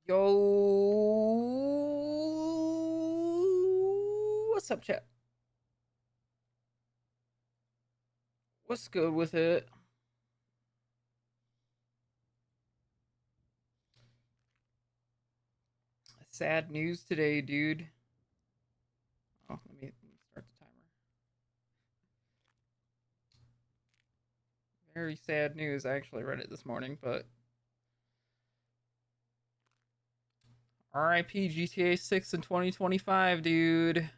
Yo, what's up, chat? What's good with it? Sad news today, dude. Oh, let me start the timer. Very sad news. I actually read it this morning, but RIP GTA 6 in 2025, dude.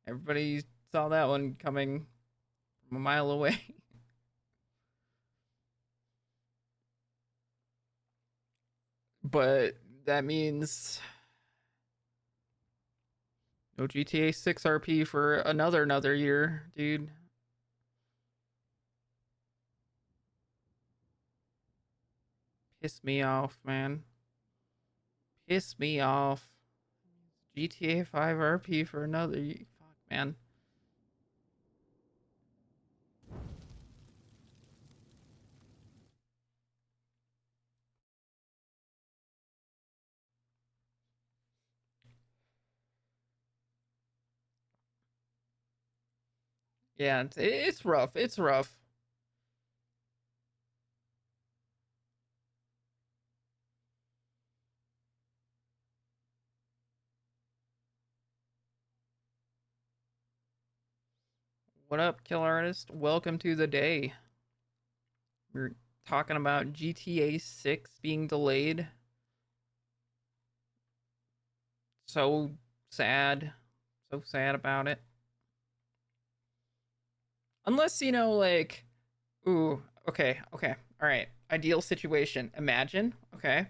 Everybody saw that one coming from a mile away. But that means no GTA 6 RP for another year, dude. Piss me off, man. Piss me off. GTA 5 RP for another. Fuck, man. Yeah, it's rough. It's rough. What up, kill artist? Welcome to the day. We're talking about GTA 6 being delayed. So sad. So sad about it. Unless, like, ooh, okay. All right. Ideal situation. Imagine, okay.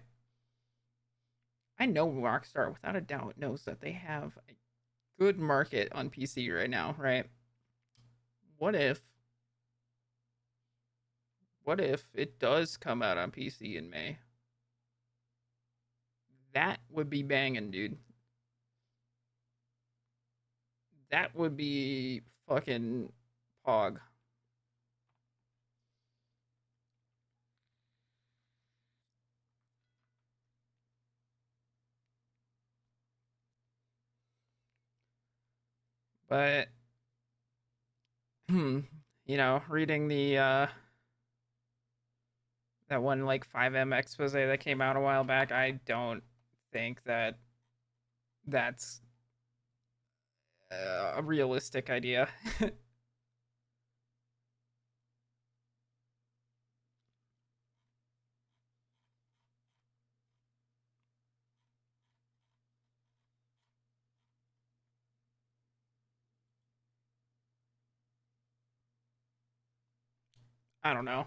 I know Rockstar, without a doubt, knows that they have a good market on PC right now, right? What if what if it does come out on PC in May? That would be banging, dude. That would be fucking pog. But reading the that one like 5M expose that came out a while back, I don't think that that's a realistic idea. I don't know.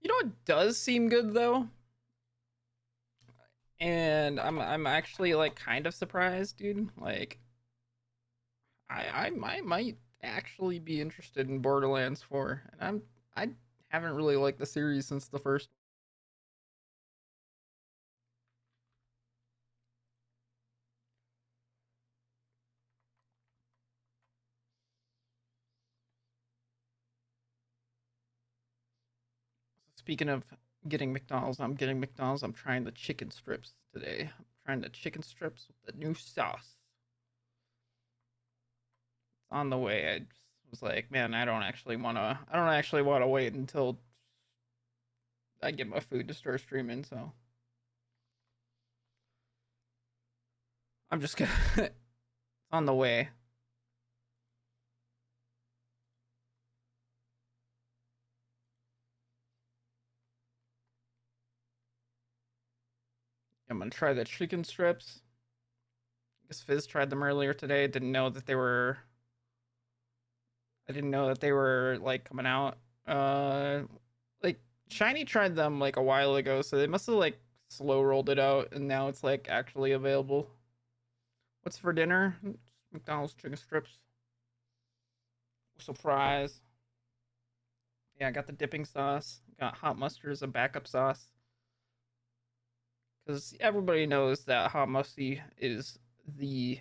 You know what does seem good though? And I'm actually like kind of surprised, dude. Like I might actually be interested in Borderlands 4. And I haven't really liked the series since the first. Speaking of getting McDonald's, I'm getting McDonald's. I'm trying the chicken strips today. I'm trying the chicken strips with the new sauce. It's on the way. I just was like, man, I don't actually wanna wait until I get my food to start streaming, so I'm just gonna it's on the way. I'm gonna try the chicken strips. I guess Fizz tried them earlier today. I didn't know that they were like coming out. Like Shiny tried them like a while ago, so they must have like slow rolled it out, and now it's like actually available. What's for dinner? McDonald's chicken strips. Surprise. Yeah, I got the dipping sauce. Got hot mustard as a backup sauce. Because everybody knows that hot musty is the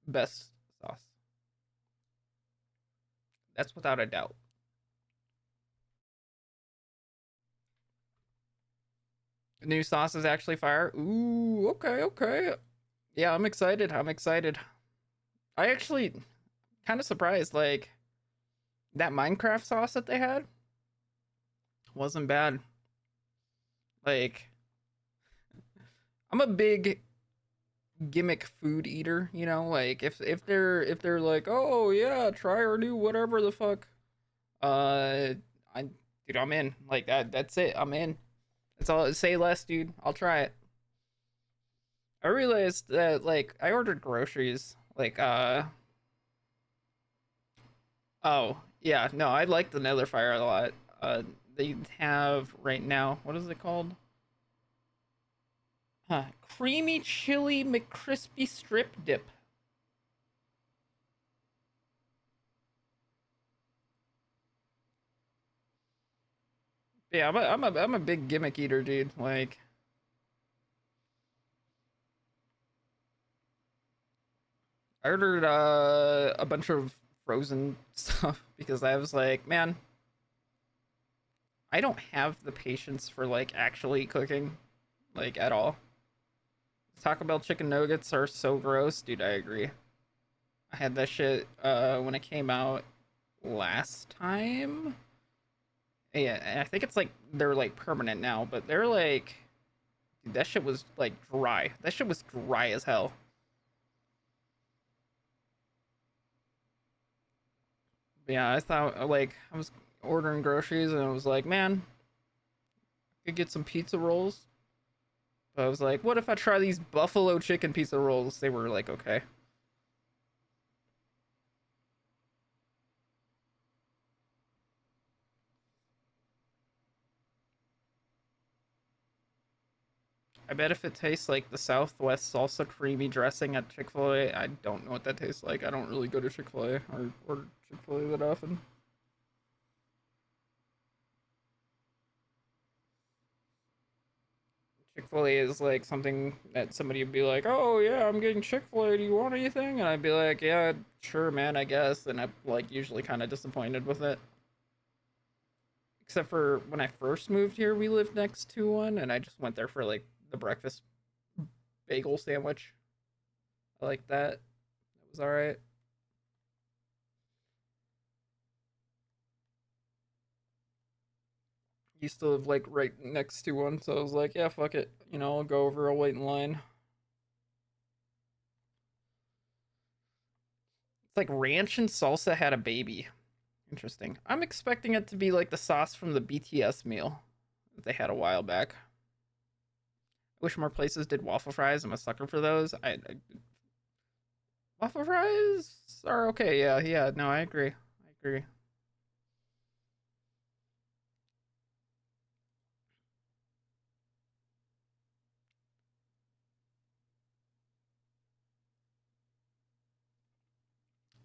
best sauce. That's without a doubt. The new sauce is actually fire. Ooh, okay, okay. Yeah, I'm excited. I'm excited. I actually kind of surprised. Like that Minecraft sauce that they had wasn't bad. Like I'm a big gimmick food eater. You know, like if they're like, oh yeah, try our new whatever the fuck. I dude, I'm in. Like that. That's it. I'm in. That's all. Say less, dude. I'll try it. I realized that like I ordered groceries. Like oh yeah, no, I like the Nether Fire a lot. They have right now. What is it called? Huh? Creamy chili McCrispy strip dip. Yeah, I'm a big gimmick eater, dude. Like I ordered a bunch of frozen stuff because I was like, man, I don't have the patience for like actually cooking, like at all. Taco Bell chicken nuggets are so gross, dude. I agree. I had that shit when it came out last time. Yeah, I think it's like they're like permanent now, but they're like, dude, that shit was like dry. That shit was dry as hell. Yeah, I thought like I was ordering groceries and I was like, man, I could get some pizza rolls. But I was like, what if I try these buffalo chicken pizza rolls? They were like, okay. I bet if it tastes like the Southwest salsa creamy dressing at Chick-fil-A, I don't know what that tastes like. I don't really go to Chick-fil-A or order Chick-fil-A that often. Chick-fil-A is like something that somebody would be like, "Oh yeah, I'm getting Chick-fil-A. Do you want anything?" And I'd be like, "Yeah, sure, man, I guess." And I'm like usually kind of disappointed with it. Except for when I first moved here, we lived next to one, and I just went there for like the breakfast bagel sandwich. I like that. That was all right. Used to live like right next to one, so I was like, "Yeah, fuck it. You know, I'll go over. I'll wait in line." It's like ranch and salsa had a baby. Interesting. I'm expecting it to be like the sauce from the BTS meal that they had a while back. I wish more places did waffle fries. I'm a sucker for those. Waffle fries are okay. Yeah, yeah. No, I agree. I agree.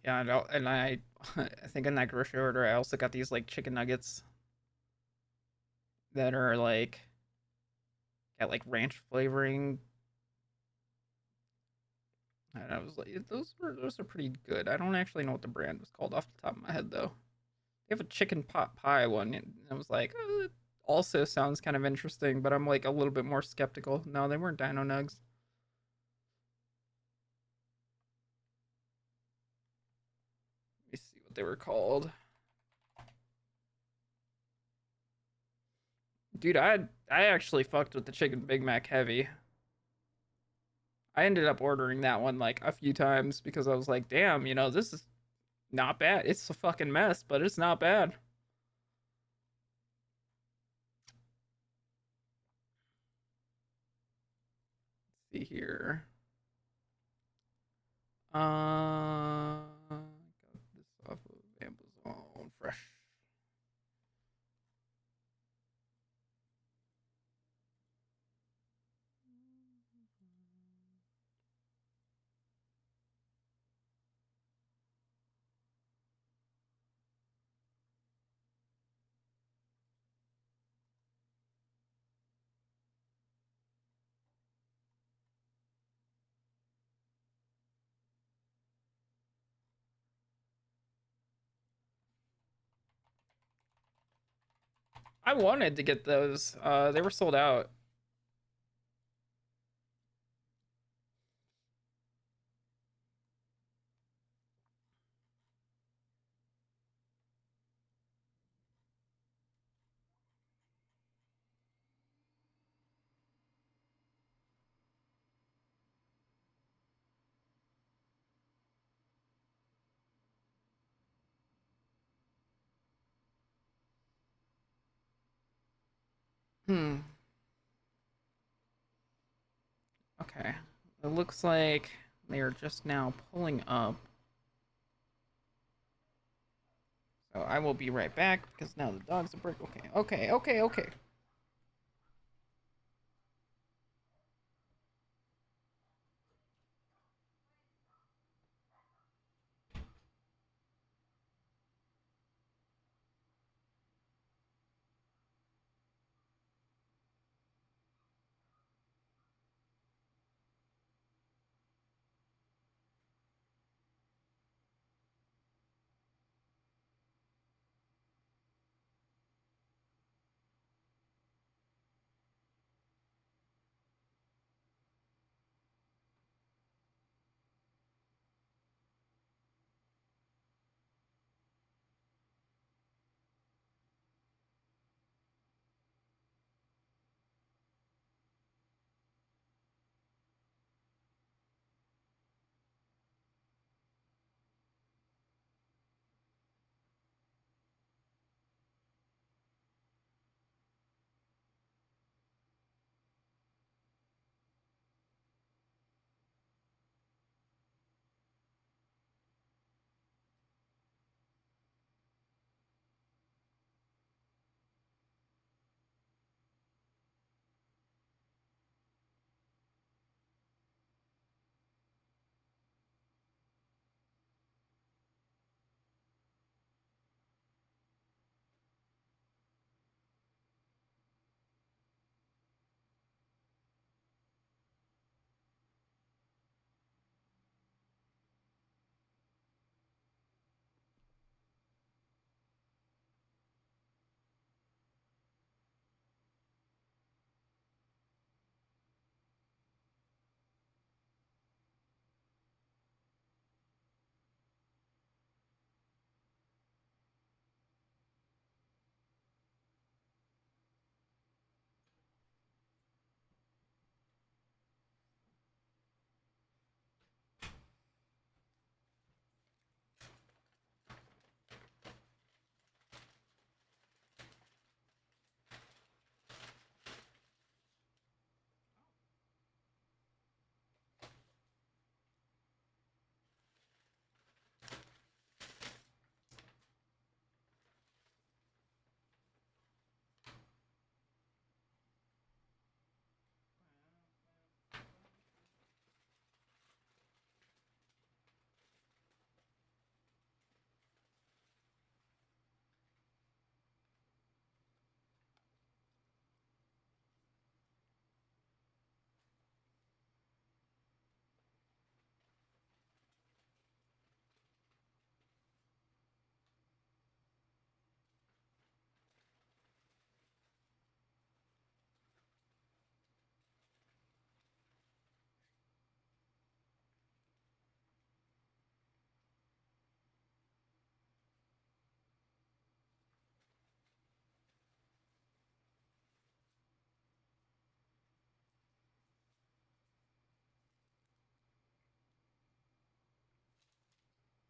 Yeah, and I I think in that grocery order, I also got these like chicken nuggets that are like got like ranch flavoring, and I was like, those are pretty good. I don't actually know what the brand was called off the top of my head though. They have a chicken pot pie one, and I was like, it also sounds kind of interesting, but I'm like a little bit more skeptical. No, they weren't Dino Nugs. Let me see what they were called. Dude, I actually fucked with the chicken Big Mac heavy. I ended up ordering that one like a few times because I was like, damn, this is not bad. It's a fucking mess, but it's not bad. Let's see here. Got this off of Amazon Fresh. I wanted to get those. They were sold out. Hmm. Okay. It looks like they are just now pulling up. So I will be right back because now the dog's a brick. Okay, okay, okay, okay.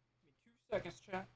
Give me 2 seconds, chat.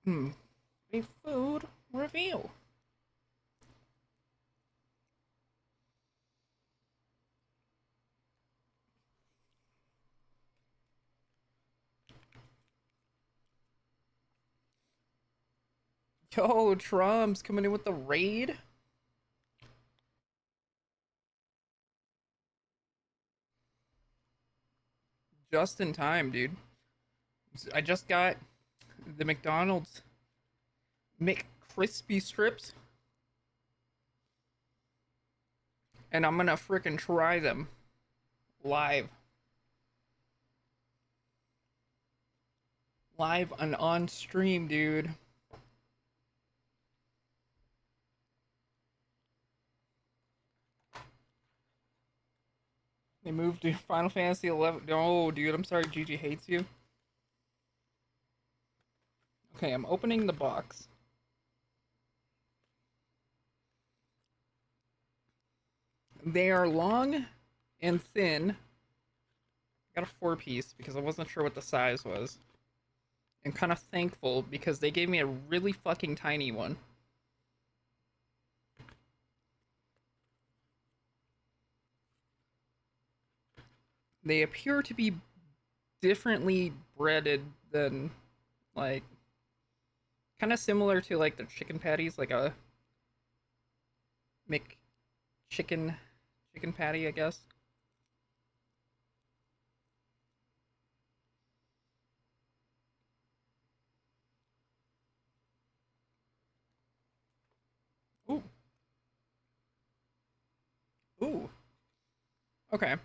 Hmm. A food review. Yo, Trump's coming in with the raid. Just in time, dude. I just got the McDonald's McCrispy strips, and I'm gonna frickin' try them live. Live and on stream, dude. They moved to Final Fantasy 11. No, dude, I'm sorry, Gigi hates you. Okay, I'm opening the box. They are long and thin. I got a 4-piece because I wasn't sure what the size was. I'm kind of thankful because they gave me a really fucking tiny one. They appear to be differently breaded than, like, kind of similar to like the chicken patties, like a Mc chicken patty, I guess. Ooh, ooh. Okay.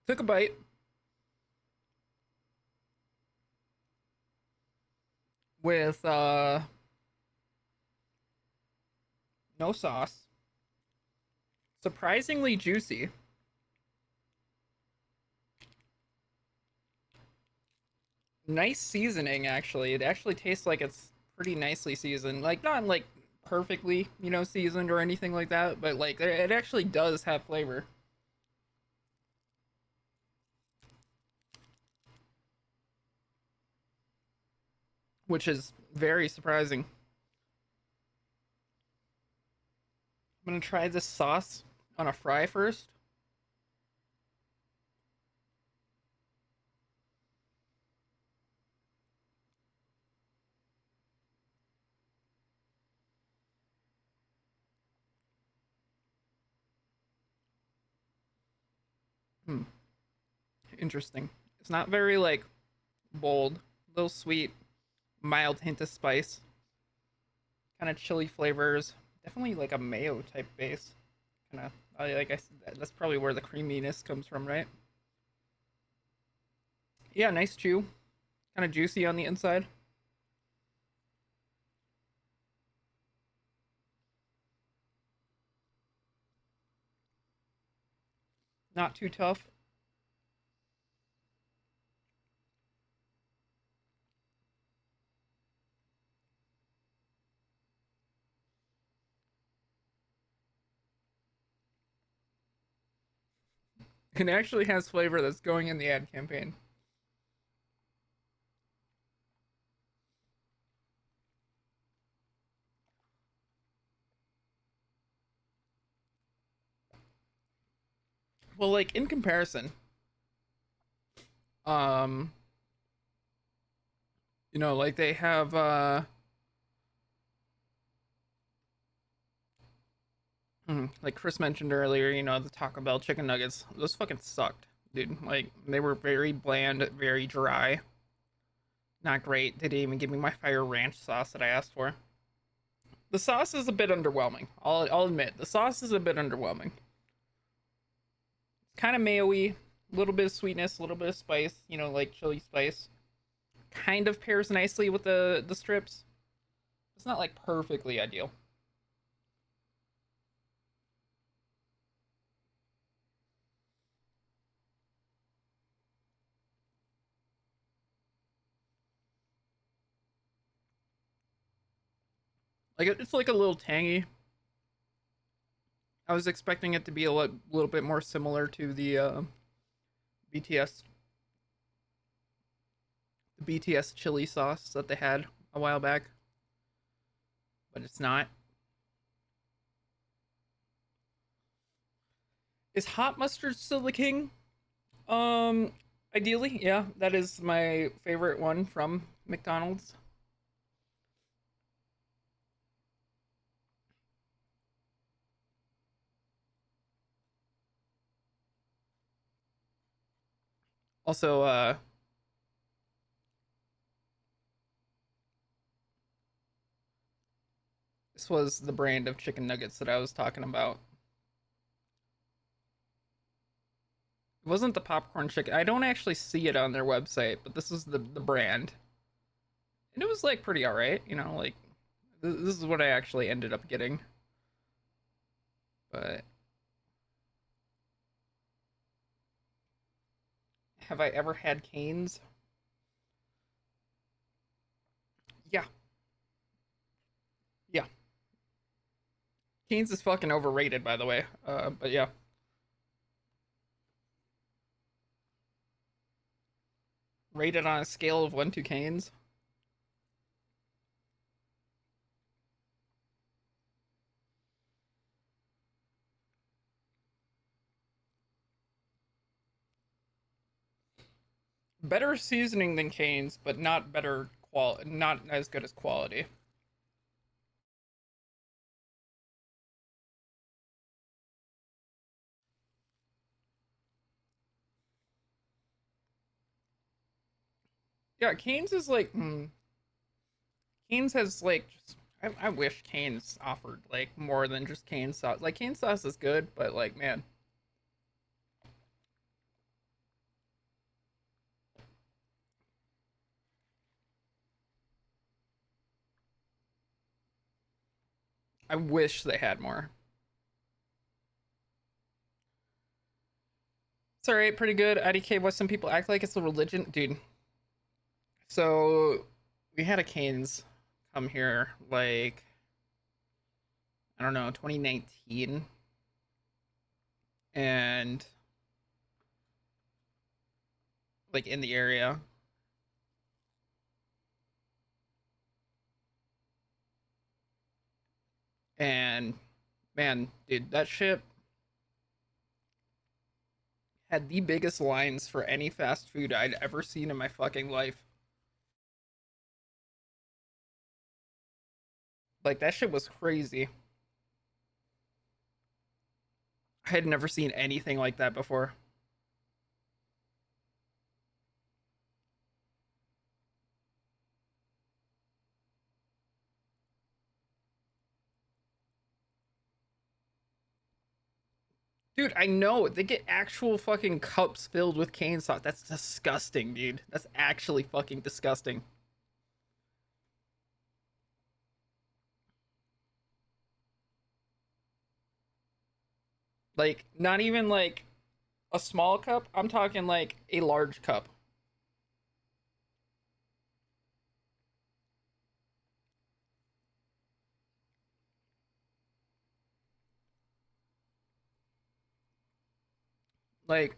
Took a bite with no sauce. Surprisingly juicy. Nice seasoning, actually. It actually tastes like it's pretty nicely seasoned. Like, not like perfectly, seasoned or anything like that, but like it actually does have flavor, which is very surprising. I'm gonna try this sauce on a fry first. Hmm, interesting. It's not very like bold, a little sweet, mild hint of spice, kind of chili flavors. Definitely like a mayo type base. Kind of, like I said, that's probably where the creaminess comes from, right? Yeah, nice chew, kind of juicy on the inside. Not too tough. It actually has flavor that's going in the ad campaign. Well, like in comparison, um, like they have like Chris mentioned earlier, the Taco Bell chicken nuggets. Those fucking sucked, dude. Like they were very bland, very dry. Not great. They didn't even give me my fire ranch sauce that I asked for. The sauce is a bit underwhelming. I'll admit the sauce is a bit underwhelming. It's kind of mayo-y, a little bit of sweetness, a little bit of spice. Like chili spice. Kind of pairs nicely with the strips. It's not like perfectly ideal. Like it's like a little tangy. I was expecting it to be a little bit more similar to the BTS the BTS chili sauce that they had a while back, but it's not. Is hot mustard still the king? Um, Ideally, yeah, that is my favorite one from McDonald's. Also, this was the brand of chicken nuggets that I was talking about. It wasn't the popcorn chicken. I don't actually see it on their website, but this is the brand, and it was like pretty alright. You know, like this is what I actually ended up getting. But have I ever had Canes? Yeah, yeah. Canes is fucking overrated, by the way. But yeah, rated on a scale of 1 to Canes. Better seasoning than Canes, but not better quality. Not as good as quality. Yeah, Canes is like Canes has like just. I wish Canes offered like more than just cane sauce. Like cane sauce is good, but like man, I wish they had more. It's alright, pretty good. IDK, what some people act like it's a religion, dude. So we had a Canes come here like I don't know 2019, and like in the area, and man, dude, that shit had the biggest lines for any fast food I'd ever seen in my fucking life. Like that shit was crazy. I had never seen anything like that before. Dude, I know they get actual fucking cups filled with cane sauce. That's disgusting, dude. That's actually fucking disgusting. Like, not even like a small cup. I'm talking like a large cup. Like,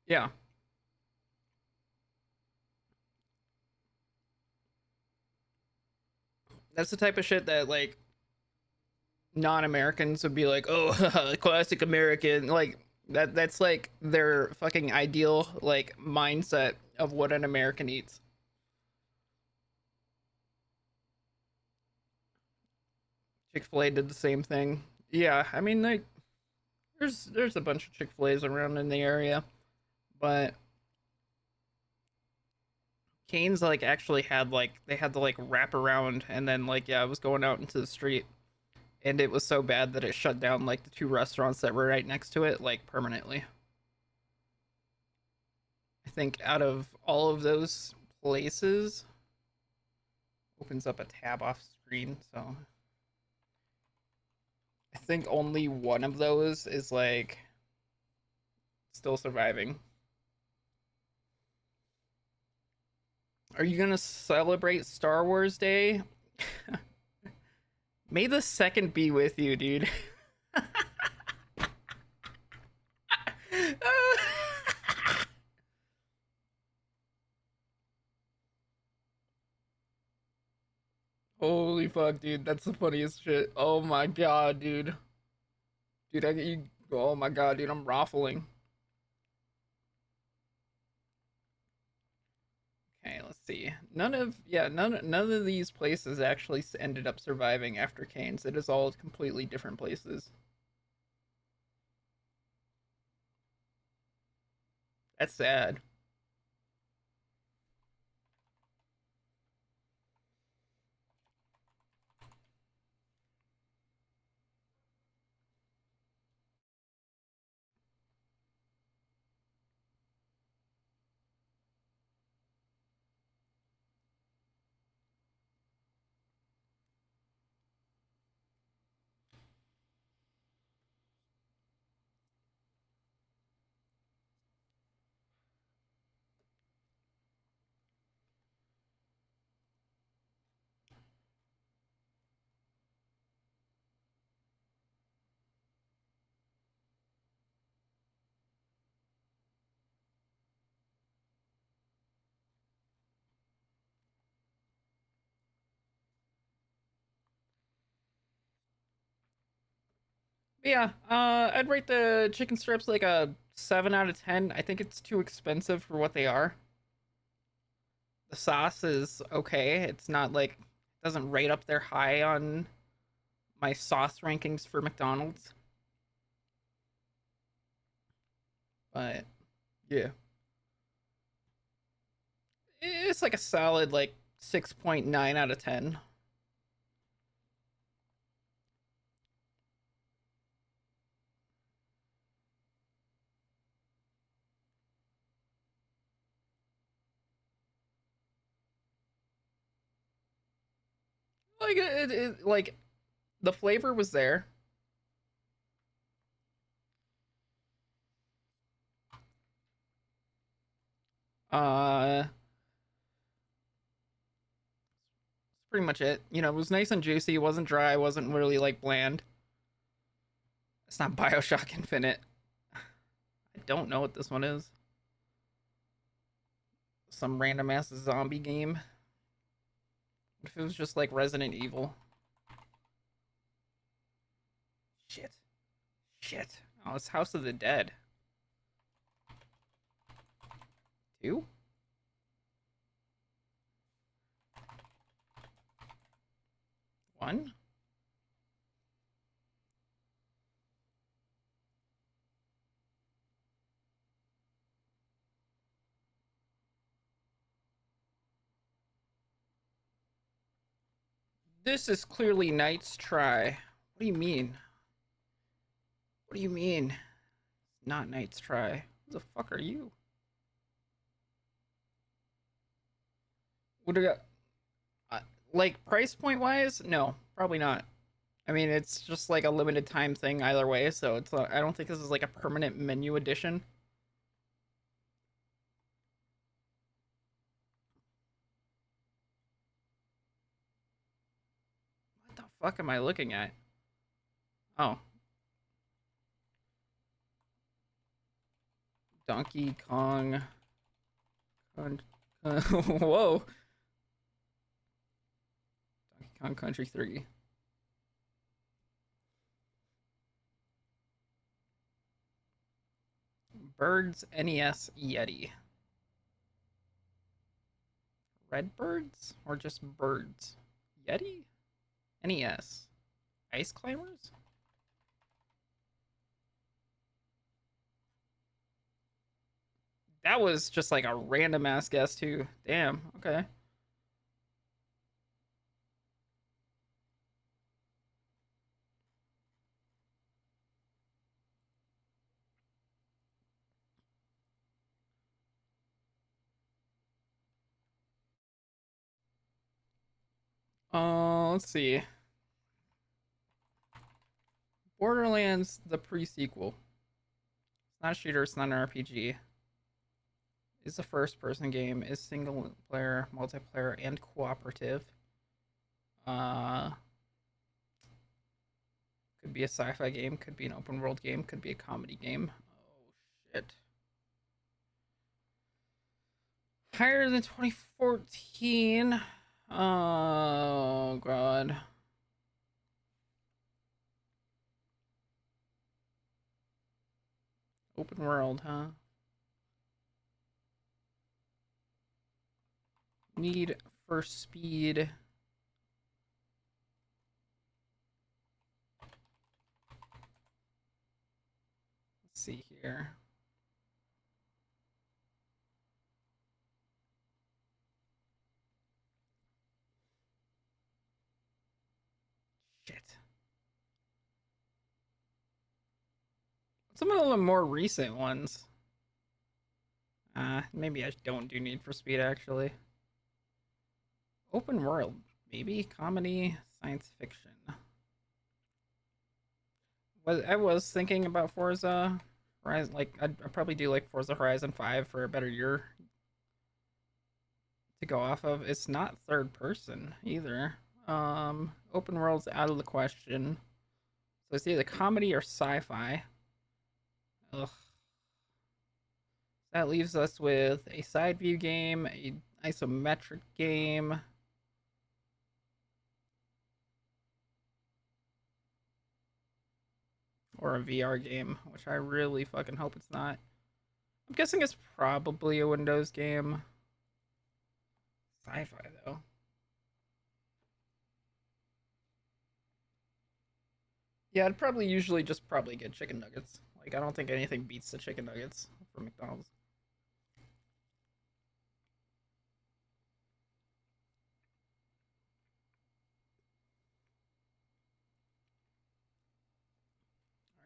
yeah, that's the type of shit that like non-Americans would be like, "Oh, classic American." Like that's like their fucking ideal like mindset of what an American eats. Chick-fil-A did the same thing. Yeah, I mean like there's a bunch of Chick-fil-A's around in the area, but Cane's like actually had like they had to like wrap around, and then like yeah, it was going out into the street, and it was so bad that it shut down like the two restaurants that were right next to it like permanently. I think out of all of those places, opens up a tab off screen, so I think only one of those is like still surviving. Are you gonna celebrate Star Wars Day? May the second be with you, dude. Holy fuck, dude. That's the funniest shit. Oh my god, dude. Dude, I get you. Oh my god, dude. I'm raffling. Okay, let's see. None of these places actually ended up surviving after Canes. It is all completely different places. That's sad. But yeah, I'd rate the chicken strips like a 7 out of 10. I think it's too expensive for what they are. The sauce is okay. It's not like doesn't rate up there high on my sauce rankings for McDonald's. But yeah, it's like a solid like 6.9 out of 10. Like like the flavor was there. That's pretty much it. You know, it was nice and juicy. It wasn't dry. It wasn't really like bland. It's not Bioshock Infinite. I don't know what this one is. Some random ass zombie game. What if it was just like Resident Evil? Shit. Shit. Oh, it's House of the Dead. Two? One? This is clearly Knight's Try. What do you mean? What do you mean? It's not Knight's Try. Who the fuck are you? What do you got? Like price point wise? No, probably not. I mean, it's just like a limited time thing either way, so it's I don't think this is like a permanent menu addition. What the fuck am I looking at? Oh, Donkey Kong. Whoa, Donkey Kong Country 3. Birds NES Yeti. Red birds or just birds? Yeti? NES. Ice climbers? That was just like a random ass guess too. Damn. Okay. Let's see. Borderlands, the pre-sequel. It's not a shooter. It's not an RPG. It's a first-person game. Is single player, multiplayer, and cooperative. Uh, could be a sci-fi game. Could be an open-world game. Could be a comedy game. Oh shit. Higher than 2014. Oh god. Open world, huh? Need for speed. Let's see here. Shit. Some of the more recent ones. Maybe I don't do Need for Speed actually. Open world, maybe comedy, science fiction. I was thinking about Forza Horizon. Like I'd probably do like Forza Horizon 5 for a better year to go off of. It's not third person either. Open world's out of the question. So it's either comedy or sci-fi. Ugh. That leaves us with a side view game, a isometric game, or a VR game, which I really fucking hope it's not. I'm guessing it's probably a Windows game. Sci-fi though. Yeah, I'd probably usually just probably get chicken nuggets. Like I don't think anything beats the chicken nuggets from McDonald's.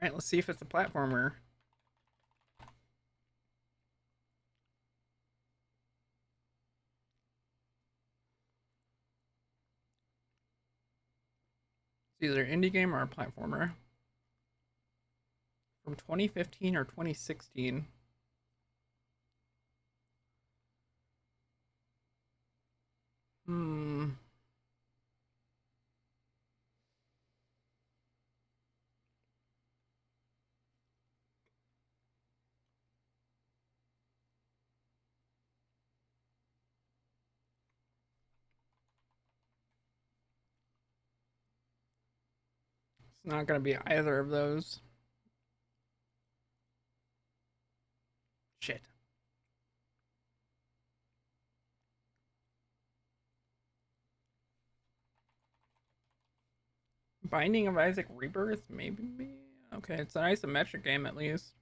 All right, let's see if it's a platformer. It's either indie game or a platformer from 2015 or 2016. Hmm. It's not gonna be either of those. Shit. Binding of Isaac Rebirth, maybe. Okay, it's an isometric game at least.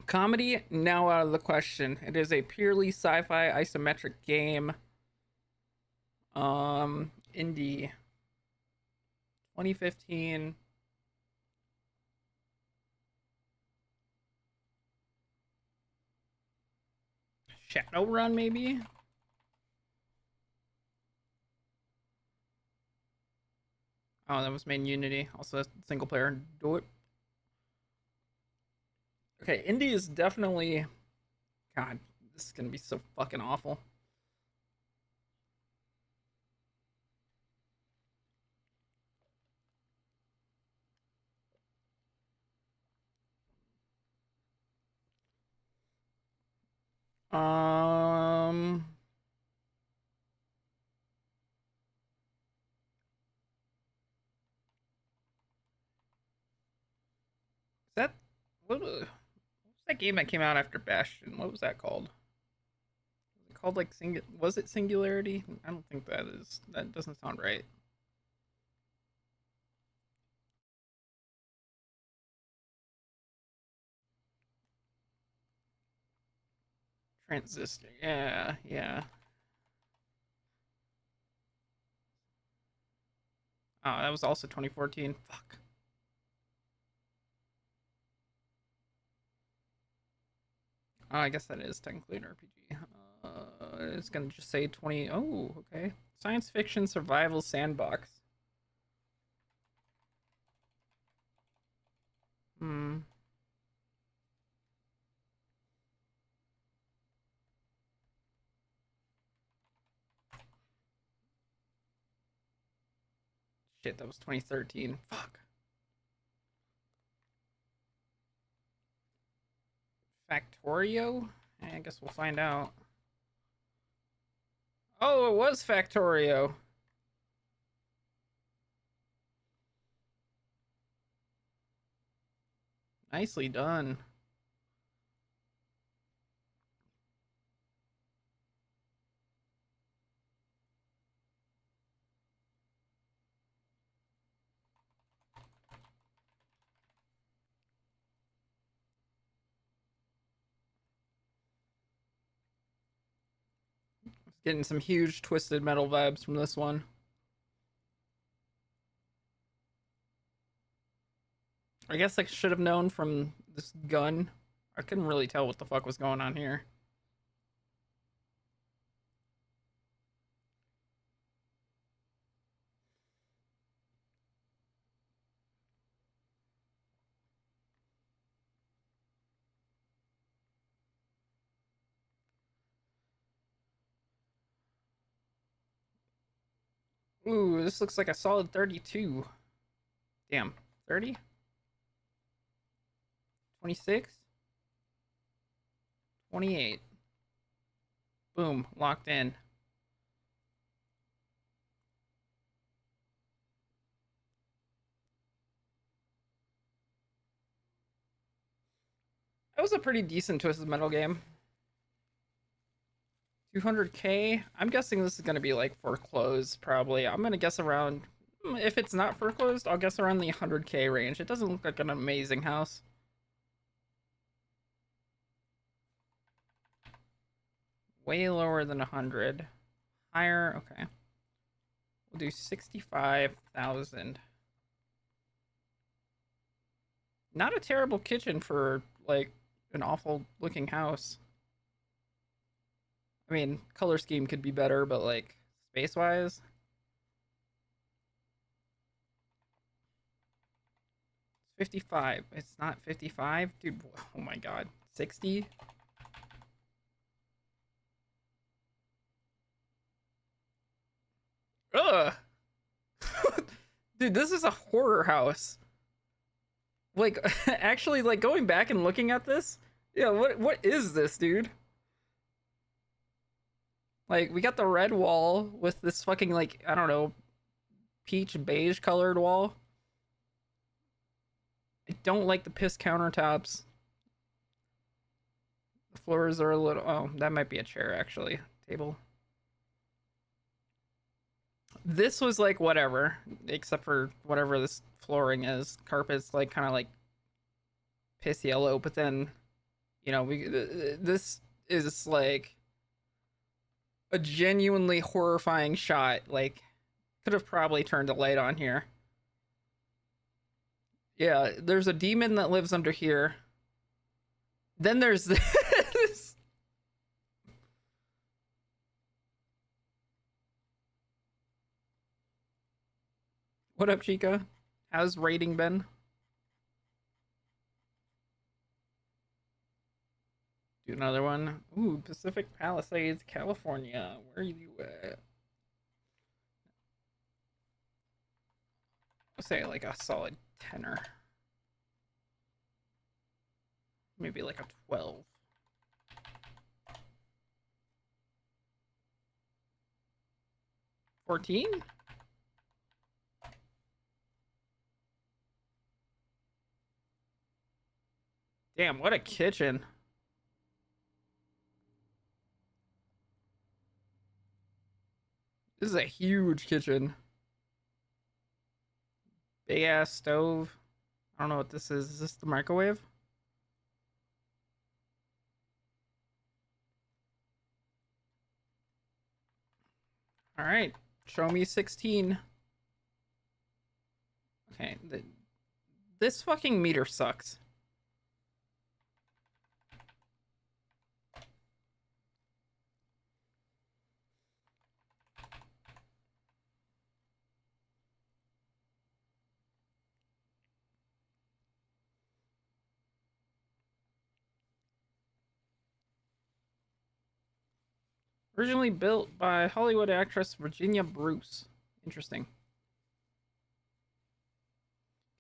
Comedy, now out of the question. It is a purely sci-fi isometric game. Indie, 2015. Shadowrun, maybe. Oh, that was made in Unity. Also, single player. Do it. Okay, indie is definitely. God, this is gonna be so fucking awful. Um, is that what was that game that came out after Bastion? What was that called? Was it called like Was it Singularity? I don't think that is. That doesn't sound right. Transistor. Yeah, yeah. Oh, that was also 2014. Fuck. Oh, I guess that is technically an RPG. It's gonna just say 20. Oh, okay. Science fiction survival sandbox. Hmm. Shit, that was 2013. Fuck. Factorio? I guess we'll find out. Oh, it was Factorio. Nicely done. Getting some huge Twisted Metal vibes from this one. I guess I should have known from this gun. I couldn't really tell what the fuck was going on here. Ooh, this looks like a solid 32. Damn. 30? 26? 28. Boom. Locked in. That was a pretty decent Twisted Metal game. 200k. I'm guessing this is going to be like foreclosed, probably. I'm going to guess around. If it's not foreclosed, I'll guess around the 100k range. It doesn't look like an amazing house. Way lower than 100. Higher. Okay. We'll do 65,000. Not a terrible kitchen for like an awful looking house. I mean, color scheme could be better, but like space wise, 55. It's not 55, dude. Oh my god, 60. Ugh, dude, this is a horror house. Like, actually, like going back and looking at this, yeah. What is this, dude? Like, we got the red wall with this fucking like I don't know, peach beige colored wall. I don't like the piss countertops. The floors are a little. Oh, that might be a chair actually. Table. This was like whatever, except for whatever this flooring is. Carpet's like kind of like piss yellow, but then this is like a genuinely horrifying shot. Like, could have probably turned a light on here. Yeah, there's a demon that lives under here. Then there's this. What up, Chica? How's rating been? Do another one. Ooh, Pacific Palisades, California. Where are you at? I'll say like a solid tenner. Maybe like a 12. 14? Damn, what a kitchen. This is a huge kitchen. Big ass stove. I don't know what this is. Is this the microwave? All right. Show me 16. Okay. This fucking meter sucks. Originally built by Hollywood actress Virginia Bruce. Interesting. Can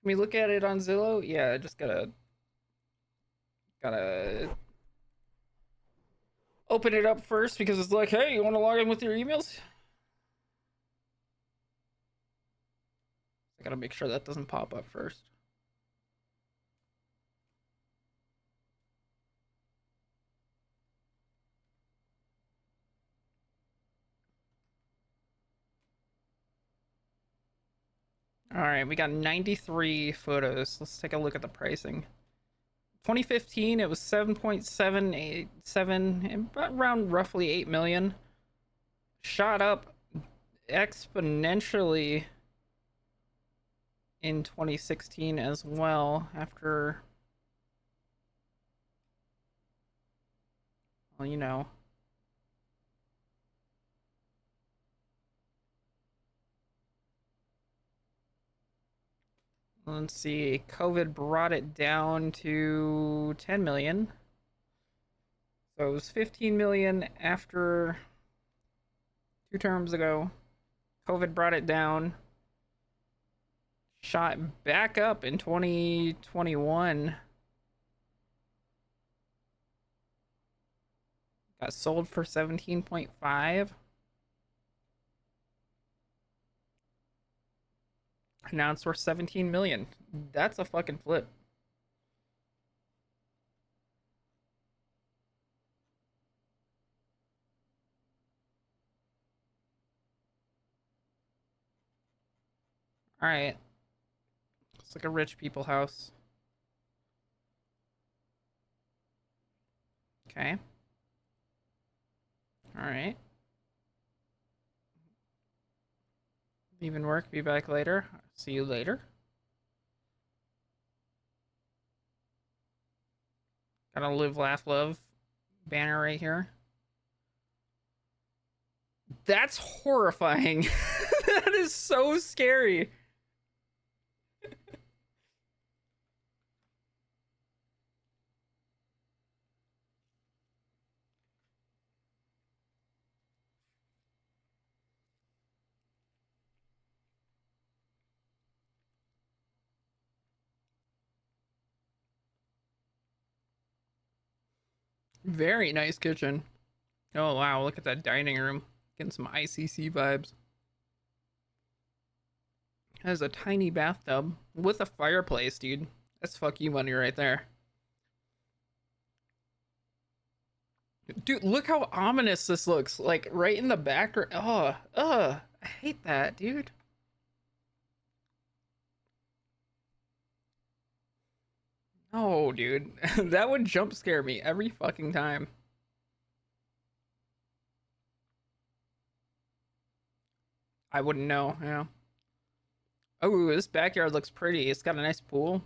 we look at it on Zillow? Yeah, I just gotta. open it up first because it's like, hey, you want to log in with your emails? I gotta make sure that doesn't pop up first. All right, we got 93 photos. Let's take a look at the pricing. 2015, it was 7.787, around roughly 8 million. Shot up exponentially in 2016 as well after, well, you know. Let's see, COVID brought it down to 10 million. So it was 15 million after 2 terms ago. COVID brought it down. Shot back up in 2021. Got sold for 17.5. Now it's worth 17 million. That's a fucking flip. All right. It's like a rich people house. Okay. All right. Even work. Be back later. See you later. Got a live, laugh, love banner right here. That's horrifying. That is so scary. Very nice kitchen. Oh wow, look at that dining room. Getting some ICC vibes. Has a tiny bathtub with a fireplace, dude. That's fuck you money right there. Dude, look how ominous this looks. Like right in the background. I hate that, dude. Oh, dude. That would jump scare me every fucking time. I wouldn't know, yeah. Oh, this backyard looks pretty. It's got a nice pool.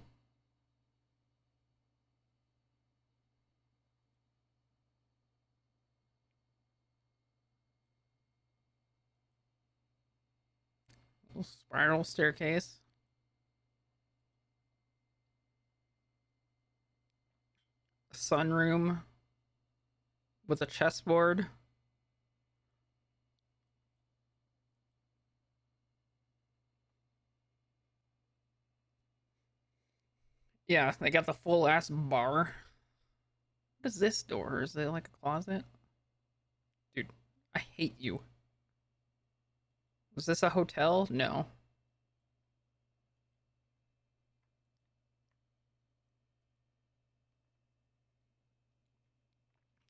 Little spiral staircase. Sunroom with a chessboard. Yeah, they got the full ass bar. What is this door? Is it like a closet? Dude, I hate you. Was this a hotel? No.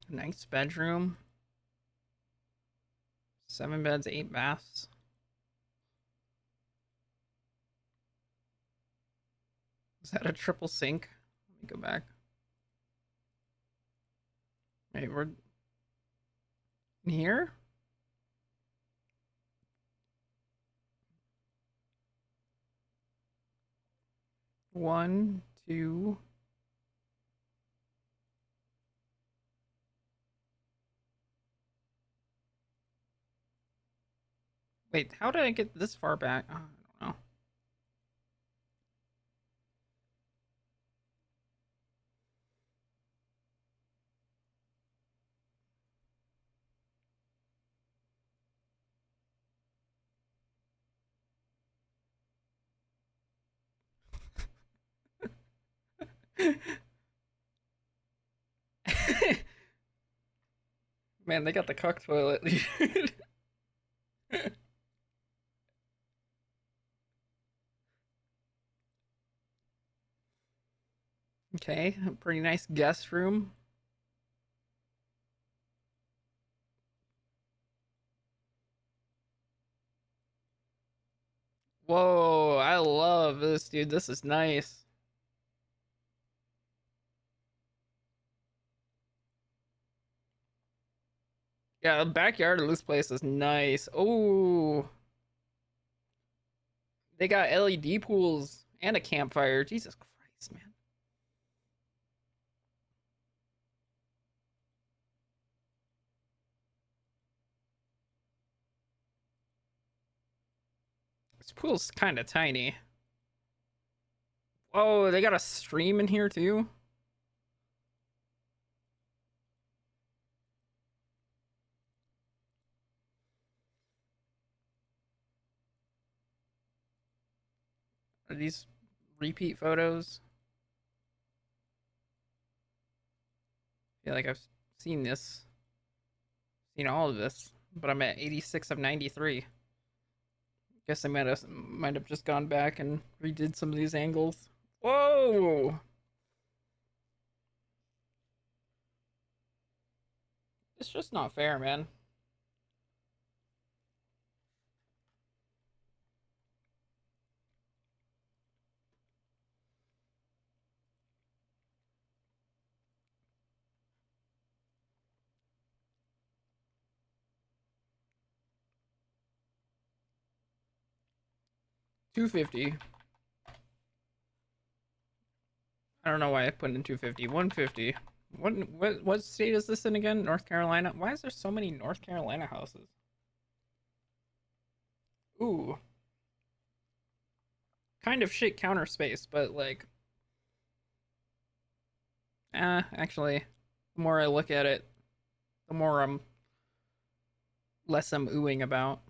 Nice bedroom. 7 beds, 8 baths. Is that a triple sink? Let me go back. Wait, we're in here? One, two. Wait, how did I get this far back? Oh, I don't know. Man, they got the cuck toilet. Okay, a pretty nice guest room. Whoa, I love this, dude. This is nice. Yeah, the backyard of this place is nice. Oh, they got LED pools and a campfire. Jesus Christ, man. This pool's kind of tiny. Oh, they got a stream in here too. Are these repeat photos? Yeah, like I've seen this, seen all of this, but I'm at 86 of 93. Guess I might have just gone back and redid some of these angles. Whoa! It's just not fair, man. 250. I don't know why I put in 250. 150. What state is this in again? North Carolina. Why is there so many North Carolina houses? Ooh, kind of shit counter space, but like, actually, the more I look at it, the more less I'm oohing about.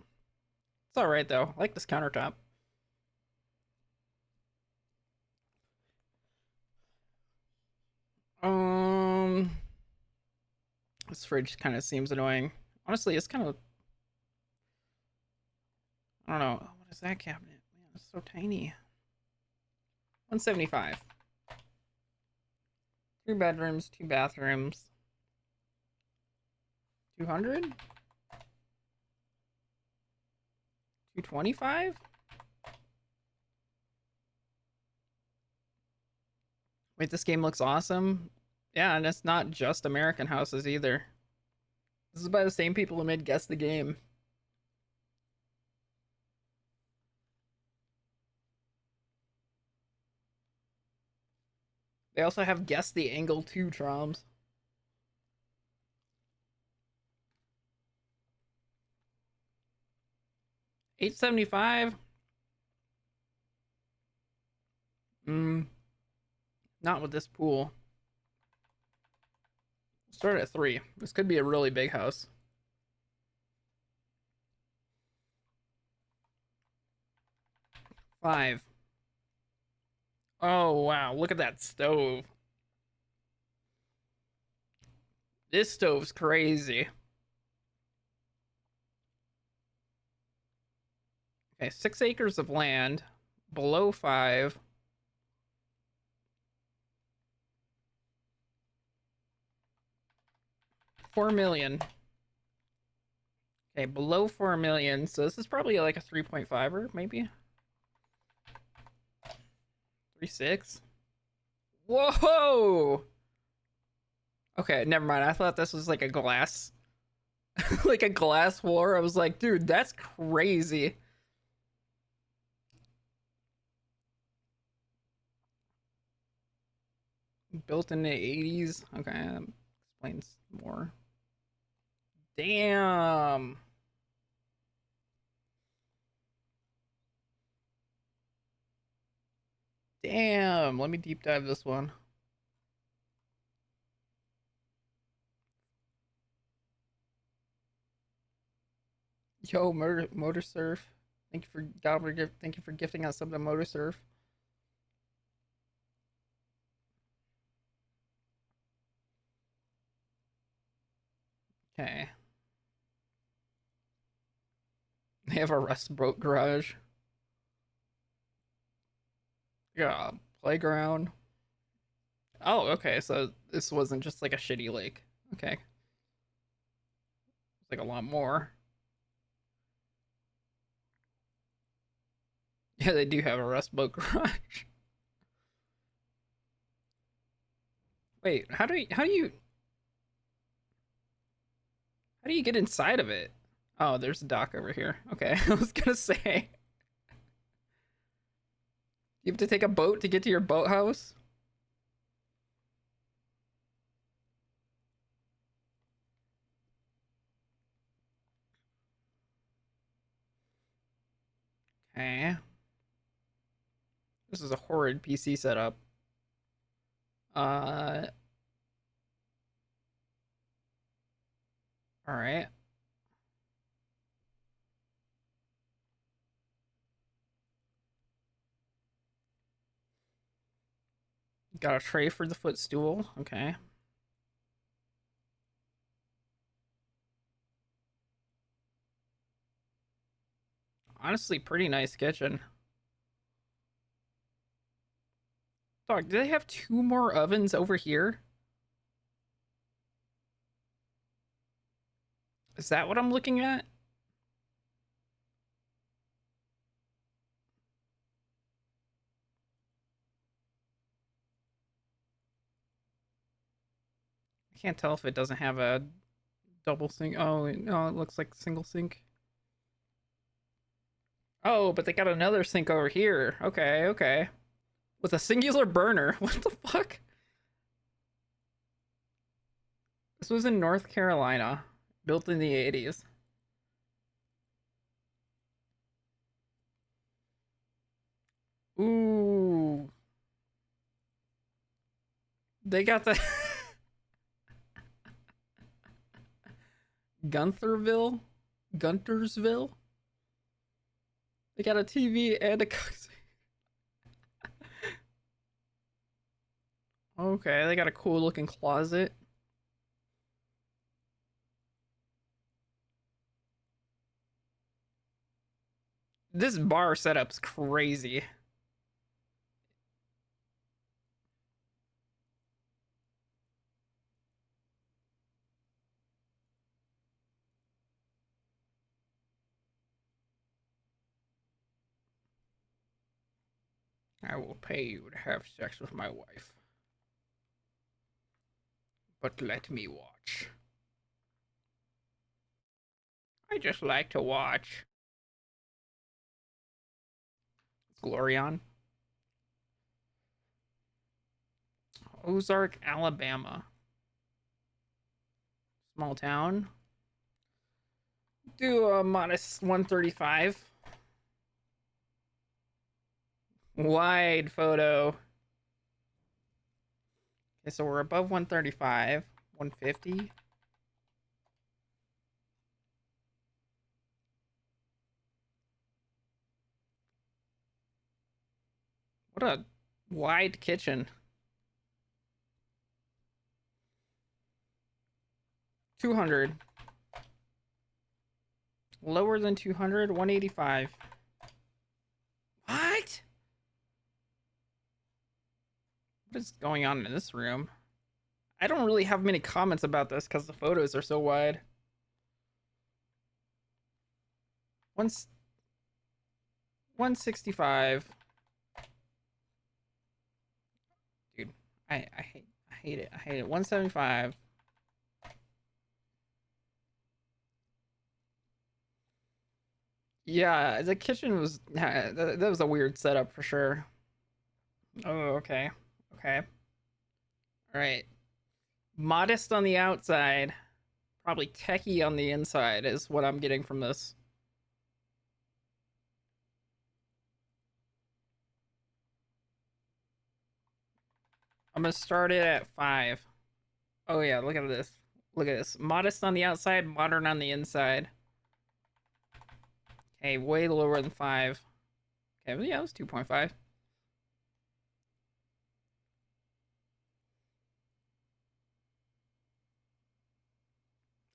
It's all right though. I like this countertop. Um, this fridge kind of seems annoying. Honestly, it's kind of, I don't know. What is that cabinet? Man, it's so tiny. 175. 3 bedrooms, 2 bathrooms. 200? 225? Wait, this game looks awesome. Yeah, and it's not just American houses either. This is by the same people who made Guess the Game. They also have Guess the Angle 2 Troms. $875. Not with this pool. Start at 3. This could be a really big house. Five. Oh wow, look at that stove. This stove's crazy. Okay, 6 acres of land, below 5. 4 million. Okay, below 4 million. So this is probably like a 3.5er, maybe 3.6. Whoa. Okay, never mind. I thought this was like a glass, like a glass floor. I was like, dude, that's crazy. Built in the 80s. Okay, explains more. Damn. Damn. Let me deep dive this one. Yo, motor surf. Thank you for Gobbler. Thank you for gifting us something to motor surf. Okay. They have a rust boat garage. Yeah, playground. Oh, okay. So this wasn't just like a shitty lake. Okay, it's like a lot more. Yeah, they do have a rust boat garage. Wait, how do you get inside of it? Oh, there's a dock over here. Okay, I was gonna say you have to take a boat to get to your boathouse. Okay, this is a horrid PC setup. Uh, all right. Got a tray for the footstool. Okay. Honestly, pretty nice kitchen. Dog, do they have two more ovens over here? Is that what I'm looking at? I can't tell if it doesn't have a double sink. Oh, no, it looks like single sink. Oh, but they got another sink over here. Okay, okay. With a singular burner. What the fuck? This was in North Carolina, built in the 80s. Ooh. They got the Guntherville? Guntersville? They got a TV and a Okay, they got a cool looking closet. This bar setup's crazy. I will pay you to have sex with my wife. But let me watch. I just like to watch. It's Glorion. Ozark, Alabama. Small town. Do a modest 135. Wide photo. Okay, so we're above 135. 150. What a wide kitchen. 200. Lower than 200. 185. What? What is going on in this room? I don't really have many comments about this because the photos are so wide. Once 165. Dude, I hate it. I hate it. 175. Yeah, the kitchen was that was a weird setup for sure. Oh, okay. Okay. All right. Modest on the outside, probably techie on the inside is what I'm getting from this. I'm gonna start it at 5. Oh yeah, look at this. Look at this. Modest on the outside, modern on the inside. Okay, way lower than 5. Okay, well, yeah, it was 2.5.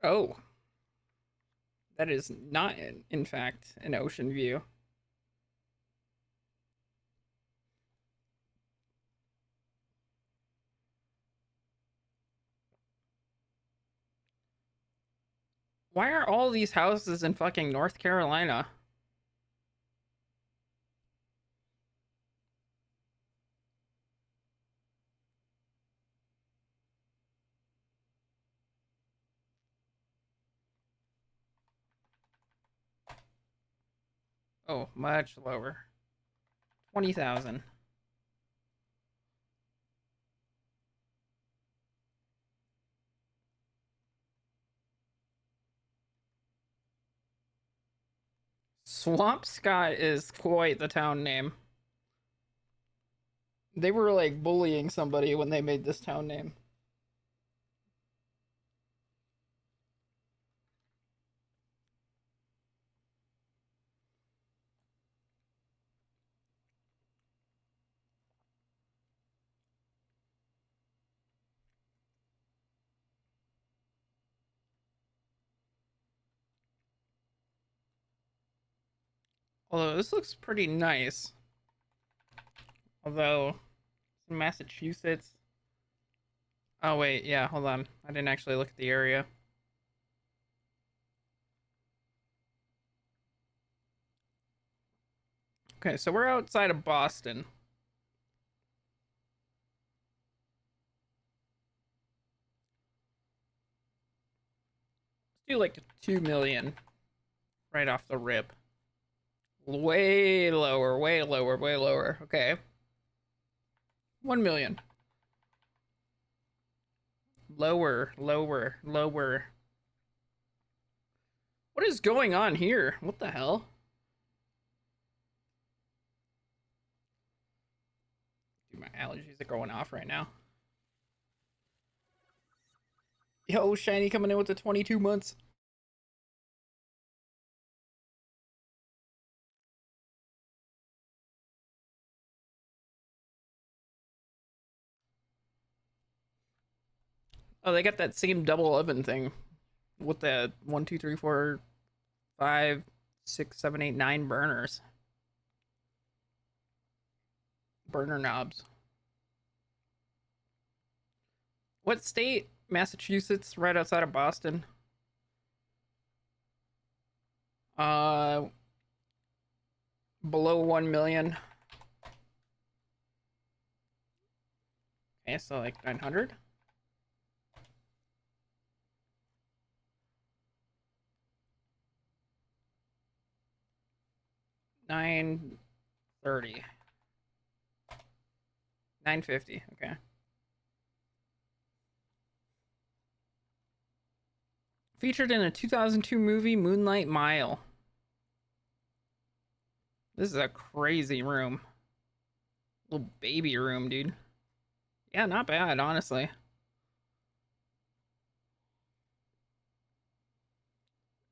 Oh, That is not, in fact, an ocean view. Why are all these houses in fucking North Carolina? Oh, much lower. 20,000. Swampscott is quite the town name. They were like bullying somebody when they made this town name. Although this looks pretty nice. Although Massachusetts. Oh wait, yeah, hold on. I didn't actually look at the area. Okay, so we're outside of Boston. Let's do like 2 million right off the rip. Way lower, way lower, way lower. Okay. 1 million. Lower, lower, lower. What is going on here? What the hell? Dude, my allergies are going off right now. Yo, Shiny coming in with the 22 months. Oh, they got that same double oven thing with the 1, 2, 3, 4, 5, 6, 7, 8, 9 burners. Burner knobs. What state? Massachusetts, right outside of Boston. Uh, below 1 million. Okay, so like 900. 930. 950. Okay. Featured in a 2002 movie, Moonlight Mile. This is a crazy room. Little baby room, dude. Yeah, not bad, honestly.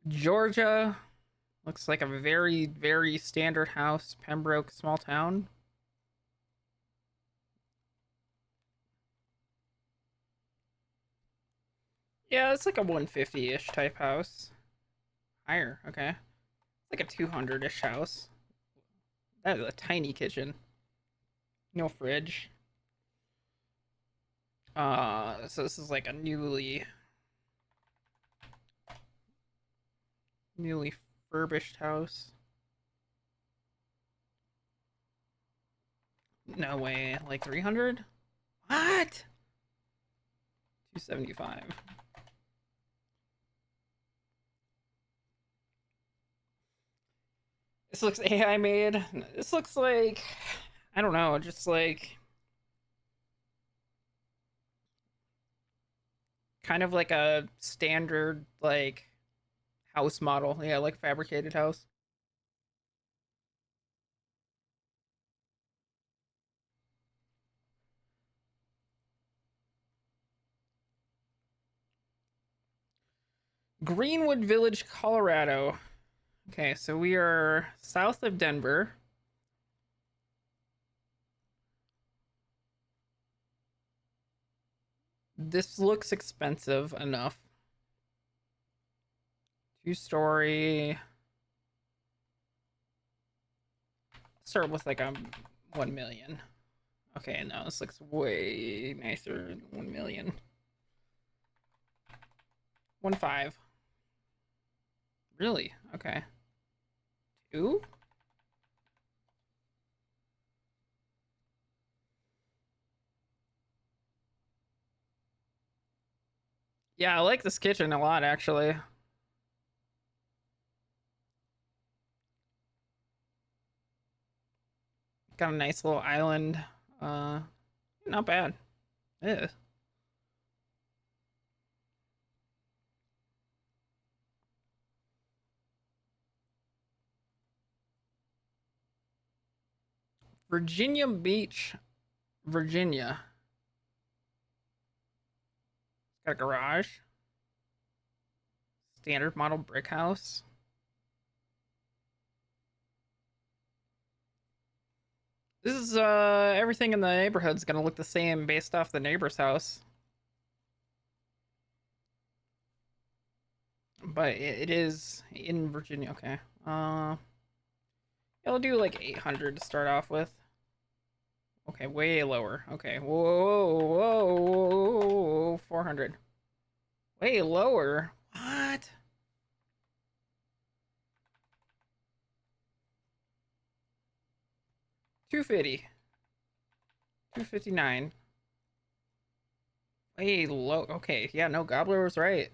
Georgia. Looks like a very, very standard house. Pembroke, small town. Yeah, it's like a 150-ish type house. Higher, okay. It's like a 200-ish house. That is a tiny kitchen. No fridge. So this is like a newly furbished house. No way, like 300? What? 275. This looks AI made. This looks like, I don't know, just like kind of like a standard like house model. Yeah, like fabricated house. 'Greenwood Village, Colorado. Okay, so we are south of Denver. This looks expensive enough. 2-story. Start with like a 1 million. Okay, no, this looks way nicer than 1 million. 1.5. Really? Okay. 2? Yeah, I like this kitchen a lot, actually. Got a nice little island. Uh, Not bad. It is. Virginia Beach, Virginia. Got a garage. Standard model brick house. This is everything in the neighborhood's gonna look the same based off the neighbor's house. But it is in Virginia. Okay. I'll do like 800 to start off with. Okay, way lower. Okay. Whoa, whoa, whoa, 400. Way lower. What? 250. 259. Way low. Okay, yeah, no, Gobbler was right.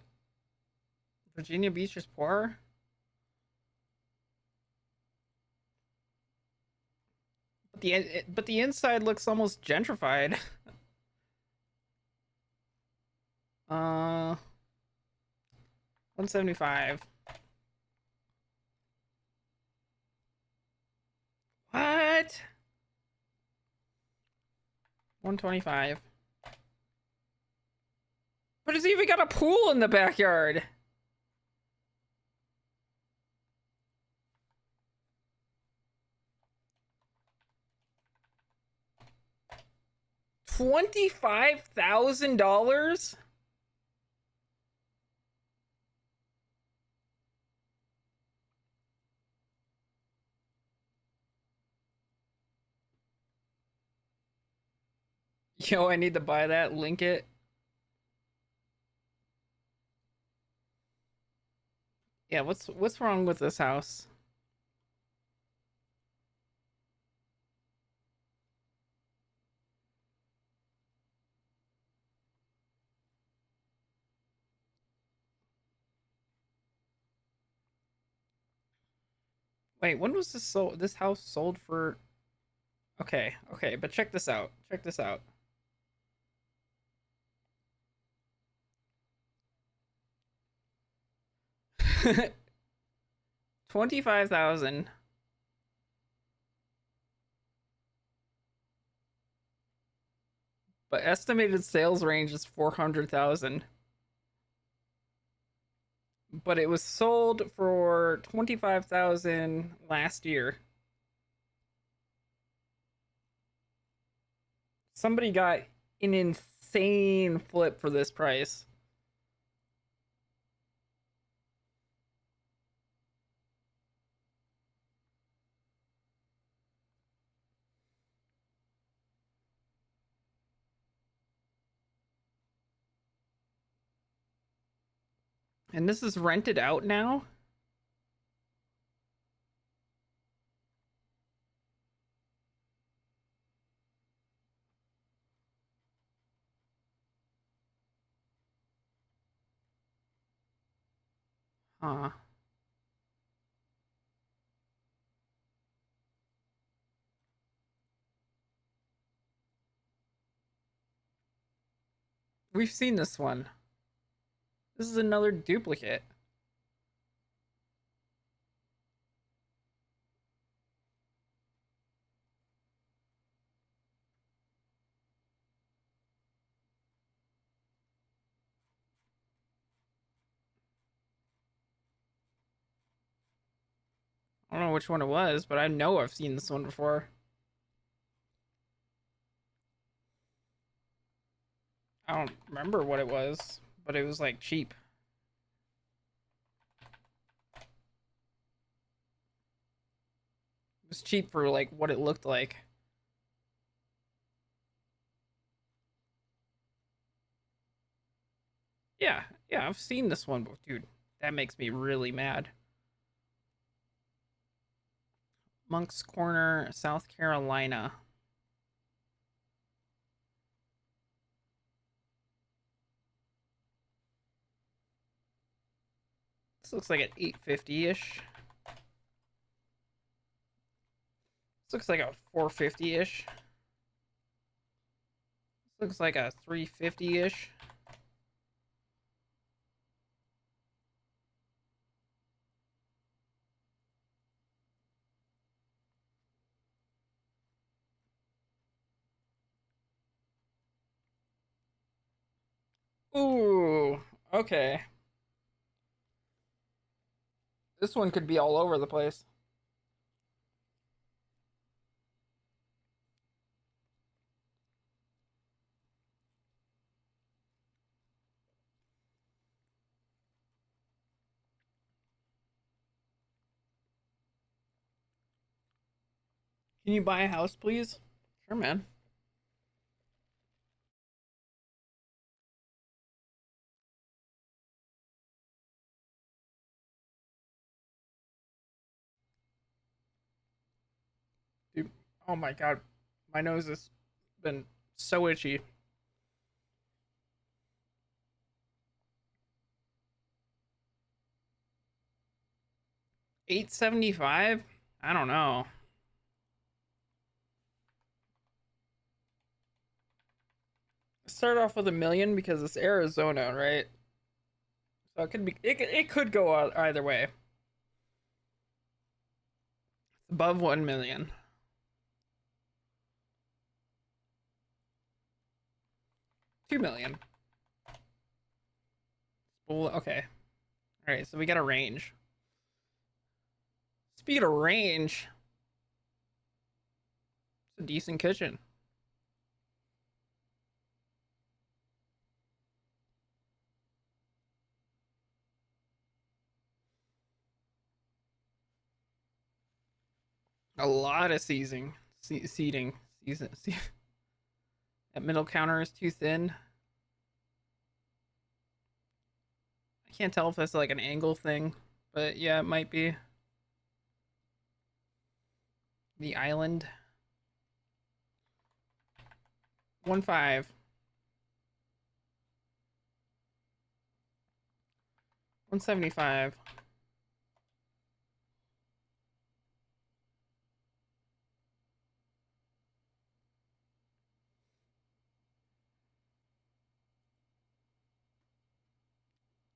Virginia Beach is poor. But the inside looks almost gentrified. 175. What? 125. But it's even got a pool in the backyard. $25,000? Yo, I need to buy that. Link it. Yeah, what's wrong with this house? Wait, when was this house sold for? Okay, okay, but check this out. Check this out. 25,000, but estimated sales range is 400,000. But it was sold for 25,000 last year. Somebody got an insane flip for this price. And this is rented out now? Huh. We've seen this one. This is another duplicate. I don't know which one it was, but I know I've seen this one before. I don't remember what it was, but it was like cheap. was cheap for like what it looked like. Yeah, yeah, I've seen this one, but dude, that makes me really mad. Monk's Corner, South Carolina. This looks like an 850-ish. This looks like a 450-ish. This looks like a 350-ish. Ooh, okay. This one could be all over the place. Can you buy a house, please? Sure, man. Dude, oh my god. My nose has been so itchy. 875? I don't know. Start off with a million because it's Arizona, right? So it could go either way. It's above 1 million. 2 million. Well, okay. All right, so we got a range. Speed of range. It's a decent kitchen. A lot of seating. That middle counter is too thin. I can't tell if that's like an angle thing, but yeah, it might be. The island. 1.5. 175.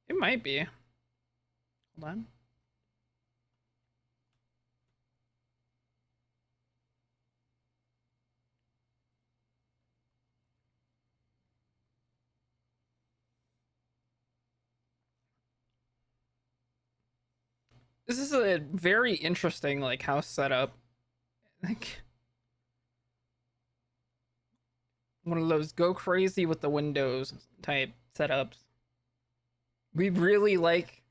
It might be. Hold on. This is a very interesting like house setup. Like one of those go crazy with the windows type setups. We really like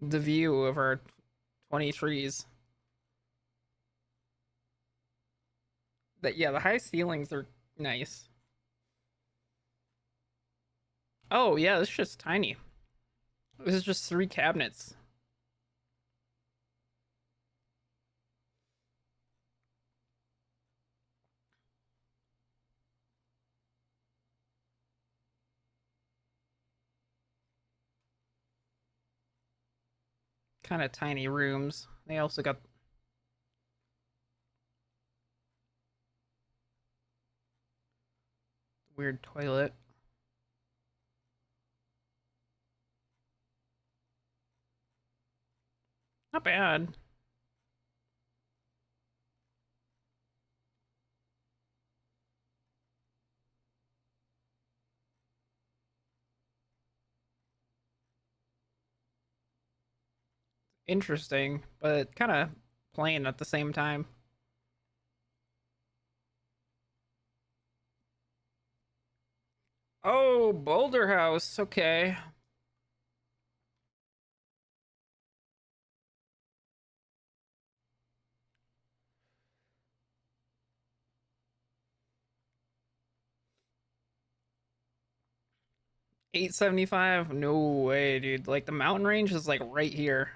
the view of our 20 trees. That yeah, the high ceilings are nice. Oh yeah, this shit's tiny. This is just 3 cabinets. Kind of tiny rooms. They also got weird toilet. Not bad. Interesting, but kind of plain at the same time. Oh, Boulder House. Okay. 875? No way, dude. Like the mountain range is like right here.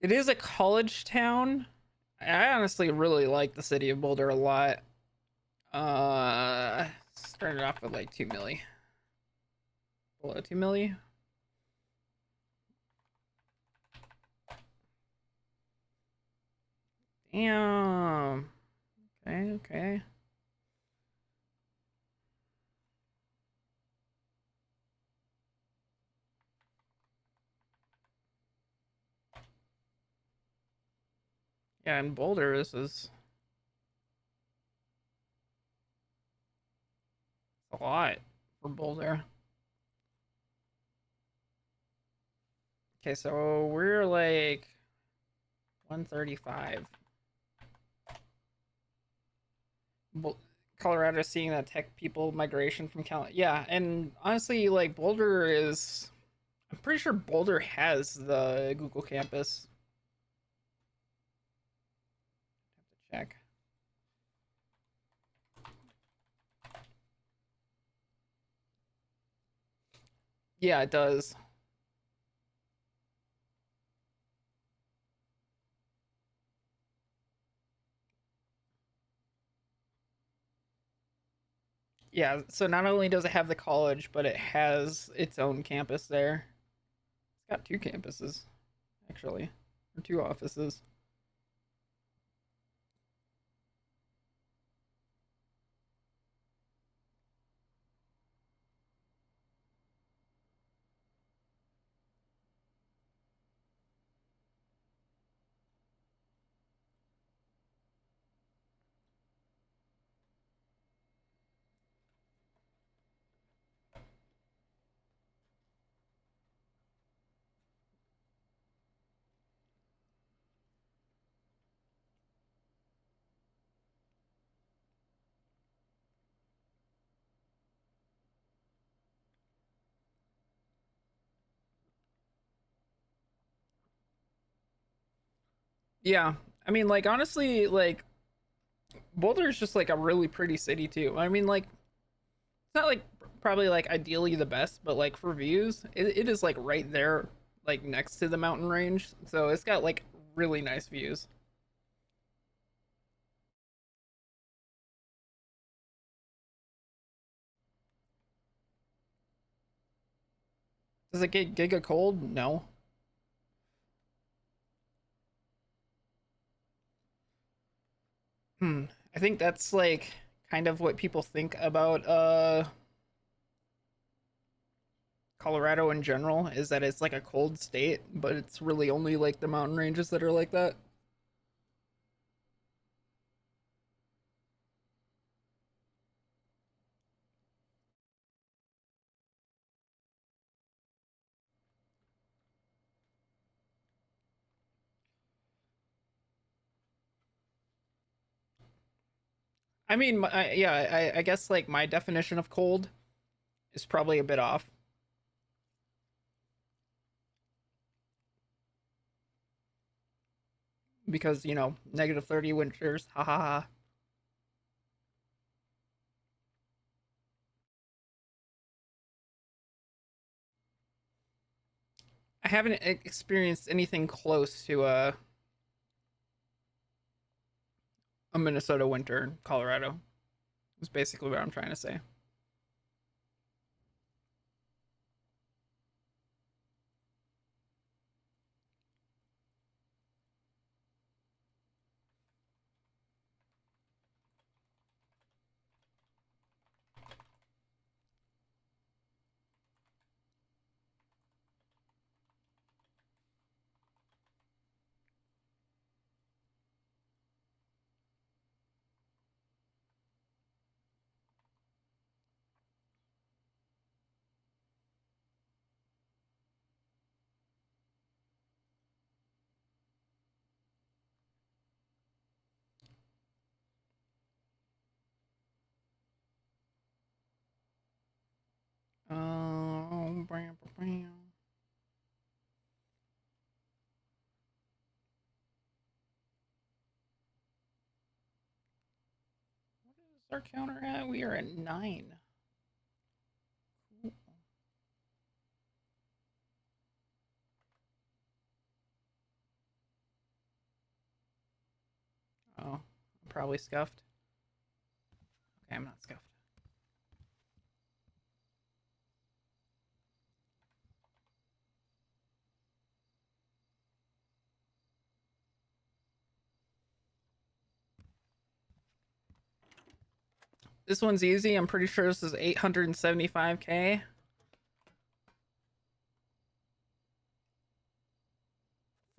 It is a college town. I honestly really like the city of Boulder a lot. Started off with like 2 milli. Below 2 milli. Damn. Okay, okay. Yeah, in Boulder, this is a lot for Boulder. Okay, so we're like 135. Colorado seeing that tech people migration from Cal. Yeah, and honestly, like Boulder is. I'm pretty sure Boulder has the Google campus. Have to check. Yeah, it does. Yeah, so not only does it have the college, but it has its own campus there. It's got two campuses, actually, or two offices. Yeah, I mean, like honestly, like Boulder's just like a really pretty city too. I mean, like it's not like probably like ideally the best, but like for views, it is like right there, like next to the mountain range. So it's got like really nice views. Does it get giga cold? No. Hmm. I think that's like kind of what people think about Colorado in general is that it's like a cold state, but it's really only like the mountain ranges that are like that. I mean, yeah, I guess like my definition of cold is probably a bit off because -30 winters. Ha ha ha. I haven't experienced anything close to a Minnesota winter in Colorado. Is basically what I'm trying to say. Bam, bam, bam. What is our counter at? We are at 9. probably scuffed. Okay, I'm not scuffed. This one's easy. I'm pretty sure this is 875k.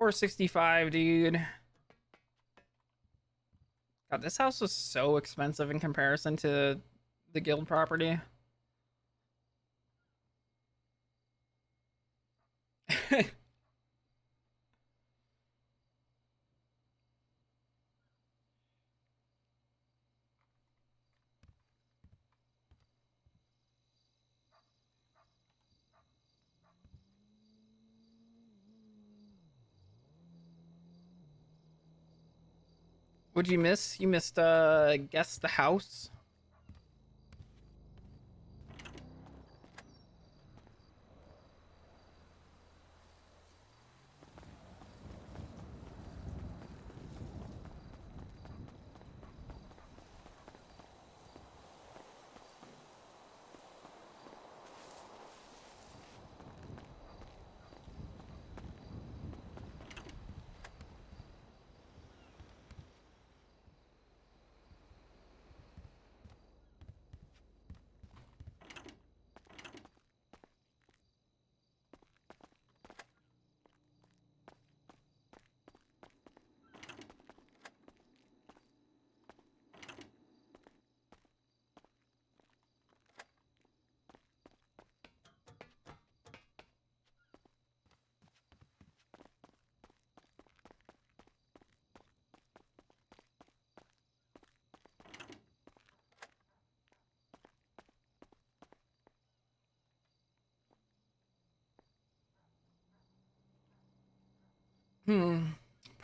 $465, dude. God, this house was so expensive in comparison to the guild property. What'd you miss? You missed guess the house.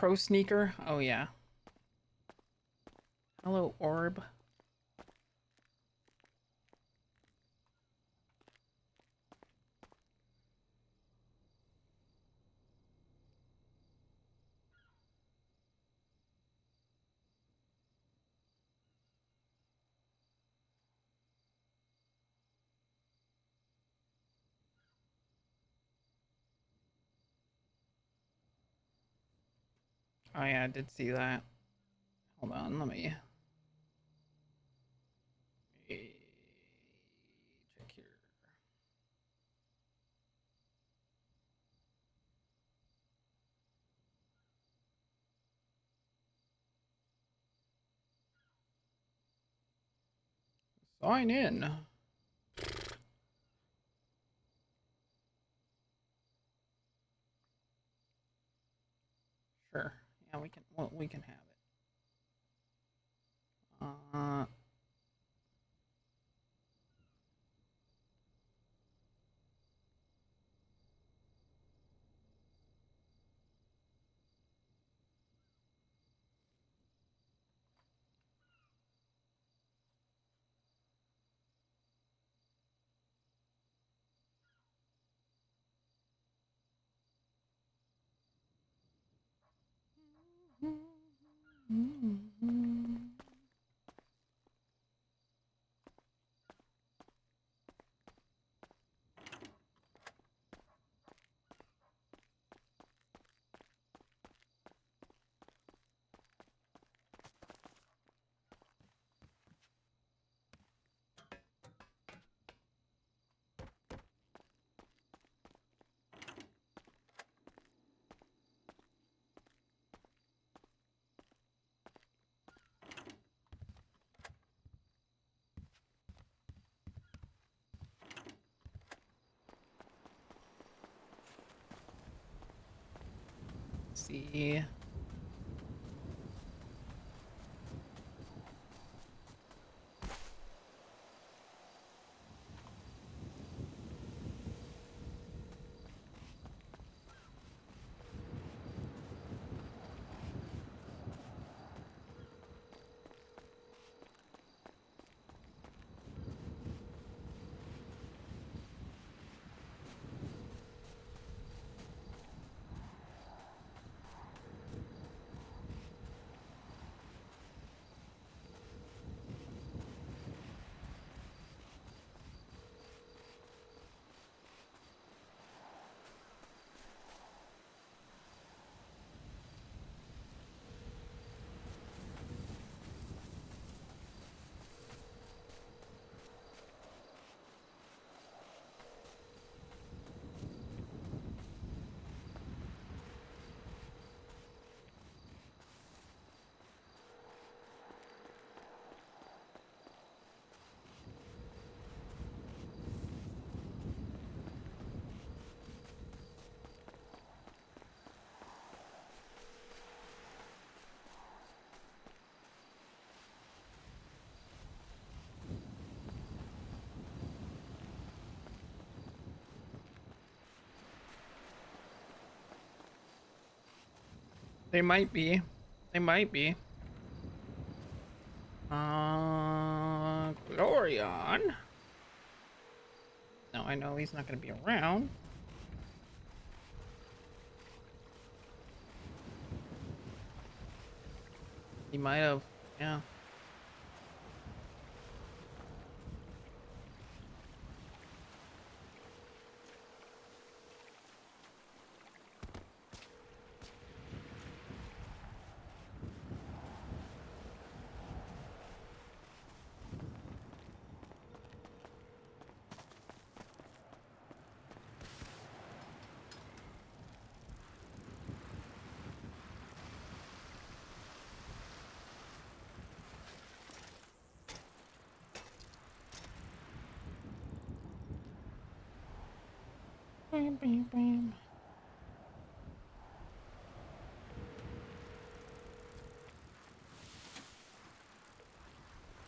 Pro sneaker. Oh yeah. Hello, orb. Oh yeah, I did see that. Hold on, let me check here. Sign in. Sure. Yeah, we can. Well, we can have it. Uh, see. They might be. They might be. Glorion. No, I know he's not going to be around. He might have. Yeah. Bam, bam, bam.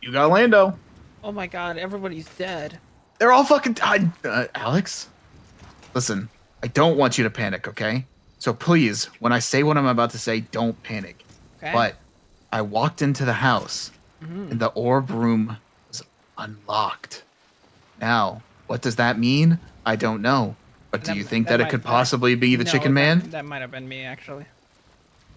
You got Lando. Oh my god, everybody's dead. They're all fucking died. Alex, listen, I don't want you to panic, okay? So please, when I say what I'm about to say, don't panic. Okay. But I walked into the house Mm-hmm. and the orb room was unlocked. Now, what does that mean? I don't know. But do That you think that that it might could possibly be the no Chicken Man? that might have been me actually.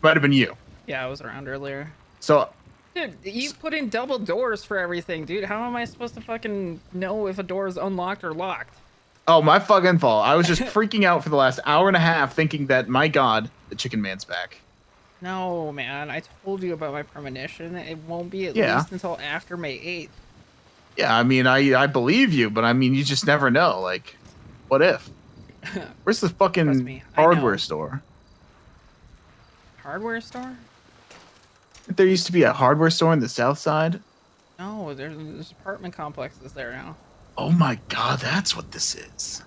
Might have been you. Yeah, I was around earlier. So, Dude, you put in double doors for everything, dude. How am I supposed to fucking know if a door is unlocked or locked? oh, my fucking fault. I was just freaking out for the last hour and a half thinking that, my God, the Chicken Man's back. No, man. I told you about my premonition. It won't be at Yeah. least until after May 8th. Yeah, I mean, I believe you, but I mean, you just never know. Like, what if? Where's the Trust fucking me, I hardware know. store? Hardware store? There used to be a hardware store in the south side. No, there's apartment complexes there now. Oh my God, that's what this is.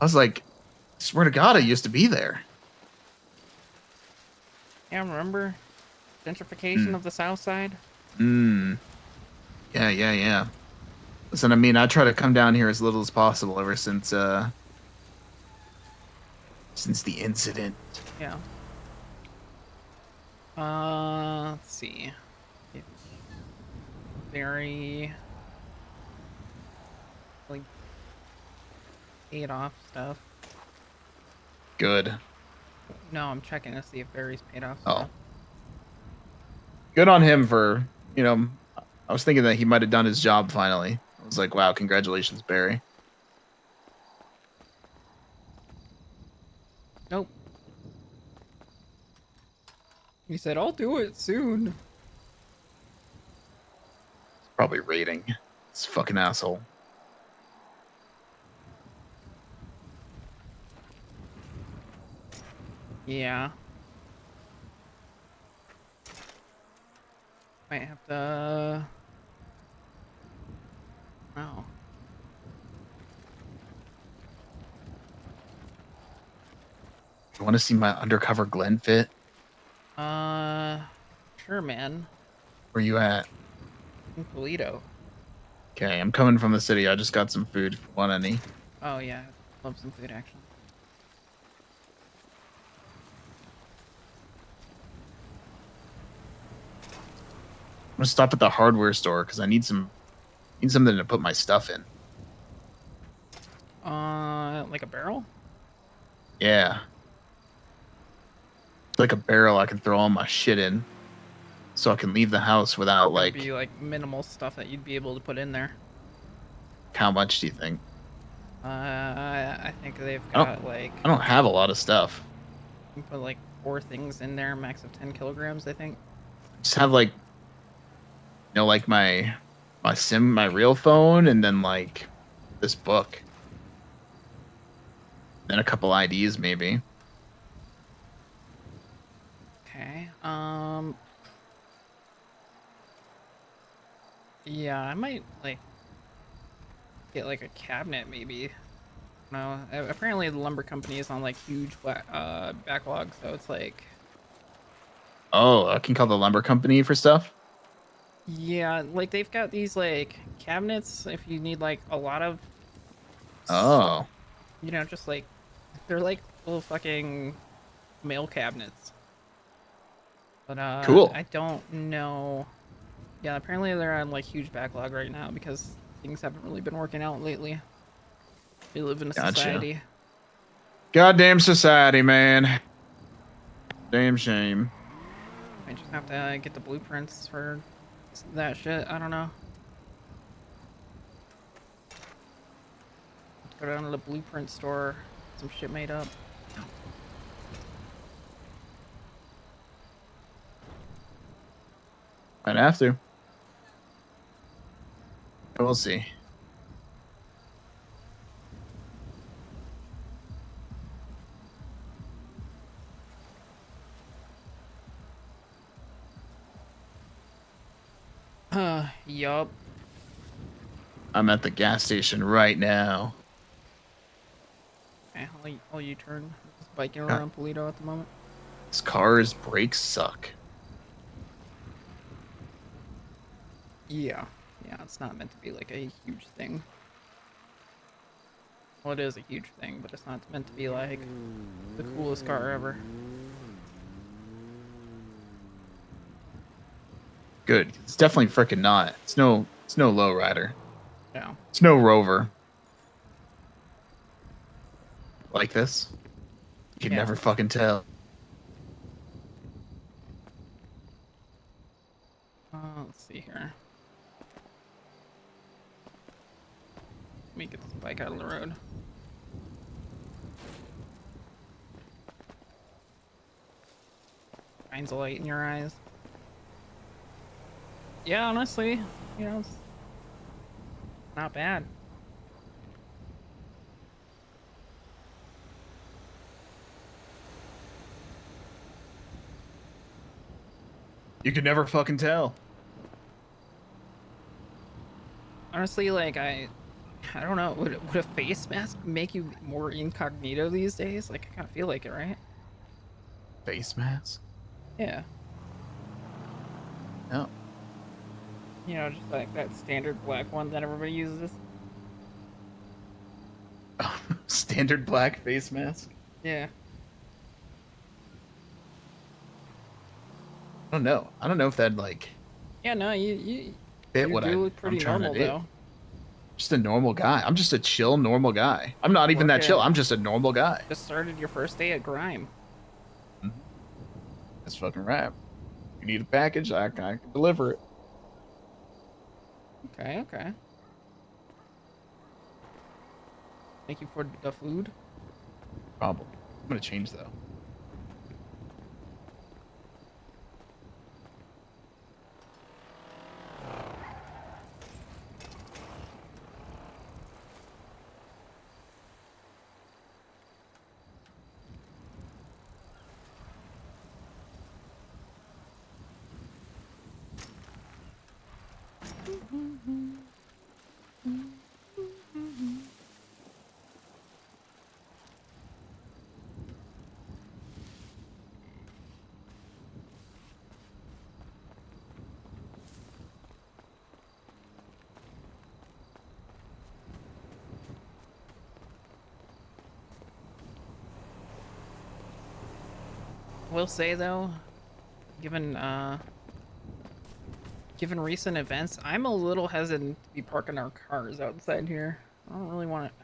I was like, swear to God, I used to be there. Yeah, remember? Gentrification Mm. of the south side? Mm. Yeah, yeah, yeah. Listen, I mean, I try to come down here as little as possible ever since the incident. Yeah. Let's see. It's very like paid off stuff. Good. No, I'm checking to see if Barry's paid off Oh, stuff. good on him for, you know, I was thinking that he might have done his job finally. I was like, wow, congratulations, Barry. Nope. He said, I'll do it soon. Probably raiding. This fucking asshole. Yeah. Might have to. Oh. You want to see my undercover Glen fit? Uh. Sure, man. Where you at? In Toledo. Okay, I'm coming from the city. I just got some food if you want any. Oh, yeah. Love some food, actually. I'm gonna stop at the hardware store because I need something to put my stuff in. Like a barrel? Yeah. Like a barrel I can throw all my shit in. So I can leave the house without It'd like be like minimal stuff that you'd be able to put in there. how much do you think? I think they've I don't got like I don't have a lot of stuff. you can put like 4 things in there, max of 10 kilograms, I think. Just have like like my real phone and then like this book. Then a couple IDs maybe. Okay. Yeah, I might like get like a cabinet maybe. No, apparently the lumber company is on like huge backlog, so it's like Oh, I can call the lumber company for stuff. yeah, like they've got these like cabinets if you need like a lot of Oh. just like they're like little fucking mail cabinets. But Cool. I don't know. Yeah, apparently they're on like huge backlog right now because things haven't really been working out lately. We live in a Gotcha. society. Goddamn society, man. Damn shame. I just have to get the blueprints for that shit. I don't know. Go down to the blueprint store, get some shit made up. Might have to. We'll see. Yup. I'm at the gas station right now. Okay, I'll U-turn. Just biking God, around Polito at the moment. this car's brakes suck. Yeah. Yeah, it's not meant to be like a huge thing. Well, it is a huge thing, but it's not meant to be like the coolest car ever. Good. It's definitely freaking not. It's no lowrider. Yeah. It's no Rover. Like this. You can Yeah. never fucking tell. Let's see here. Let me get this bike out of the road. Shines a light in your eyes. Yeah, honestly, it's not bad. You can never fucking tell. Honestly, like I don't know. Would a face mask make you more incognito these days? Like I kind of feel like it, right? Face mask? Yeah. No. Just like that standard black one that everybody uses. Standard black face mask? Yeah. I don't know. I don't know if that like Yeah. No, you fit you what do look I'm pretty trying to normal do. though. Just a normal guy. I'm just a chill normal guy. I'm not even that chill. Fucking I'm just a normal guy. just started your first day at Grime. Mhm. That's fucking right. You need a package, I can deliver it. Okay. Okay. Thank you for the food. Problem. I'm gonna change though. Will say though, given given recent events, I'm a little hesitant to be parking our cars outside here. I don't really want it. I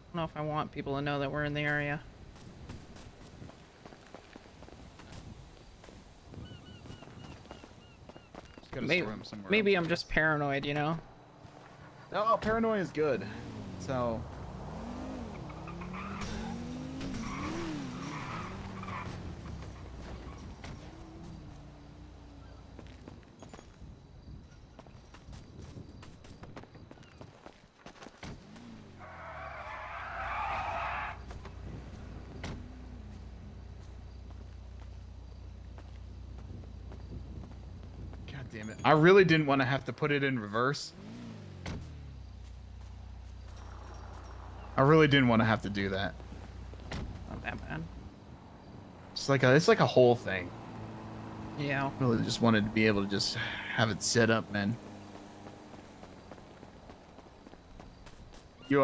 don't know if I want people to know that we're in the area. Just gotta Maybe, store him somewhere maybe else, I'm I just guess. paranoid, you know? No, paranoia is good. So God damn it. I really didn't want to have to put it in reverse. I really didn't want to have to do that. Not that bad. It's like a whole thing. Yeah. Really just wanted to be able to just have it set up, man. You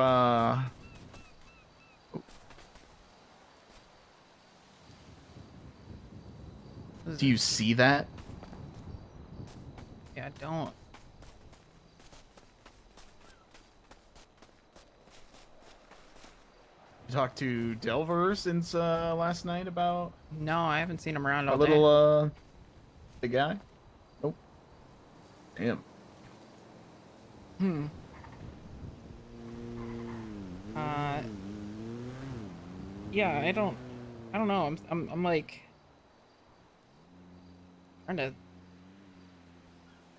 Do you see that? Yeah, I don't. You talked to Delver since last night about No, I haven't seen him around our all day. little the guy? Nope. Damn. Hmm. Uh, yeah, I don't know. I'm like trying to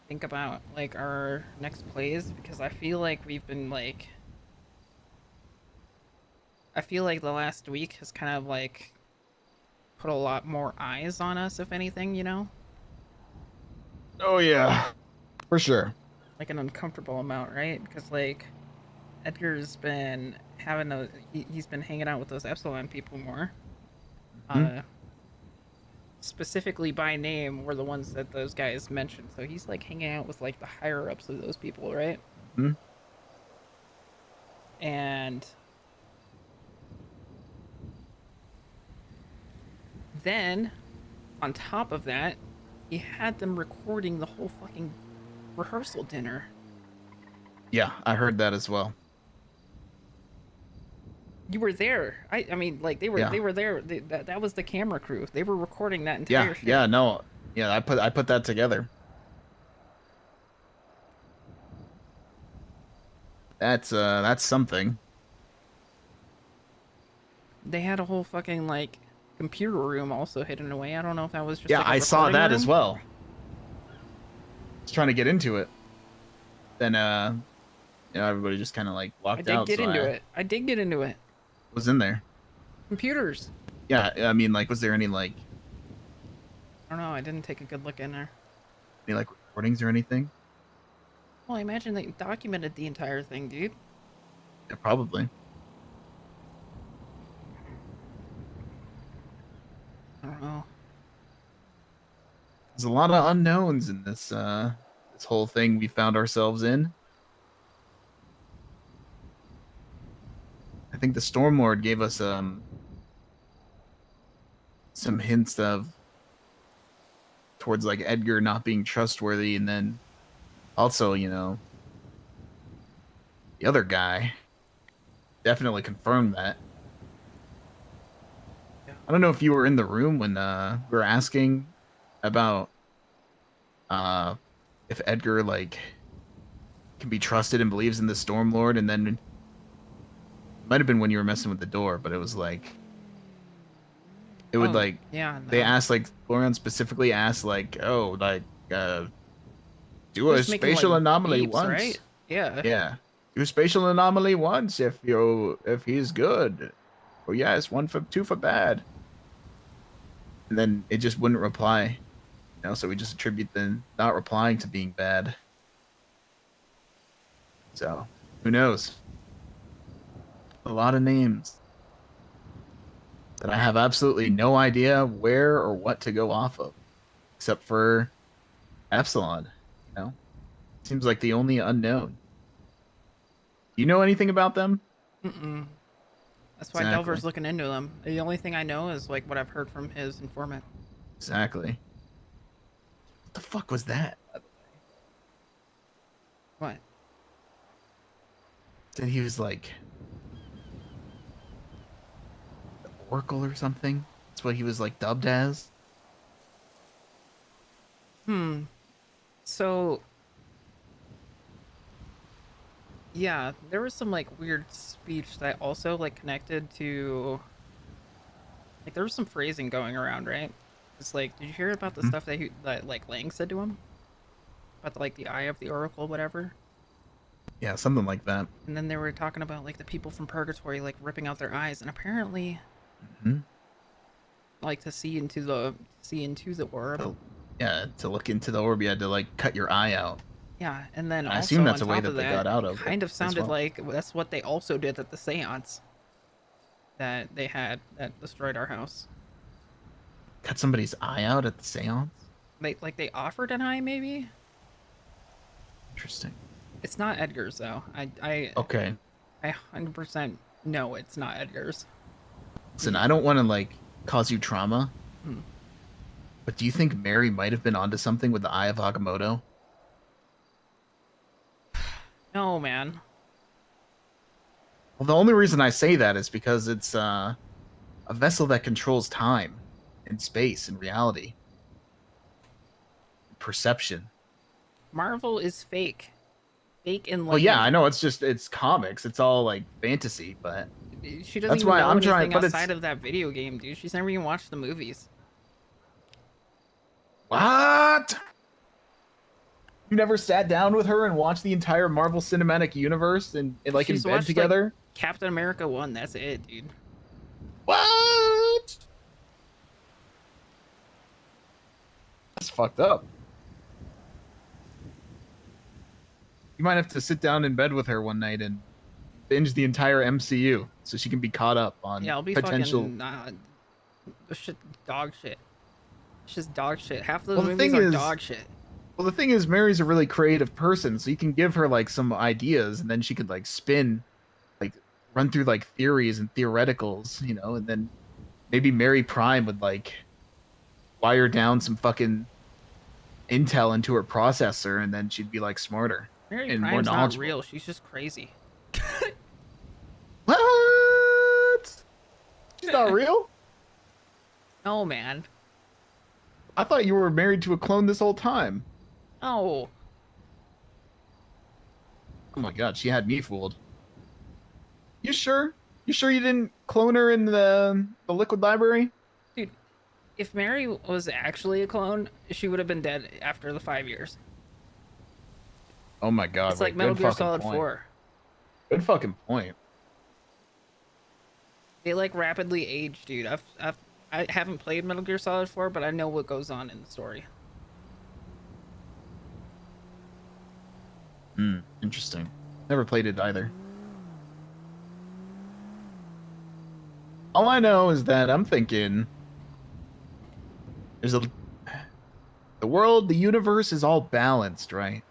think about like our next plays because I feel like we've been like I feel like the last week has kind of like put a lot more eyes on us, if anything, you know? Oh yeah, for sure. Like an uncomfortable amount, right? Because like Edgar's been having he's been hanging out with those Epsilon people more. Hmm. Uh, specifically by name were the ones that those guys mentioned. So he's like hanging out with like the higher ups of those people, right? Hmm. And then on top of that, he had them recording the whole fucking rehearsal dinner. Yeah, I heard that as well. You were there. I mean, like Yeah. they were there. That was the camera crew. They were recording that Yeah. entire shit. Yeah. No. Yeah. I put that together. That's something. They had a whole fucking like computer room also hidden away. I don't know if that was just Yeah, like a I saw recording that as room. well. I was trying to get into it. Then everybody just kind of like I walked did out, get so into I it. I did get into it. was in there. Computers. Yeah, I mean, like, was there I don't know. I didn't take a good look in there. any like recordings or anything? Well, I imagine they documented the entire thing, dude. Yeah, probably. I don't know. There's a lot of unknowns in this whole thing we found ourselves in. I think the Stormlord gave us some hints of towards like Edgar not being trustworthy, and then also, the other guy definitely confirmed that. Yeah. I don't know if you were in the room when we were asking about uh if Edgar like can be trusted and believes in the Stormlord, and then it might have been when you were messing with the door, but it was like it would Oh, like yeah. they No. asked like Glorion specifically asked like, oh, like do He a was making like spatial anomaly beeps, right? once. Yeah. Yeah. Do a spatial anomaly once if he's good. For yes, one for two for bad. And then it just wouldn't reply. So we just attribute the not replying to being bad. So who knows? A lot of names that I have absolutely no idea where or what to go off of, except for Epsilon. Seems like the only unknown. Do you know anything about them? Mm-mm. That's why Exactly. Delver's looking into them. The only thing I know is like what I've heard from his informant. Exactly. What the fuck was that, by the way? What? Said he was like the Oracle or something. That's what he was like dubbed as. Hmm. So yeah, there was some like weird speech that also like connected to like there was some phrasing going around, right? It's like, did you hear about the Mhm. stuff that like Lang said to him about like the eye of the Oracle, whatever? Yeah, something like that. And then they were talking about like the people from Purgatory like ripping out their eyes, and apparently Hmm. like to see into the orb. To, yeah, to look into the orb, you had to like cut your eye out. Yeah, and then And I assume also on that's a way top of that they that, got out it of it kind of as sounded well. like that's what they also did at the seance that they had that destroyed our house. Cut somebody's eye out at the seance? They offered an eye, maybe. Interesting. It's not Edgar's though. Okay. I 100% know it's not Edgar's. Listen, I don't want to like cause you trauma, Hmm. But do you think Mary might have been onto something with the Eye of Agamotto? No, man. Well, the only reason I say that is because it's a vessel that controls time and space and reality, perception. Marvel is fake. Fake and Well, yeah, lame. I know it's comics. It's all like fantasy, but She doesn't that's even why know I'm trying. anything But outside it's of that video game, dude. She's never even watched the movies. what? You never sat down with her and watched the entire Marvel Cinematic Universe and like in She's bed watched like together? Captain America 1. That's it, dude. What? That's fucked up. You might have to sit down in bed with her one night and binge the entire MCU so she can be caught up on Yeah, I'll be potential. fucking this shit dog shit. It's just dog shit. Half of those Well, the movies thing are is, dog shit. well, the thing is, Mary's a really creative person, so you can give her like some ideas, and then she could like spin, like run through like theories and theoreticals, and then maybe Mary Prime would like wire down some fucking intel into her processor, and then she'd be like smarter Mary and more Prime's not knowledgeable. real. She's just crazy. What? She's not real? No, man. I thought you were married to a clone this whole time. No. Oh my god, she had me fooled. You sure? You sure you didn't clone her in the liquid library? Dude, if Mary was actually a clone, she would have been dead after the 5 years. Oh my god, It's like wait, Metal good Gear fucking Solid point. 4. Good fucking point. They like rapidly age, dude. I haven't played Metal Gear Solid 4, but I know what goes on in the story. Hmm, interesting. Never played it either. All I know is that I'm thinking there's a the world, the universe is all balanced, right?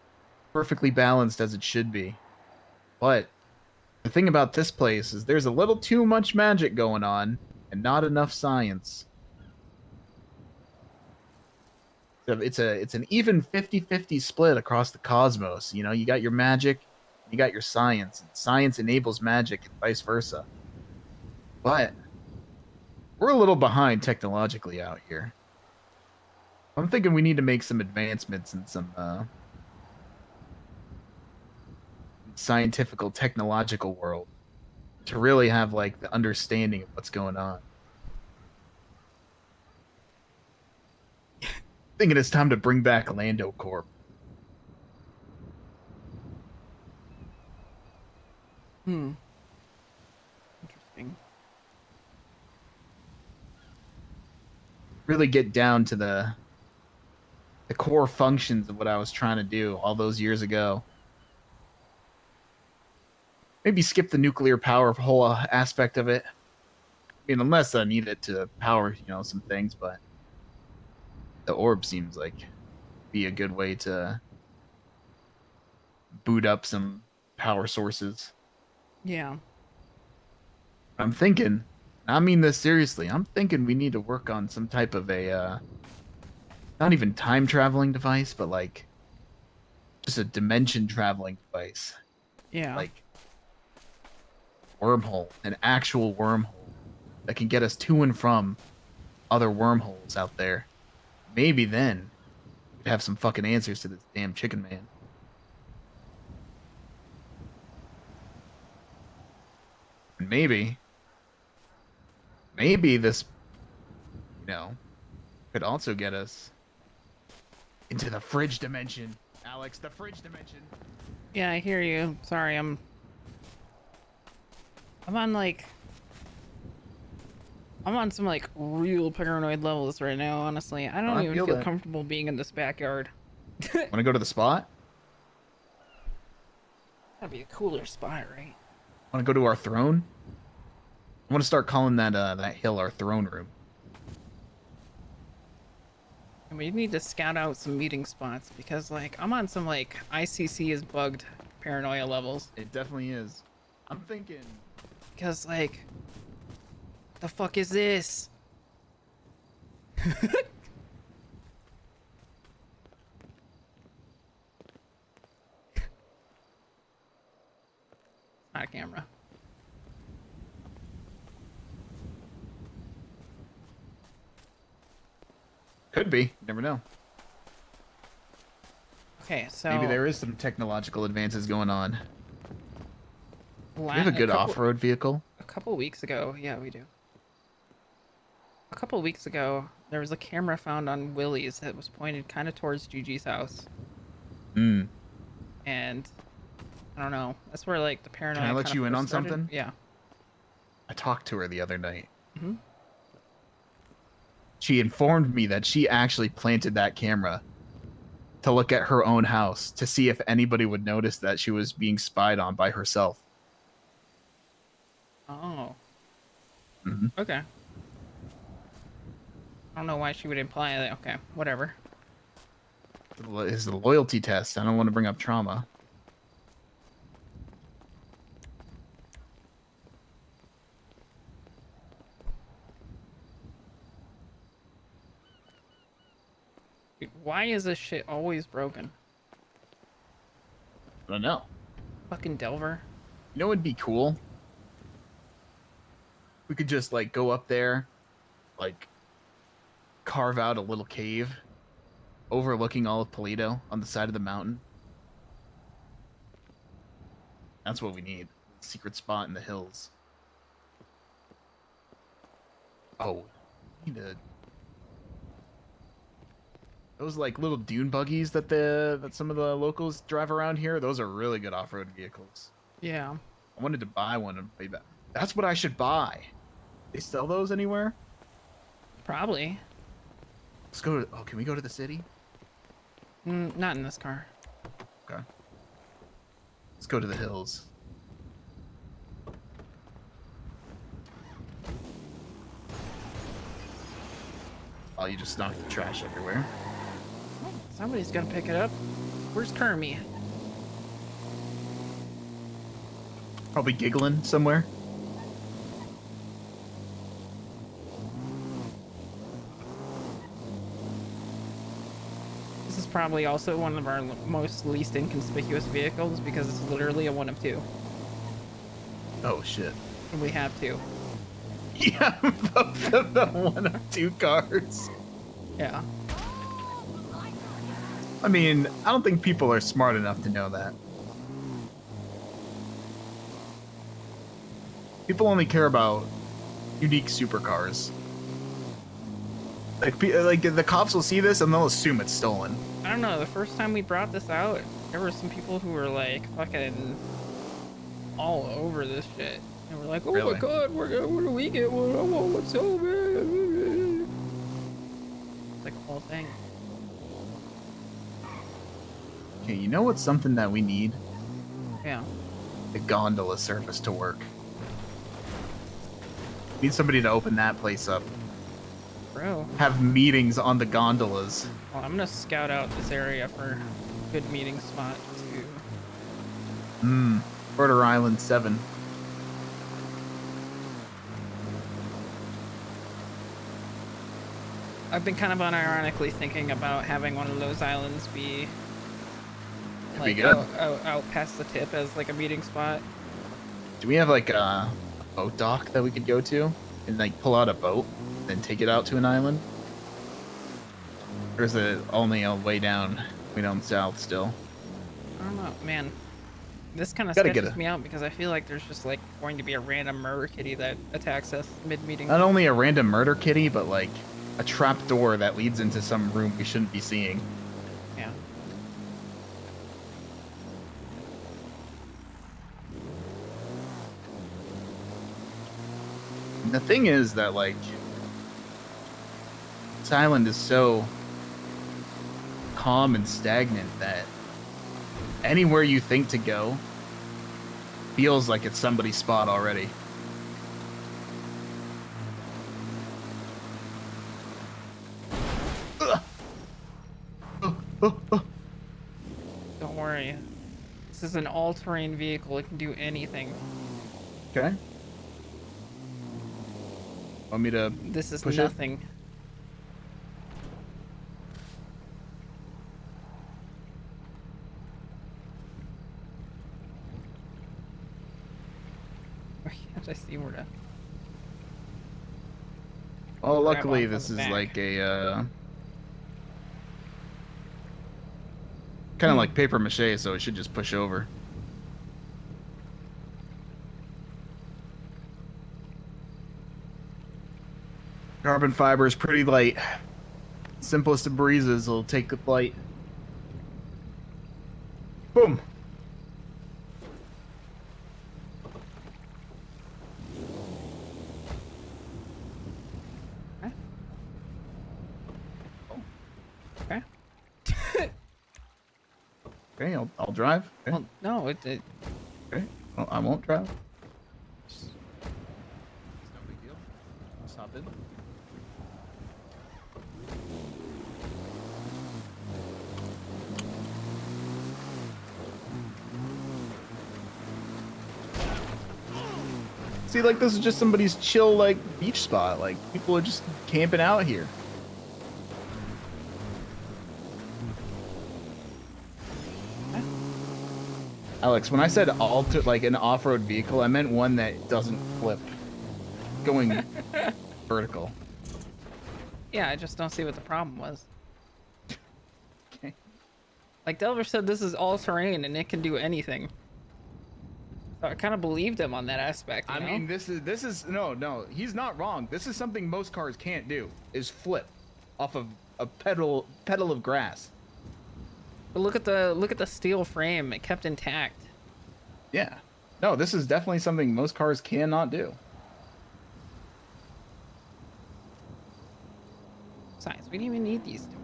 Perfectly balanced as it should be. But the thing about this place is there's a little too much magic going on and not enough science. So it's an even 50-50 split across the cosmos. You got your magic, you got your science, and science enables magic and vice versa. But we're a little behind technologically out here. I'm thinking we need to make some advancements in some scientifical technological world to really have like the understanding of what's going on. Thinking it's time to bring back Lando Corp. Hmm. Interesting. Really get down to the core functions of what I was trying to do all those years ago. Maybe skip the nuclear power whole aspect of it. I mean, unless I need it to power, some things, but the orb seems like be a good way to boot up some power sources. Yeah. I'm thinking, I mean this seriously. I'm thinking we need to work on some type of a not even time traveling device, but like just a dimension traveling device. Yeah. Like wormhole, an actual wormhole that can get us to and from other wormholes out there. Maybe then we'd have some fucking answers to this damn chicken man. And maybe this, could also get us into the fridge dimension. Alex, the fridge dimension. Yeah, I hear you. Sorry, I'm on like I'm on some like real paranoid levels right now, honestly. I Oh, don't I even feel feel that. comfortable being in this backyard. Want to go to the spot? That'd be a cooler spot, right? Want to go to our throne? I want to start calling that hill our throne room. And we need to scout out some meeting spots because like I'm on some like ICC is bugged paranoia levels. It definitely is. I'm thinking. Because like the fuck is this? not a camera. Could be. Never know. Okay, so Maybe there is some technological advances going on. Do we have a a good couple off-road vehicle? a couple weeks ago, yeah, we do. A couple weeks ago, there was a camera found on Willie's that was pointed kind of towards Gigi's house, Hmm. and I don't know. That's where like the Can I paranoia let kind of you in first on started. something? Yeah. I talked to her the other night. Hmm. She informed me that she actually planted that camera to look at her own house to see if anybody would notice that she was being spied on by herself. Oh. Hmm. Okay. I don't know why she would imply that. Okay, whatever. It's a loyalty test. I don't want to bring up trauma. Dude, why is this shit always broken? I don't know. Fucking Delver. You know what would be cool? We could just like go up there, like carve out a little cave overlooking all of Polito on the side of the mountain. That's what we need. Secret spot in the hills. Oh, we need to. Those like little dune buggies that some of the locals drive around here. Those are really good off-road vehicles. Yeah. I wanted to buy one and play back. That's what I should buy. They sell those anywhere? Probably. Let's go to. Oh, can we go to the city? Not in this car. Okay. Let's go to the hills. Oh, you just knocked the trash everywhere. Somebody's gonna pick it up. Where's Kermie? Probably giggling somewhere. This is probably also one of our most least inconspicuous vehicles because it's literally a one of two. Oh shit. And we have two. Yeah, the one or two cars. Yeah. I mean, I don't think people are smart enough to know that. People only care about unique supercars. Like the cops will see this and they'll assume it's stolen. I don't know. The first time we brought this out, there were some people who were like fucking all over this shit. And we're like, oh Really? my god, where do we get one? I want one so bad. It's like a whole thing. Okay, you know what's something that we need? Yeah. The gondola service to work. Need somebody to open that place up. Bro. Have meetings on the gondolas. Well, I'm gonna scout out this area for a good meeting spot too. Border Island 7. I've been kind of unironically thinking about having one of those islands be like good. out past the tip as like a meeting spot. Do we have like a boat dock that we could go to and like pull out a boat, then take it out to an island? Or is it only a way down south still? I don't know, man. This kind of Gotta get sketches it. me out because I feel like there's just like going to be a random murder kitty that attacks us mid-meeting. Not only a random murder kitty, but like a trap door that leads into some room we shouldn't be seeing. Yeah. And the thing is that like this island is so calm and stagnant that anywhere you think to go feels like it's somebody's spot already. Don't worry. This is an all-terrain vehicle. It can do anything. Okay. Want me to This is push it? nothing. can't I see where to Oh, grab luckily on from this the is back? like a kind of like paper mache, so it should just push over. Carbon fiber is pretty light. Simplest of breezes will take the flight. Boom. Okay. Okay. Okay, I'll drive. Okay. Well, no, Okay. Well, I won't drive. It's no big deal. Just hop in. See, like, this is just somebody's chill, like, beach spot. Like, people are just camping out here. Alex, when I said like an off-road vehicle, I meant one that doesn't flip, going vertical. yeah, I just don't see what the problem was. Okay. Like Delver said, this is all terrain and it can do anything. So I kind of believed him on that aspect, you know? mean, this is no, he's not wrong. This is something most cars can't do, is flip off of a pedal of grass. But look at the steel frame; it kept intact. Yeah. No, this is definitely something most cars cannot do. Besides, we didn't even need these two.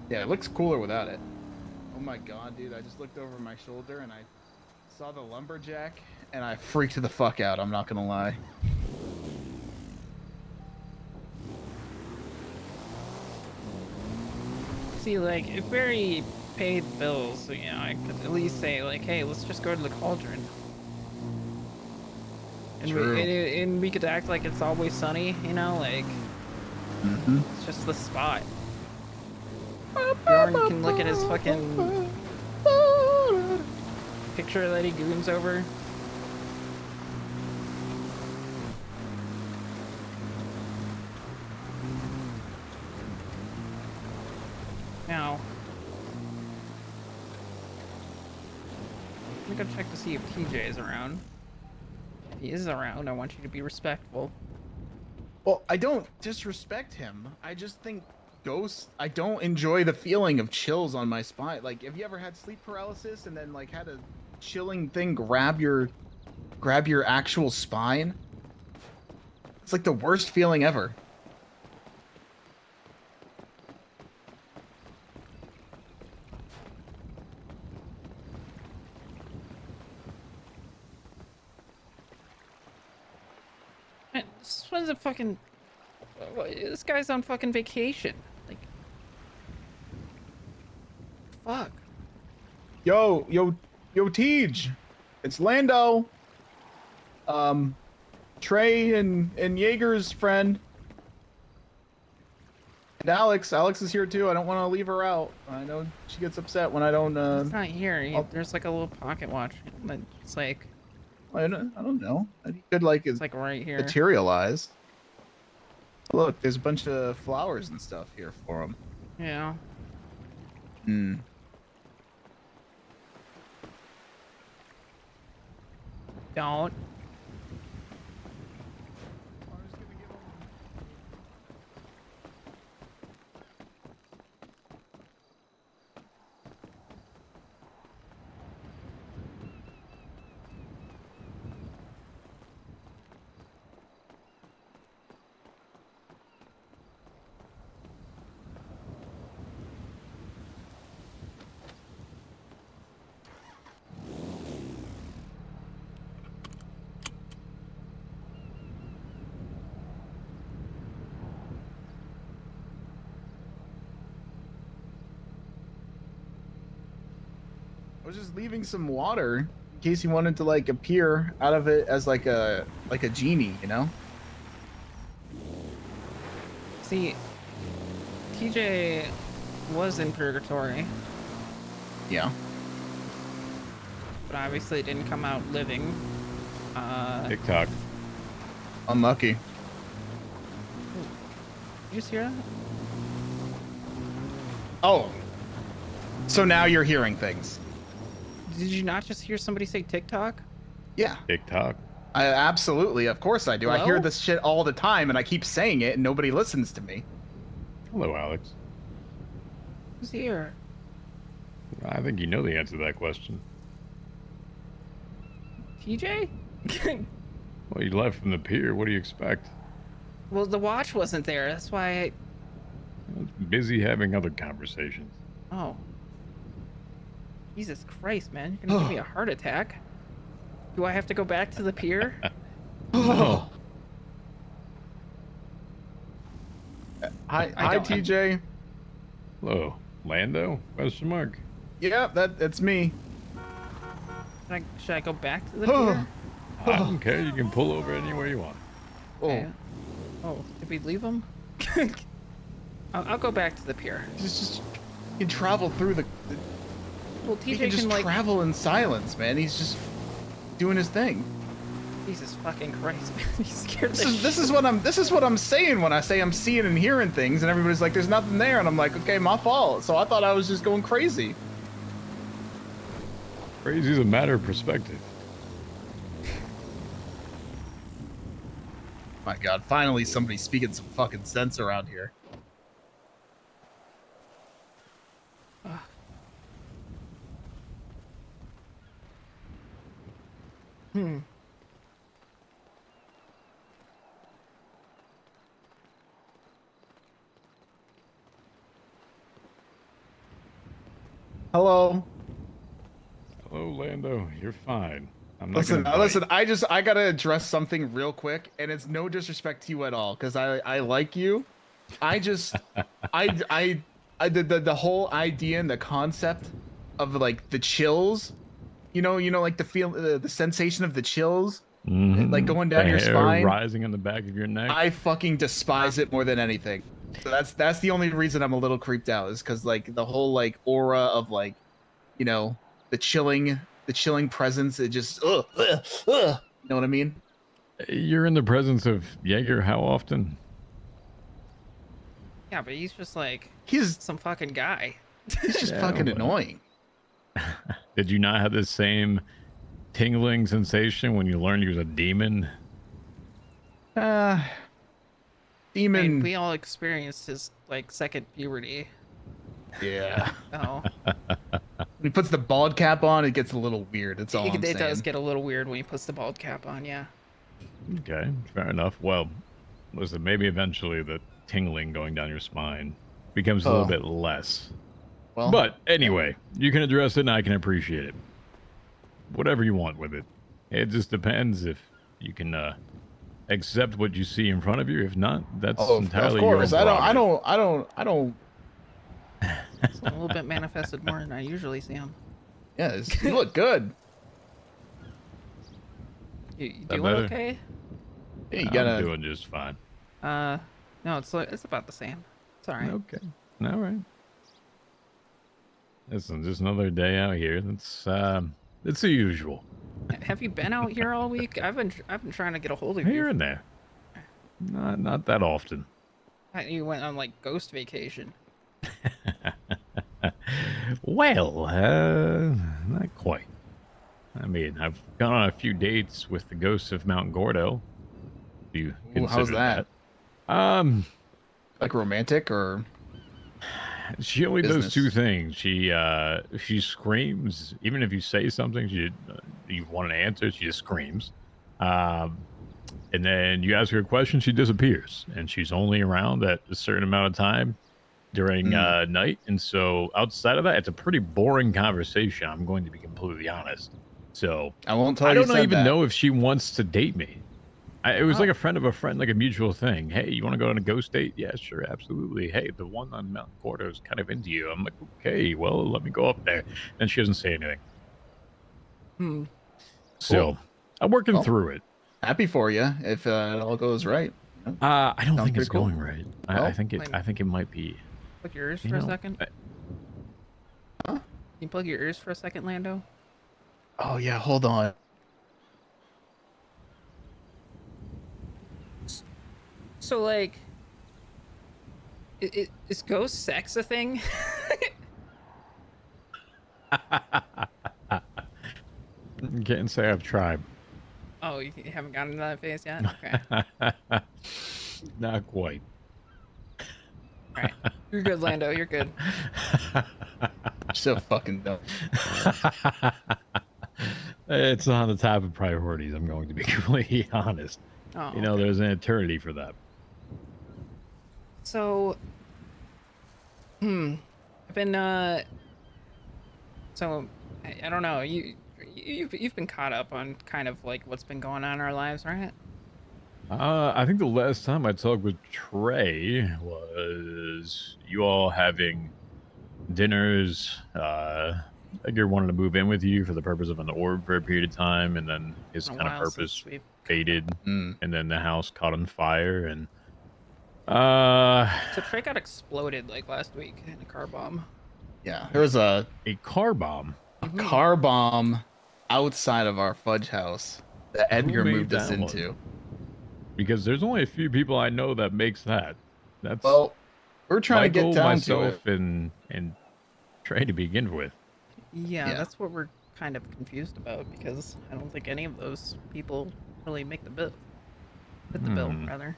Yeah, it looks cooler without it. Oh my god, dude, I just looked over my shoulder and I saw the lumberjack and I freaked the fuck out, I'm not gonna lie. See, like if Barry paid bills, you know, I could at least say like, "Hey, let's just go to the cauldron." And True. and we could act like it's always sunny, you know, like it's just the spot. Bjorn can look at his fucking picture that he goons over. Now, I'm gonna go check to see if TJ is around. If he is around, I want you to be respectful. Well, I don't disrespect him. I just think ghosts. I don't enjoy the feeling of chills on my spine. Like, have you ever had sleep paralysis and then like had a chilling thing grab your actual spine? It's like the worst feeling ever. Man, this one's a fucking. This guy's on fucking vacation. Like, fuck. Yo, Tej. It's Lando. Trey and Jaeger's friend. And Alex. Alex is here too. I don't want to leave her out. I know she gets upset when I don't. It's not here. There's like a little pocket watch. It's like. I don't know. He could like It's like right here. materialize. Look, there's a bunch of flowers and stuff here for him. Yeah. Hmm. Don't. I was just leaving some water in case he wanted to like appear out of it as like a genie, you know? See, TJ was in purgatory, Yeah. but obviously didn't come out living. TikTok. Unlucky. Did you just hear that? Oh. So now you're hearing things. Did you not just hear somebody say TikTok? Yeah. TikTok. Absolutely. Of course I do. I hear Hello? this shit all the time, and I keep saying it, and nobody listens to me. Hello, Alex. Who's here? I think you know the answer to that question. TJ? Well, you left from the pier. What do you expect? Well, the watch wasn't there. That's why I was busy having other conversations. Oh. Jesus Christ, man. You're gonna give me a heart attack. Do I have to go back to the pier? No. Hi, I don't. TJ. Hello, Lando? Question mark. Yeah, that's me. Should I go back to the pier? I don't care. You can pull over anywhere you want. Okay. Oh, did we leave him? I'll go back to the pier. Just you can travel through the. Well, He TJ can just like travel in silence, man. He's just doing his thing. Jesus fucking Christ, man. He's scared. This is what I'm saying when I say I'm seeing and hearing things, and everybody's like, "There's nothing there," and I'm like, "Okay, my fault." So I thought I was just going crazy. Crazy is a matter of perspective. My God, finally somebody speaking some fucking sense around here. Hello. Hello, Lando. You're fine. I'm not Listen, gonna bite. I gotta address something real quick, and it's no disrespect to you at all, because I like you. I just, the whole idea and the concept of like the chills, like the sensation of the chills, like going down The your hair spine. rising on the back of your neck. I fucking despise it more than anything. So that's the only reason I'm a little creeped out, is because like the whole like aura of like, the chilling presence. It just you know what I mean? You're in the presence of Jaeger how often? Yeah, but he's just like He's some fucking guy. just Yeah, fucking well. annoying. Did you not have the same tingling sensation when you learned you was a demon? I Demon. mean, we all experienced his like second puberty. Yeah. Oh, When he puts the bald cap on, it gets a little weird. That's all I'm it saying. does get a little weird when he puts the bald cap on. Yeah. Okay, fair enough. Well, listen, maybe eventually the tingling going down your spine becomes a little bit less. Well, But anyway, you can address it and I can appreciate it. Whatever you want with it. It just depends if you can accept what you see in front of you. If not, that's entirely of your course. prerogative. I don't. It's a little bit manifested more than I usually see him. Yeah, you look good. You That doing better? okay? Yeah, you I'm gotta. doing just fine. No, it's about the same. It's all right. Okay. All right. Listen, just another day out here. It's the usual. Have you been out here all week? I've been trying to get a hold of Here you. and there. Not that often. You went on like ghost vacation. Well, not quite. I mean, I've gone on a few dates with the ghosts of Mount Gordo. If you Ooh, how's consider that? that. Like romantic or She only does two business? things. She screams. Even if you say something you want an answer, she just screams. And then you ask her a question, she disappears, and she's only around at a certain amount of time during night. And so outside of that, it's a pretty boring conversation. I'm going to be completely honest. So I won't tell I you don't said even that. know if she wants to date me. It was like Oh. a friend of a friend, like a mutual thing. Hey, you want to go on a ghost date? Yeah, sure, absolutely. Hey, the one on Mount Gordo is kind of into you. I'm like, okay, well, let me go up there. And she doesn't say anything. Hmm. So I'm working Well, through it. Happy for you if it all goes right. I don't Sounds think it's pretty cool. going right. Well, I think it might be. Plug your ears You for a know, second. Can you plug your ears for a second, Lando? Oh yeah, hold on. So like, is ghost sex a thing? Can't say I've tried. Oh, you haven't gotten to that phase yet. Okay, Not quite. all right. You're good, Lando. You're good. So fucking dumb. It's on the top of priorities. I'm going to be completely honest. Oh, You know, okay. there's an eternity for that. So, I've been so I don't know. You've been caught up on kind of like what's been going on in our lives, right? I think the last time I talked with Trey was you all having dinners. Edgar wanted to move in with you for the purpose of an orb for a period of time, and then his Been a kind of while since purpose we've caught up. faded, Mm, and then the house caught on fire, and So Trey got exploded like last week in a car bomb. yeah, there was a car bomb. car bomb outside of our fudge house that Who Edgar made moved us that one? into. Because there's only a few people I know that makes that. That's Well, we're trying to get Michael, down to it. myself, and Trey to begin with. Yeah, Yeah. that's what we're kind of confused about because I don't think any of those people really make the bill. Fit the bill, rather.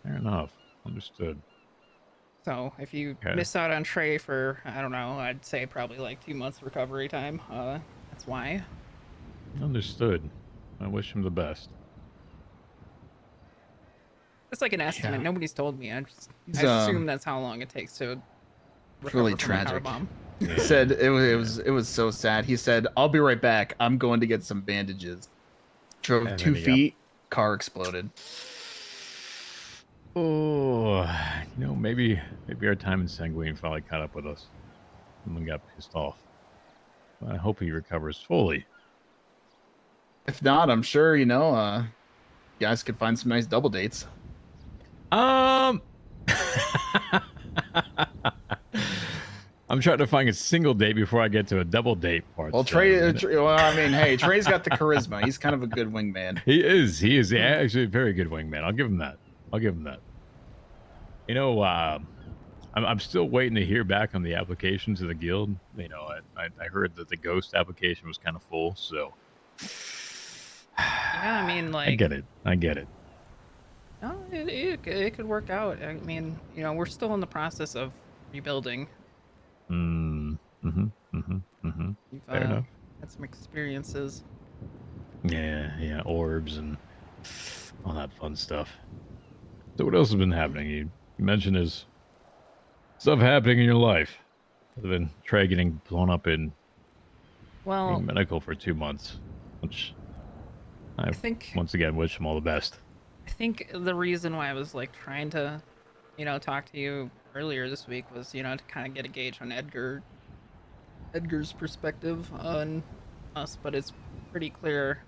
Fair enough. Understood. So if you Okay. miss out on Trey for, I don't know, I'd say probably like 2 months recovery time. That's why. Understood. I wish him the best. It's like an estimate. Yeah. Nobody's told me. I It's assume that's how long it takes to it's really recover from a car tragic. bomb. He said it was so sad. He said, "I'll be right back. I'm going to get some bandages." Drove And 2 then he got- feet, car exploded. Oh, maybe our time in Sanguine finally caught up with us. Someone got pissed off. I hope he recovers fully. If not, I'm sure you guys could find some nice double dates. I'm trying to find a single date before I get to a double date part. Well, so- well, I mean, hey, Trey's got the charisma. He's kind of a good wingman. He is. Yeah, actually a very good wingman. I'll give him that. I'm still waiting to hear back on the application to the guild. I heard that the ghost application was kind of full, so Yeah, I mean, like, I get it. no, it could work out. I mean, we're still in the process of rebuilding. Fair We've enough. had some experiences. Yeah, orbs and all that fun stuff. So what else has been happening? You mentioned there's stuff happening in your life. Other than Trey getting blown up in Well, medical for 2 months, which I think once again wish him all the best. I think the reason why I was like trying to, talk to you earlier this week was, to kind of get a gauge on Edgar's perspective on us, but it's pretty clear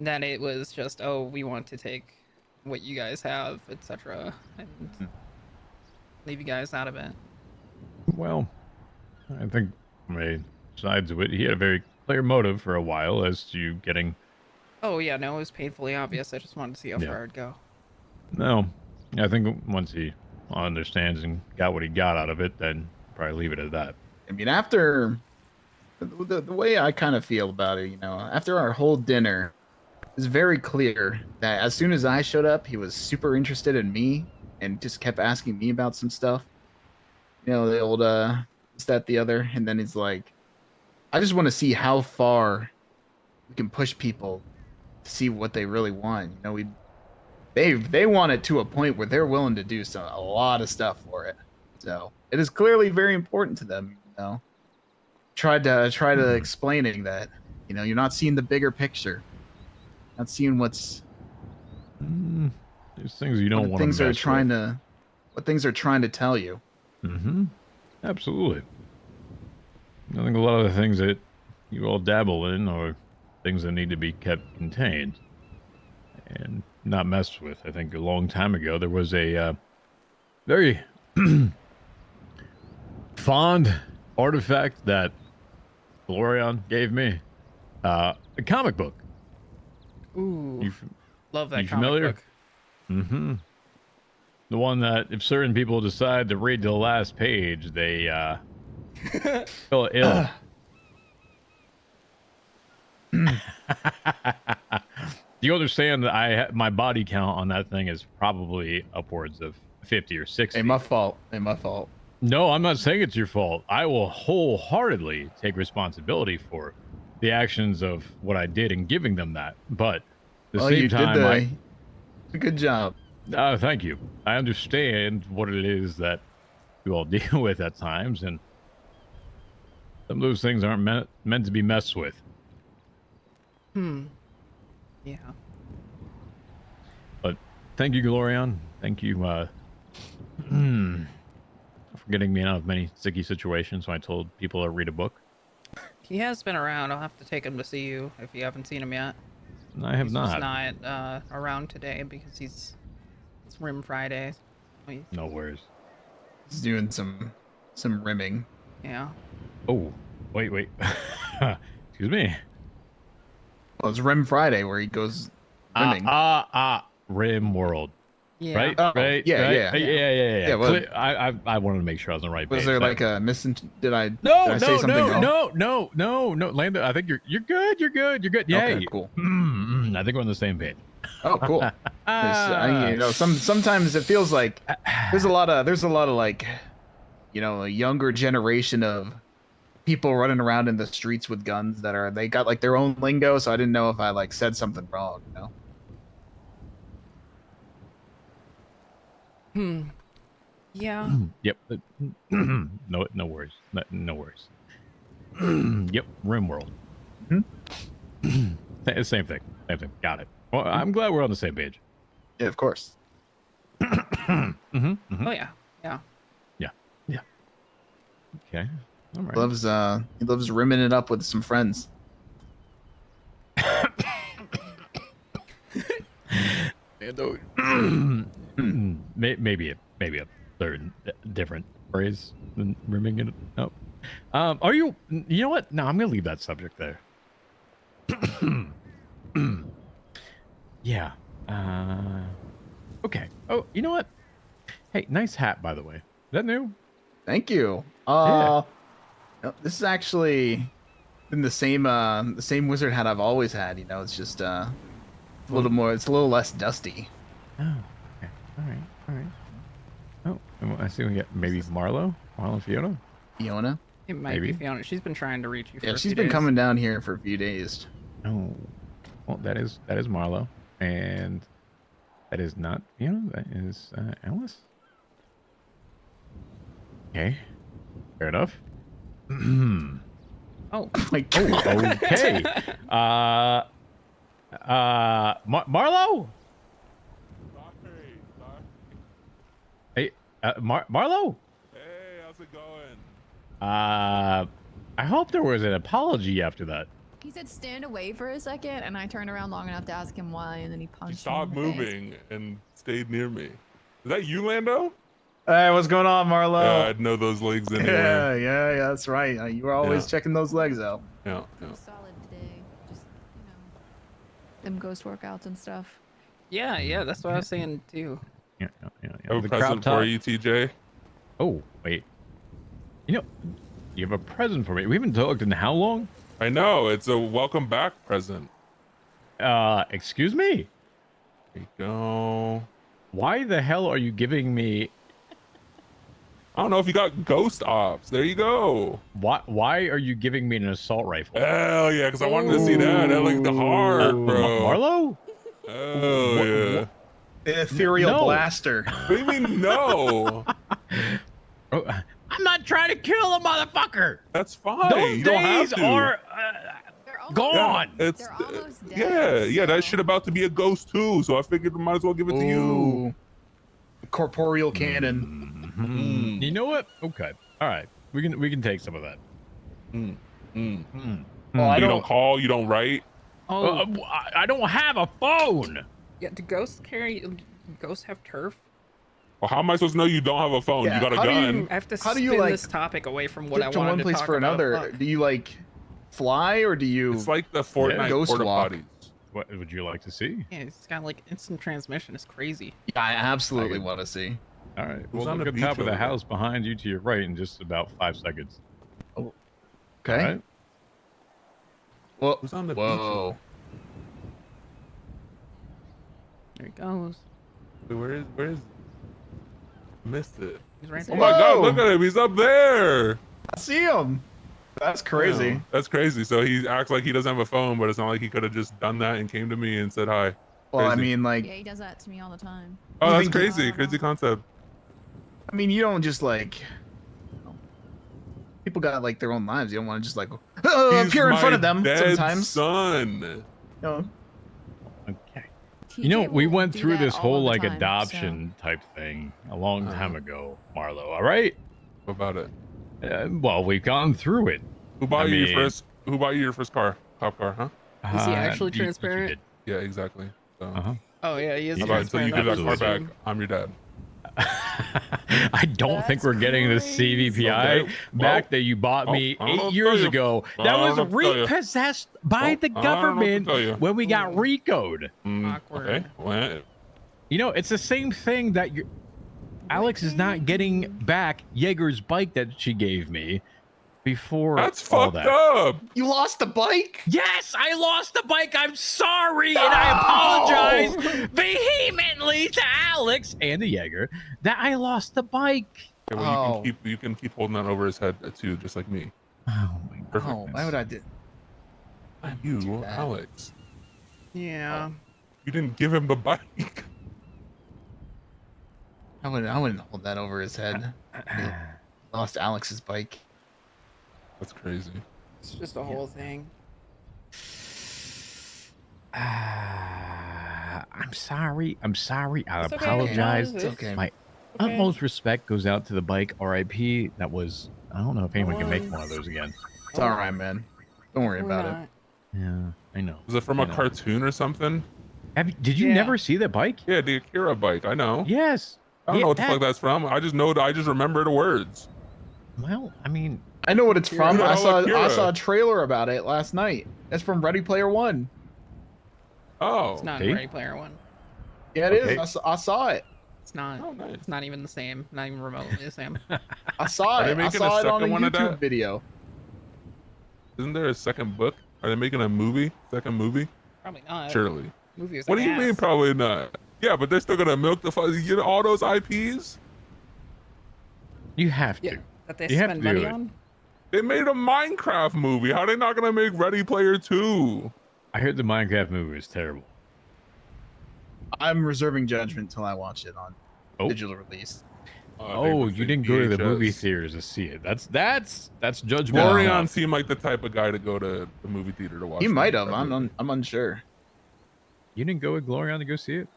that it was just, oh, we want to take what you guys have, etc., and leave you guys out of it. Well, I think from a side to it, he had a very clear motive for a while as to getting. Oh yeah, no, it was painfully obvious. I just wanted to see how Yeah. far it'd go. No, I think once he understands and got what he got out of it, then probably leave it at that. I mean, after the way I kind of feel about it, after our whole dinner, it's very clear that as soon as I showed up, he was super interested in me and just kept asking me about some stuff. The old this, that, the other, and then he's like, I just want to see how far we can push people to see what they really want. They want it to a point where they're willing to do a lot of stuff for it. So it is clearly very important to them. Try to explaining that you're not seeing the bigger picture, not seeing what's There's things you don't want to things are mess trying with. to what things are trying to tell you. Absolutely. I think a lot of the things that you all dabble in are things that need to be kept contained and not messed with. I think a long time ago there was a very fond artifact that Glorion gave me. A comic book. Ooh, You love that you comic familiar? book. Mm-hmm. The one that if certain people decide to read the last page, they feel ill. Do you understand that my body count on that thing is probably upwards of 50 or 60? Hey, my fault. Hey, my fault. No, I'm not saying it's your fault. I will wholeheartedly take responsibility for the actions of what I did in giving them that. But at the same time, good job. Thank you. I understand what it is that you all deal with at times, and some of those things aren't meant to be messed with. Yeah. But thank you, Glorion. Thank you for getting me out of many sticky situations when I told people to read a book. He has been around. I'll have to take him to see you if you haven't seen him yet. I have He's not. just not around today because it's Rim Friday. No worries. He's doing some rimming. Yeah. Oh, wait. Excuse me. Well, it's Rim Friday where he goes rimming. Rim World. Yeah. Right? Oh, right? yeah, right? yeah. Yeah. Well, I wanted to make sure I was on the right page. Was there like a did I No, say something wrong? no, Lando. I think you're good. You're good. Okay, cool. I think we're on the same page. Oh, cool. Sometimes it feels like there's a lot of like, a younger generation of people running around in the streets with guns they got like their own lingo. So I didn't know if I like said something wrong. Yeah. Yep. No worries. No worries. Yep. Rim World. Same thing. Got it. Well, I'm glad we're on the same page. Yeah, of course. Oh yeah. Okay. All right. He loves rimming it up with some friends. maybe a third different phrase than rimming it up. Are you? You know what? No, I'm gonna leave that subject there. Yeah. Okay. Oh, you know what? Hey, nice hat, by the way. Is that new? Thank you. Yeah. No, this is actually been the same wizard hat I've always had. It's just a little more. It's a little less dusty. Oh. Okay. All right. Oh, I see we got maybe Marlo and Fiona. Fiona? It might be Fiona. She's been trying to reach you. Yeah, she's been coming down here for a few days. Oh, well, that is Marlo, and that is not Fiona. That is Alice. Okay, fair enough. Oh, like okay. Marlo. Hey, Marlo. Hey, how's it going? I hope there was an apology after that. He said stand away for a second, and I turned around long enough to ask him why, and then he punched me. He stopped in the face. moving and stayed near me. Is that you, Lando? Hey, what's going on, Marlo? Yeah, I'd know those legs anywhere. Yeah, that's right. You were always checking those legs out. Yeah. I'm solid today. Just, them ghost workouts and stuff. yeah. That's what I was saying too. Yeah. I have a present for you, TJ. Oh, wait. You have a present for me. We haven't talked in how long? I know, it's a welcome back present. Excuse me? There you go. Why the hell are you giving me... I don't know if you got ghost ops. There you go. Why are you giving me an assault rifle? Hell yeah, because I wanted to see that. That looked hard, bro. Marlo? Oh, yeah. Ethereal blaster. What do you mean, no? Oh, I'm not trying to kill a motherfucker. That's fine. Those you don't have days to. are gone. Yeah, They're almost dead. yeah. That shit about to be a ghost too. So I figured I might as well give it to you. Corporeal cannon. Mm-hmm. You know what? Okay. All right. We can take some of that. Well, You don't call. You don't write. Oh, I don't have a phone. yeah. Do ghosts carry? Ghosts have turf? Well, how am I supposed to know you don't have a phone? Yeah, You got a how do gun. you- I have to How do spin you, like, this topic away from what I Get to wanted one to place talk for about. another. Fuck. Do you like fly or do you It's like the Fortnite ghost porta walk? potties. What would you like to see? Yeah, it's got like instant transmission. It's crazy. Yeah, I absolutely could- want to see. All right. Who's We'll on look the at the beach top of the over there? house behind you to your right in just about 5 seconds. Okay. All right. Well, Who's on the beach? whoa. There he goes. Wait, where is? Missed it. He's right Oh there. my God! Whoa. Look at him. He's up there. I see him. That's crazy. Yeah, that's crazy. So he acts like he doesn't have a phone, but it's not like he could have just done that and came to me and said hi. Well, I Crazy. mean, like, Yeah, he does that to me all the time. Oh, You that's think- crazy. Crazy concept. I mean, you don't just like. People got like their own lives. You don't want to just like He's appear in front my of them dead sometimes. son. You know, Okay. TJ You know, we will went do through that this all whole the like time, so- adoption type thing a long Uh-huh. time ago, Marlo. All right. What about it? Well, we've gone through it. Who bought I you your mean- first? Who bought you your first car? Cop car, huh? Is he Uh, actually you transparent? did. Yeah, exactly. So, Uh-huh. Oh yeah, he is Yeah, how about until you transparent. give That that car was back, the I'm your dad. I don't think That's we're getting the crazy. CVPI Okay, back well, that you bought me I don't know 8 what to years tell you. ago. I That don't was know what to tell you. repossessed by the I don't know what to government tell you. when we got RICO'd. Awkward. Okay. Well, You know, it's the same thing that Alex is not getting back Jaeger's bike that she gave me before that's all fucked that. up. you lost the bike. Yes, I lost the bike. I'm sorry, and I apologize vehemently to Alex and the Jaeger that I lost the bike. Okay, well, Oh. you can keep holding that over his head too, just like me. Oh my Perfect. Oh, why would I do? Not do you, that? Alex. Yeah. You didn't give him the bike. I wouldn't hold that over his head. He lost Alex's bike. That's crazy. It's just a whole thing. I'm sorry. I'm sorry. I It's okay. apologize. No, It's okay. My Okay. utmost respect goes out to the bike. RIP. That was. I don't know if anyone can make was- one of those again. It's all right, man. Don't worry about it. Yeah, I know. Was it from I a know. cartoon or something? Did you Yeah. never see the bike? Yeah, the Akira bike. I know. Yes. I don't Yeah, know what the that- fuck that's from. I just know. I just remember the words. Well, I mean, I know what it's from. Akira. I saw Akira. a trailer about it last night. It's from Ready Player One. Oh. It's not See? Ready Player One. Yeah, it is. Okay. I saw it. It's not. Oh, nice. It's not even the same. Not even remotely the same. I saw Are they it. I making a saw it on a second one of YouTube that? video. Isn't there a second book? Are they making a movie? Second movie? Probably not. Surely. Movie was What do like you mean? ass. Probably not. Yeah, but they're still gonna milk the fuck. You know all those IPs. you have to. Yeah. That they You have spend to do money it. on. They made a Minecraft movie. How are they not gonna make Ready Player 2? I heard the Minecraft movie was terrible. I'm reserving judgment till I watch it on Oh. digital release. Oh, you didn't go to the movie VHS. theaters to see it. That's judgment. Glorion enough. seemed like the type of guy to go to the movie theater to watch. He the might have. Minecraft I'm movie. unsure. You didn't go with Glorion to go see it.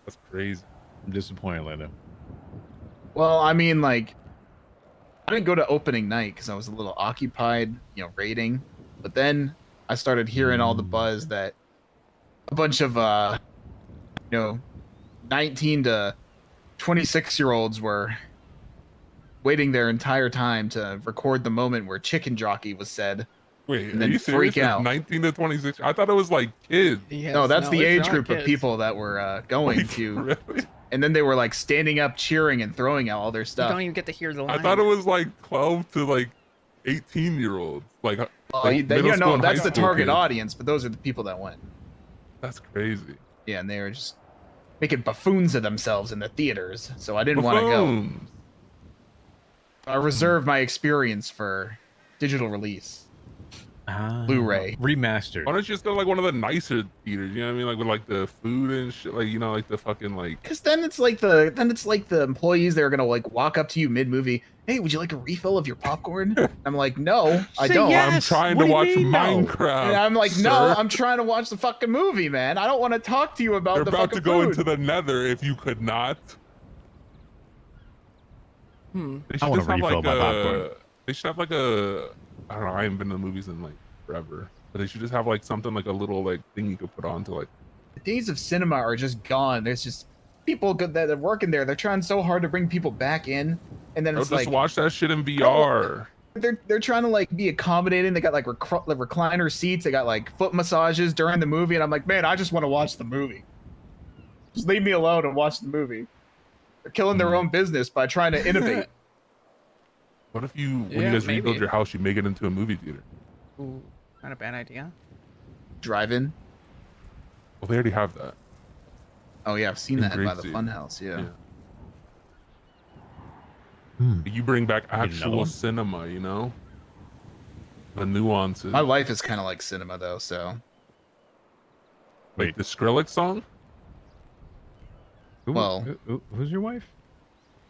That's crazy. I'm disappointed, Lando. Well, I mean, like, I didn't go to opening night because I was a little occupied, raiding. But then I started hearing all the buzz that a bunch of, 19 to 26-year-olds were waiting their entire time to record the moment where chicken jockey was said. Wait, And are then you serious? freak out. 19 to 26. I thought it was like kids. Yes, No, that's the it's age not group of kids. people that were going Like, to. really? And then they were like standing up, cheering, and throwing out all their You stuff. don't even get to hear the line. I thought it was like 12 to like 18-year-olds. Like, Oh, like you middle school know, and that's high the school target kids. audience, but those are the people that went. That's crazy. Yeah, and they were just making buffoons of themselves in the theaters, so I didn't want to go. Buffoons. I reserved my experience for digital release. Blu-ray. Remastered. Why don't you just go to like one of the nicer theaters? You know what I mean? Like with like the food and shit. Like, like the fucking like. Because then it's like the employees that are gonna like walk up to you mid-movie. Hey, would you like a refill of your popcorn? I'm like, no, I Say don't. yes. I'm trying What to do you watch mean, no? Minecraft. And I'm like, no, sir. I'm trying to watch the fucking movie, man. I don't want to talk to you about You're the about fucking to go food. into the nether if you could not. They I should wanna just have refill like my popcorn. They should have like a. I don't know. I haven't been to the movies in like forever. But they should just have like something like a little like thing you could put on to like. The days of cinema are just gone. There's just people that are working there. They're trying so hard to bring people back in, and then Or it's just like, watch that shit in VR. they're trying to like be accommodating. They got like recliner seats. They got like foot massages during the movie, and I'm like, man, I just want to watch the movie. Just leave me alone and watch the movie. They're killing their own business by trying to innovate. What if you, when Yeah, you guys maybe. rebuild your house, you make it into a movie theater? Ooh, not a bad idea. Drive-in. Well, they already have that. Oh yeah, I've seen In that by the Gracie. Funhouse. Yeah. You bring back another actual one? cinema, you know? The nuances. My life is kind of like cinema though, so. Like Wait. the Skrillex song? Well- Who's your wife?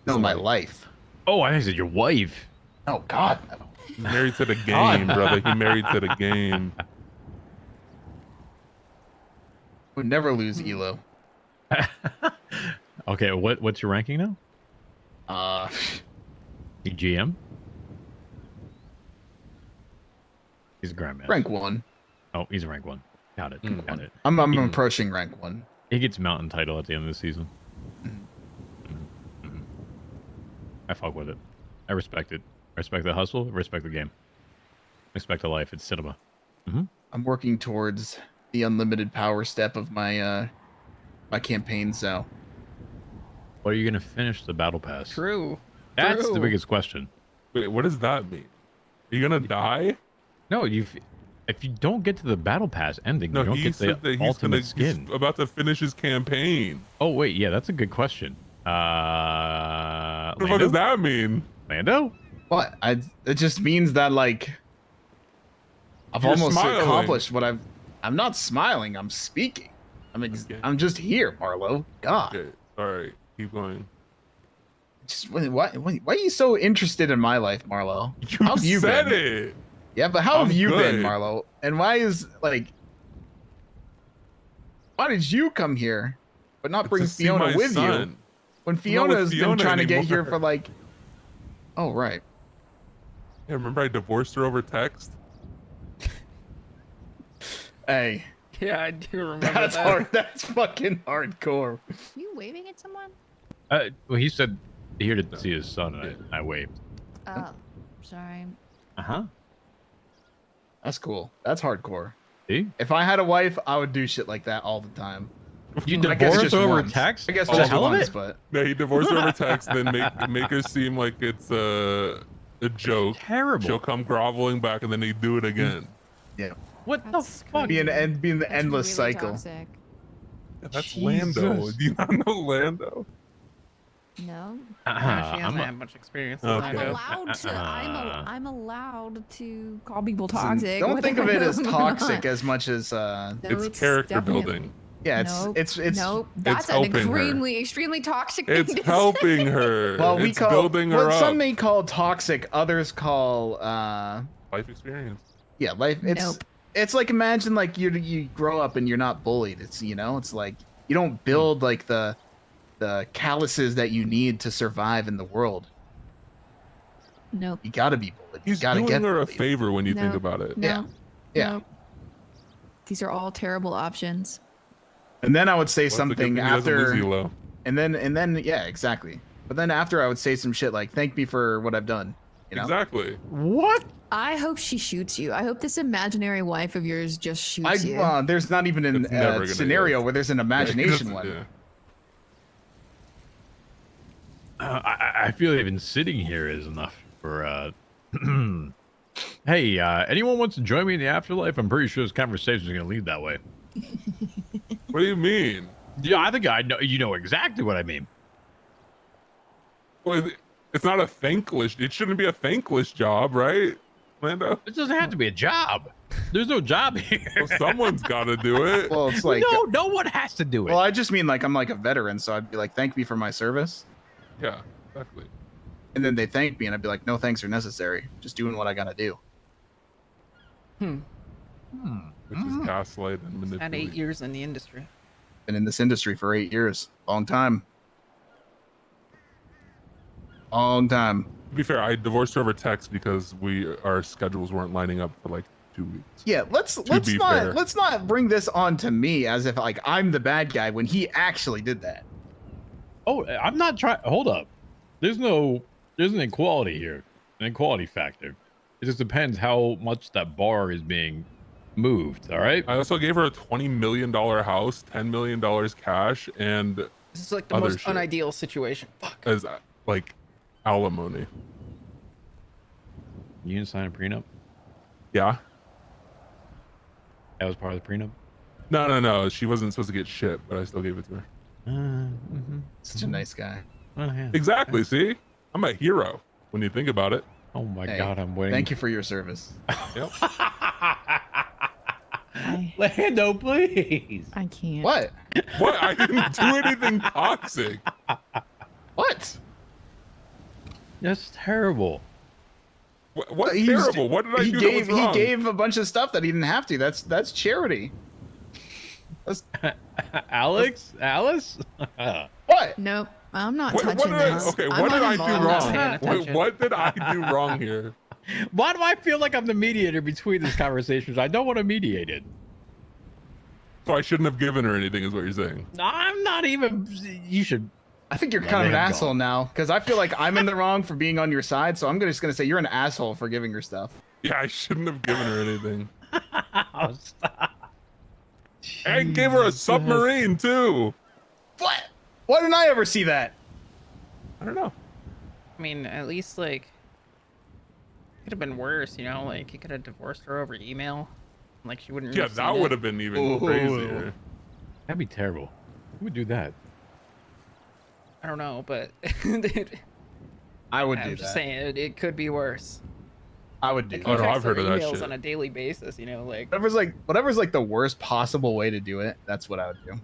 No, His my wife. life. Oh, I think you said your wife. Oh God, no. He's married to the God. game, brother. He married to the game. Would never lose Elo. Okay, what's your ranking now? You GM? He's a grandmaster. Rank 1. Oh, he's a rank 1. Got it. Got it. I'm Hmm. approaching rank 1. He gets mountain title at the end of the season. I fuck with it. I respect it. I respect the hustle. I respect the game. I respect the life. It's cinema. I'm working towards the unlimited power step of my my campaign, so What are you gonna finish the battle pass? True. That's the True. biggest question. Wait, what does that mean? Are you gonna die? No, if you don't get to the battle pass ending, No, you don't he get said the that he's ultimate skin. he's about to finish his campaign. Oh wait, yeah, that's a good question. What the fuck Lando? does that mean? Lando? what? It just means that like I've You're almost smiling. accomplished what I'm not smiling, I'm speaking. Okay. I'm just here, Marlo. God. Okay, all right, keep going. Just why are you so interested in my life, Marlo? You How have you said been? it. Yeah, but how have I'm you been, good. Marlo? And why is like why did you come here but not bring To see Fiona my with you? son. When not Fiona with has been Fiona trying to get here anymore. for like Oh right. Yeah, remember I divorced her over text? Hey, Yeah, I do remember that's that. hard. That's fucking hardcore. You waving at someone? Well, he said here to see his son, and I waved. Oh, sorry. Uh-huh. That's cool. That's hardcore. See? If I had a wife, I would do shit like that all the time. You I guess divorce just over once. text? I guess For the just hell of once, it? but No, he divorced her over text, then make her seem like it's a joke. Terrible. She'll come groveling back, and then they do it again. yeah, What That's the fuck? crazy. being the That's endless really cycle. Toxic. Yeah, that's Lando. Jesus. Do you not know Lando? No. Yeah, she I'm hasn't a- had much experience. Okay. I'm Lando. allowed to. I'm allowed to call people Listen, toxic. don't whether think of I it know as them or toxic not. as much as No, it's character definitely- building. yeah, Nope, it's nope. That's an helping her. extremely toxic thing It's to helping say. her. well, we it's call building her what up. some may call toxic, others call Life experience. yeah, life. It's Nope. it's like imagine like you grow up and you're not bullied. It's it's like you don't build like the calluses that you need to survive in the world. Nope. You gotta be bullied. You He's gotta doing get her a bullied. favor when you think No, about it. No. Yeah. Yeah. Nope. These are all terrible options. And then I would say Well, that's a good something thing he doesn't lose after, Elo. and then yeah, exactly. But then after I would say some shit like, "Thank me for what I've done." You know? Exactly. What? I hope she shoots you. I hope this imaginary wife of yours just shoots you. There's not even It's never gonna scenario get- where there's an imagination one. Yeah. I feel even sitting here is enough for Hey, anyone wants to join me in the afterlife? I'm pretty sure this conversation is going to lead that way. What do you mean? Yeah, I think I know. You know exactly what I mean. Well, it's not a thankless. It shouldn't be a thankless job, right, Lando? It doesn't have to be a job. There's no job here. Well, someone's got to do it. Well, it's like, no one has to do it. well, I just mean like I'm like a veteran, so I'd be like, "Thank me for my service," Yeah, exactly. and then they thank me, and I'd be like, "No thanks are necessary. Just doing what I gotta do." Which is gaslight and manipulation. Had 8 years in the industry. Been in this industry for 8 years, long time. Long time. To be fair, I divorced her over text because our schedules weren't lining up for like 2 weeks. Yeah, let's be fair. not bring this on to me as if like I'm the bad guy when he actually did that. Oh, I'm not trying. Hold up. There's an equality here, an equality factor. It just depends how much that bar is being moved. All right. I also gave her a $20 million house, $10 million cash, and This is like the other most shit. unideal situation. Fuck. as like alimony. You didn't sign a prenup. Yeah. That was part of the prenup. No. She wasn't supposed to get shit, but I still gave it to her. Such a nice guy. Oh, yeah. Exactly. See, I'm a hero when you think about it. Oh my Hey, God, I'm waiting. Thank you for your service. Yep. Lando, please. I can't. What? What? I didn't do anything toxic. What? That's terrible. What's He's- terrible? What did I do that was He wrong? gave a bunch of stuff that he didn't have to. That's charity. That's Alice? what? Nope. I'm not What touching did I, this. okay, I'm what did not I do involved. not paying wrong? attention. What did I do wrong here? Why do I feel like I'm the mediator between these conversations? I don't want to mediate it. So I shouldn't have given her anything, is what you're saying? I'm not even. You should. I think you're Let kind of me an have asshole gone. now because I feel like I'm in the wrong for being on your side. So I'm just gonna say you're an asshole for giving her stuff. Yeah, I shouldn't have given her anything. Oh, stop. I gave her a submarine too. What? Why didn't I ever see that? I don't know. I mean, at least like could have been worse, you know. Like he could have divorced her over email. Like she wouldn't. Yeah, have that seen would it. have been even Ooh. crazier. That'd be terrible. Who would do that? I don't know, but I would I'm do just that. saying it could be worse. I would do Like, that. Oh, no, checks I've heard their of that emails shit. on a daily basis, you know, like Whatever's like the worst possible way to do it. That's what I would do.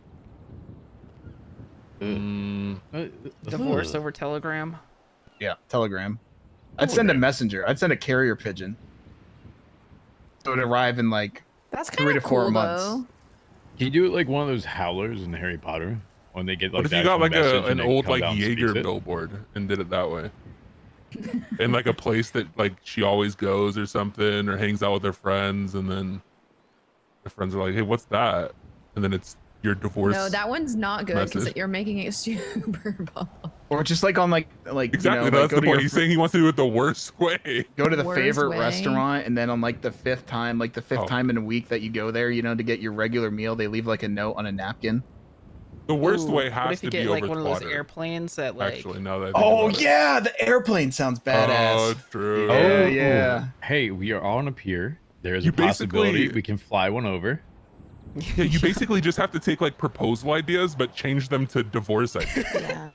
divorce over Telegram. Yeah, Telegram. I'd send a messenger. I'd send a carrier pigeon. So it'd arrive in like That's 3 kind to of 4 cool, months. though. Can you do it like one of those howlers in Harry Potter when they get like What if the you got actual like message an and it old comes like out and speaks Jaeger it? billboard and did it that way? In like a place that like she always goes or something, or hangs out with her friends, and then her friends are like, "Hey, what's that?" And then it's your divorce. No, that one's not good because message. you're making it super bubble. Or just like on like Exactly. you know, That's like the point. He's saying he wants to do it the worst way. go to the Worst favorite way. restaurant and then on like the fifth time Oh. time in a week that you go there, you know, to get your regular meal, they leave like a note on a napkin. The worst Ooh, way what has if you to get be like over one of those Twitter. airplanes that like Actually, now that I think Oh about it. yeah, the airplane sounds badass. Oh, true. Yeah, Oh yeah. Hey, we are on a pier. There's You a possibility basically- we can fly one over. Yeah, you basically just have to take like proposal ideas, but change them to divorce ideas. Yeah.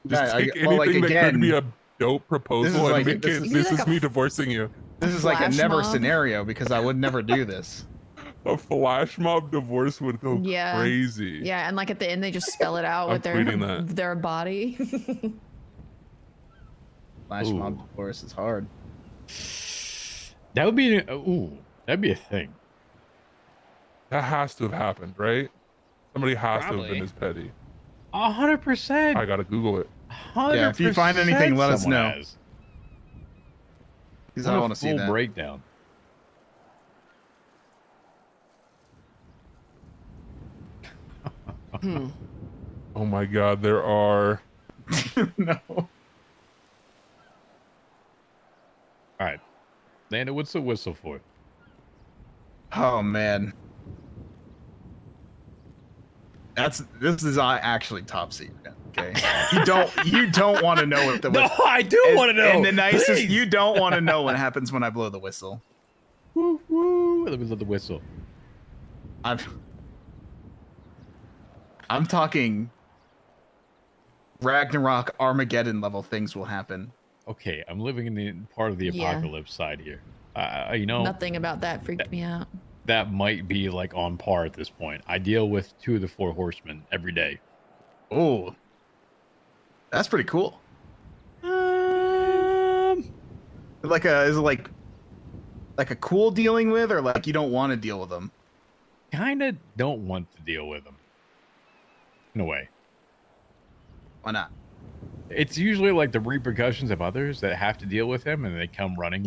Just Yeah, take well, like, anything that again, could be a dope proposal and like- make this it. is- This like is a me f- divorcing you. This is like a flash never mob? scenario because I would never do this. A flash mob divorce would go Yeah. crazy. Yeah, and like at the end they just spell it out I'm with tweeting that. their body. Flash Ooh. mob divorce is hard. That would be that'd be a thing. That has to have happened, right? Somebody has to have Probably. been as petty. 100%. I gotta Google it. 100%. Yeah, if you find anything, let us someone know. has. Because What I a want to see full that. breakdown. hmm. Oh my god, there are. No. All right. Lando, what's the whistle for? Oh man. This is actually top secret. Okay. You don't want to know what the whistle. I do want to know. And the nicest, Please. you don't want to know what happens when I blow the whistle. Woo, woo. Let me blow the whistle. I'm talking Ragnarok Armageddon level things will happen. Okay, I'm living in the part of the Yeah. apocalypse side here. You know, Nothing about that freaked me out. that might be like on par at this point. I deal with 2 of the 4 horsemen every day. Oh, that's pretty cool. Um, Is it like a cool dealing with, or like you don't want to deal with them? kind of don't want to deal with them. In a way, Why not? it's usually like the repercussions of others that have to deal with him, and they come running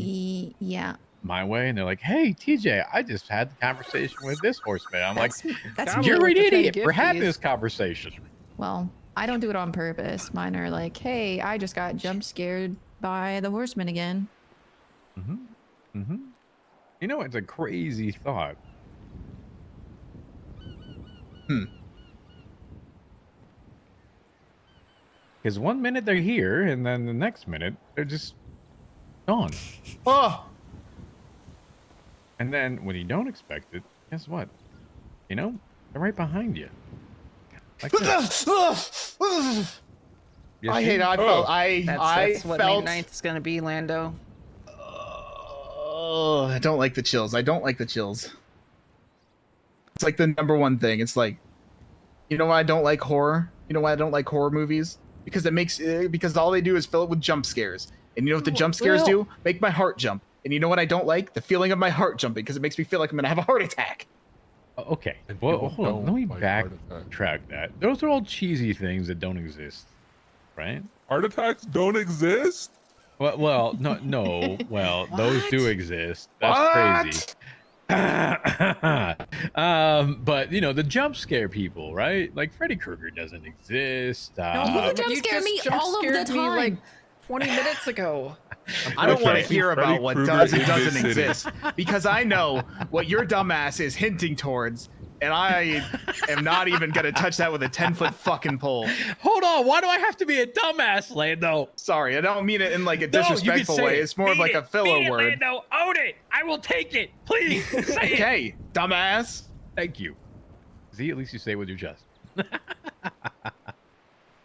Yeah. my way, and they're like, "Hey, TJ, I just had the conversation with this horseman." I'm like, That's Got "You're with an the 10 idiot for having gifties. this conversation." well, I don't do it on purpose. Mine are like, hey, I just got jump scared by the horseman again. Mm-hmm. You know, it's a crazy thought. Because one minute they're here, and then the next minute they're just gone. Oh, And then when you don't expect it, guess what? You know, they're right behind you. Like this. Yes, I hate it. I Oh. felt. I That's what felt. May 9th is gonna be, Lando. Oh, I don't like the chills. I don't like the chills. It's like the #1 thing. It's like, you know why I don't like horror? You know why I don't like horror movies? Because because all they do is fill it with jump scares. And you know what the jump scares do? Make my heart jump. And you know what I don't like? The feeling of my heart jumping, because it makes me feel like I'm gonna have a heart attack. Okay. And Well, people hold on. Let don't me like heart attacks. backtrack that. Those are all cheesy things that don't exist, right? Heart attacks don't exist? Well, no. Well, those do exist. That's What? crazy. But you know, the jump scare people, right? Like Freddy Krueger doesn't exist. You but jump you scare just me jump all of the scared me, time. like 20 minutes ago. I don't want to Okay. hear Freddy about what Krueger does and in this doesn't city. exist, because I know what your dumbass is hinting towards, and I am not even gonna touch that with a 10-foot fucking pole. Hold on, why do I have to be a dumbass, Lando? Sorry, I don't mean it in like a No, you can disrespectful say way. it. It's more of Mean like a it. filler Mean it, word. Lando, own it. I will take it. Please say it. Okay, dumbass. Thank you. See, at least you say it with your chest.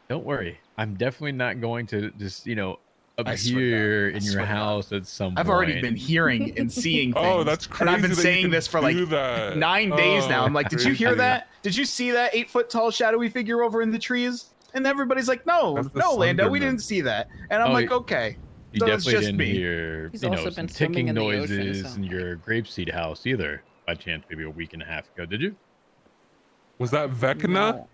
Don't worry. I'm definitely not going to just, you know, I swear to appear God. I in swear your to God. house at some I've point. already been hearing and seeing things. Oh, that's crazy. And I've been that you saying can this for like do that. 9 days now. Oh, I'm like, did you hear crazy. that? Did you see that 8-foot tall shadowy figure over in the trees? And everybody's like, no, That's the no, Lando, we Slenderman. didn't see that. And I'm Oh, like, okay. You So it's definitely just didn't me. hear, He's you know, also some been swimming ticking in the ocean, noises so- in your grapeseed house either, by chance, maybe a week and a half ago. Did you? Was that Vecna?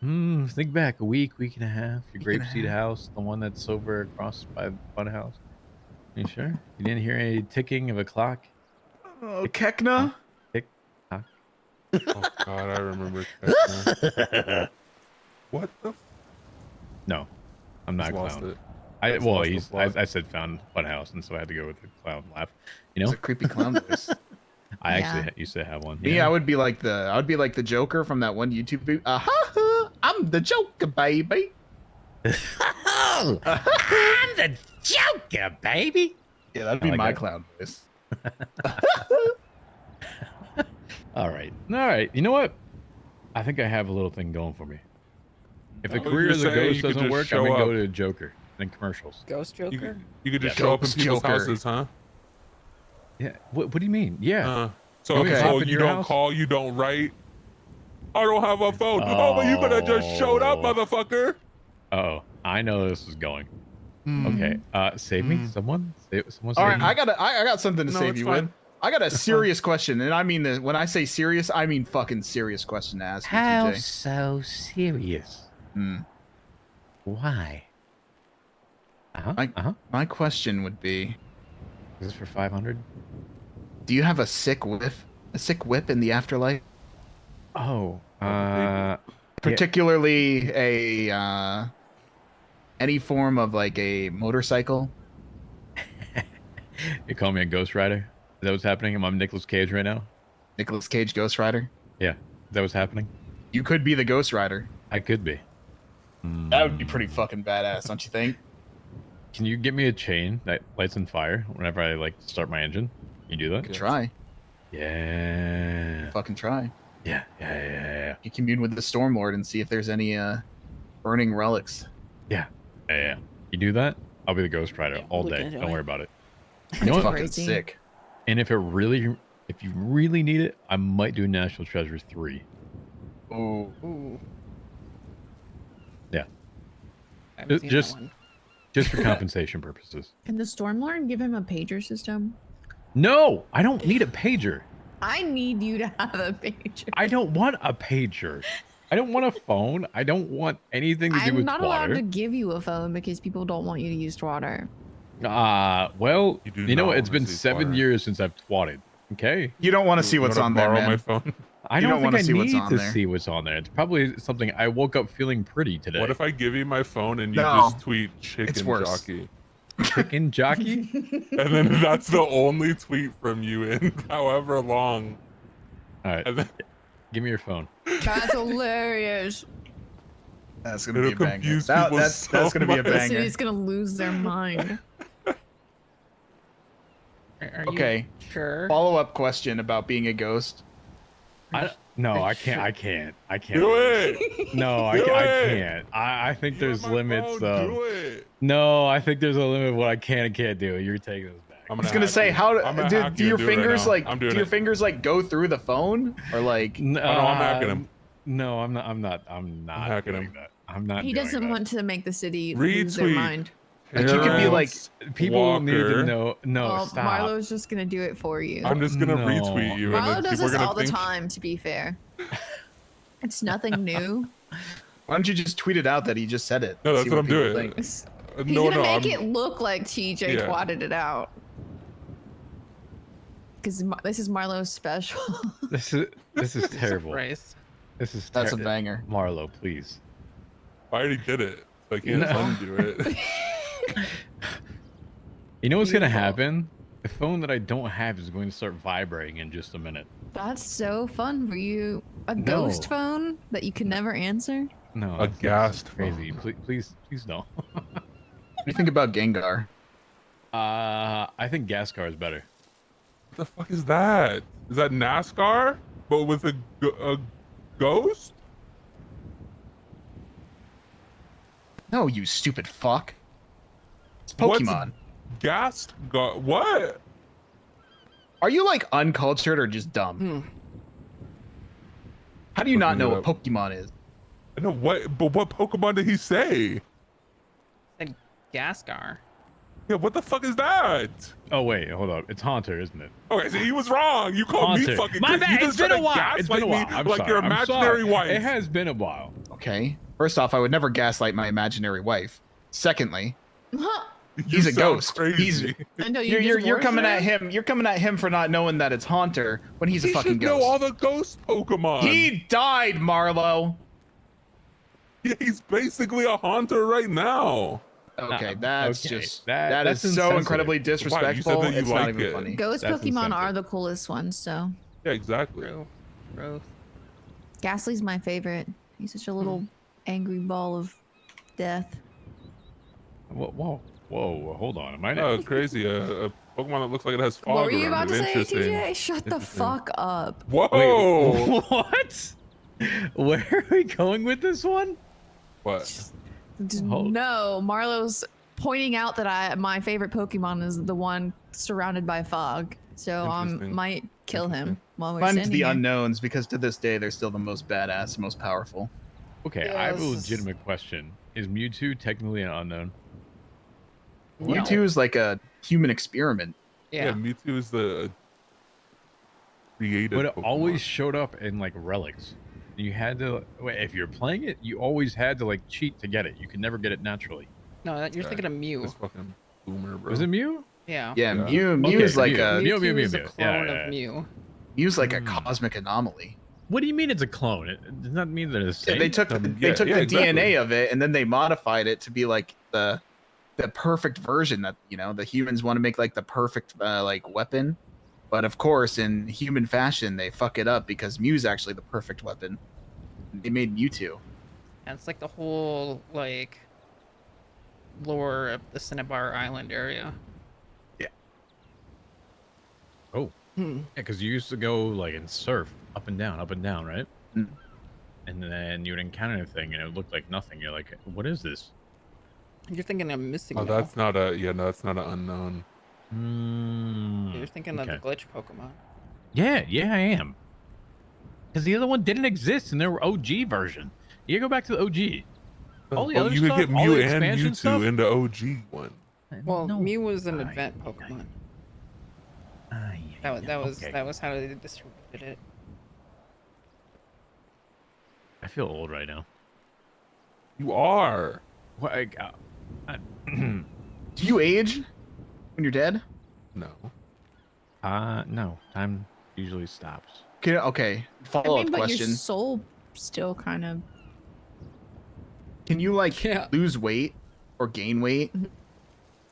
No. Think back a week and a half. Your Week and a grapeseed half. house, the one that's over across by the fun house. You sure? You didn't hear any ticking of a clock? Oh, Kekna? Tick tock. Oh god, I remember. Vecna. What the? No, I'm not Just a lost clown. it. I Just well, lost the he's plot. I said found fun house, and so I had to go with the clown laugh. You It's know, a creepy clown voice. I Yeah. actually used to have one. Me, I would be like the Joker from that one YouTube video. I'm the Joker, baby. Oh, I'm the Joker, baby. Yeah, that'd I be like my that. clown voice. All right. You know what? I think I have a little thing going for me. If a Oh, career you're as a saying ghost you could doesn't just work, I'm show gonna go up. to Joker in commercials. Ghost You Joker? could, you could just Yeah. show up in Ghost people's Joker. houses, huh? Yeah. What do you mean? Yeah. So You want me to okay, hop so in you your don't house? call, you don't write. I don't have a phone. Oh, but you could have just showed up, Oh. motherfucker. Oh, I know this is going. Okay. Save me, someone. Someone. All Save right, me. I got something to No, save it's you fine. with. I got a That's serious question, and I mean this. When I say serious, I mean fucking serious question to ask you, How TJ. so serious? Hmm. Why? I- My question would be: Is this for 500? do you have a sick whip in the afterlife? Oh. Particularly any form of like a motorcycle? You call me a Ghost Rider? Is that what's happening? Am I Nicolas Cage right now? Nicolas Cage Ghost Rider? Yeah. Is that what's happening? You could be the Ghost Rider. I could be. That would be pretty fucking badass, don't you think? Can you get me a chain that lights on fire whenever I like start my engine? Can you do that? Could try. Yeah. Fucking try. Yeah. You commune with the Stormlord and see if there's any burning relics. Yeah. You do that? I'll be the Ghost Rider Yeah, all look day. into Don't it. worry about it. It's You know what? fucking Crazy. sick. And if you really need it, I might do National Treasure 3. Ooh. Ooh. Yeah. I haven't seen Just- that one. Just for compensation purposes. Can the Stormlord give him a pager system? No, I don't need a pager. I need you to have a pager. I don't want a pager. I don't want a phone. I don't want anything to do I'm with not allowed water. to give you a phone because people don't want you to use water. Well, You do you know not what? It's wanna been see 7 water. years since I've twatted. Okay. You don't want to see You what's wanna on there, borrow man. my phone? I You don't don't think wanna I see what's need on to there. see what's on there. It's probably something I woke up feeling pretty today. What if I give you my phone and you No. just tweet It's chicken worse. jockey? Chicken jockey? And then that's the only tweet from you in however long. All right, And then give me your phone. That's hilarious. That's gonna be it'll a banger. confuse That, people that's so that's gonna be a much. The banger. city's gonna lose their mind. Are Okay. you sure? Follow-up question about being a ghost. No, I Sure. can't. I can't. Do do it. this. No, I Do can't. I think You there's have my limits. phone, do it. No, I think there's a limit of what I can and can't do. You're taking this back. I was gonna hack say, you. how I'm gonna hack do you your and do it right fingers now. like I'm do doing your it. fingers like go through the phone or like? Oh, no, I'm hacking him. No, I'm not hacking doing him. that. I'm not. He doing doesn't that. want to make the city lose their Retweet. mind. Like, you could be like- Terrence People need to Walker. know. No, Well, stop. Marlo's just gonna do it for you. I'm just gonna No. retweet you, and Marlo then does people are this gonna all the think. time, to be fair. It's nothing new. Why don't you just tweet it out that he just said it? No, that's See what I'm people doing. think. He's No, gonna make I'm, it look like TJ Yeah. twatted it out. Because this is Marlo's special. This is terrible. Surprise. This is That's a ter- banger. Marlo, please. I already did it. So I can't No. let him do it. You know what's gonna Beautiful. happen? The phone that I don't have is going to start vibrating in just a minute. That's so fun for you. A No. ghost phone that you can never answer? No, A that's gassed crazy. phone. Please don't. What do you think about Gengar? I think Gascar is better. What the fuck is that? Is that NASCAR, but with a ghost? No, you stupid fuck. It's What's Pokemon. Gassed? What? Are you like uncultured or just dumb? How do you not Looking know it what up. Pokemon is? I know what, but what Pokemon did he say? Said Gascar. Yeah, what the fuck is that? Oh wait, hold up. It's Haunter, isn't it? Okay, so he was wrong. You called me Haunter. fucking. My You bad. just It's been tried a to while. It's been a gaslight while. me I'm like sorry. your I'm imaginary sorry. wife. It has been a while. Okay. First off, I would never gaslight my imaginary wife. Secondly, Huh. You he's a sound ghost. Crazy. I know you You're coming at him. You're coming at him for not knowing that it's Haunter when he's a He fucking should ghost. know all the ghost Pokemon. He died, Marlo. Yeah, he's basically a Haunter right now. Okay, that's okay. just That's that is so insensitive. incredibly Wow, you said disrespectful. that you It's not like even it. funny. Ghost That's Pokemon are insensitive. the coolest ones, so. Yeah, exactly. Growth. Ghastly's my favorite. He's such a little angry ball of death. Whoa, hold on. Am I? Oh, crazy. A Pokemon that looks like it has fog What were you around about to it. say, Interesting. TJ? Shut the Interesting. fuck up. Whoa! What? Where are we going with this one? What? Hold- No, Marlo's pointing out that my favorite Pokemon is the one surrounded by fog. So I Interesting. might kill him Interesting. while we're Mine's standing the here. unknowns because to this day they're still the most badass, most powerful. Okay, I have a legitimate question. Is Mewtwo technically an unknown? Mewtwo is like a human experiment. Yeah, Mewtwo is the created. But it Pokemon. always showed up in like relics. You had to wait, if you're playing it, you always had to like cheat to get it. You could never get it naturally. No, you're thinking of Mew. This fucking boomer, bro. Was it Mew? Yeah. Yeah, Yeah. Mew Okay, is like Mew. a Mew, is a Mew. clone Yeah, yeah, of yeah. Mew. Mew's like a Hmm. cosmic anomaly. What do you mean it's a clone? It does not mean they're the Yeah, same. they took the, yeah, the exactly. DNA of it and then they modified it to be like the perfect version that the humans want to make like the perfect like weapon. But of course, in human fashion, they fuck it up because Mew's actually the perfect weapon. They made Mewtwo. And it's like the whole like lore of the Cinnabar Island area. Oh, yeah, because you used to go like and surf up and down, right? Mm. And then you would encounter a thing, and it looked like nothing. You're like, "What is this?" You're thinking of missing. Oh, that's not a. Yeah, no, that's not an unknown. You're thinking of the glitch Pokemon. Yeah, I am. Because the other one didn't exist in their OG version. You go back to the OG. All the Oh, other you could stuff, get all Mew the and expansion Mewtwo stuff. in the OG one. Well, No. Mew was an Ay, event ay, Pokemon. ay, okay. That was how they distributed it. I feel old right now. You are. What? Do you age when you're dead? No. No. Time usually stops. Okay. Follow-up but question. your soul still kind of. Can you like Yeah. lose weight or gain weight?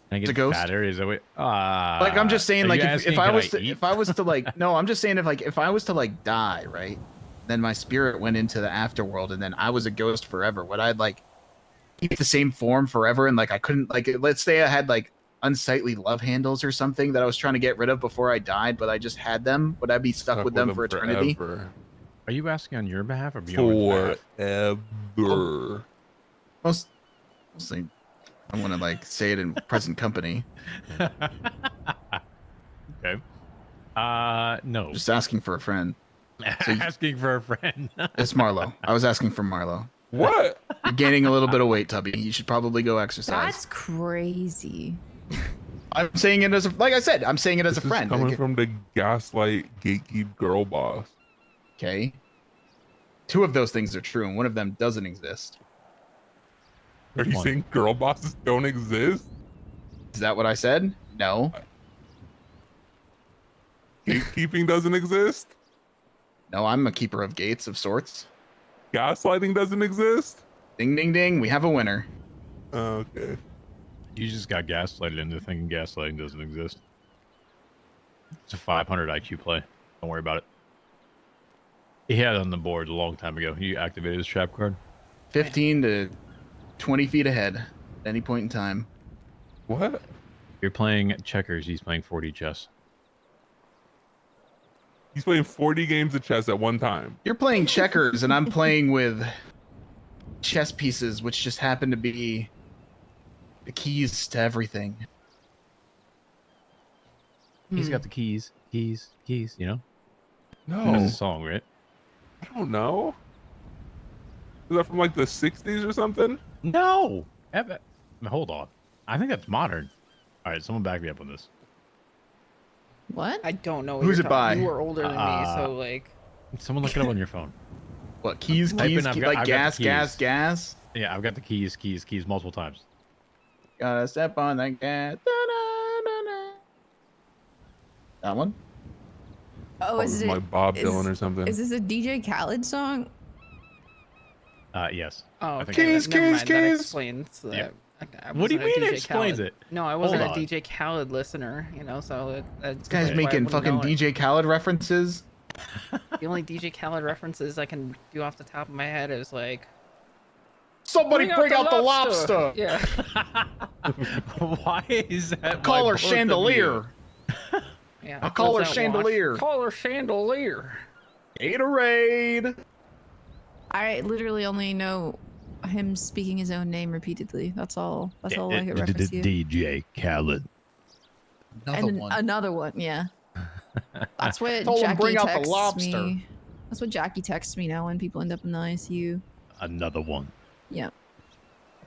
Can I It's a get ghost? fatter? Is that what? Like I'm just saying, are like you if asking, I can was to eat? if I was to like no, I'm just saying if I was to like die, right? Then my spirit went into the afterworld, and then I was a ghost forever. Would I like keep the same form forever? And like I couldn't like let's say I had like unsightly love handles or something that I was trying to get rid of before I died, but I just had them. Would I be stuck with them for eternity? forever. Are you asking on your behalf or Bjorn's behalf? Forever. Mostly, I want to like say it in present company. Okay. No. Just asking for a friend. So Asking for a friend. it's Marlo. I was asking for Marlo. What? You're gaining a little bit of weight, Tubby. You should probably go exercise. That's crazy. I'm saying it as a, like I said, I'm saying it as This a is friend. coming from the gaslight gatekeep girl boss. Okay. Two of those things are true, and one of them doesn't exist. Are you saying girl bosses don't exist? Is that what I said? No. Gatekeeping doesn't exist? No, I'm a keeper of gates of sorts. Gaslighting doesn't exist? Ding, ding, ding. We have a winner. Okay. You just got gaslighted into thinking gaslighting doesn't exist. It's a 500 IQ play. Don't worry about it. He had it on the board a long time ago. He activated his trap card. 15 to 20 feet ahead at any point in time. What? You're playing checkers. He's playing 4D chess. He's playing 40 games of chess at one time. You're playing checkers, and I'm playing with chess pieces, which just happen to be the keys to everything. He's got the keys, you know? No. That's a song, right? I don't know. Is that from like the 60s or something? No! Hold on. I think that's modern. All right, someone back me up on this. What? I don't know. What Who's you're it by? talking- You are older than me, so like. Someone look it up on your phone. What, keys, Type keys, in, I've key- got- like I've got the gas, keys. gas, gas? Yeah, I've got the keys multiple times. Gotta step on that gas. Da-da-da-da. That one? Oh, Or is was it like Bob is- Dylan or something? Is this a DJ Khaled song? Yes. Oh, I think okay. Keys, Never keys, mind. That keys. explains that. Yeah. I What do you wasn't a mean it DJ explains Khaled. it? No, I wasn't Hold a on. DJ Khaled listener, you know, so This guy's making fucking DJ Khaled references. The only DJ Khaled references I can do off the top of my head is like, Somebody bring out the lobster. Yeah. Why is that? Call why her both of chandelier. Yeah. I'll call her What's that watch? chandelier. Call her chandelier. Gatorade. I literally only know him speaking his own name repeatedly. That's all. That's all I could reference you. DJ Khaled. Another And one. another one, yeah. That's what Told him Jackie bring out the texts lobster. me. That's what Jackie texts me now when people end up in the ICU. Another one. Yeah,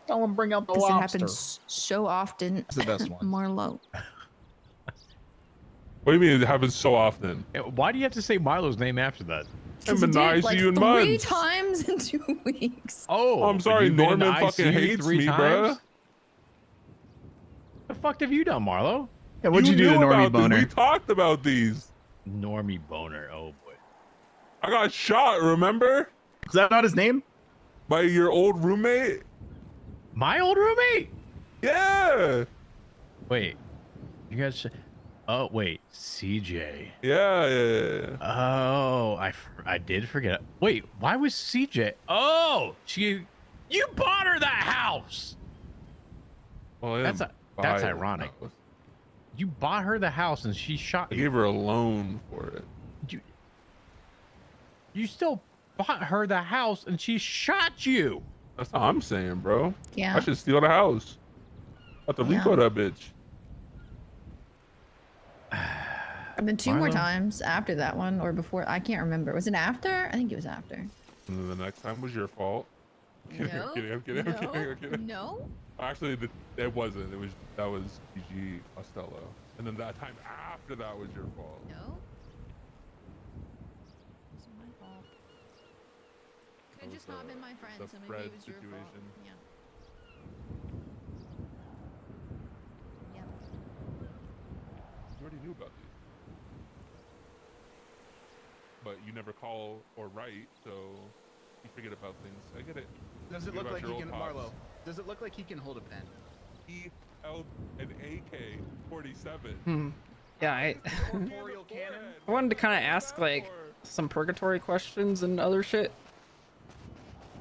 Tell him bring out the because it lobster. happens so often. That's the best one. Marlo. What do you mean it happens so often? Why do you have to say Marlo's name after that? I'm 'Cause he in did the it, ICU in 3 months. times in 2 weeks. Oh, I'm but sorry, you've been in the Norman fucking ICU hates 3 me, times? bruh. The fuck have you done, Marlo? Yeah, what'd you do to knew Normie about this. Boner? We talked about these. Normie Boner. Oh boy. I got shot, remember? Is that not his name? By your old roommate? My old roommate. Yeah. Wait. You guys. Oh wait, CJ. Yeah. Oh, I did forget. Wait, why was CJ? Oh, you bought her that house. Well, I That's didn't buy that's it. ironic. No. You bought her the house and she shot I you. gave her a loan for it. You still bought her the house and she shot you. That's all I'm saying, bro. Yeah. I should steal the house. Have to Yeah. repo that bitch. And then 2 more Marlo? times after that one or before. I can't remember. Was it after? I think it was after. And then the next time was your fault. I'm kidding, No. I'm kidding, I'm kidding, I'm kidding, I'm kidding. No. Actually, it wasn't. That was PG Costello. And then that time after that was your fault. No. It's my fault. Could have was just not the- been my friend, the so maybe Fred it was your fault. situation. Yeah. Yep. You already knew about these. But you never call or write, so you forget about things. I get it. Does it Forget look about like your he old can, pops. Marlo? Does it look like he can hold a pen? He held an AK-47. Yeah, I Corporeal cannon. I wanted to kind of ask like some purgatory questions and other shit.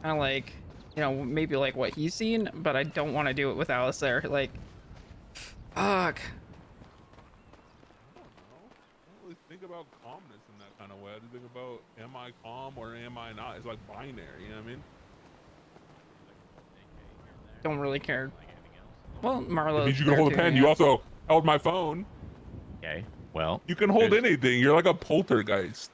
Kind of like, you know, maybe like what he's seen, but I don't want to do it with Alice there. Like, fuck. I don't know. I don't really think about calmness in that kind of way. I just think about, am I calm or am I not? It's like binary, you know what I mean? Don't really care. Well, Marlo. It means you can hold a pen. You also held my phone. Okay. Well, You can hold there's- anything. You're like a poltergeist.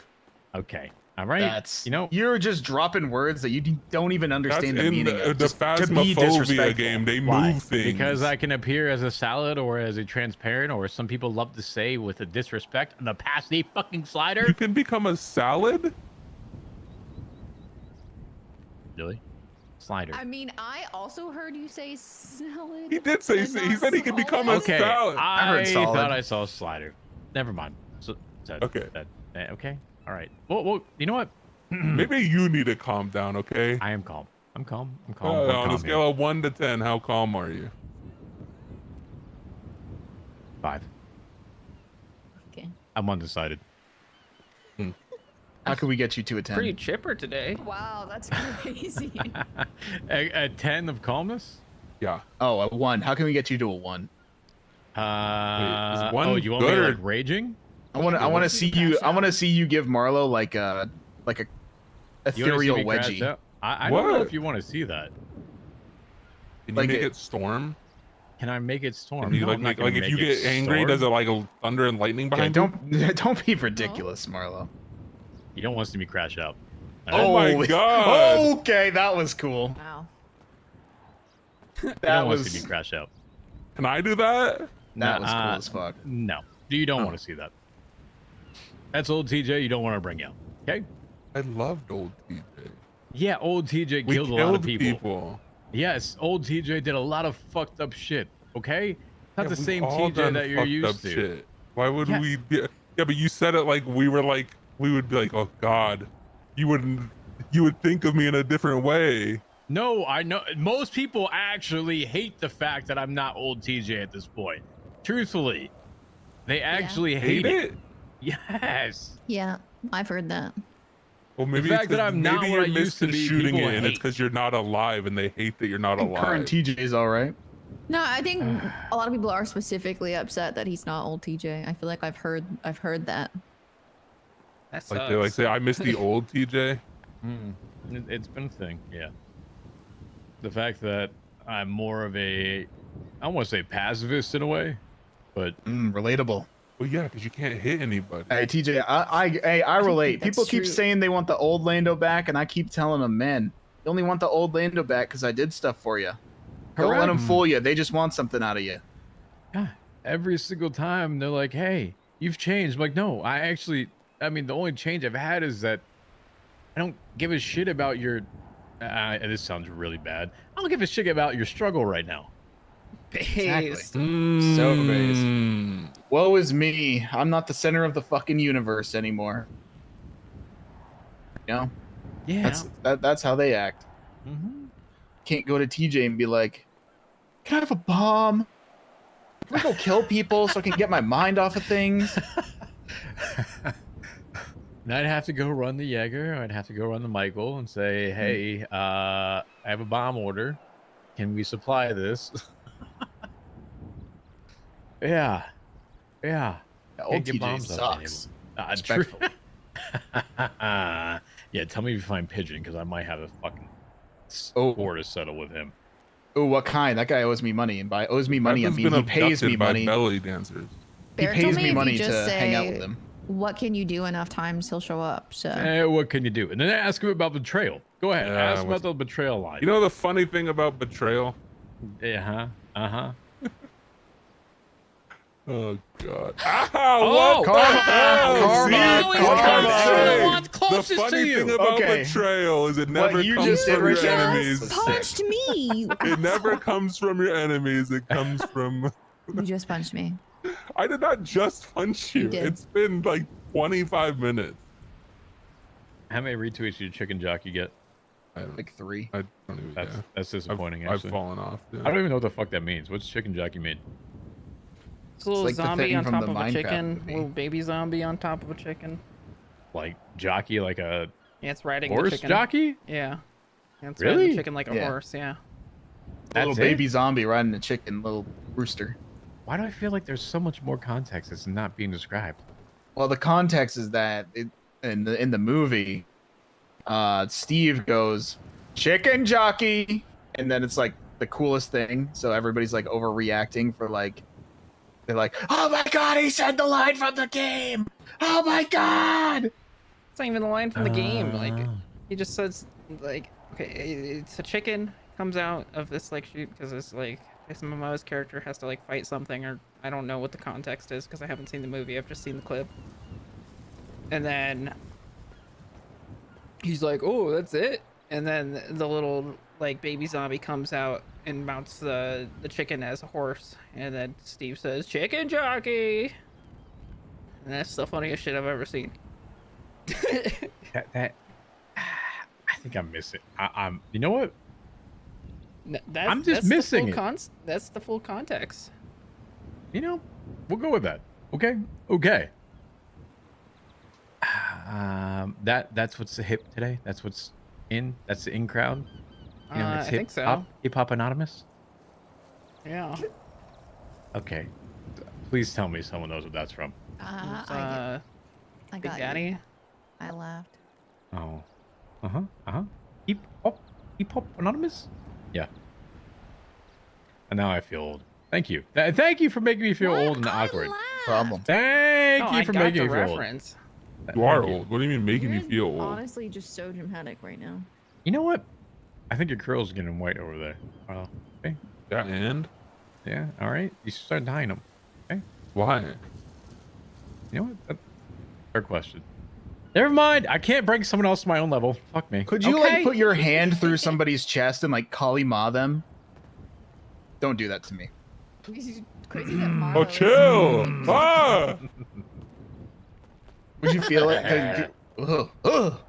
Okay. All right. That's You know, you're just dropping words that you don't even That's understand the in meaning the of. Just to be Phasmophobia disrespectful. game. They why? move things. Because I can appear as a salad or as a transparent, or some people love to say with a disrespect, an opacity fucking slider. You can become a salad? Really? Slider. I mean, I also heard you say salad. He did say, and he not said he could become a salad. Okay. salad. I heard solid. thought I saw slider. Never mind. So, Okay. Okay. All right. Well, you know what? Maybe you need to calm down, okay? I am calm. I'm calm. I'm calm. On I'm a calm here. scale of 1 to 10, how calm are you? 5. Okay. I'm undecided. How can we get you to a 10? Pretty chipper today. Wow, that's crazy. a 10 of calmness? Yeah. Oh, a 1. How can we get you to a 1? is one Oh, you want me good or- like raging? I want to what's see the you. crash I want to out? see you give Marlo like a You wanna see ethereal me crash wedgie. out? I don't know What? if you want to see that. Can Like you make it- it storm? Can I make it storm? Can you No, like I'm not make, gonna like if make you it get angry, storm. does it like a thunder and lightning Okay, behind you? don't be ridiculous, Marlo. You don't want to see me crash out. Oh my Holy- God. Okay, that was cool. Wow. You That don't want to see was me crash out. Can I do that? that was cool Nuh-uh. as fuck. No, you don't Oh. want to see that. That's old TJ. You don't want to bring out. Okay. I loved old TJ. Yeah, old TJ We killed a lot of killed people. Yes, old TJ did a lot of fucked up shit. Okay, not Yeah, the we've same all TJ done that you're fucked used up to. Shit. Why would Yeah. we be? Yeah, but you said it like we were like, we would be like, oh God, you would think of me in a different way. No, I know most people actually hate the fact that I'm not old TJ at this point. Truthfully, they actually hate it. Yes. Yeah, I've heard that. Well, maybe fact it's 'cause that I'm not maybe what you're I used to be, misconstruing people it, and it's hate. because you're not alive, and they hate that you're not alive. Current TJ's all right. No, I think a lot of people are specifically upset that he's not old TJ. I feel like I've heard that. That sucks. Like they like say, I miss the old TJ. It's been a thing. Yeah. The fact that I'm more of a, I don't want to say pacifist in a way, but Relatable. Well, yeah, because you can't hit anybody. Hey TJ, I relate. that's People keep true. saying they want the old Lando back, and I keep telling them, man, you only want the old Lando back because I did stuff for you. Don't let them Correct. fool you. They just want something out of you. yeah, every single time they're like, "Hey, you've changed." I'm like, no, I mean, the only change I've had is that I don't give a shit about your. This sounds really bad. I don't give a shit about your struggle right now. Based. So based. Woe is me. I'm not the center of the fucking universe anymore. You know? Yeah. That's how they act. Mm-hmm. Can't go to TJ and be like, can I have a bomb? Can we go kill people so I can get my mind off of things? And I'd have to go run the Jaeger. I'd have to go run the Michael and say, "Hey, I have a bomb order. Can we supply this?" Yeah. Yeah, Can't old get TJ bombs off any of sucks. them. Respectfully. Yeah, tell me if you find Pigeon, because I might have a fucking Oh. score to settle with him. Oh, what kind? That guy owes me money, and by owes me money, I Captain's mean been he pays abducted me by money. belly dancers. He Bear told pays me me if you money just to hang out with say, him. What can you do enough times? He'll show up. So What can you do? And then ask him about betrayal. Go ahead. Yeah, ask about the betrayal line. You know the funny thing about betrayal? Yeah. Uh-huh. Oh God! Oh, What the karma, hell? karma, See, karma. what I'm Karma. saying. The one's closest The to funny you. thing about Okay. betrayal is it never you comes just did from right your there. enemies. Just punched me. You It never asshole. comes from your enemies. It comes from. You just punched me. I did not just punch you. You did. It's been like 25 minutes. How many retweets did your chicken jockey get? I don't, like 3. I don't even. That's Yeah. that's disappointing. I've Actually, fallen off. Yeah. I don't even know what the fuck that means. What's chicken jockey mean? It's a little like the zombie thing on from top the of a Minecraft chicken. movie. Little baby zombie on top of a chicken. Like jockey, like a Yeah, it's riding the horse chicken. jockey? Yeah. Yeah, it's riding Really? the chicken like a Yeah. horse. Yeah. Little That's baby it? zombie riding a chicken, little rooster. Why do I feel like there's so much more context that's not being described? Well, the context is that in the movie, Steve goes, "Chicken jockey," and then it's like the coolest thing. So everybody's like overreacting for like, they're like, "Oh my god, he said the line from the game! Oh my god!" It's not even the line from the game. Like, Oh. he just says, like, okay, it's a chicken comes out of this like shoot because it's like Jason Momoa's character has to like fight something, or I don't know what the context is because I haven't seen the movie. I've just seen the clip. And then he's like, "Oh, that's it." And then the little like baby zombie comes out and mounts the chicken as a horse. And then Steve says, "Chicken jockey." And that's the funniest shit I've ever seen. That I think I'm missing. I'm. You know what? That's, I'm just missing it. That's the full context. You know, we'll go with that. Okay. Okay. That's what's the hip today. That's what's in. That's the in crowd. You know, it's I think so. Hip Hop Anonymous. Yeah. Okay. Please tell me someone knows what that's from. It's, I Big got Daddy. you. I laughed. Oh. Hip Hop Anonymous. Yeah. And now I feel old. Thank you. Thank you for making me feel old and awkward. Problem. Thank you I for got making the me feel old. reference. You are Thank old. What do you mean making me You're feel old? honestly just so dramatic right now. You know what? I think your curl's getting white over there. Okay. Yeah, and Yeah. All right. You should start dyeing them. why? You know what? Fair question. Never mind. I can't bring someone else to my own level. Fuck me. Could you like put your hand through somebody's chest and like Kali Ma them? Don't do that to me. It's crazy that Marlo Oh, is- chill! Ah! Would you feel it? Ugh.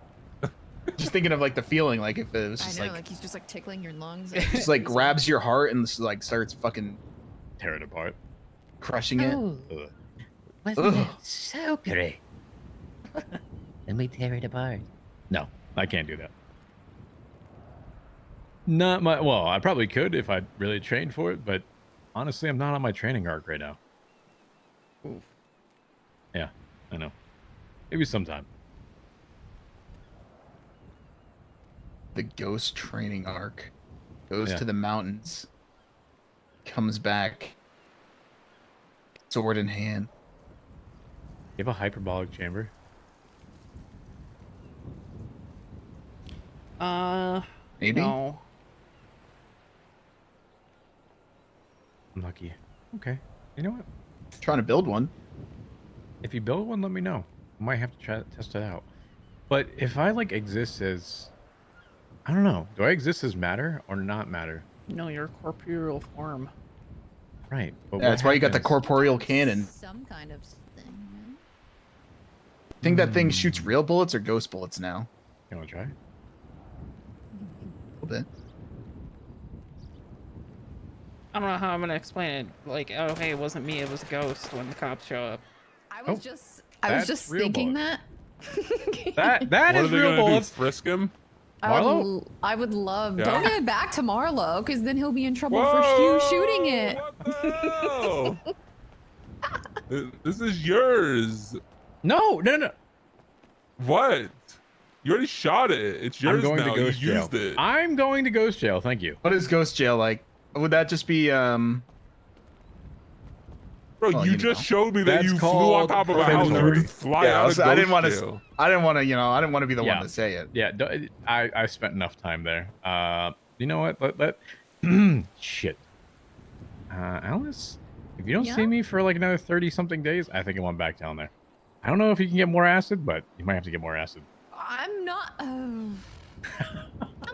Just thinking of like the feeling, like if it was I just know, like he's just like tickling your lungs. just like grabs your heart and just, like starts fucking Tear it apart. crushing it. Ugh. Ugh. that so pretty? Let me tear it apart. No, I can't do that. Not my. Well, I probably could if I really trained for it, but honestly, I'm not on my training arc right now. Oof. Yeah, I know. Maybe sometime. The ghost training arc goes Yeah. to the mountains, comes back, sword in hand. You have a hyperbolic chamber? Maybe. No. I'm lucky. Okay. You know what? Trying to build one. If you build one, let me know. I might have to try to test it out. But if I like exist as, I don't know. Do I exist as matter or not matter? No, your corporeal form. Right. But Yeah, that's why you got the happens- corporeal cannon. Some kind of thing. Think that thing shoots real bullets or ghost bullets now? You want to try? A little bit. I don't know how I'm gonna explain it. Like, oh hey, it wasn't me, it was a ghost when the cops show up. I Oh, was that's just real thinking bullet. that. That What are is they real gonna do? bullets. Frisk him? I would love. Yeah. Don't give it back to Marlo, because then he'll be in trouble Whoa! for you shooting it. What the hell? This is yours. No. What? You already shot it. It's yours I'm going now. to ghost You jail. used it. I'm going to ghost jail. Thank you. What is ghost jail like? Would that just be Bro, Well, you you just know. showed me that That's you flew on called top of a house and prisoner. just fly Yeah, out of so I didn't ghost wanna jail. I didn't want to, I didn't want to be the Yeah. one to say it. Yeah. I spent enough time there. You know what? Let shit. Alice, if you don't Yeah? see me for like another 30 something days, I think I went back down there. I don't know if you can get more acid, but you might have to get more acid. I'm not. I'm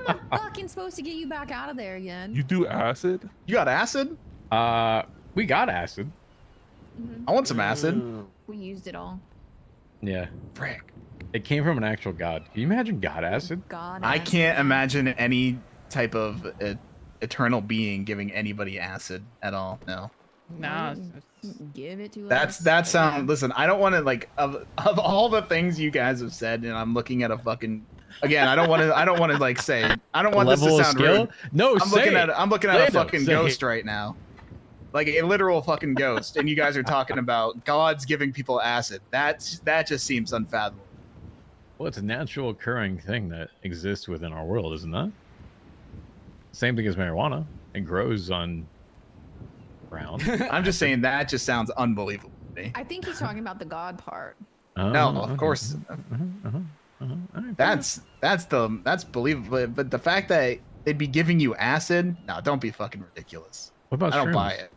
not fucking supposed to get you back out of there again. You do acid? You got acid? We got acid. Mhm. I want some acid. Mm. We used it all. Yeah. Frick. It came from an actual god. Can you imagine god acid? God. I acid. can't imagine any type of eternal being giving anybody acid at all. No. Nah, Give it to That us. sound. Listen, I don't want to like of all the things you guys have said, and I'm looking at a fucking. Again, I don't want to like say. I don't want this to Level of sound skill? rude. No, I'm say looking it. at a Lando, fucking say ghost it. right now, like a literal fucking ghost, and you guys are talking about gods giving people acid. That just seems unfathomable. Well, it's a natural occurring thing that exists within our world, isn't that? Same thing as marijuana. It grows on ground. I'm just saying that just sounds unbelievable to me. I think he's talking about the God part. No, of course. All right, That's believable, but the fact that they'd be giving you acid, no, don't be fucking ridiculous. what about I don't shrooms? buy it.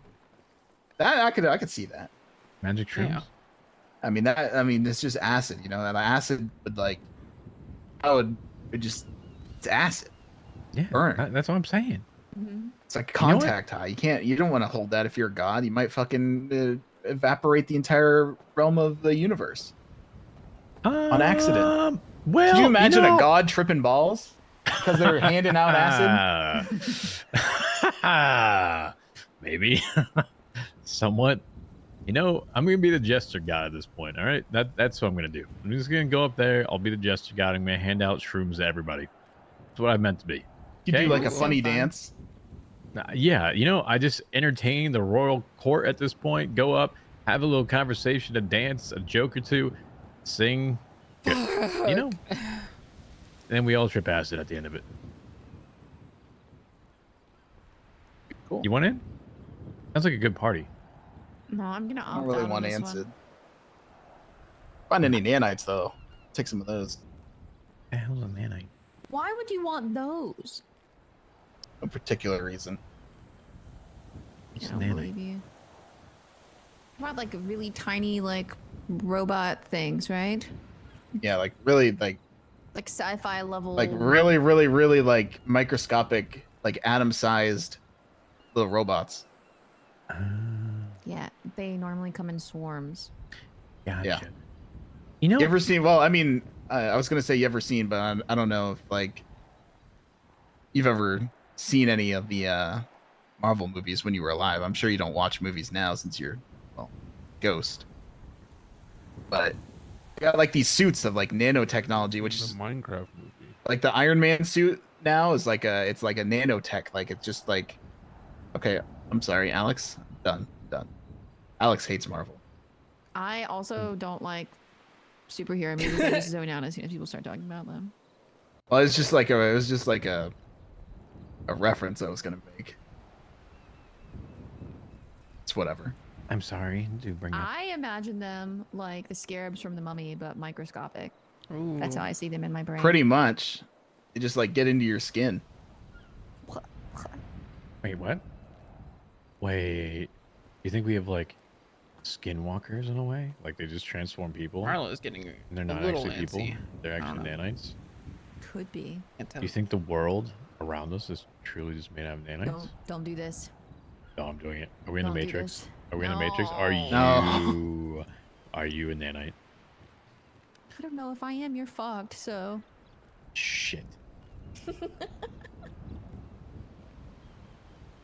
That I could see that. Magic shrooms? Yeah. I mean it's just acid, you know. That acid would like, it's acid. Yeah, Burn. that's what I'm saying. Mm-hmm. It's like You know what? contact high. You don't want to hold that if you're a god. You might fucking evaporate the entire realm of the universe on accident. Well, Could you imagine know, a god tripping balls because they're handing out acid? Maybe. Somewhat. You know, I'm gonna be the jester god at this point. All right, that's what I'm gonna do. I'm just gonna go up there. I'll be the jester god. I'm gonna hand out shrooms to everybody. That's what I meant to be. You do Okay. like a So funny fun. dance. Yeah, you know, I just entertain the royal court at this point. Go up, have a little conversation, a dance, a joke or two, sing. You know, and then we all trip acid at the end of it. Cool. You want in? Sounds like a good party. No, I'm gonna I opt don't really out on want this acid. one. Find any nanites though. Take some of those. The hell's a nanite? Why would you want those? No particular reason. What's I a don't nanite? believe you. About like really tiny like robot things, right? Yeah, like really Like sci-fi level. like really like microscopic, like atom-sized little robots. Yeah, they normally come in swarms. Gotcha. Yeah. You know, You ever seen? Well, I mean, I was gonna say you ever seen, but I don't know if like you've ever seen any of the Marvel movies when you were alive. I'm sure you don't watch movies now since you're ghost. But they got like these suits of like nanotechnology, which The is Minecraft movie. like the Iron Man suit now is like it's like a nanotech. Like it's just like, okay, I'm sorry, Alex. Done. Alex hates Marvel. I also don't like superhero movies. I just zone out as soon as people start talking about them. Well, it was just like a reference I was gonna make. It's whatever. I'm sorry. Do bring up. I imagine them like the scarabs from the Mummy, but microscopic. Ooh. That's how I see them in my brain. Pretty much, they just like get into your skin. Wait, what? Wait. You think we have like skinwalkers in a way? Like they just transform people? Marlo's getting And they're a not little actually people. antsy. They're I don't actually know. nanites. Could be. Can't tell. Do you think the world around us is truly just made out of nanites? Don't do this. No, I'm doing it. Are we in Don't the do Matrix? this. Are we in the Matrix? Are you? No. Are you a nanite? I don't know if I am. You're fucked. So Shit.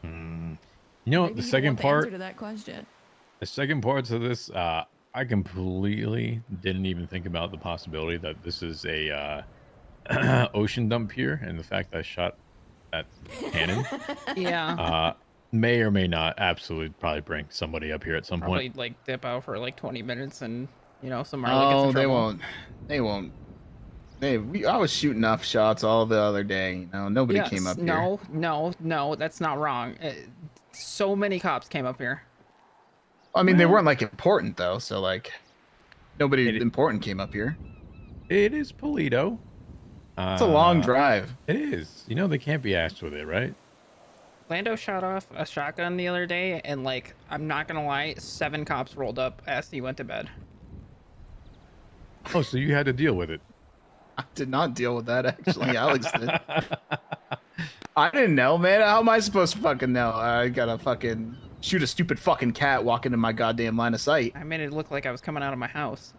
Hmm. You know, maybe the you don't second want the part, answer to that question. the second part to this, I completely didn't even think about the possibility that this is a ocean dump pier, and the fact that I shot that cannon Yeah. may or may not absolutely probably bring somebody up here at some Probably point. like dip out for like 20 minutes and some Marlo gets in Oh, trouble. they won't. I was shooting off shots all the other day. You know, nobody Yes, came up here. No, that's not wrong. So many cops came up here. I mean, they Well- weren't like important though. So like, nobody It- important came up here. It is Polito. It's a long drive. It is. You know, they can't be asked with it, right? Lando shot off a shotgun the other day, and like, I'm not gonna lie, 7 cops rolled up as he went to bed. Oh, so you had to deal with it. I did not deal with that actually. Alex did. I didn't know, man. How am I supposed to fucking know? I gotta fucking shoot a stupid fucking cat walking in my goddamn line of sight. I made it look like I was coming out of my house.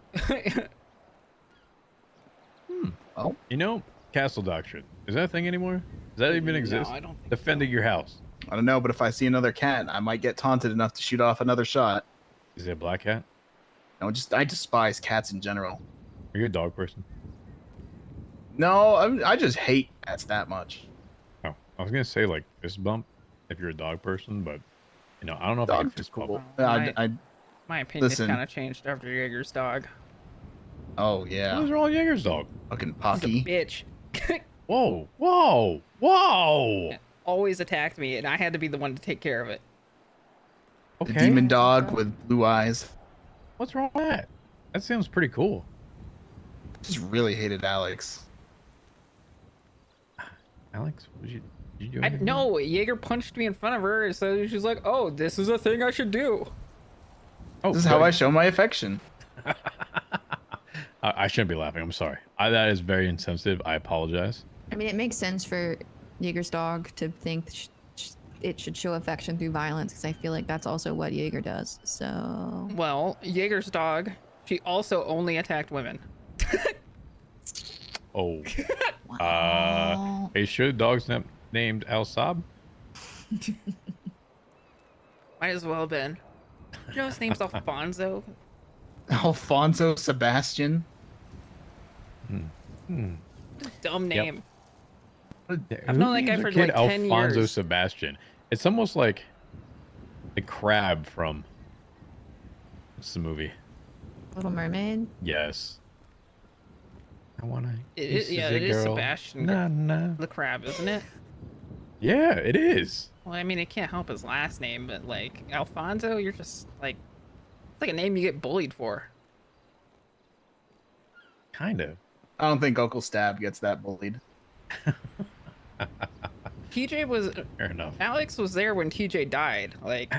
Oh, You know, castle doctrine. Is that a thing anymore? Does that even exist? No, I don't think Defending your house. I don't know, but if I see another cat, I might get taunted enough to shoot off another shot. Is it a black cat? No, I despise cats in general. Are you a dog person? No, I just hate cats that much. Oh, I was gonna say like fist bump if you're a dog person, but you know, I don't know if I can Dogs are fist bump. cool. Well, I my opinion's Listen. kind of changed after Jaeger's dog. oh What yeah, is wrong with Jaeger's dog? fucking He's a Pocky. bitch. Whoa, whoa, whoa. Always attacked me, and I had to be the one to take care of it. The Okay, demon dog with blue eyes. what's wrong with that? That sounds pretty cool. Just really hated Alex. Alex, did you do I anything? no, Jaeger punched me in front of her, so she's like, "Oh, this is a thing I should do." Oh, This is how I show my affection. I shouldn't be laughing. I'm sorry. That is very insensitive. I apologize. I mean, it makes sense for Jaeger's dog to think it should show affection through violence because I feel like that's also what Jaeger does. So Well, Jaeger's dog, she also only attacked women. Oh, wow. are you sure the dog's not named Al Saab? Might as well have been. You know his name's Alfonso. Alfonso Sebastian. Dumb name. I've known that guy for, like, 10 Alfonso years. Sebastian. It's almost like the crab from what's the movie? Little Mermaid. Yes. I wanna. It is, yeah, it is Sebastian Nah, nah. the crab, isn't it? Yeah, it is. Well, I mean, it can't help his last name, but like Alfonso, you're just like, it's like a name you get bullied for. Kind of. I don't think Uncle Stab gets that bullied. TJ was, Fair enough. Alex was there when TJ died. Like,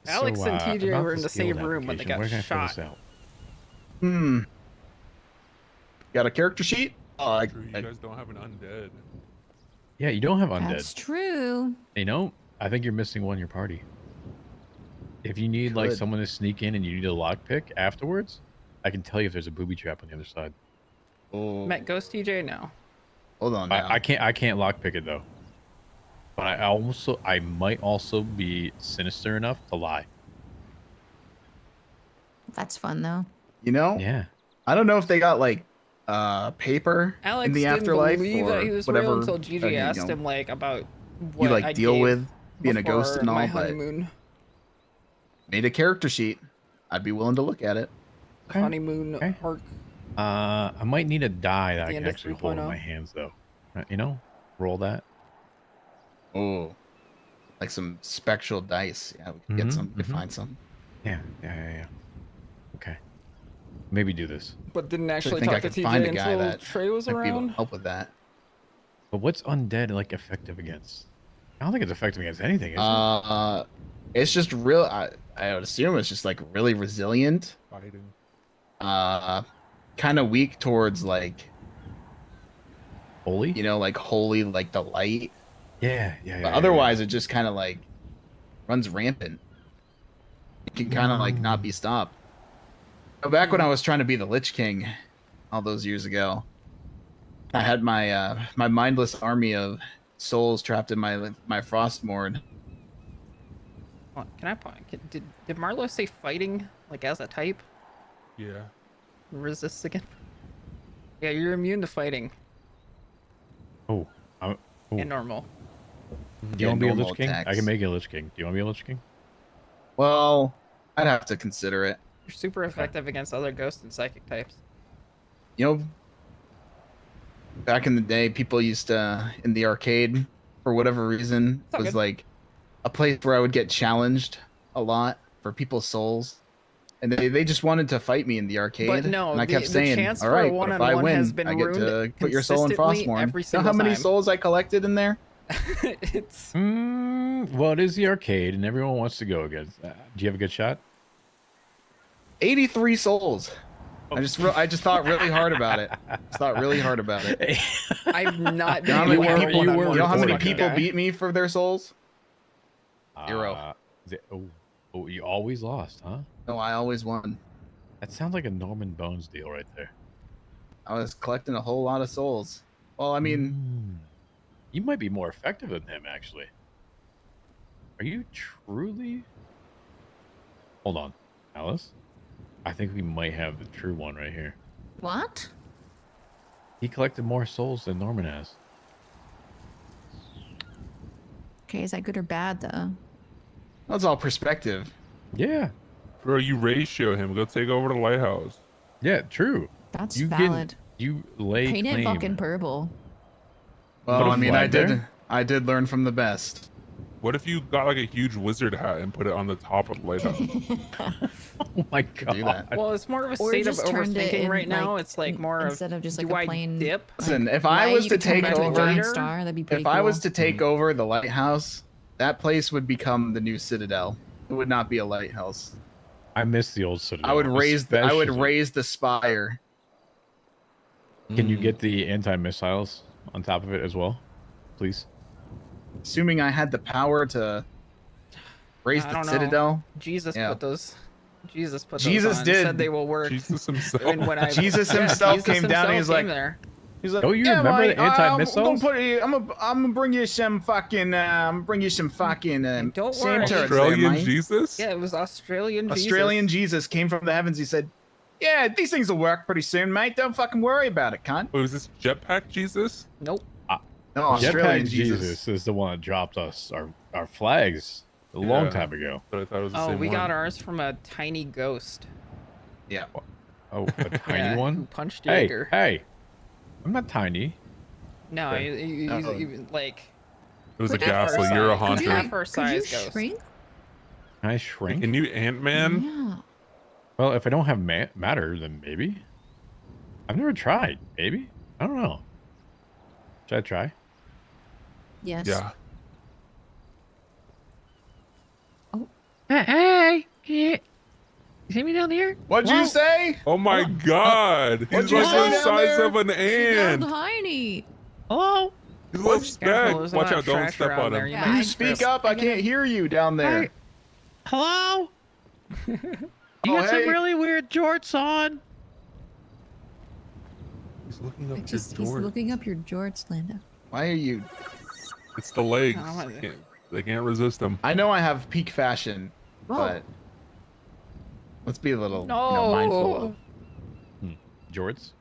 Alex and TJ about were in the same skilled room when they application, got where can I fill shot. this out? Hmm. Got a character sheet? Oh, True, you guys don't have an undead. Yeah, you don't have undead. That's true. You know, I think you're missing one in your party. If you need like Could. someone to sneak in and you need a lockpick afterwards, I can tell you if there's a booby trap on the other side. oh. Met Ghost TJ now. Hold on now. I can't lockpick it though. But I might also be sinister enough to lie. That's fun though. You know, Yeah. I don't know if they got like paper Alex in the didn't afterlife believe or that he was whatever real until GG you asked know, him like about what you like I deal gave with being a ghost before and all, my but honeymoon. made a character sheet. I'd be willing to look at it. Okay. Honeymoon Okay. arc. I might need a die that I The can end of actually hold in 3.0. my hands though. You know, roll that. Oh, like some spectral dice. Yeah, we could get Mhm, some. We could mhm. find some. Yeah. Okay. Maybe do this. But didn't Actually, actually think I talk to could find a TJ guy until that Trey was might be able to around. help with that. But what's undead like effective against? I don't think it's effective against anything, is it? It's just real. I would assume it's just like really resilient. Fighting. Kind of weak towards like Holy? like holy, like the light. Yeah. But otherwise, it just kind of like runs rampant. It can kind of like not be stopped. Back when I was trying to be the Lich King, all those years ago, I had my my mindless army of souls trapped in my Frostmourne. Can I? Did Marlo say fighting like as a type? Yeah. Resist again? Yeah, you're immune to fighting Oh. and normal. Do you want to be a normal Lich King? I attacks. can make you a Lich King. Do you want to be a Lich King? Well, I'd have to consider it. You're super effective against other ghost and psychic types. You know, back in the day, people used to in the arcade for whatever reason It's all was good. like a place where I would get challenged a lot for people's souls. And they just wanted to fight me in the arcade. But no, and I kept the saying, chance all for a right, but if I one-on-one win, has been I get to ruined put your soul in consistently Frostmourne. every You know single how many time. souls I collected in there? It's Well, it is the arcade, and everyone wants to go against. Do you have a good shot? 83 souls. Oh. I just thought really hard about it. I've not You know how been many able to people, one-on-one you know how with many this people guy. beat me for their souls? Zero. You always lost, huh? No, I always won. That sounds like a Norman Bones deal right there. I was collecting a whole lot of souls. Well, I mean, You might be more effective than him, actually. Are you truly? Hold on, Alice. I think we might have the true one right here. What? He collected more souls than Norman has. Okay, is that good or bad though? that's all perspective. Yeah, Bro, you ratio him. Go take over the lighthouse. yeah, true. That's You valid. you lay Paint it claim. fucking purple. Well, Put a I mean, flag there? I did learn from the best. What if you got like a huge wizard hat and put it on the top of the lighthouse? Oh my Could do that. god. Well, it's more of a Or state of just turned it overthinking in, right now. like, It's like more of instead of just like do a I plain dip? Listen, if I was light, to you turn take it into a over, giant star, that'd be pretty if cool. I was to take over the lighthouse, that place would become the new citadel. It would not be a lighthouse. I miss the old citadel. I would especially- raise the spire. Can you get the anti-missiles on top of it as well, please? Assuming I had the power to raise I the don't know. citadel. Jesus Yeah. put those. Jesus put Jesus those on. did. Said they will work. Jesus himself? And when I, Jesus himself came down and he's like- there. He's like, Don't you remember mate, the anti-missiles? I'm gonna bring you some fucking Don't sand worry. turrets there, Australian mate. Jesus? Yeah, it was Australian. Australian Jesus. Jesus came from the heavens. He said, "Yeah, these things will work pretty soon, mate. Don't fucking worry about it, cunt." Wait, was this jetpack Jesus? Nope. No, Australian Jetpack Jesus. Jesus is the one that dropped us our flags a long Yeah. time ago. But I thought it was the Oh, same we one. got ours from a tiny ghost. Yeah. Oh, a tiny Yeah, Who one? punched Hey, Jaeger. hey. I'm not tiny. No, Okay. he's Oh. like It was a Half our gaslight. You're a size. Could you, haunter. Half our could you size ghost. shrink? Can I shrink? Can you Ant-Man? Yeah. Well, if I don't have matter, then maybe. I've never tried. Maybe. I don't know. Should I try? Yes. Yeah. Hey, you see me down here? What'd you say? Oh my god! He's What'd you like say the down size there? of an How ant. tiny. Hello? He's like Careful, Spag. there's a Watch lot of out! Don't trash step around on there, him. you Yeah, might You trip. speak up. I can't hear you down there. Hi. Hello? You Oh, got hey. some really weird jorts on. He's looking up He's your door. looking up your jorts, Lando. Why are you? It's the legs. Oh, They can't resist him. I know I have peak fashion, Whoa. but let's be a little No. mindful of. Jorts?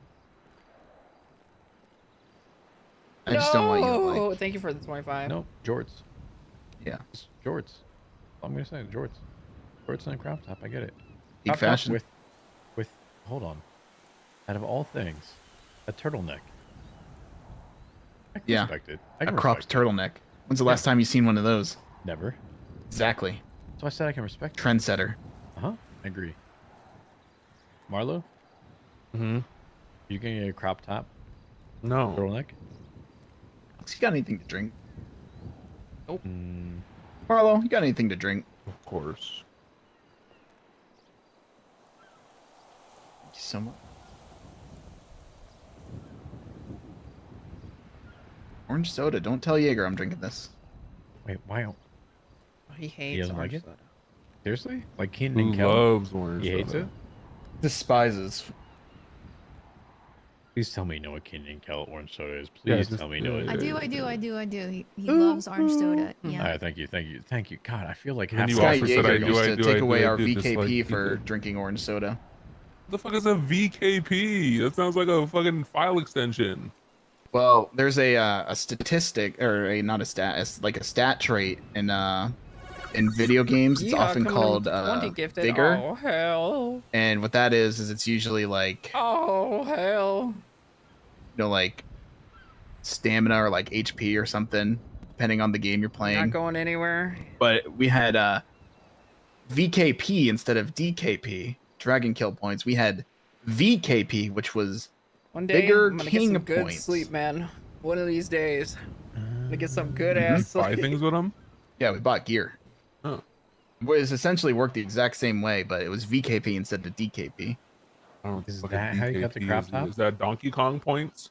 I just don't want you to No. like. Thank you for the 25. No, jorts. Yeah. It's jorts. I'm gonna say jorts. Jorts and a crop top. I get it. Peak Crop top fashion. with. Hold on. Out of all things, a turtleneck. I can Yeah. respect it. I A can cropped respect it. turtleneck. When's the last time you seen one of those? Never. Exactly. So I said I can respect it. Trendsetter. I agree. Marlo, Mm-hmm. you gonna get a crop top No. turtleneck? You got anything to drink? Mm, Marlo, you got anything to drink? Of course. Thank you so much. Orange soda. Don't tell Jaeger I'm drinking this. wait, why? He hates doesn't like orange it? soda. Seriously? Like Keenan Who and Kel? loves orange He hates soda? it? Despises. Please tell me you know what Keenan and Kel orange soda is. Yeah, Please just- tell me you know yeah, what it I is. do. He loves orange soda. Yeah. Alright, thank you. God, I feel like And then half you This guy also said, Jaeger I do, used I to do, take I do, away I our do, just like VKP he for did. drinking orange soda. What the fuck is a VKP? That sounds like a fucking file extension. Well, there's a statistic or a not a stat, it's like a stat trait in video games. It's Yeah, often coming in with called the 20 gifted. vigor, Oh hell. and what that is it's usually like Oh hell. like stamina or like HP or something, depending on the game you're playing. Not going anywhere. But we had VKP instead of DKP, Dragon Kill points. We had VKP, which was One day Bigger I'm gonna king get some good points. sleep, man. One of these days. I'm gonna get some good Mhm. ass Buy sleep. things with them? yeah, we bought gear. Oh. It was essentially worked the exact same way, but it was VKP instead of DKP. I don't know what the Is fucking that how you got the VKP crop is. top? Is that Donkey Kong points?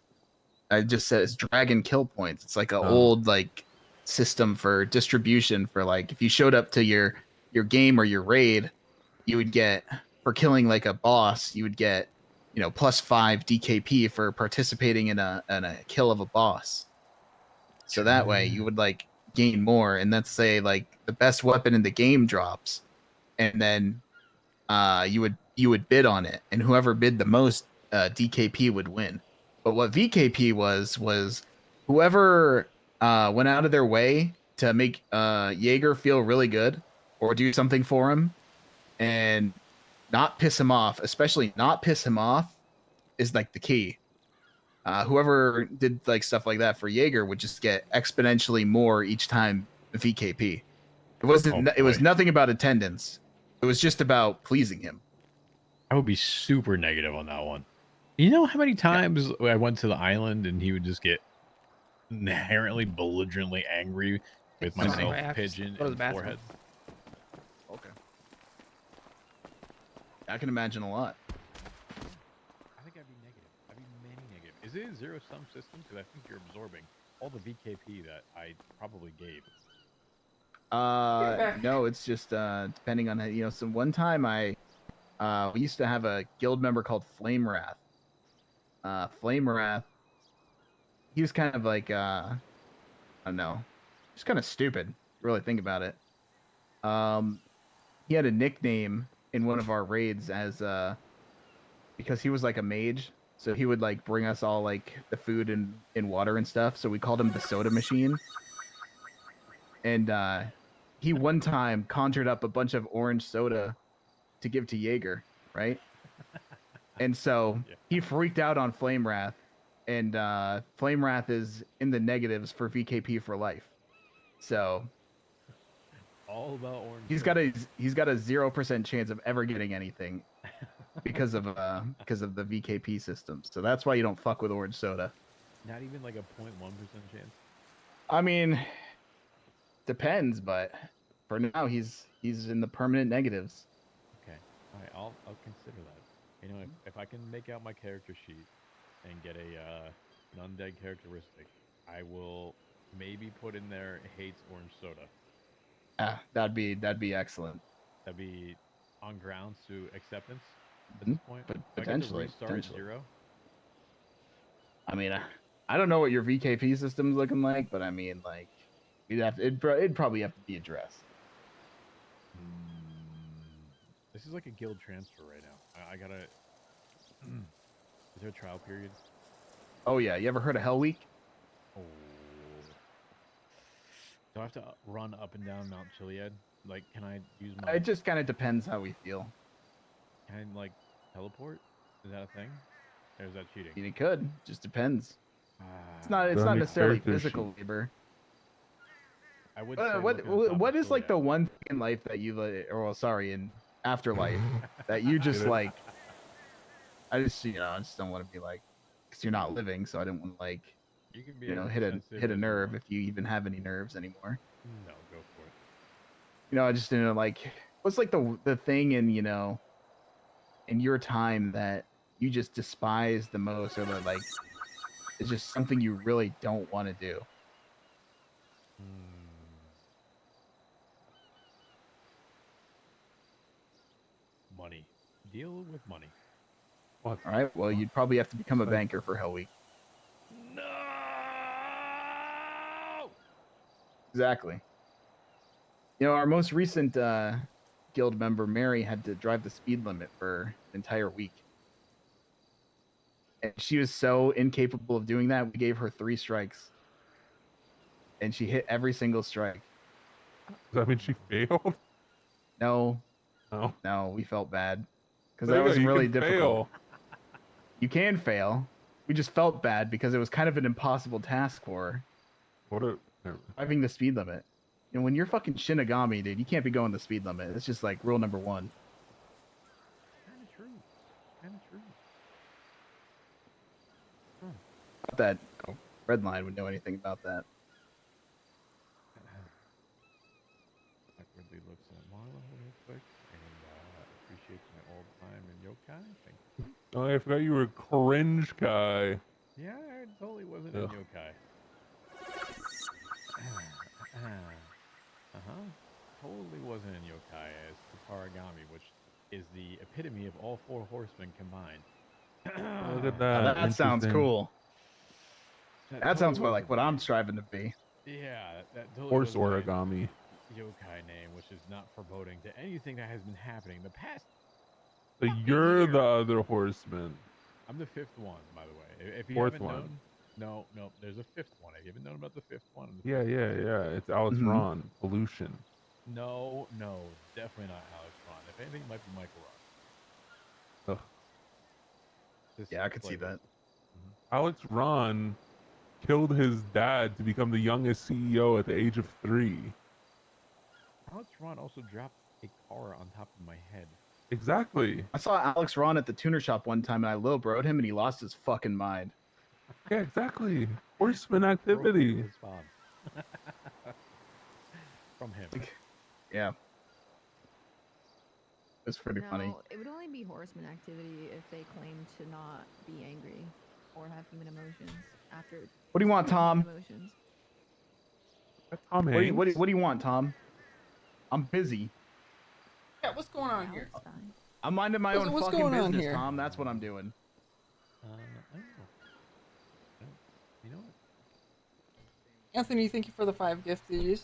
I just said it's Dragon Kill points. It's like an Oh. old like system for distribution for like if you showed up to your game or your raid, you would get for killing like a boss, you would get +5 DKP for participating in a kill of a boss. So that way you would like gain more, and let's say like the best weapon in the game drops, and then you would bid on it, and whoever bid the most DKP would win. But what VKP was whoever went out of their way to make Jaeger feel really good or do something for him and not piss him off, especially not piss him off, is like the key. Whoever did like stuff like that for Jaeger would just get exponentially more each time VKP. It wasn't. Oh, It was boy. nothing about attendance. It was just about pleasing him. I would be super negative on that one. You know how many times I went to the island and he would just get inherently belligerently angry with Sorry, myself, I have to Pigeon, go to the and bathroom. Forehead? Okay. I can imagine a lot. I think I'd be negative. I'd be many negative. Is it a zero-sum system? Because I think you're absorbing all the VKP that I probably gave. No, it's just depending on so one time we used to have a guild member called Flame Wrath. Flame Wrath, he was kind of like I don't know, just kind of stupid. Really think about it. He had a nickname in one of our raids as because he was like a mage, so he would like bring us all like the food and water and stuff. So we called him the soda machine. And he one time conjured up a bunch of orange soda to give to Jaeger, right? And so he freaked out on Flame Wrath, and Flame Wrath is in the negatives for VKP for life. So All about orange. he's got a 0% chance of ever getting anything because of the VKP system. So that's why you don't fuck with orange soda. Not even like a 0.1% chance. I mean, depends, but for now he's in the permanent negatives. Okay. All right. I'll consider that. You know, if I can make out my character sheet and get an undead characteristic, I will maybe put in there hates orange soda. That'd be excellent. That'd be on grounds to acceptance at this point. But If I get to restart at 0. I mean, I don't know what your VKP system's looking like, but I mean, like, it'd probably have to be addressed. This is like a guild transfer right now. I gotta. Is there a trial period? Oh yeah, you ever heard of Hell Week? Oh. Do I have to run up and down Mount Chiliad? Like, can I use my? It just kind of depends how we feel. Can I like teleport? Is that a thing? Or is that cheating? I mean, it could. Just depends. It's not Run the necessarily character physical labor. I would. Say What is like the one thing in life that you in afterlife that you just like? I just don't want to be like, because you're not living, so I didn't want to like, you can be hit a nerve if you even have any nerves anymore. No, go for it. I just didn't like, what's like the thing in in your time that you just despise the most, or that like it's just something you really don't want to do. Money. Deal with money. What? All right. Well, you'd probably have to become a banker for Hell Week. No. Exactly. Our most recent guild member, Mary, had to drive the speed limit for an entire week. And she was so incapable of doing that, we gave her 3 strikes. And she hit every single strike. Does that mean she failed? No. No. No, we felt bad. Because There that you go, was you really can difficult. fail. You can fail. We just felt bad because it was kind of an impossible task for her. What a Driving the speed limit. When you're fucking Shinigami, dude, you can't be going the speed limit. It's just like rule number 1. Kind of true. Kind of true. Not that Redline would know anything about that. Awkwardly looks at Marla real quick and appreciates my old time in yokai. Thank you. Oh, I forgot you were a cringe guy. Yeah, I totally wasn't Ugh. in yokai. Totally wasn't in yokai as Tataragami, which is the epitome of all 4 horsemen combined. Look at Now that. that sounds Interesting. cool. That sounds totally like what I'm striving to be. Yeah, that totally Horse was my origami. yokai name, which is not foreboding to anything that has been happening the past. So fucking you're year. the other horseman. I'm the fifth one, by the way. If you Fourth haven't one. known, no, there's a fifth one. Have you ever known about the fifth one? And the Yeah, fifth yeah, one? yeah. It's Alex Mhm. Ron. Pollution. No, definitely not Alex Ron. If anything, it might be Michael Ron. Ugh. Just Yeah, I could see flavor. that. Alex Ron killed his dad to become the youngest CEO at the age of 3. Alex Ron also dropped a car on top of my head. Exactly. I saw Alex Ron at the tuner shop one time, and I little broed him, and he lost his fucking mind. Yeah, exactly. Horseman Broke activity. his spawn. From him. Yeah. It's pretty funny. No, it would only be horseman activity if they claimed to not be angry or have human emotions after. What do you want, human Tom? Emotions. That's Tom What do, you, Hanks. what do you want, Tom? I'm busy. Yeah, what's going on here? Alex Stein. I'm minding my own What's fucking going on business, here? Tom. That's what I'm doing. I don't know. You know what? Anthony, thank you for the 5 gifties.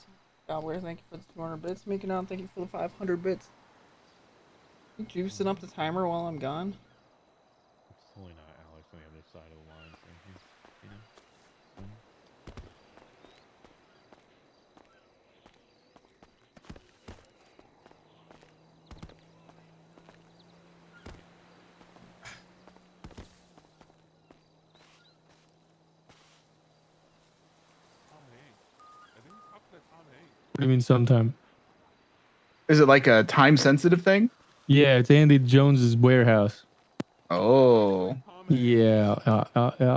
Gobbler, thank you for the 200 bits. Making on, thank you for the 500 bits. You juicing up the timer while I'm gone? It's totally not Alex on the other side of the line. Thank you. You know? Tom Hanks. I think it's up to Tom Hanks. What do you mean sometime? Is it like a time sensitive thing? Yeah, it's Andy Jones's warehouse. Oh. Tom Hanks. Yeah.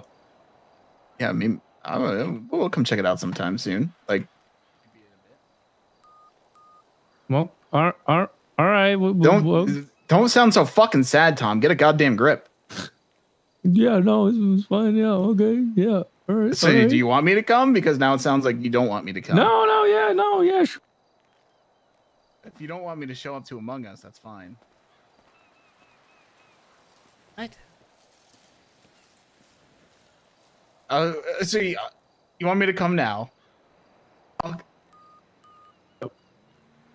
Yeah, I mean, we'll come check it out sometime soon. Like, Well, all right. don't sound so fucking sad, Tom. Get a goddamn grip. Yeah, no, it was fine. Yeah, okay. Yeah. All right. So, all right. do you want me to come? Because now it sounds like you don't want me to come. No, yeah. If you don't want me to show up to Among Us, that's fine. What? So you want me to come now?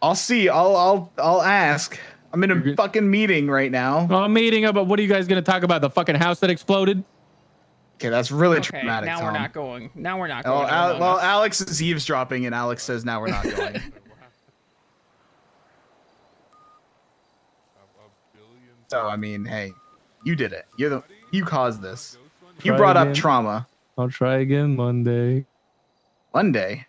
I'll see. I'll ask. I'm in a fucking meeting right now. Well, I'm meeting up, but what are you guys gonna talk about? The fucking house that exploded? Okay, that's really Okay, traumatic. now Tom. we're not going. Now we're not Oh, going. to Among Us. Alex is eavesdropping, and Alex says now we're not going. So I mean, hey, you did it. You caused this. You Try brought up again. trauma. I'll try again Monday. Monday.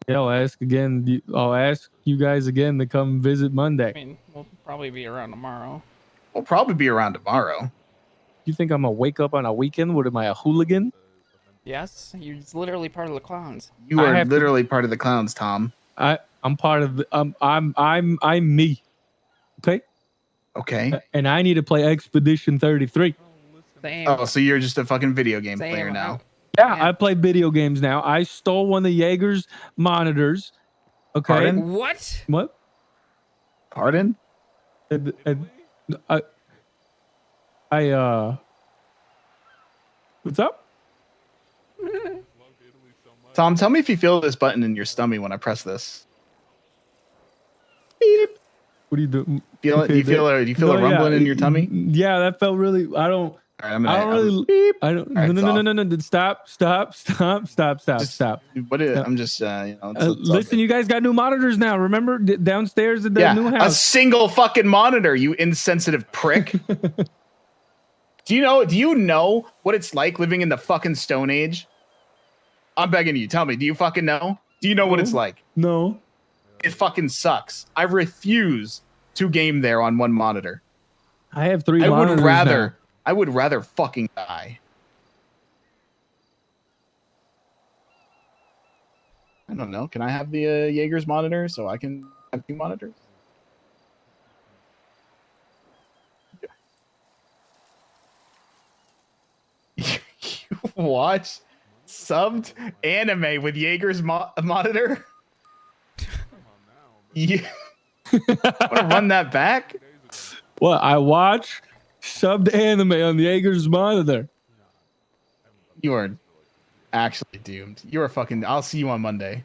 Yeah, I'll ask again. I'll ask you guys again to come visit I Monday. mean, we'll probably be around tomorrow. We'll probably be around tomorrow. You think I'm gonna wake up on a weekend? What am I, a hooligan? Yes, you're literally part of the clowns. You I are have to- literally part of the clowns, Tom. I'm part of the. I'm me. Okay. Okay. And I need to play Expedition 33. Same. Oh, so you're just a fucking video game Same. player now. Yeah, Yeah. I play video games now. I stole one of Jaeger's monitors. Okay. Pardon? What? What? Pardon? What's up? Tom, tell me if you feel this button in your stomach when I press this. Beep. What do you do? Feel it? Do you feel a rumbling in your tummy? Yeah, that felt really. I don't. All right, I don't really. beep. I don't. All right, No. Stop. What is, I'm just, it's all Listen, good. you guys got new monitors now. Remember downstairs at the Yeah, new a house. single fucking monitor, you insensitive prick. Do you know what it's like living in the fucking Stone Age? I'm begging you, tell me, do you fucking know? Do you know what it's like? No. It fucking sucks. I refuse to game there on one monitor. I have 3 I monitors would rather fucking die. I don't know. Can I have the Jaeger's monitor so I can have 2 monitors? You watch subbed anime with Jaeger's monitor? You want to run that back? Well, I watch Subbed anime on Jaeger's monitor. You are actually doomed. You are fucking. I'll see you on Monday.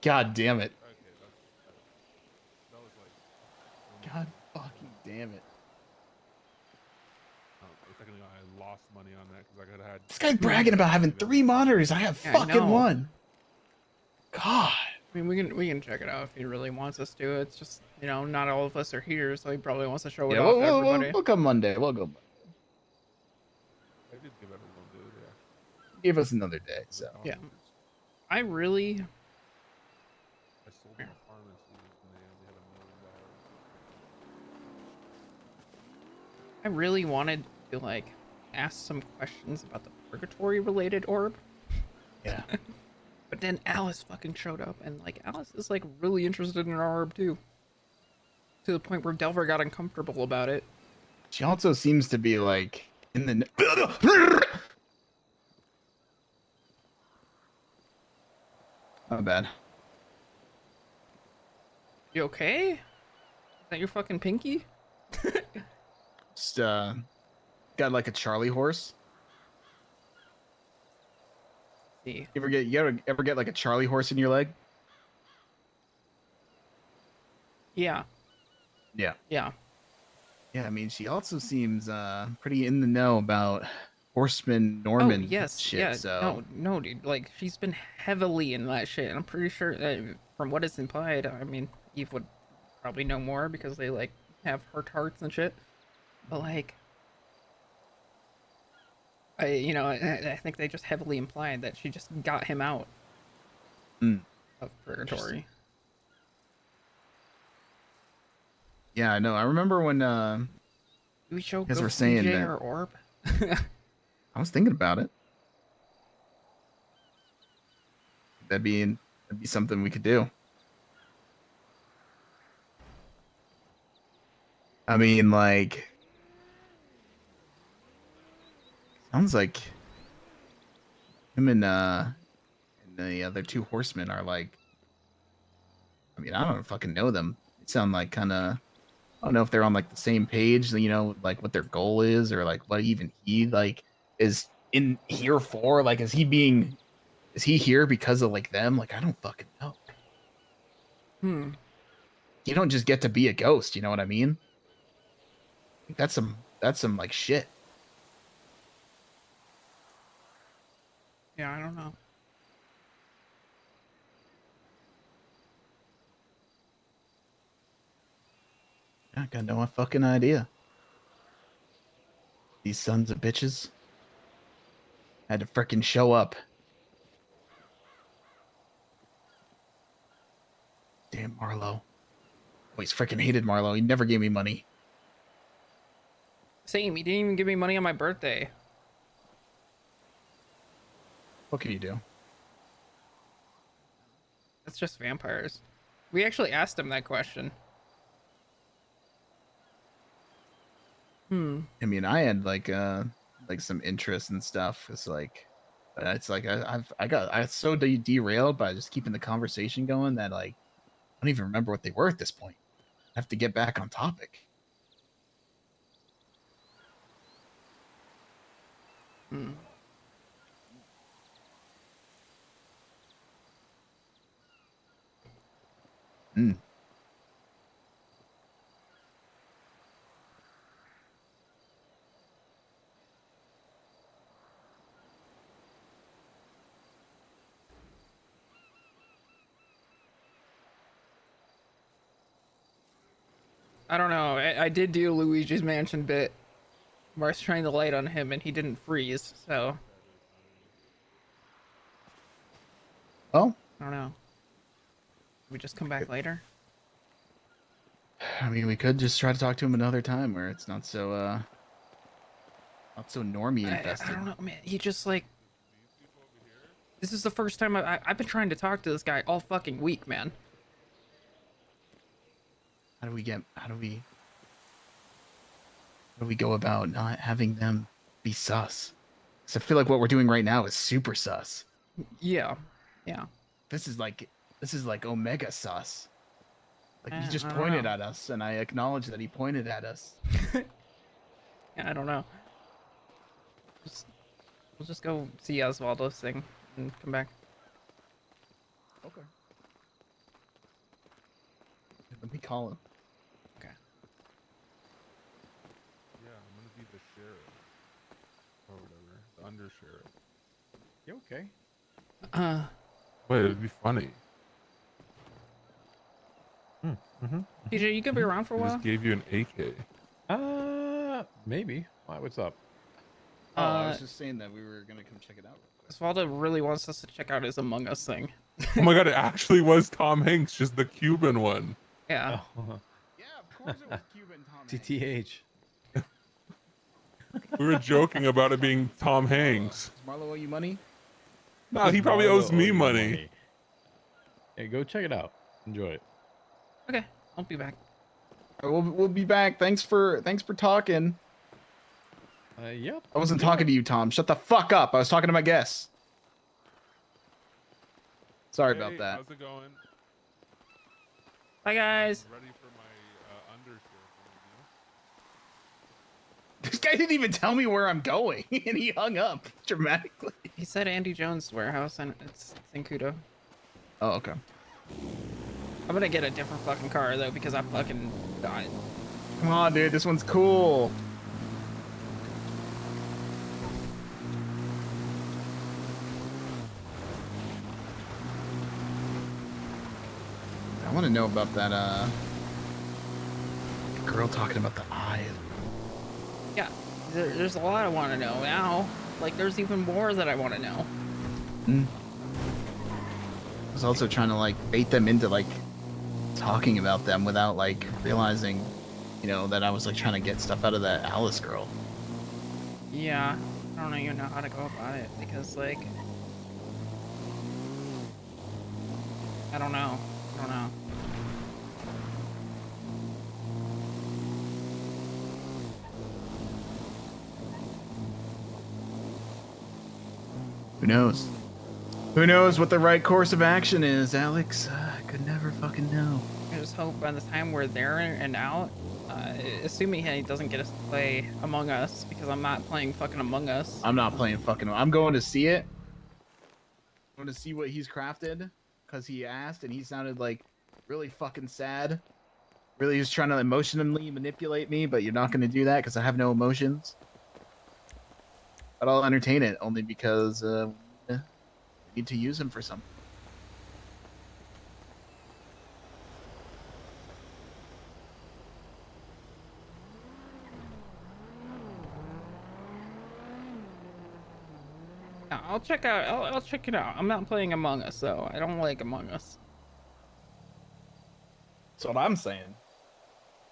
God damn it. That was like. God fucking damn it. Technically, I lost money on that because I could have had. This guy's bragging about having 3 monitors. I have Yeah, I fucking know. 1. God. I mean, we can check it out if he really wants us to. It's just, you know, not all of us are here, so he probably wants to show it Yeah, off to everybody. we'll come Monday. We'll go. I did give everyone the other day. Give us another day. So Yeah. I really, I sold them a pharmacy and they only had $1 million. I really wanted to like ask some questions about the purgatory related orb. yeah. But then Alice fucking showed up, and like Alice is like really interested in our orb too. To the point where Delver got uncomfortable about it. She also seems to be like in the. Not bad. You okay? Is that your fucking pinky? Just got like a Charlie horse. See. You ever get like a Charlie horse in your leg? Yeah. Yeah. Yeah. Yeah, I mean, she also seems pretty in the know about Horseman Norman Oh yes, shit. yeah. So No, dude. Like she's been heavily in that shit. And I'm pretty sure that from what is implied, I mean, Eve would probably know more because they like have hearts and shit. But like, I think they just heavily implied that she just got him out of purgatory. yeah, I know. I remember when Do we show guys were Ghost saying DJ that- our orb? I was thinking about it. That'd be something we could do. I mean, like, sounds like him and the other 2 horsemen are like. I mean, I don't fucking know them. They sound like kind of. I don't know if they're on like the same page, you know, like what their goal is, or like what even he like is in here for. Like, is he here because of like them? Like, I don't fucking know. You don't just get to be a ghost. You know what I mean? That's some like shit. Yeah, I don't know. I got no fucking idea. These sons of bitches had to frickin' show up. Damn Marlo. Always frickin' hated Marlo. He never gave me money. Same. He didn't even give me money on my birthday. What can you do? That's just vampires. We actually asked him that question. I mean, I had like some interest and stuff. It's like I got so derailed by just keeping the conversation going that like I don't even remember what they were at this point. I have to get back on topic. I don't know. I did do Luigi's Mansion bit where I was trying to light on him and he didn't freeze, so Oh, I don't know. We just come back later? I mean, we could just try to talk to him another time where it's not so normie I infested. don't know, man. He just like. This is the first time I've been trying to talk to this guy all fucking week, man. How do we go about not having them be sus? Because I feel like what we're doing right now is super sus. Yeah. Yeah. This is like omega sus. Like he just I don't pointed know. at us, and I acknowledge that he pointed at us. Yeah, I don't know. We'll just go see Osvaldo's thing and come back. Okay. Let me call him. Okay. Yeah, I'm gonna be the sheriff or whatever, the under sheriff. You okay? Wait, it'd be funny. TJ, you gonna be around for a I while? just gave you an AK. Maybe. Why? What's up? Oh, I was just saying that we were gonna come check it out real quick. Osvaldo really wants us to check out his Among Us thing. Oh my god, it actually was Tom Hanks, just the Cuban one. Yeah. Oh, Yeah, of course it was Cuban Tom. TTH. We were joking about it being Tom Hanks. Does Marlo owe you money? No, he probably owes me money. Hey, go check it out. Enjoy it. Okay, I'll be back. We'll be back. Thanks for talking. Yep. I wasn't talking to you, Tom. Shut the fuck up. I was talking to my guests. Sorry about Hey, that. how's it going? Bye, guys. Ready for my under sheriff interview? This guy didn't even tell me where I'm going, and he hung up dramatically. He said Andy Jones' warehouse, and it's in Kudo. Oh, okay. I'm gonna get a different fucking car though because I fucking died. Come on, dude. This one's cool. I want to know about that girl talking about the eye. Yeah, there's a lot I want to know now. Like, there's even more that I want to know. I was also trying to like bait them into like talking about them without like realizing, you know, that I was like trying to get stuff out of that Alice girl. Yeah, I don't even know how to go about it because, like, I don't know. Who knows? Who knows what the right course of action is, Alex? I could never fucking know. I just hope by the time we're there and out, assuming he doesn't get us to play Among Us because I'm not playing fucking Among Us. I'm not playing fucking. I'm going to see it. I'm going to see what he's crafted because he asked and he sounded like really fucking sad. Really just trying to emotionally manipulate me, but you're not going to do that because I have no emotions. But I'll entertain it only because we need to use him for something. Yeah, I'll check it out. I'm not playing Among Us though. I don't like Among Us. That's what I'm saying.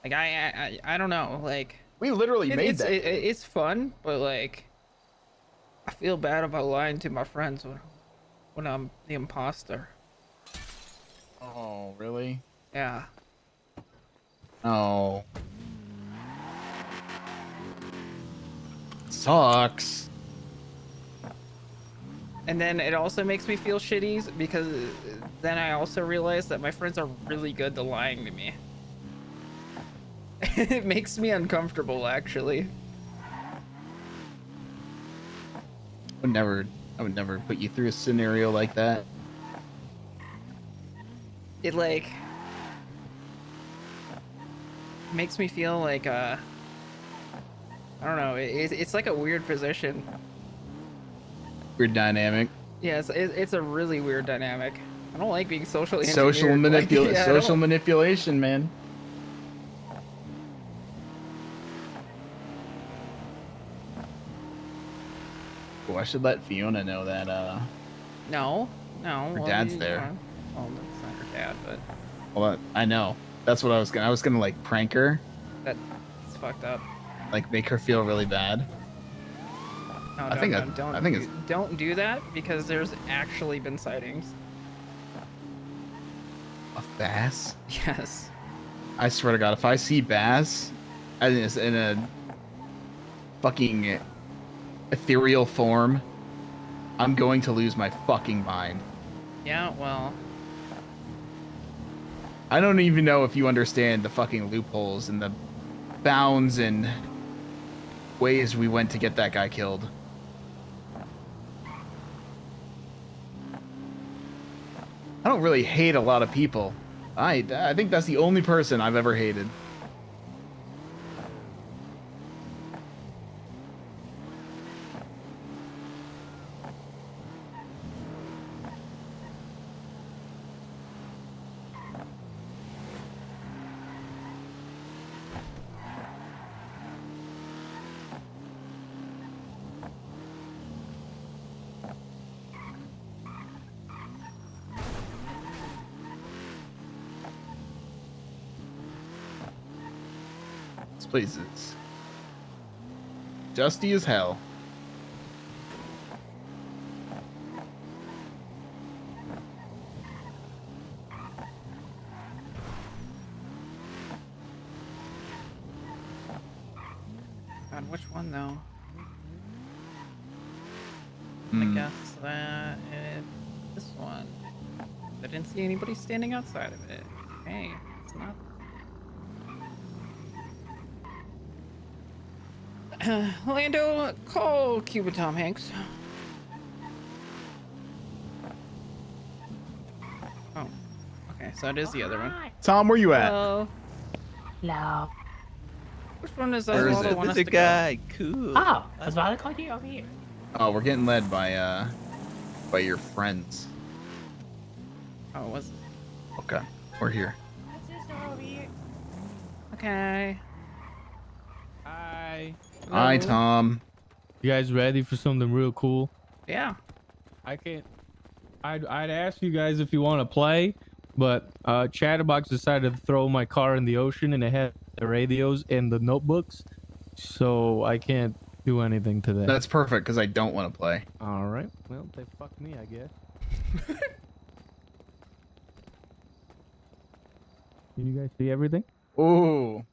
Like I don't know. Like We literally made that. It's fun, but like I feel bad about lying to my friends when I'm the imposter. Oh, really? Yeah. Oh. Sucks. And then it also makes me feel shitty because then I also realize that my friends are really good to lying to me. It makes me uncomfortable, actually. I would never put you through a scenario like that. It like makes me feel like I don't know. It's like a weird position. Weird dynamic. Yeah, it's a really weird dynamic. I don't like being socially Social engineered. social manipulation, man. Oh, I should let Fiona know that No. her Well, dad's there. Well, that's not her dad, but Well, I know. That's what I was gonna like prank her, that's fucked up. like make her feel really bad. No, I think don't do that because there's actually been sightings. Of bass? Yes. I swear to God, if I see bass in a fucking ethereal form, I'm going to lose my fucking mind. Yeah, well, I don't even know if you understand the fucking loopholes and the bounds and ways we went to get that guy killed. I don't really hate a lot of people. I think that's the only person I've ever hated. This place is dusty as hell. God, which one though? I Hmm. guess that is this one. I didn't see anybody standing outside of it. Hey, it's not. Lando, call Cuba Tom Hanks. Oh, okay, so it is the other one. Tom, where you at? Hello. No. Which one is Where is Oswaldo it? want us There's to a go? guy. Cool. Oh, I was about to call you over here. Oh, we're getting led by your friends. Oh, was it? Okay, we're here. My sister over here. Okay. Hi. Hi, Hello. Tom. You guys ready for something real cool? Yeah. I can't. I'd ask you guys if you want to play, but Chatterbox decided to throw my car in the ocean, and it had the radios and the notebooks, so I can't do anything today. That's perfect because I don't want to play. All right. Well, they fucked me, I guess. Can you guys see everything? Ooh.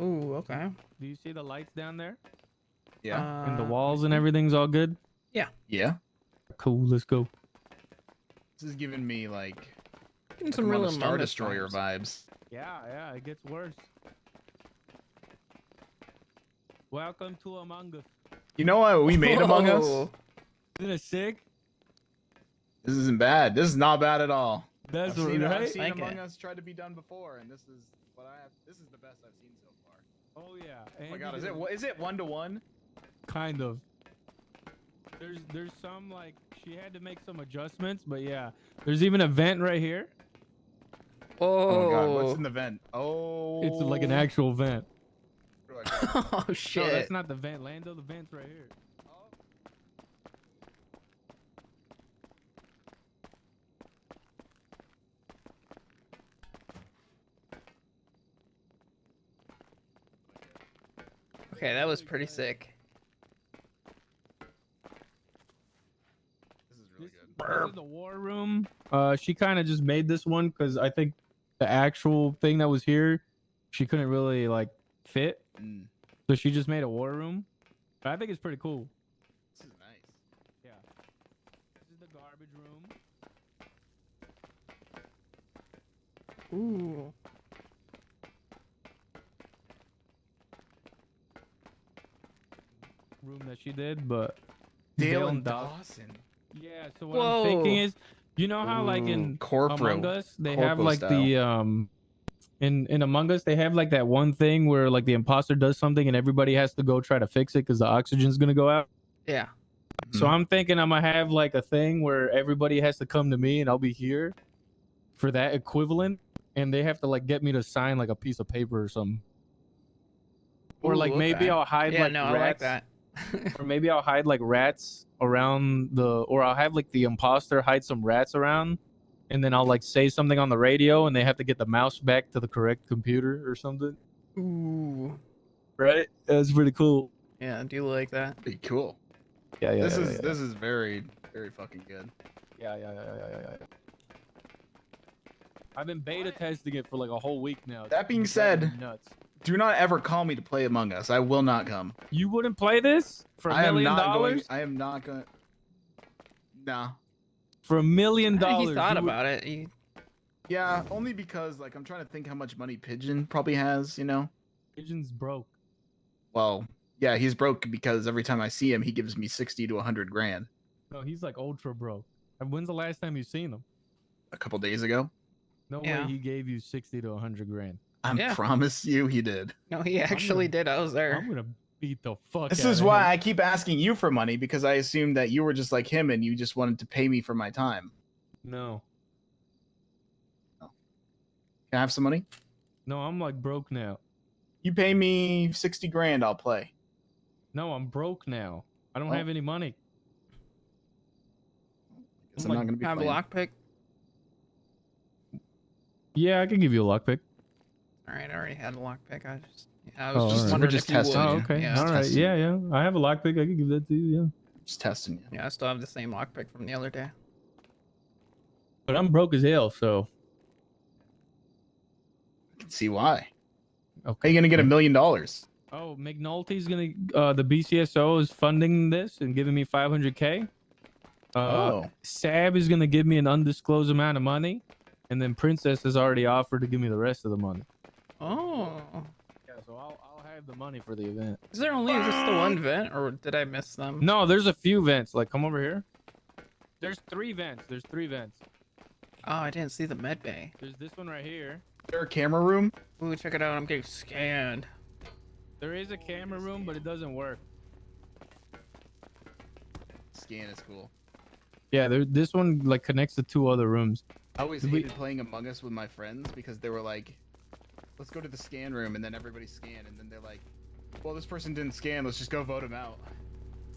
Ooh, okay. Do you see the lights down there? Yeah. And the let me walls and see. everything's all good? Yeah. Cool, let's go. This is giving me like Getting some some real real Star Among Us Destroyer vibes. vibes. Yeah, it gets worse. Welcome to Among Us. You know what we made Among Us? Whoa. Isn't it sick? This isn't bad. This is not bad at all. That's I've seen, right. I've seen Like Among it. Us try to be done before, and this is what I have. This is the best I've seen so far. Oh yeah. Oh my god, is it 1-to-1? Kind of. There's some like she had to make some adjustments, but yeah. There's even a vent right here. Oh my god, what's Oh. in the vent? Oh, It's like an actual vent. Where do I go? Oh No, shit. that's not the vent. Lando, the vent's right here. Okay, that was pretty sick. This is really This, good. this is the war room. She kind of just made this one because I think the actual thing that was here, she couldn't really like fit, Mm, so she just made a war room. But I think it's pretty cool. this is nice. Yeah. This is the garbage room. Ooh. Room that she did, but Dale and and Doc- Dawson. Yeah. So what I'm thinking Whoa. is, you know how like Ooh, in corporal. Among Us they have Corporal like style. the in Among Us they have like that one thing where like the imposter does something and everybody has to go try to fix it because the oxygen's gonna go out. Yeah. So Mhm. I'm thinking I'm gonna have like a thing where everybody has to come to me and I'll be here for that equivalent, and they have to like get me to sign like a piece of paper or something. Or Ooh, like maybe okay. I'll hide Yeah, like no, I like rats. that. Or maybe I'll hide like rats around or I'll have like the imposter hide some rats around, and then I'll like say something on the radio, and they have to get the mouse back to the correct computer or something. Ooh. Right? That's pretty cool. Yeah, I do like that. Pretty cool. Yeah, This is very fucking good. Yeah. I've been beta testing it for like a whole week now. That being It's driving said- me nuts. Do not ever call me to play Among Us. I will not come. You wouldn't play this for I $1 am million? not going. I am not going. Nah. For $1 million, He thought you would- about it. He... Yeah, only because like I'm trying to think how much money Pigeon probably has. You know. Pigeon's broke. Well, Yeah, he's broke because every time I see him, he gives me 60 to 100 grand. No, he's like ultra broke. And when's the last time you seen him? A couple days ago. No Yeah. way he gave you 60 to 100 grand. I Yeah. promise you he did. No, he actually did. I was there. I'm gonna beat the fuck This out is of why him. I keep asking you for money, because I assumed that you were just like him and you just wanted to pay me for my time. No. Can I have some money? No, I'm like broke now. You pay me 60 grand, I'll play. No, I'm broke now. I don't Well, have any money. Guess I'm I'm like- not gonna be Have a playing. lockpick. Yeah, I could give you a lockpick. All right, I already had a lockpick. I was Oh, just alright. wondering We're just if you testing would. Oh, you. okay. Yeah. Just All right. testing Yeah, you. yeah. I have a lockpick. I could give that to you. Yeah. Just testing you. Yeah, I still have the same lockpick from the other day. But I'm broke as hell, so. I can see why. How Okay. are you gonna get $1 million? Oh, McNulty's gonna. The BCSO is funding this and giving me 500K. Oh. Sab is gonna give me an undisclosed amount of money, and then Princess has already offered to give me the rest of the money. Oh, Yeah, so I'll have the money for the event. is there only just the one vent, or did I miss them? No, there's a few vents. Like, come over here. There's 3 vents. Oh, I didn't see the med bay. There's this one right here. Is there a camera room? Ooh, check it out. I'm getting scanned. There is a camera room, but it doesn't work. Scan is cool. Yeah, this one like connects to 2 other rooms. I always Did we- hated playing Among Us with my friends because they were like, let's go to the scan room, and then everybody scanned, and then they're like, well, this person didn't scan, let's just go vote him out.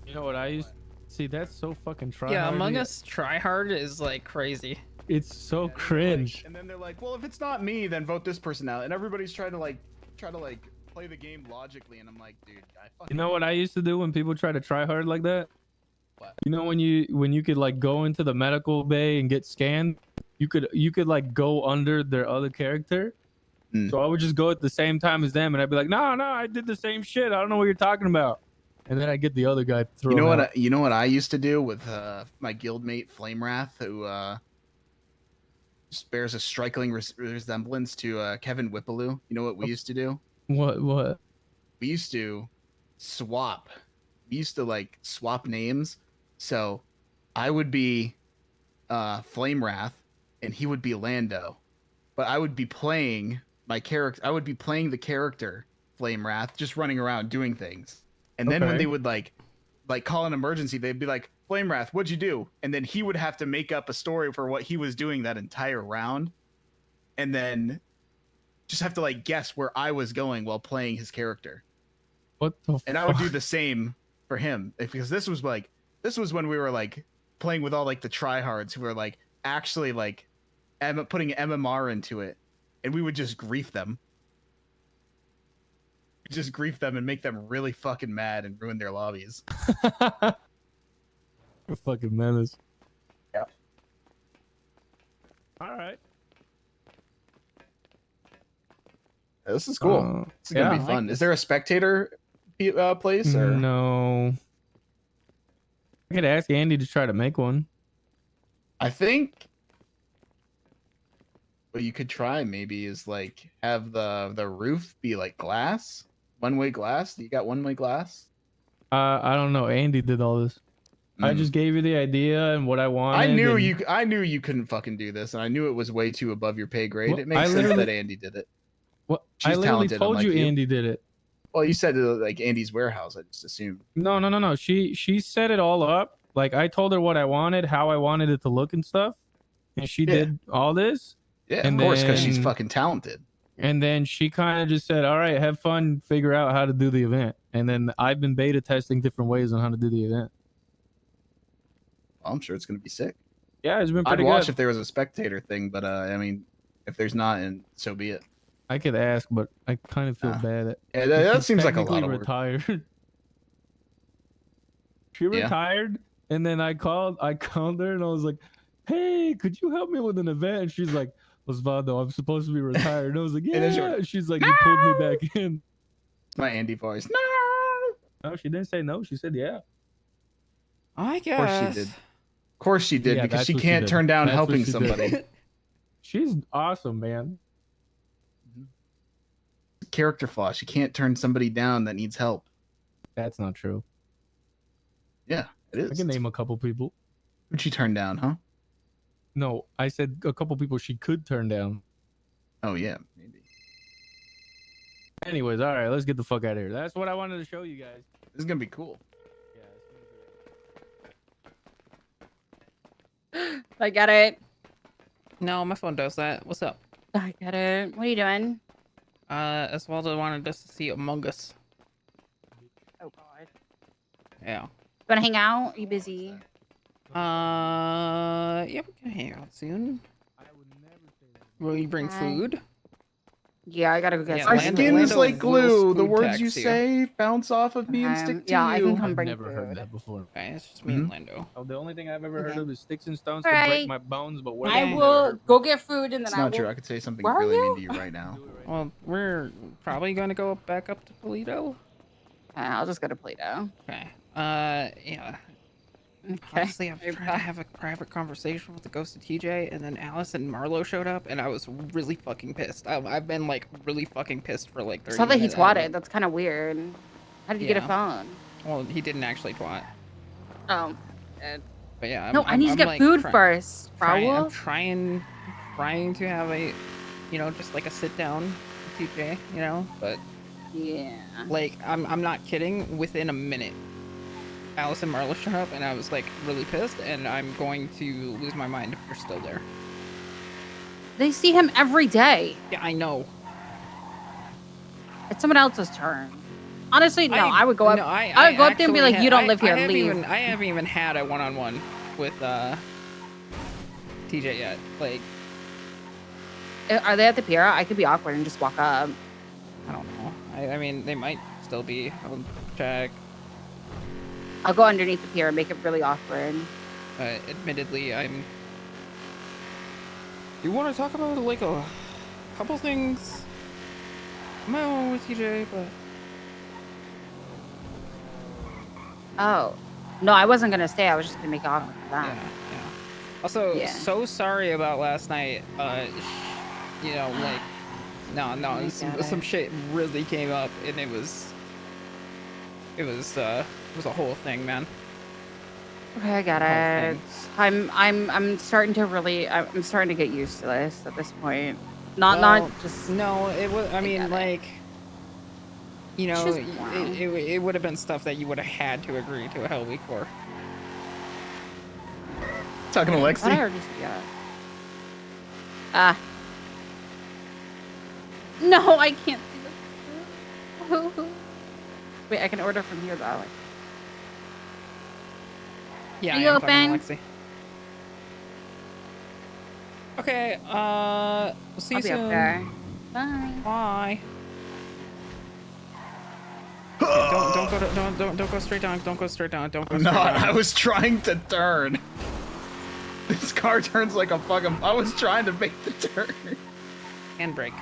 You know what I used? See, that's so fucking try. Yeah, Among Us tryhard is like crazy. It's so And then they're cringe. like- and then they're like, well, if it's not me, then vote this person out, and everybody's trying to play the game logically, and I'm like, dude, I fucking. You know what I used to do when people try to try hard like that? What? You know when you could like go into the medical bay and get scanned, you could like go under their other character. Mm. So I would just go at the same time as them, and I'd be like, no, I did the same shit. I don't know what you're talking about. And then I get the other guy to throw. You know him what? out. You know what I used to do with my guildmate Flame Wrath, who just bears a striking resemblance to Kevin Whippaloo. You know what we used to do? What? We used to swap. We used to like swap names. So I would be Flame Wrath, and he would be Lando. But I would be playing my character. I would be playing the character Flame Wrath, just running around doing things. And then when Okay. they would like call an emergency, they'd be like, Flame Wrath, what'd you do? And then he would have to make up a story for what he was doing that entire round. And then just have to like guess where I was going while playing his character. What the? And I would do the same for him, because this was when we were like playing with all like the tryhards who were like actually like putting MMR into it, and we would just grief them. Just grief them and make them really fucking mad and ruin their lobbies. You're fucking menace. Yeah. All right. This is cool. This is gonna yeah, be I fun. like Is there a spectator place or? No. I could ask Andy to try to make one. I think what you could try maybe is like have the roof be like glass, one-way glass. You got one-way glass? I don't know. Andy did all this. I Mm. just gave you the idea and what I wanted. I knew you couldn't fucking do this, and I knew it was way too above your pay grade. Well, It makes I sense literally- that Andy did it. What? She's I literally talented, told unlike you you. Andy did it. Well, you said like Andy's warehouse. I just assumed. No. She set it all up. Like I told her what I wanted, how I wanted it to look and stuff, and she Yeah. did all this. Yeah, And of course, because she's then- fucking talented. And then she kind of just said, "All right, have fun, figure out how to do the event." And then I've been beta testing different ways on how to do the event. Well, I'm sure it's gonna be sick. Yeah, it's been I'd pretty watch good. if there was a spectator thing, but I mean, if there's not, and so be it. I could ask, but I kind of feel Ah. bad at. Yeah, that She's seems like a lot technically of work. retired. She Yeah. retired, and then I called her and I was like, "Hey, could you help me with an event?" And she's like, "Osvaldo, I'm supposed to be retired." And I was like, And then "Yeah." She's like, "You pulled me back in." My Andy voice. No. No, she didn't say no. She said, "Yeah." I Of guess. course she did. Of course she did, Yeah, because that's she what she can't did. turn down That's what helping she did. somebody. She's awesome, man. Character flaw. She can't turn somebody down that needs help. That's not true. Yeah, it is. I can name a couple people. Who'd she turn down, huh? No, I said a couple people she could turn down. Oh yeah, maybe. Anyways, all right, let's get the fuck out of here. That's what I wanted to show you guys. This is gonna be cool. Yeah, it's gonna be great. I get it. No, my phone does that. What's up? I get it. What are you doing? Eswaldo wanted us to see Among Us. Oh God. Yeah. You wanna hang out? Are you busy? Yeah, we can hang out soon. I would never say that. Will you bring Okay. food? Yeah, I gotta go get Yeah, Our some. Lando- skin is Lando like will glue. The food words you tax you. say bounce off of me and stick to Yeah, I you. can come I've bring never heard food. that before. Okay, it's just me and Lando. Oh, the only thing I've ever heard Okay. of is sticks and stones All to break right. my bones, but where I Okay. will go get food and then It's I not will. true. I could say something Where are really mean you? to you right now. Well, we're probably going to go back up to Toledo. I'll just go to Play-Doh. Okay. Yeah. Okay. Honestly, I was trying to have a private conversation with the ghost of TJ, and then Alice and Marlo showed up, and I was really fucking pissed. I've been like really fucking pissed for like 30 I saw that he minutes. I don't twatted. That's kind of weird. How did you get a Yeah. phone? Well, he didn't actually twat. Oh. But yeah, No, I need to I'm, get like, food try- first. I'm Raul. trying to have a, just like a sit down with TJ, but Yeah. like I'm not kidding. Within a minute, Alice and Marla showed up, and I was like really pissed, and I'm going to lose my mind if you're still there. They see him every day. Yeah, I know. It's someone else's turn. Honestly, no, I would go up. No, I would go up there and be actually like, "You don't live here. I haven't Leave." I haven't even had a one-on-one with TJ yet. Like, Are they at the pier? I could be awkward and just walk up. I don't know. I mean, they might still be. I'll check. I'll go underneath the pier and make it really awkward. Admittedly, I'm. You want to talk about like a couple things? I'm at home with TJ, but Oh. No, I wasn't gonna stay. I was just gonna make it awkward for yeah, that. yeah. Also, Yeah. so sorry about last night. Like, no, I some get it. shit really came up, and it was a whole thing, man. Okay, I got Whole it. I'm starting to really. I'm starting to get used to this at this point. Not Well, just. No, it was. I mean, get it. like, It's just wow. it would have been stuff that you would have had to agree to a Hell Week for. Talking to I thought I Lexi. already said that. No, I can't see the. Wait, I can order from here though. Yeah, Are I you am talking open? to Lexi. Okay, we'll see you I'll be soon. up there. Bye. Bye. Don't go straight down. Don't go straight down. Don't go I'm straight not. down. I was trying to turn. This car turns like a fucking. I was trying to make the turn. Handbrake.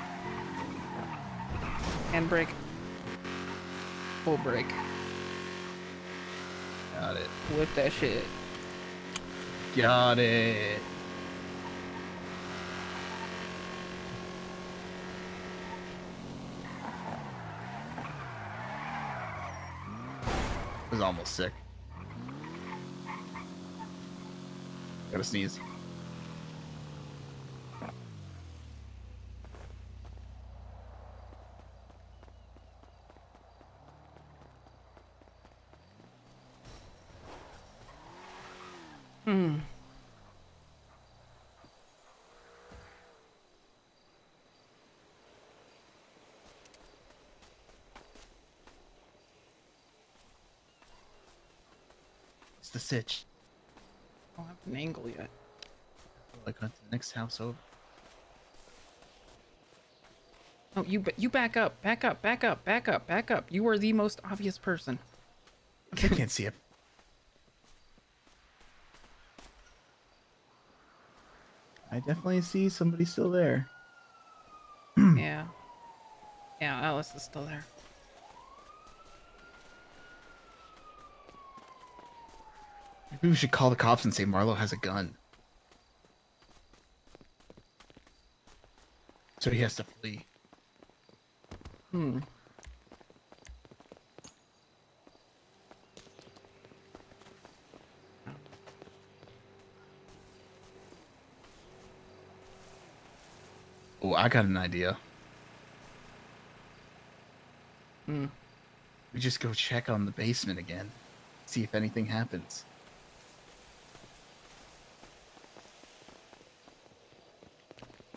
Handbrake. Full brake. Got it. Whip that shit. Got it. I was almost sick. Gotta sneeze. What's the sitch? I don't have an angle yet. Like on the next house over. No, you back up. Back up. Back up. Back up. Back up. You are the most obvious person. I can't see it. I definitely see somebody still there. Yeah. Yeah, Alice is still there. Maybe we should call the cops and say Marlo has a gun. So he has to flee. Oh, I got an idea. Hmm. We just go check on the basement again. See if anything happens.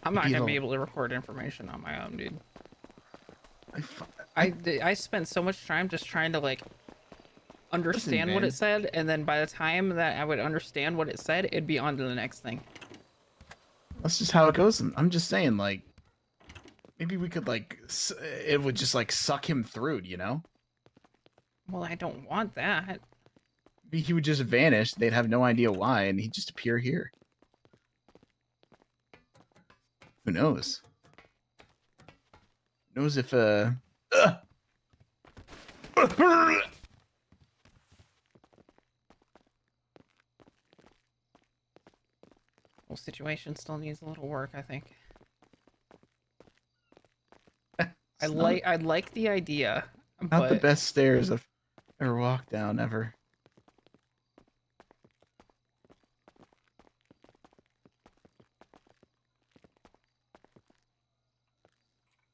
I'm not Maybe gonna be it'll- able to record information on my own, dude. I- I spent so much time just trying to like understand what man. it said, and then by the time that I would understand what it said, it'd be on to the next thing. That's just how it goes. I'm just saying, like, maybe we could like, it would just like suck him through, you know? Well, I don't want that. Maybe he would just vanish. They'd have no idea why, and he'd just appear here. Who knows? Who knows if Whole situation still needs a little work, I think. I like the idea, not the but best stairs I've ever walked down ever.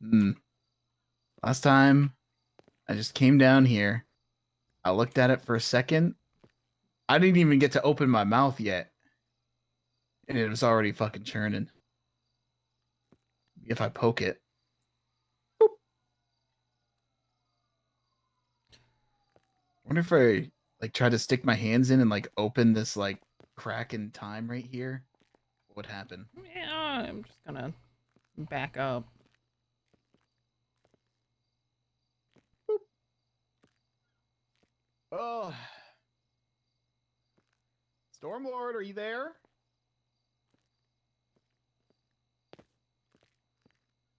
Hmm. Last time, I just came down here. I looked at it for a second. I didn't even get to open my mouth yet. And it was already fucking churning. If I poke it. Boop. I wonder if I like try to stick my hands in and like open this like crack in time right here. What would happen? yeah, I'm just gonna back up. Oh. Stormlord, are you there?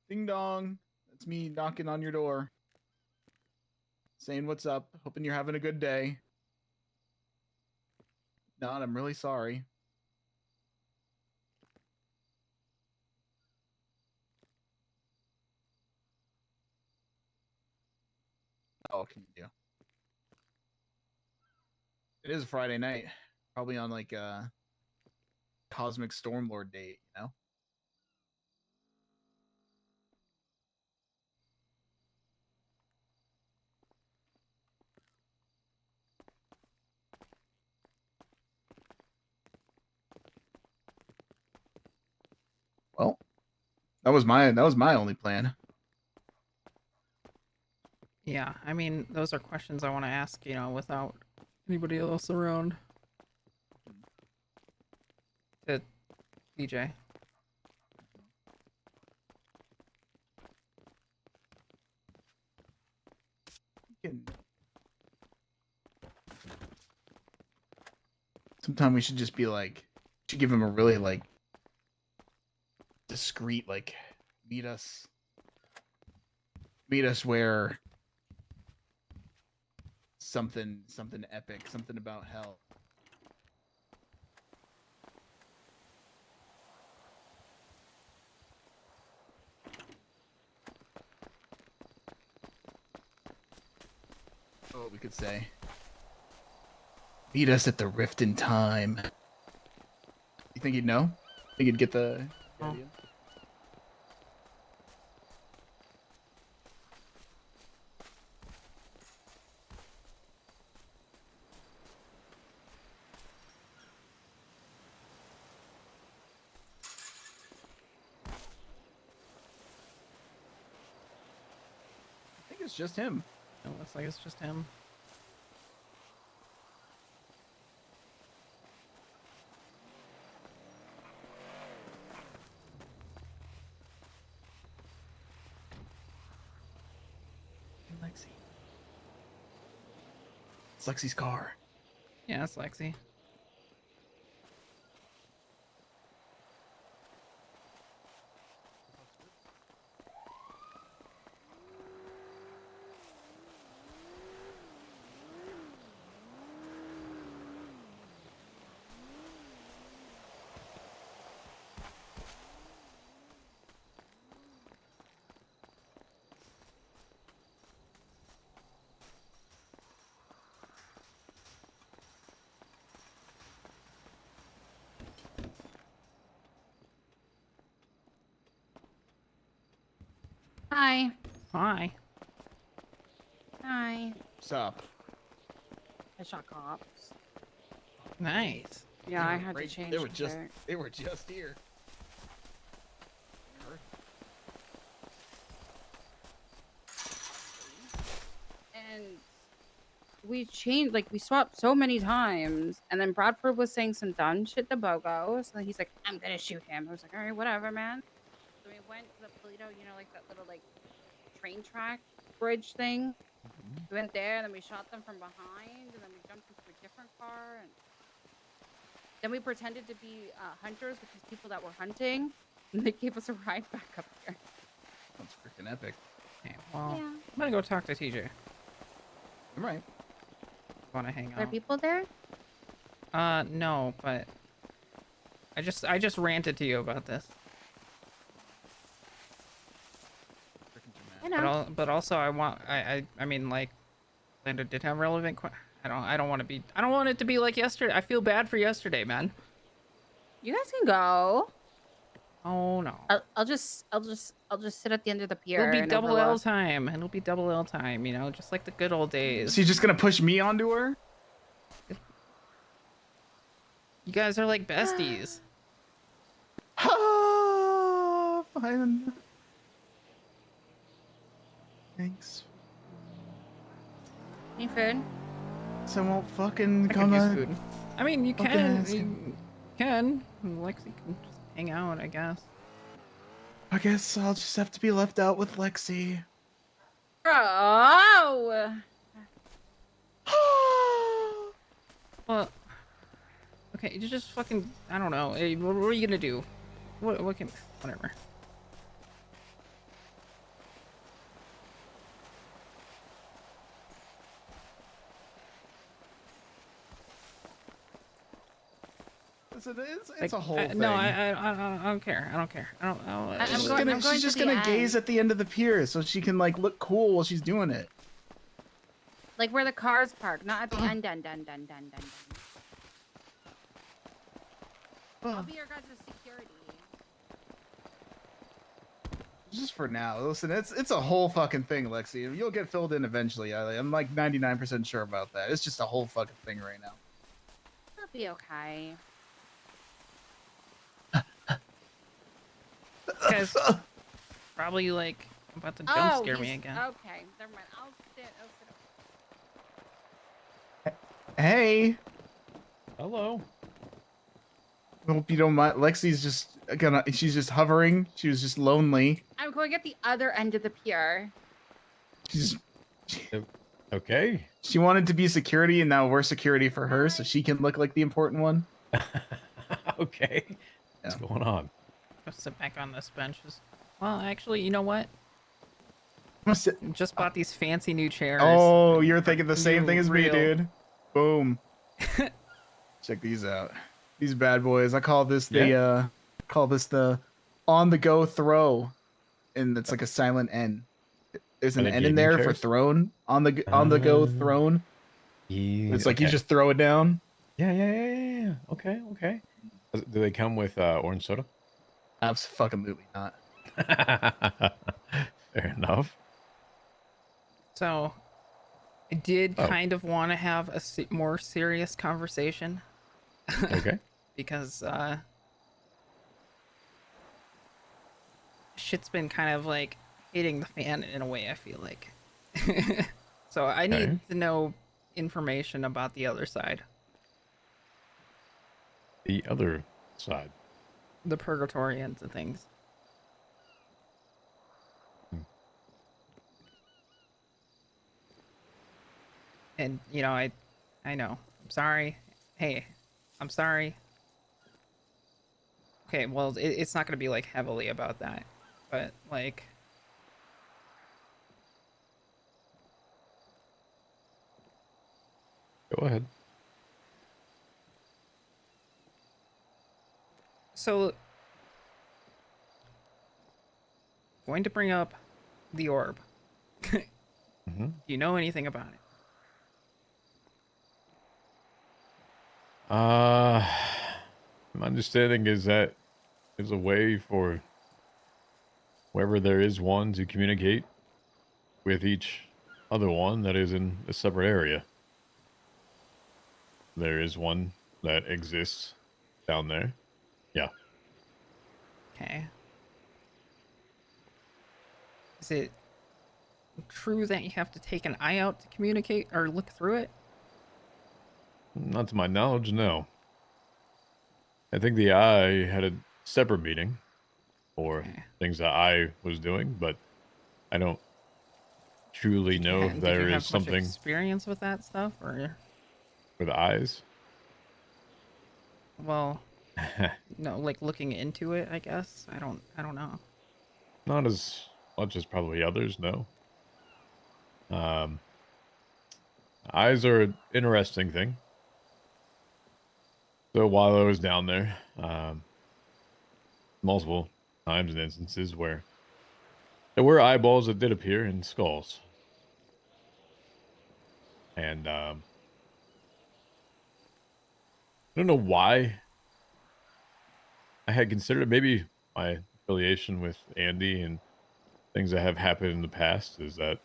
Ding dong. That's me knocking on your door. Saying what's up. Hoping you're having a good day. Not, I'm really sorry. Oh, what can you do? It is a Friday night. Probably on like a cosmic stormlord date, you know? Well, that was my only plan. Yeah, I mean, those are questions I want to ask, you know, without anybody else around. To DJ. Sometime we should just be like, should give him a really like discreet like meet us where something epic, something about hell. What we could say. Meet us at the rift in time. You think he'd know? Think he'd get the idea? I think it's just him. It looks like it's just him. Lexi. It's Lexi's car. Yeah, it's Lexi. Hi. Hi. Hi. What's up? I shot cops. Nice. Yeah, I had to change. They were just it. here. And we changed, like, we swapped so many times. And then Bradford was saying some dumb shit to Bogo. So he's like, I'm gonna shoot him. I was like, all right, whatever, man. So we went to the Polito, you know, like that little, like, train track bridge thing. We went there, and then we shot them from behind, and then we jumped into a different car, and then we pretended to be hunters with these people that were hunting, and they gave us a ride back up here. That's freaking epic. Okay, well, Yeah. I'm gonna go talk to TJ. All right. Want to hang Are out? people there? No, but I just ranted to you about this. I know. But also I mean, like, Lando did have relevant I don't want it to be like yesterday. I feel bad for yesterday, man. You guys can go. Oh no. I'll just sit at the end of the pier. It'll be and double L overlook. time. It'll be double L time, you know, just like the good old days. So you're just gonna push me onto her? You guys are like besties. Fine. Thanks. Any food? So I won't fucking I come could use out. food. I mean, you Fucking can. ask You can. Lexi can just hang out, I guess. I guess I'll just have to be left out with Lexi. Oh. Well, okay, you just fucking. I don't know. Hey, what are you gonna do? What can? Whatever. It's a whole thing. No, I don't care. I don't care. She's just gonna gaze at the end of the pier so she can like look cool while she's doing it. Like where the cars park, not at the end. I'll be your guys' security. Just for now. Listen, it's a whole fucking thing, Lexi. You'll get filled in eventually. I'm like 99% sure about that. It's just a whole fucking thing right now. I'll be okay. Guys, probably like about to jump scare me again. Okay, never mind. I'll sit over. Hey. Hello. Hope you don't mind. Lexi's just she's just hovering. She was just lonely. I'm going at the other end of the pier. Okay. She wanted to be security, and now we're security for her, so she can look like the important one. Okay. What's going on? I'll sit back on this bench. Well, actually, you know what? Just bought these fancy new chairs. Oh, you're thinking the same thing as me, Real. dude. Boom. Check these out. These bad boys. I call this the on-the-go throw, and it's like a silent N. There's an N in there for throne. On the go throne. Yeah, it's like you just throw it down. Yeah. Okay. Do they come with orange soda? Absolutely not. Fair enough. So, I did kind of want to have a more serious conversation. Okay. Because shit's been kind of like hitting the fan in a way, I feel like. So I need to know information about the other side. The other side. The Purgatorians and things. And, you know, I know. I'm sorry. Hey, I'm sorry. Okay, well, it's not going to be, like, heavily about that. But, like... Go ahead. So... going to bring up the orb. Do you know anything about it? My understanding is that there's a way for wherever there is one to communicate with each other one that is in a separate area. There is one that exists down there. Yeah. Okay. Is it true that you have to take an eye out to communicate or look through it? Not to my knowledge, no. I think the eye had a separate meeting for Okay. things that I was doing, but I don't truly know if Did you there is have much something experience with that stuff, or with eyes. well, no, like looking into it? I guess I don't know. Not as much as probably others, no. Um, Eyes are an interesting thing. So while I was down there, multiple times and instances where there were eyeballs that did appear in skulls. And I don't know why I had considered it. Maybe my affiliation with Andy and things that have happened in the past is that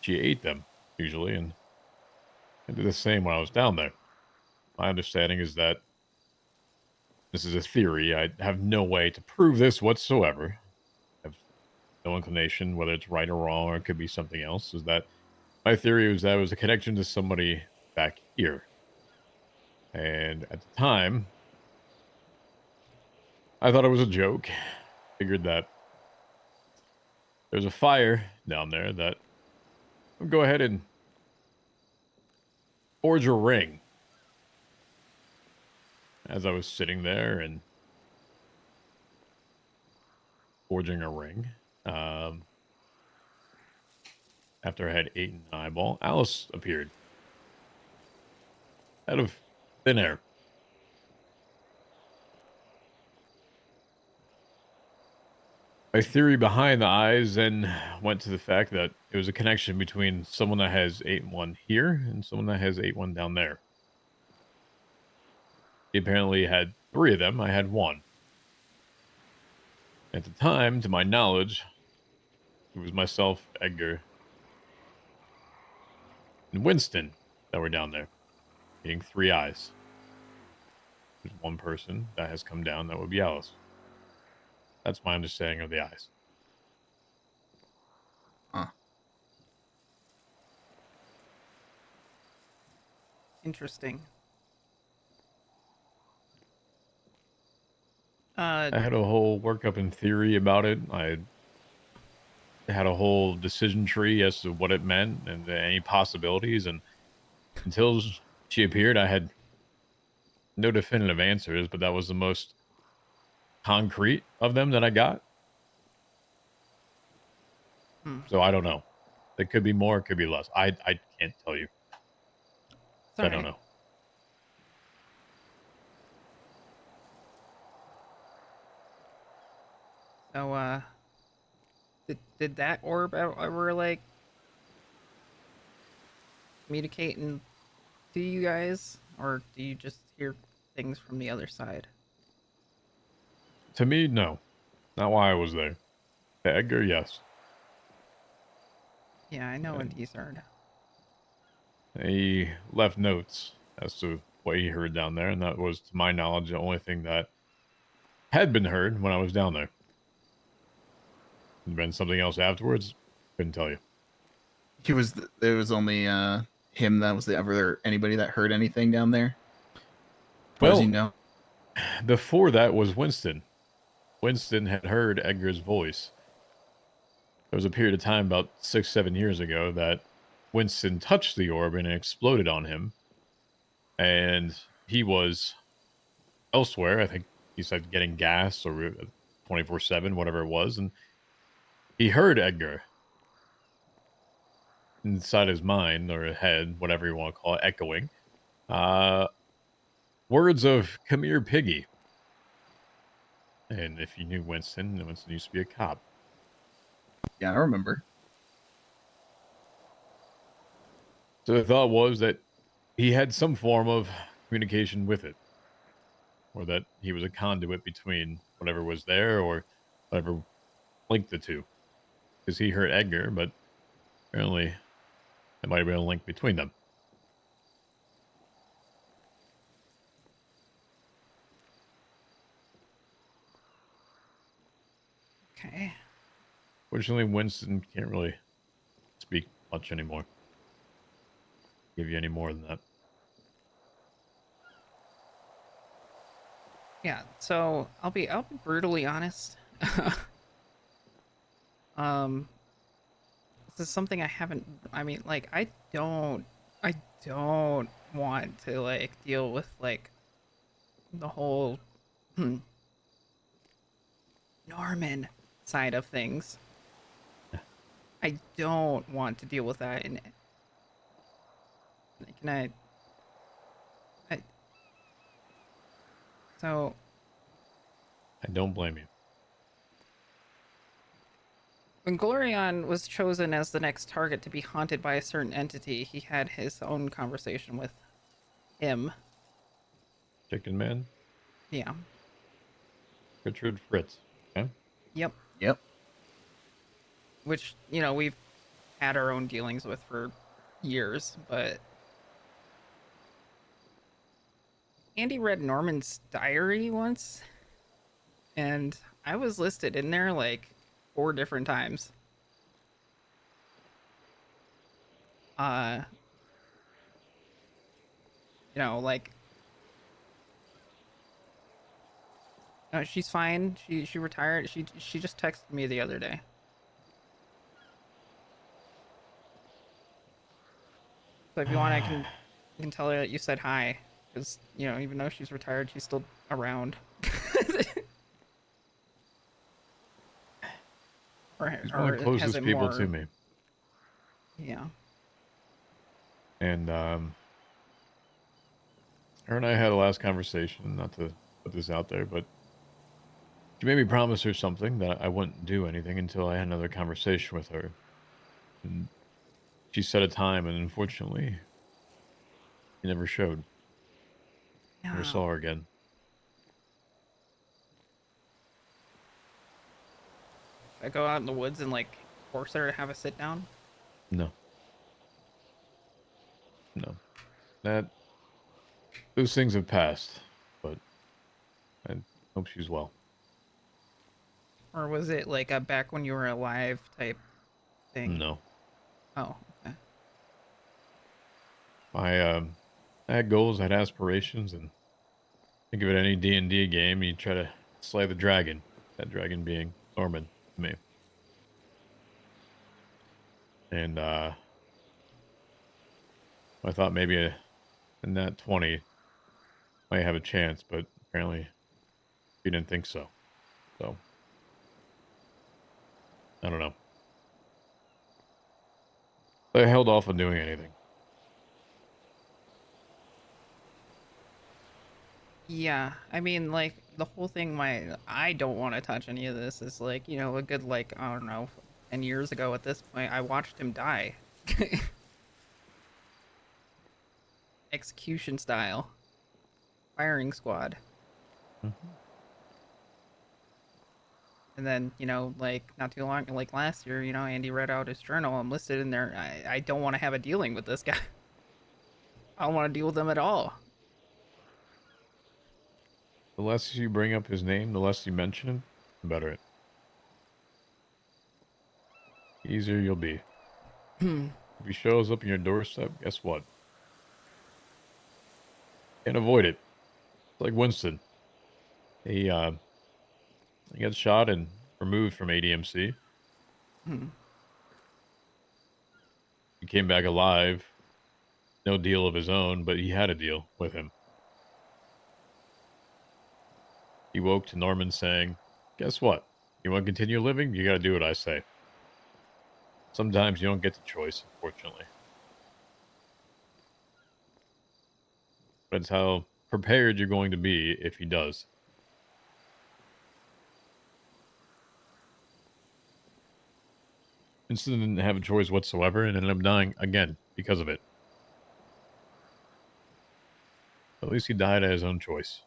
she ate them usually, and I did the same when I was down there. My understanding is that this is a theory. I have no way to prove this whatsoever. I have no inclination whether it's right or wrong, or it could be something else. Is that my theory was that it was a connection to somebody back here. And at the time, I thought it was a joke. Figured that there's a fire down there that would go ahead and forge a ring. As I was sitting there and forging a ring, after I had eaten an eyeball, Alice appeared out of thin air. My theory behind the eyes then went to the fact that it was a connection between someone that has 8-1 here and someone that has 8-1 down there. He apparently had 3 of them. I had 1. At the time, to my knowledge, it was myself, Edgar, and Winston that were down there, getting 3 eyes. There's 1 person that has come down. That would be Alice. That's my understanding of the eyes. Huh. Interesting. I had a whole workup in theory about it. I had a whole decision tree as to what it meant and any possibilities. And until she appeared, I had no definitive answers, but that was the most concrete of them that I got. So I don't know. It could be more, it could be less. I can't tell you. I don't know. So, did that orb ever like communicating to you guys, or do you just hear things from the other side? To me, no. Not why I was there. To Edgar, yes. Yeah, I know what he's heard. He left notes as to what he heard down there, and that was, to my knowledge, the only thing that had been heard when I was down there. There'd been something else afterwards. Couldn't tell you. There was only him that was ever anybody that heard anything down there. Well, as you know, before that was Winston. Winston had heard Edgar's voice. There was a period of time about 6-7 years ago that Winston touched the orb and it exploded on him. And he was elsewhere. I think he said getting gas or 24/7, whatever it was. And he heard Edgar inside his mind or head, whatever you want to call it, echoing. Words of "Come here, piggy." And if you knew Winston used to be a cop. yeah, I remember. So the thought was that he had some form of communication with it, or that he was a conduit between whatever was there, or ever linked the two. Because he hurt Edgar, but apparently there might have been a link between them. Okay. Fortunately, Winston can't really speak much anymore. Give you any more than that. Yeah, so I'll be brutally honest. um this is something I haven't like I don't want to like deal with like the whole Norman side of things. I don't want to deal with that and can I so I don't blame you. when Glorion was chosen as the next target to be haunted by a certain entity, he had his own conversation with him. Chicken Man? Yeah. Richard Fritz. Okay. Yep. Yep. Which, we've had our own dealings with for years, but Andy read Norman's diary once, and I was listed in there like 4 different times. Like she's fine. She retired. She just texted me the other day. So if you want, I can tell her that you said hi, because even though she's retired, she's still around. He's one of the or has closest it people more? to me. Yeah. And her and I had a last conversation, not to put this out there, but she made me promise her something that I wouldn't do anything until I had another conversation with her. And she set a time, and unfortunately, she never showed. Never Yeah. saw her again. I go out in the woods and like force her to have a sit down. No. No. Those things have passed, but I hope she's well. Or was it like a back when you were alive type thing? No. Oh, okay. I had goals, I had aspirations, and think of it any D&D game, you try to slay the dragon. That dragon being Norman to me. And I thought maybe in that 20 might have a chance, but apparently he didn't think so. So I don't know. I held off on doing anything. Yeah, like the whole thing. I don't want to touch any of this. Is like a good like I don't know, 10 years ago at this point, I watched him die, execution style, firing squad. Mm-hmm. And then like not too long, like last year, Andy read out his journal. I'm listed in there. I don't want to have a dealing with this guy. I don't want to deal with him at all. The less you bring up his name, the less you mention him, the better the easier you'll be. If he shows up on your doorstep, guess what? Can't avoid it. It's like Winston. He got shot and removed from ADMC. He came back alive. No deal of his own, but he had a deal with him. He woke to Norman saying, guess what? You want to continue living? You got to do what I say. Sometimes you don't get the choice, unfortunately. But it's how prepared you're going to be if he does. Winston didn't have a choice whatsoever and ended up dying again because of it. At least he died at his own choice.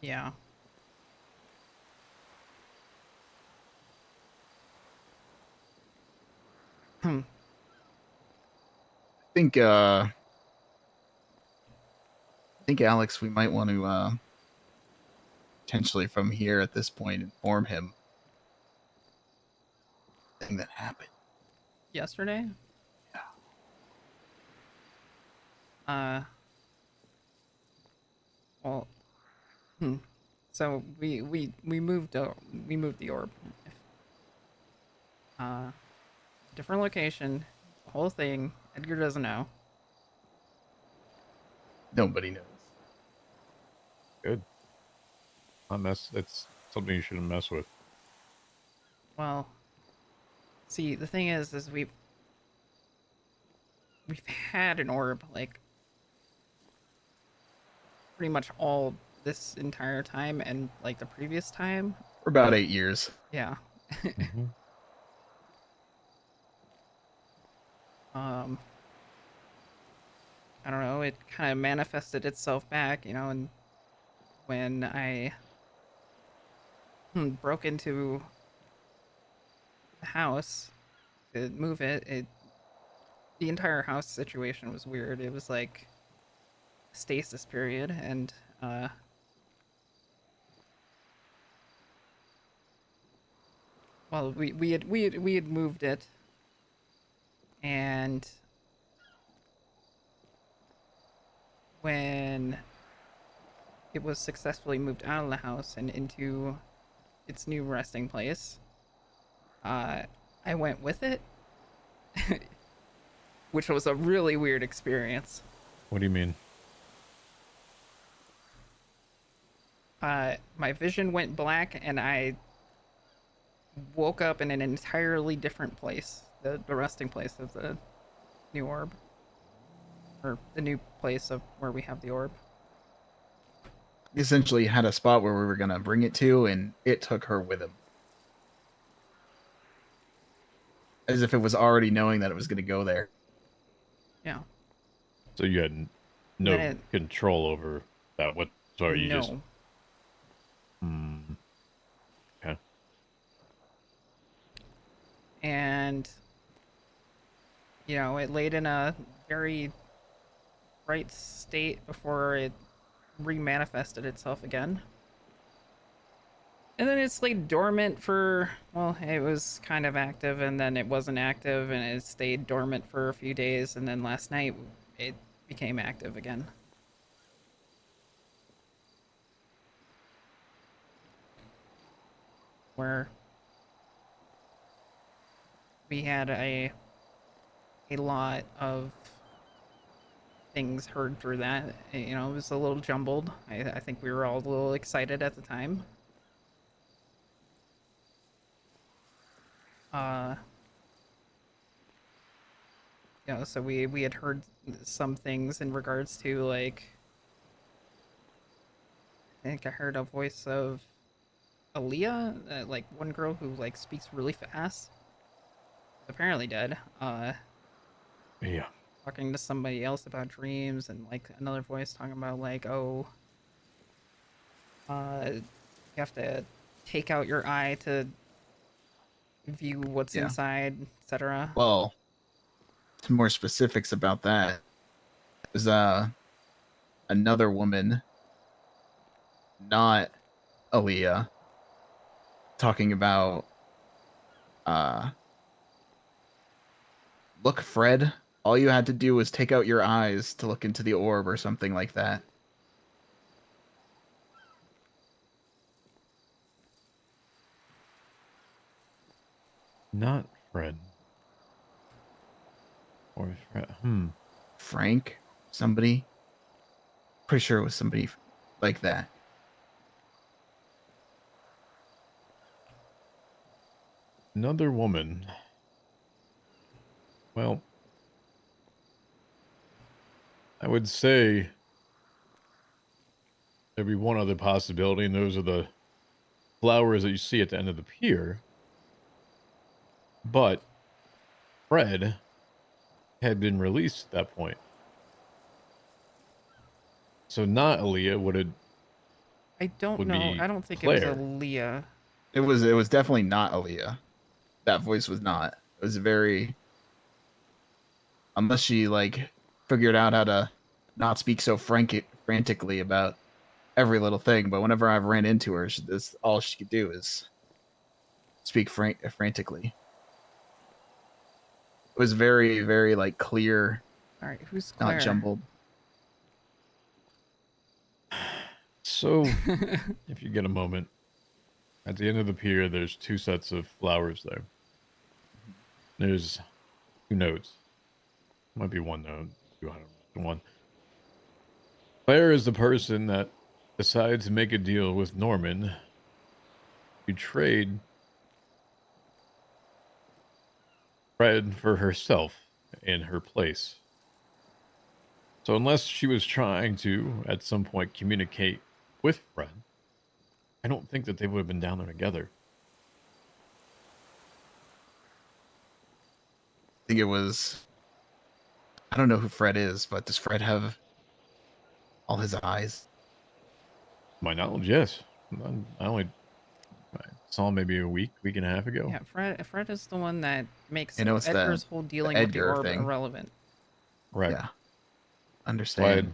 Yeah. Hmm. I think Alex, we might want to potentially from here at this point inform him the thing that happened. Yesterday? Yeah. Well, hmm. So we moved the orb. Uh, different location, the whole thing. Edgar doesn't know. Nobody knows. Good. Not mess. That's something you shouldn't mess with. Well, see, the thing is we've had an orb like pretty much all this entire time and like the previous time. For about 8 years. Yeah. Mm-hmm. um I don't know, it kind of manifested itself back, you know, and when I broke into the house to move it, the entire house situation was weird. It was like stasis period, and well, we had moved it, and when it was successfully moved out of the house and into its new resting place, I went with it, which was a really weird experience. What do you mean? My vision went black, and I woke up in an entirely different place, the resting place of the new orb, or the new place of where we have the orb. He essentially had a spot where we were going to bring it to, and it took her with him. As if it was already knowing that it was going to go there. Yeah. So you had no control over that. What? Sorry, you just. No. Okay. And you know, it laid in a very bright state before it remanifested itself again. And then it's laid dormant for, well, it was kind of active, and then it wasn't active, and it stayed dormant for a few days, and then last night it became active again. Where we had a lot of things heard through that. You know, it was a little jumbled. I think we were all a little excited at the time. You know, so we had heard some things in regards to, like, I think I heard a voice of Aaliyah, like one girl who like speaks really fast. Apparently dead. Yeah. Talking to somebody else about dreams, and like another voice talking about like, oh, you have to take out your eye to view what's Yeah. inside, etc. Well, some more specifics about that. There's another woman, not Aaliyah, talking about look, Fred, all you had to do was take out your eyes to look into the orb or something like that. Not Fred. Or Fred. Frank? Somebody? Pretty sure it was somebody like that. Another woman. Well, I would say there'd be one other possibility, and those are the flowers that you see at the end of the pier. But Fred had been released at that point. So not Aaliyah would have I don't would know. be I don't think Claire. it was Aaliyah. It was definitely not Aaliyah. That voice was not. It was very, unless she like figured out how to not speak so frantically about every little thing. But whenever I've ran into her, this all she could do is speak frantically. It was very, very like clear, All right, who's not Claire? jumbled. So, if you get a moment, at the end of the pier, there's 2 sets of flowers there. There's 2 notes. Might be 1 note. 2, I don't know. 1. Claire is the person that decided to make a deal with Norman to trade Fred for herself in her place. So unless she was trying to, at some point, communicate with Fred, I don't think that they would have been down there together. I think it was. I don't know who Fred is, but does Fred have all his eyes? My knowledge, yes. I saw him maybe a week and a half ago. Yeah, Fred is the one that makes You know, it's Edgar's the whole dealing with the Edgar orb thing. irrelevant. Right. Yeah, Why understand.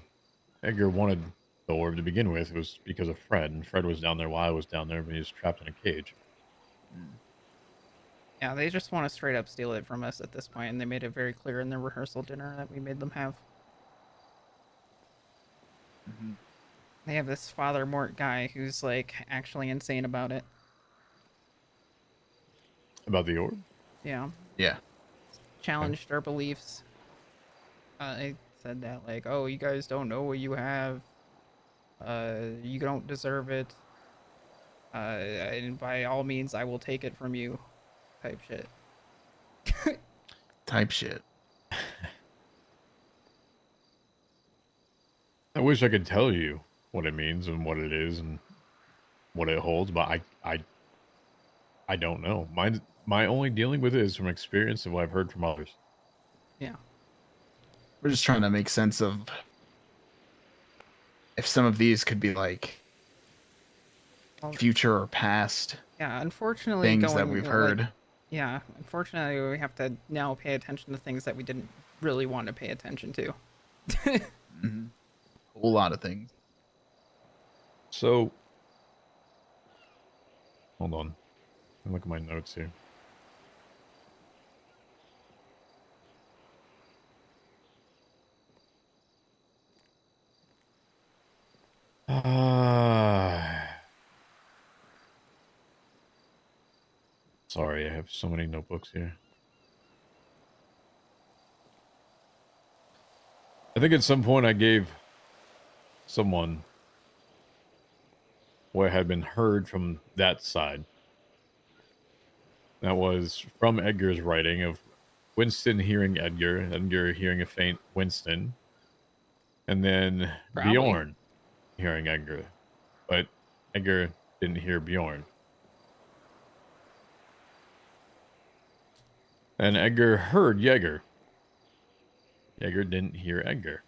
Edgar wanted the orb to begin with was because of Fred, and Fred was down there while I was down there, but he was trapped in a cage. Yeah, they just want to straight up steal it from us at this point, and they made it very clear in their rehearsal dinner that we made them have. Mhm. They have this Father Mort guy who's like actually insane about it. About the orb? Yeah, Yeah, challenged our beliefs. They said that like, oh, you guys don't know what you have. You don't deserve it. And by all means, I will take it from you. Type shit. type shit. I wish I could tell you what it means and what it is and what it holds, but I don't know. My only dealing with it is from experience and what I've heard from others. Yeah. We're just trying to make sense of if some of these could be like Well, future or past yeah. Unfortunately, things going that we've like, heard. yeah. Unfortunately, we have to now pay attention to things that we didn't really want to pay attention to. Mhm. A whole lot of things. So, hold on. Let me look at my notes here. Sorry, I have so many notebooks here. I think at some point I gave someone what had been heard from that side. That was from Edgar's writing of Winston hearing Edgar, Edgar hearing a faint Winston, and then Probably. Bjorn hearing Edgar. But Edgar didn't hear Bjorn. And Edgar heard Jaeger. Jaeger didn't hear Edgar.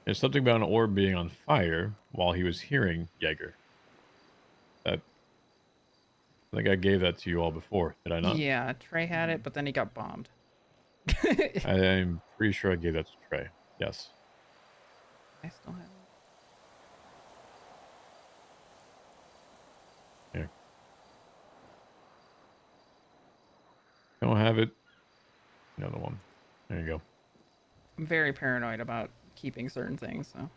There's something about an orb being on fire while he was hearing Jaeger. That I think I gave that to you all before, did I not? Yeah, Trey had it, but then he got bombed. I'm pretty sure I gave that to Trey. Yes. I still have it. Don't have it. Another one. There you go. I'm very paranoid about keeping certain things, so.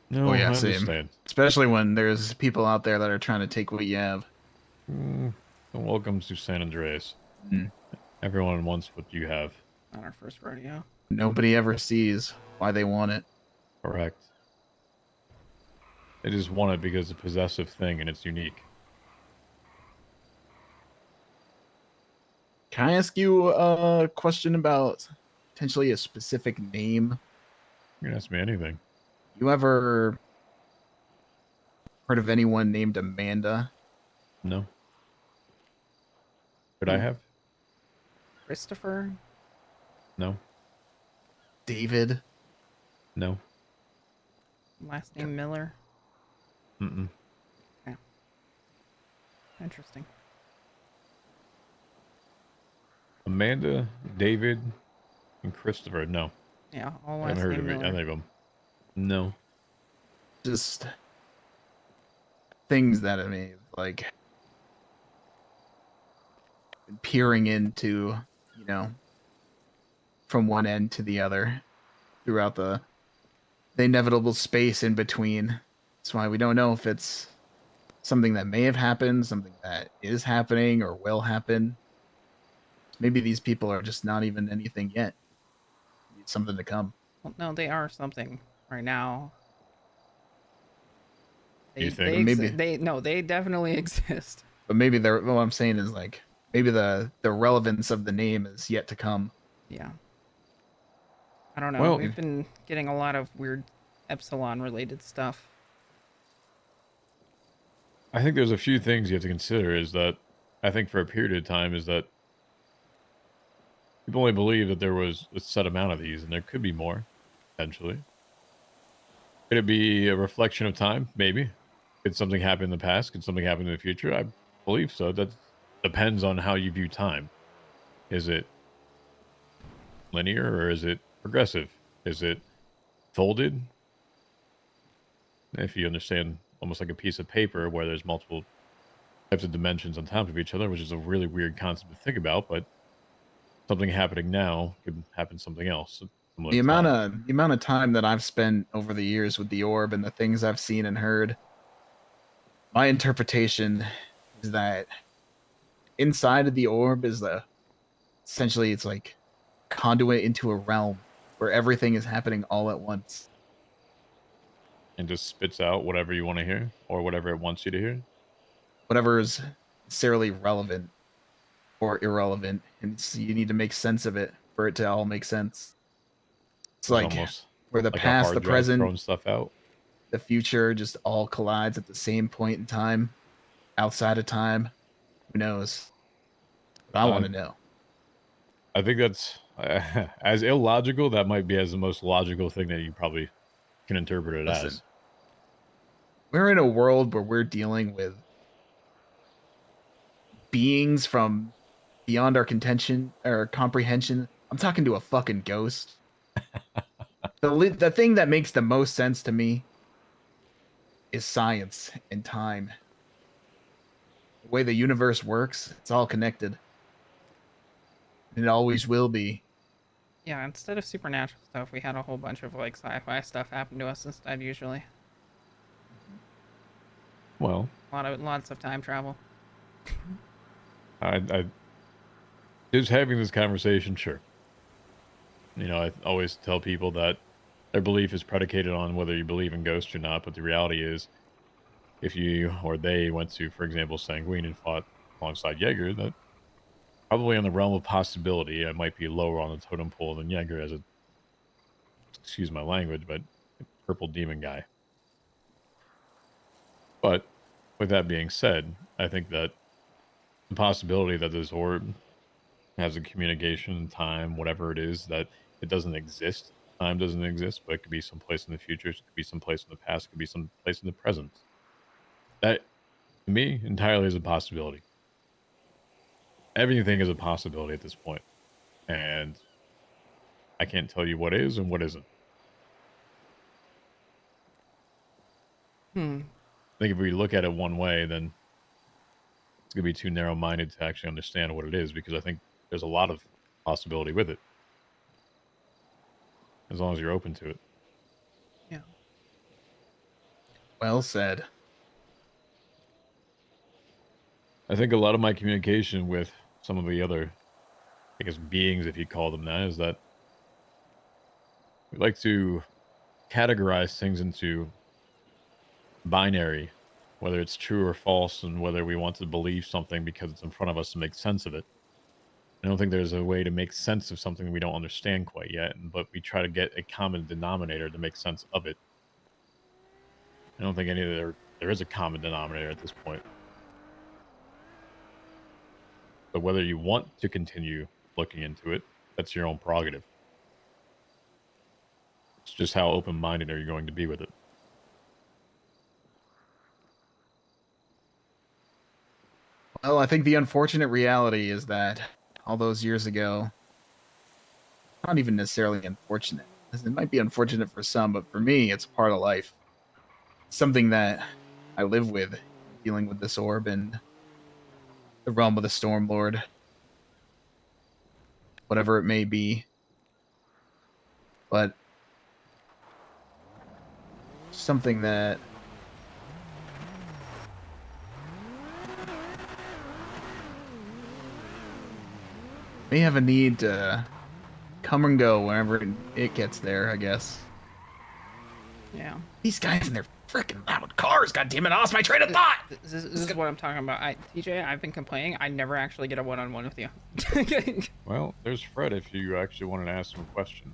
No, Oh yeah, I same. understand. Especially when there's people out there that are trying to take what you have. Welcome to San Andreas. Mm. Everyone wants what you have. Not our first rodeo. Nobody ever sees why they want it. Correct. They just want it because it's a possessive thing and it's unique. Can I ask you a question about potentially a specific name? You can ask me anything. You ever heard of anyone named Amanda? No. Could I have? Christopher? No. David? No. Last name Miller? Mm-mm. Interesting. Amanda, David, and Christopher. No, Yeah, all I haven't last heard name of Miller. any of them. No. Just things that I mean, like peering into, you know, from one end to the other throughout the inevitable space in between. That's why we don't know if it's something that may have happened, something that is happening or will happen. Maybe these people are just not even anything yet. Need something to come. Well, no, they are something right now. You think? But maybe, They definitely exist. but maybe they're. What I'm saying is like maybe the relevance of the name is yet to come. Yeah. I don't know. Well, We've been getting a lot of weird Epsilon related stuff. I think there's a few things you have to consider. Is that I think for a period of time is that people only believe that there was a set amount of these, and there could be more potentially. Could it be a reflection of time? Maybe. Could something happen in the past? Could something happen in the future? I believe so. That depends on how you view time. Is it linear or is it progressive? Is it folded? If you understand, almost like a piece of paper where there's multiple types of dimensions on top of each other, which is a really weird concept to think about, but something happening now could happen something else. Similar The to amount time. of the amount of time that I've spent over the years with the orb and the things I've seen and heard, my interpretation is that inside of the orb is the essentially it's like conduit into a realm where everything is happening all at once. And just spits out whatever you want to hear or whatever it wants you to hear. Whatever is necessarily relevant or irrelevant, and you need to make sense of it for it to all make sense. It's It's like almost where the like a past, the hard drive present, throwing stuff out. the future just all collides at the same point in time, outside of time. Who knows? But I want Uh, to know. I think that's as illogical. That might be as the most logical thing that you probably can interpret it Listen, as. we're in a world where we're dealing with beings from beyond our contention or comprehension. I'm talking to a fucking ghost. The thing that makes the most sense to me is science and time. The way the universe works, it's all connected. And it always will be. Yeah, instead of supernatural stuff, we had a whole bunch of like sci-fi stuff happen to us instead. Usually, Well, lots of time travel. I just having this conversation, sure. You know, I always tell people that their belief is predicated on whether you believe in ghosts or not. But the reality is, if you or they went to, for example, Sanguine and fought alongside Jaeger, that probably in the realm of possibility, it might be lower on the totem pole than Jaeger as a, excuse my language, but a purple demon guy. But with that being said, I think that the possibility that this orb has a communication, time, whatever it is, that it doesn't exist. Time doesn't exist, but it could be someplace in the future. It could be someplace in the past. It could be someplace in the present. That, to me, entirely is a possibility. Everything is a possibility at this point, and I can't tell you what is and what isn't. Hmm. I think if we look at it one way, then it's going to be too narrow-minded to actually understand what it is, because I think there's a lot of possibility with it, as long as you're open to it. Yeah. Well said. I think a lot of my communication with some of the other, I guess, beings, if you call them that, is that we like to categorize things into binary, whether it's true or false, and whether we want to believe something because it's in front of us to make sense of it. I don't think there's a way to make sense of something we don't understand quite yet, but we try to get a common denominator to make sense of it. I don't think there is a common denominator at this point. But whether you want to continue looking into it, that's your own prerogative. It's just how open minded are you going to be with it. Well, I think the unfortunate reality is that all those years ago, not even necessarily unfortunate. It might be unfortunate for some, but for me, it's part of life. It's something that I live with, dealing with this orb and the realm of the Stormlord, whatever it may be. But something that may have a need to come and go whenever it gets there, I guess. Yeah. These guys in their freaking loud cars, goddammit, I lost my train of thought! This is what I'm talking about. TJ, I've been complaining. I never actually get a one-on-one with you. Well, there's Fred if you actually wanted to ask him a question.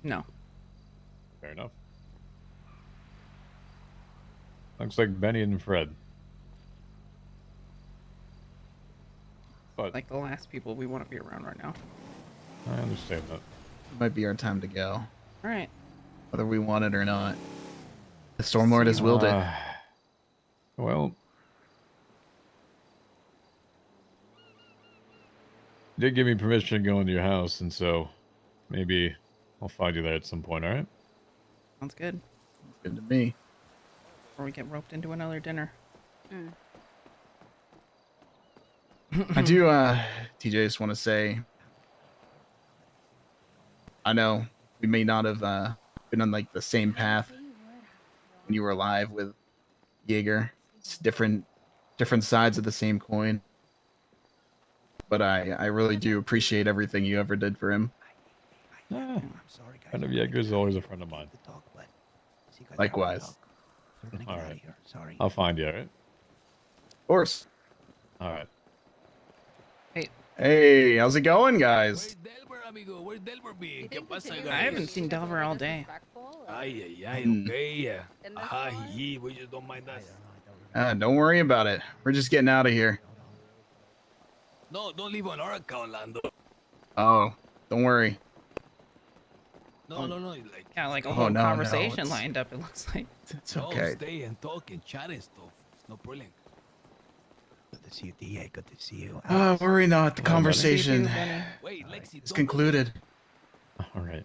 No. Fair enough. Looks like Benny and Fred. But Like the last people we want to be around right now. I understand that. It might be our time to go, All right. whether we want it or not. The Stormlord has willed it. Well, you did give me permission to go into your house, and so maybe I'll find you there at some point, alright? Sounds good. Good to me. Or we get roped into another dinner. Mm. I do, TJ, just want to say, I know we may not have been on like the same path when you were alive with Jaeger. It's different sides of the same coin. But I really do appreciate everything you ever did for him. Yeah. Friend of Jaeger's always a friend of mine. Likewise. Alright. I'll find you, alright? Of course. Alright. Hey, how's it going, guys? I haven't seen Delver all day. Don't worry about it. We're just getting out of here. No, don't leave on our account, Lando. Oh, don't worry. No. Like, Yeah, like a Oh, whole no, conversation it's- lined up, it looks like. It's no, okay. stay and talk and chat and stuff. It's no problem. Good to see you, DA. Good to see you. Worry not. The Hello, conversation You too, Benny. Wait, Lexi, is don't concluded. Alright.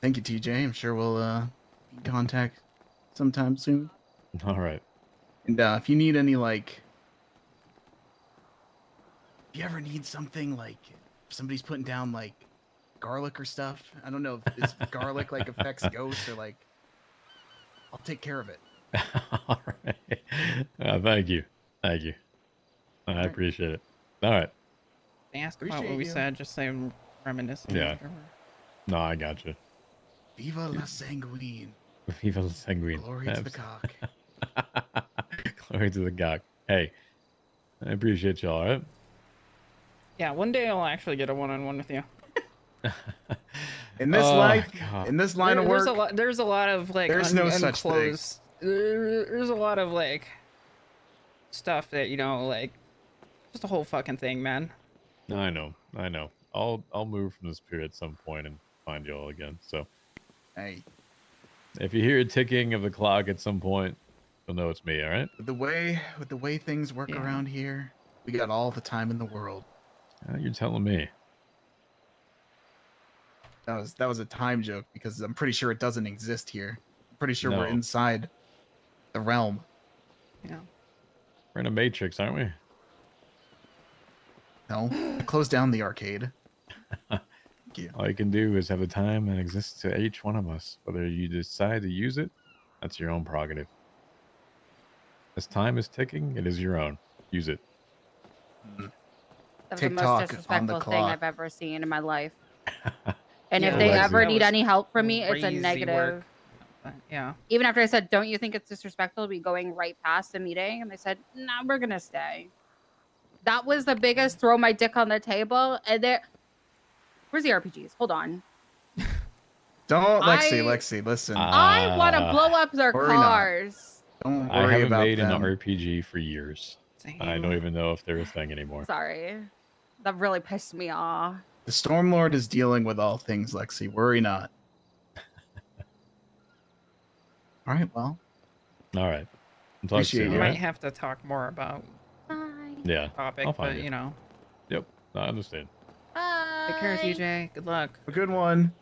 Thank you, TJ. I'm sure we'll be in contact sometime soon. Alright. And if you need any like, if you ever need something like, if somebody's putting down like garlic or stuff, I don't know if it's garlic like affects ghosts or like, I'll take care of it. Alright. Thank you. Thank you. I appreciate it. Alright. They ask about Appreciate what we you. said, just say reminiscing. Yeah. Whatever. No, I got you. Viva la sanguine. Viva la sanguine. Glory to the cock. Glory to the cock. Hey, I appreciate y'all, alright? Yeah, one day I'll actually get a one-on-one with you. In this Oh, life, God. in this line of work, There's a lot of like There's no such thing. unclosed. There's a lot of like stuff that like just a whole fucking thing, man. I know. I'll move from this period at some point and find y'all again. So hey, if you hear a ticking of the clock at some point, you'll know it's me, alright? with the way things work Yeah. around here, we got all the time in the world. You're telling me. That was a time joke because I'm pretty sure it doesn't exist here. I'm pretty sure we're No. inside the realm. Yeah. We're in a matrix, aren't we? No, I closed down the arcade. Thank you. All you can do is have a time that exists to each one of us. Whether you decide to use it, that's your own prerogative. As time is ticking, it is your own. Use it. That was Tick the tock most on the disrespectful thing clock. I've ever seen in my life. And Yeah, if they Lexi. ever that need was any help from me, it's a crazy negative. work. But, yeah. Even after I said, "Don't you think it's disrespectful to be going right past the meeting?" and they said, "No, we're gonna stay." That was the biggest throw my dick on the table. And there, where's the RPGs? Hold on. Don't, Lexi, I- Lexi, listen. I want to blow up their worry not. cars. Don't I worry haven't about made them. an RPG for years. I don't Same. even know if they're a thing anymore. Sorry, that really pissed me off. The Stormlord is dealing with all things, Lexi. Worry not. All right, well, All right. Talk Appreciate soon, it. We all might right? have to talk more about Bye. Yeah. topic, I'll find but you. you know. Yep. I understand. Bye. Take care, TJ. Good luck. A good one.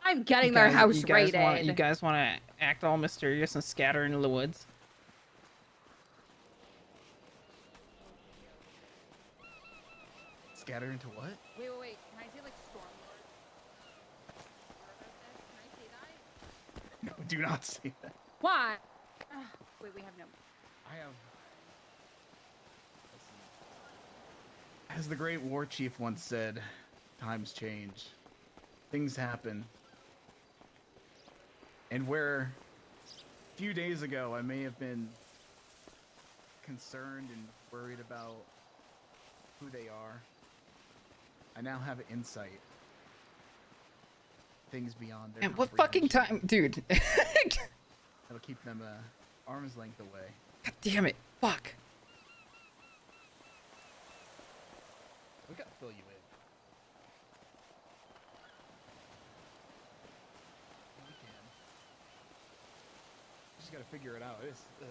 I'm getting their house raided. You guys want to act all mysterious and scatter into the woods? Scatter into what? Wait. Can I say like Stormlord? Can I say that? No, do not say that. Why? Wait, we have no. I have. Listen. As the great war chief once said, times change. Things happen. And where a few days ago I may have been concerned and worried about who they are, I now have insight. Things beyond their And what fucking time, dude? That'll keep them arm's length away. God damn it! Fuck. We gotta fill you in. We can. Just gotta figure it out. It's like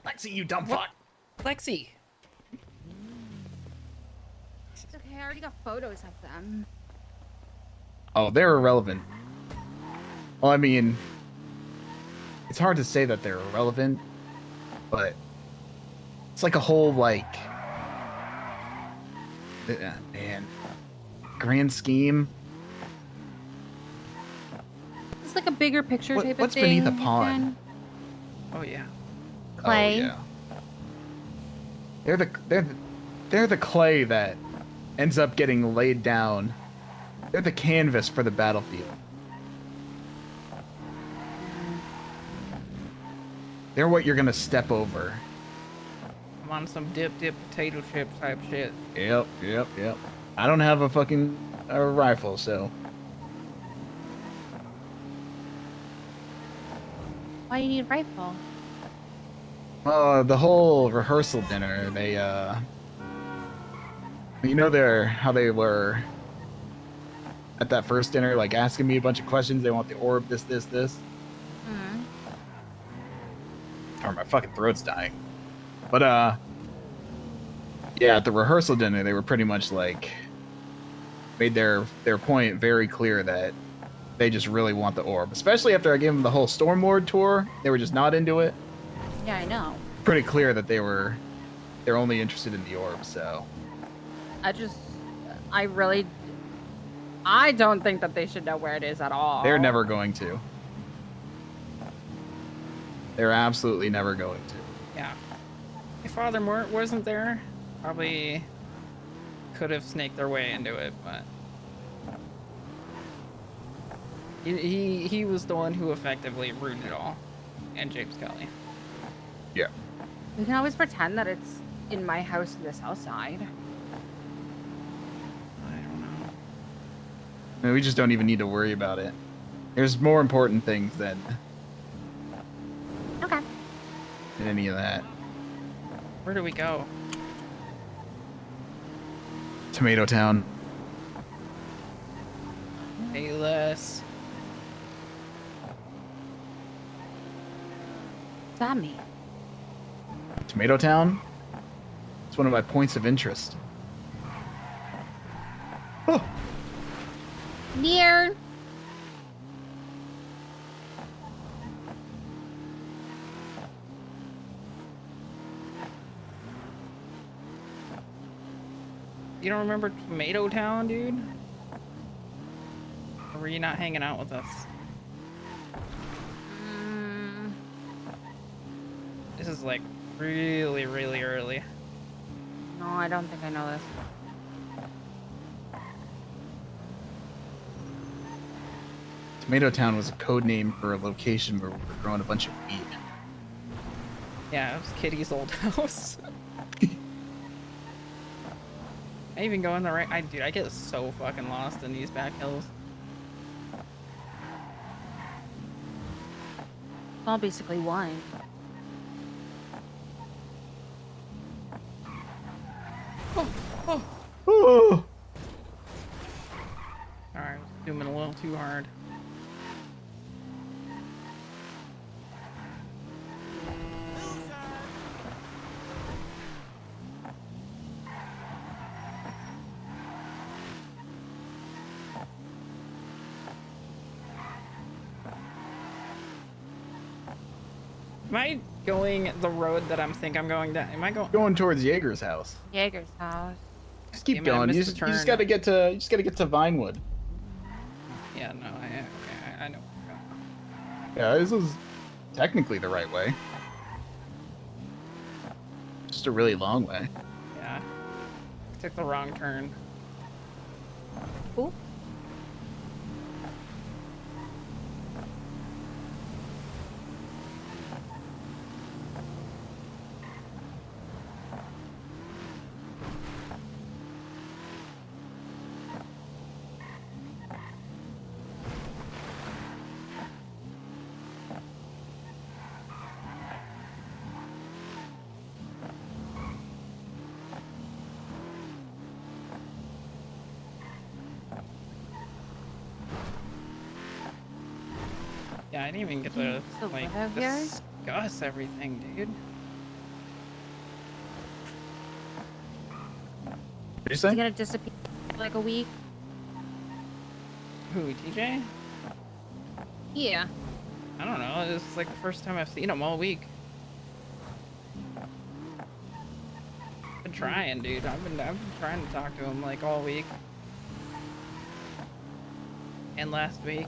Lexi, you dumb fuck! Lexi. It's okay. I already got photos of them. Oh, they're irrelevant. Well, I mean, it's hard to say that they're irrelevant, but it's like a whole, like, man, grand scheme. It's like a bigger picture type What's of thing. beneath a pond? Oh yeah. Clay. Oh, yeah. They're the clay that ends up getting laid down. They're the canvas for the battlefield. They're what you're gonna step over. I'm on some dip potato chip type shit. Yep. I don't have a fucking rifle, so. Why do you need a rifle? The whole rehearsal dinner, they, you know, how they were at that first dinner, like asking me a bunch of questions. They want the orb, this. Mm-hmm. Or my fucking throat's dying. But, yeah, at the rehearsal dinner, they were pretty much like, made their point very clear that they just really want the orb. Especially after I gave them the whole Stormlord tour, they were just not into it. Yeah, I know. Pretty clear that they're only interested in the orb, so. I don't think that they should know where it is at all. They're never going to. They're absolutely never going to. Yeah. If Father Mort wasn't there, probably could have snaked their way into it, but he was the one who effectively ruined it all, and James Kelly. Yeah. We can always pretend that it's in my house in the south side. I don't know. I mean, we just don't even need to worry about it. There's more important things than Okay. any of that. Where do we go? Tomato Town. Payless. What's that mean? Tomato Town? It's one of my points of interest. Oh, Near. You don't remember Tomato Town, dude? Or were you not hanging out with us? This is like really, really early. No, I don't think I know this. Tomato Town was a code name for a location where we were growing a bunch of weed. Yeah, it was Kitty's old house. I even go in the right. Dude, I get so fucking lost in these back hills. It's all basically one. Oh. Alright, zooming a little too hard. Am I going the road that I'm going down? Am I going towards Jaeger's house? Jaeger's house. Just keep Damn it, I going. You missed the just turn. gotta get to Vinewood. Yeah, no, I know. Yeah, this is technically the right way. Just a really long way. Yeah. I took the wrong turn. Cool. Yeah, I didn't even get to So like what out here? discuss everything, dude. What did you Is say? he gonna disappear for like a week? Who, TJ? Yeah. I don't know. It's like the first time I've seen him all week. Been trying, dude. I've been trying to talk to him like all week. And last week.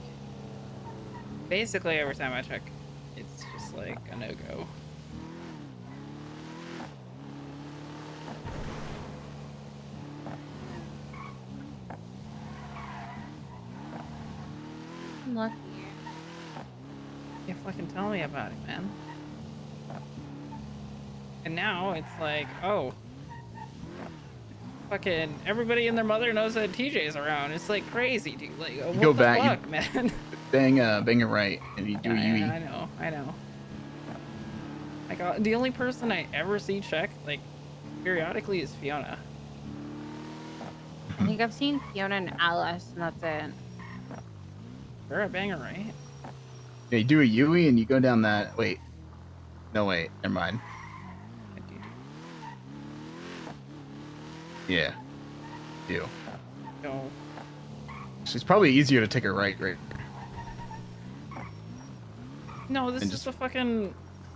Basically every time I check, it's just like a no-go. I'm lucky. You fucking tell me about it, man. And now it's like, oh, fucking everybody and their mother knows that TJ's around. It's like crazy, dude. Like, what go the back, fuck, man? Bang it right, and you do a UE. Yeah, I know. Like, the only person I ever see check, like, periodically is Fiona. I think I've seen Fiona and Alice, and that's it. You're a banger, right? Yeah, you do a UE and you go down that. Wait, no, wait, never mind. Yeah, do. No. So it's probably easier to take a right. No, this And is just- the fucking.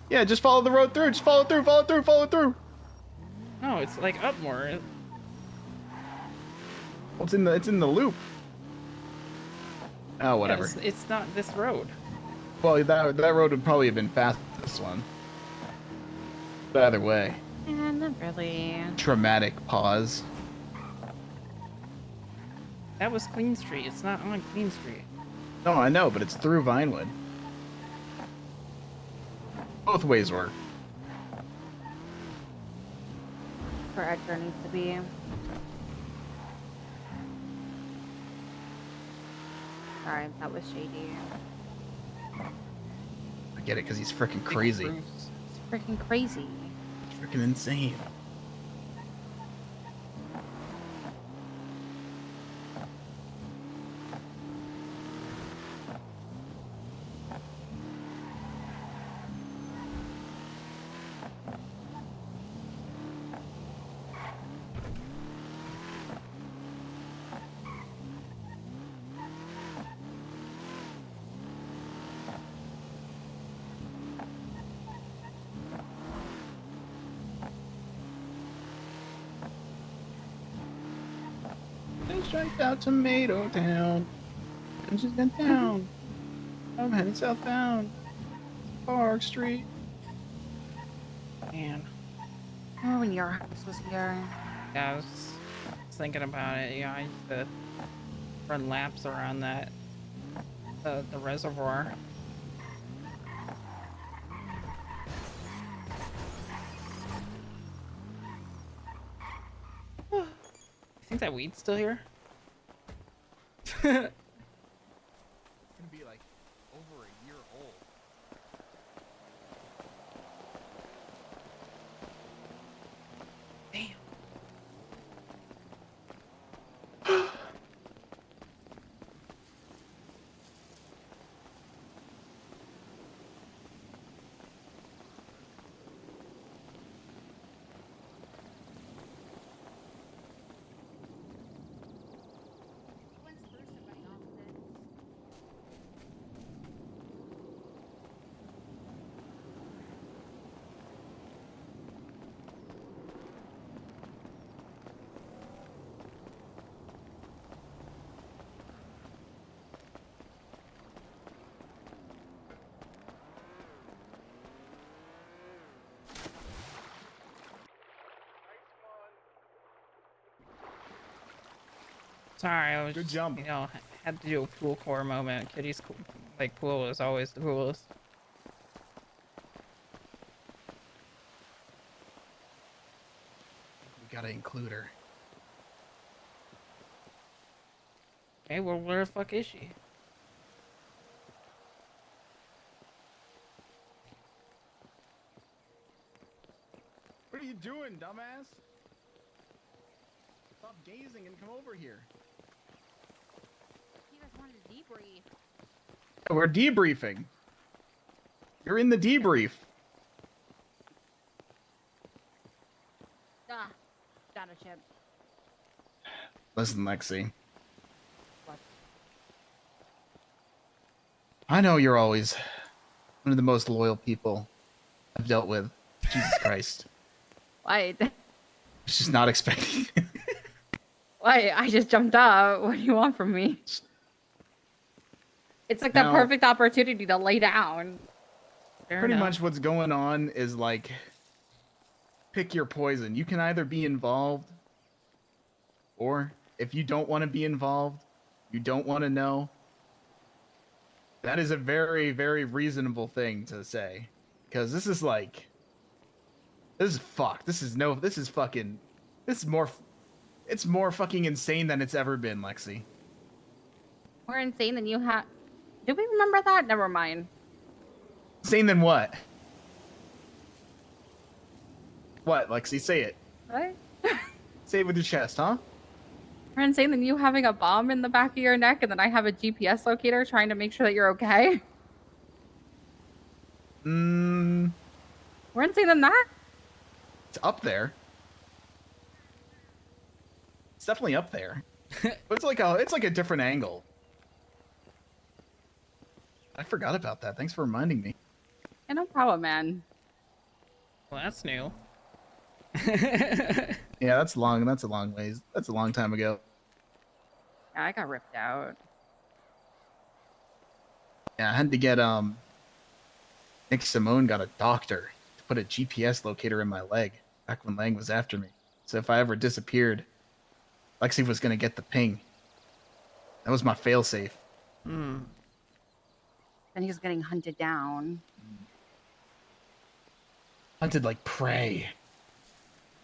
Yeah, just follow the road through. Just follow through. No, it's like up more. Well, it's in the loop. Oh, whatever. Yeah, it's not this road. Well, that road would probably have been fast. This one. But either way, Yeah, not really. traumatic pause. That was Clean Street. It's not on Clean Street. No, I know, but it's through Vinewood. Both ways work. Where Edgar needs to be. Sorry, that was shady. I get it, because he's freaking crazy. Proofs. It's freaking crazy. Freaking insane. striped out Tomato Town. And she's been down. I'm heading southbound. Park Street. Man, Oh, when your house was here. yeah, I was thinking about it. Yeah, I used to run laps around that the reservoir. You think that weed's still here? It's gonna be like over a year old. Damn. Sorry, I was Good just, jump. you know, had to do a pool core moment. Kitty's cool. Like pool is always the coolest. We gotta include her. Okay, well, where the fuck is she? What are you doing, dumbass? Stop gazing and come over here. You guys wanted to debrief. We're debriefing. You're in the debrief. Ah, got a chip. Listen, Lexi. What? I know you're always one of the most loyal people I've dealt with. Jesus Christ. Why? I was just not expecting. Why? I just jumped up. What do you want from me? It's like the Now- perfect opportunity to lay down. Fair Pretty enough. much what's going on is like, pick your poison. You can either be involved, or if you don't want to be involved, you don't want to know. That is a very, very reasonable thing to say, because this is like, this is fucked. This is fucking, this is more, it's more fucking insane than it's ever been, Lexi. More insane than you have. Do we remember that? Never mind. Insane than what? What, Lexi? Say it. What? Say it with your chest, huh? More insane than you having a bomb in the back of your neck and then I have a GPS locator trying to make sure that you're okay? Mmm, More insane than that? it's up there. It's definitely up there. But it's like a different angle. I forgot about that. Thanks for reminding me. Yeah, no problem, man. Well, that's new. Yeah, that's long. That's a long ways. That's a long time ago. Yeah, I got ripped out. Yeah, I had to get Nick Simone got a doctor to put a GPS locator in my leg back when Lang was after me. So if I ever disappeared, Lexi was gonna get the ping. That was my failsafe. Hmm. Then he was getting hunted down. Hunted like prey.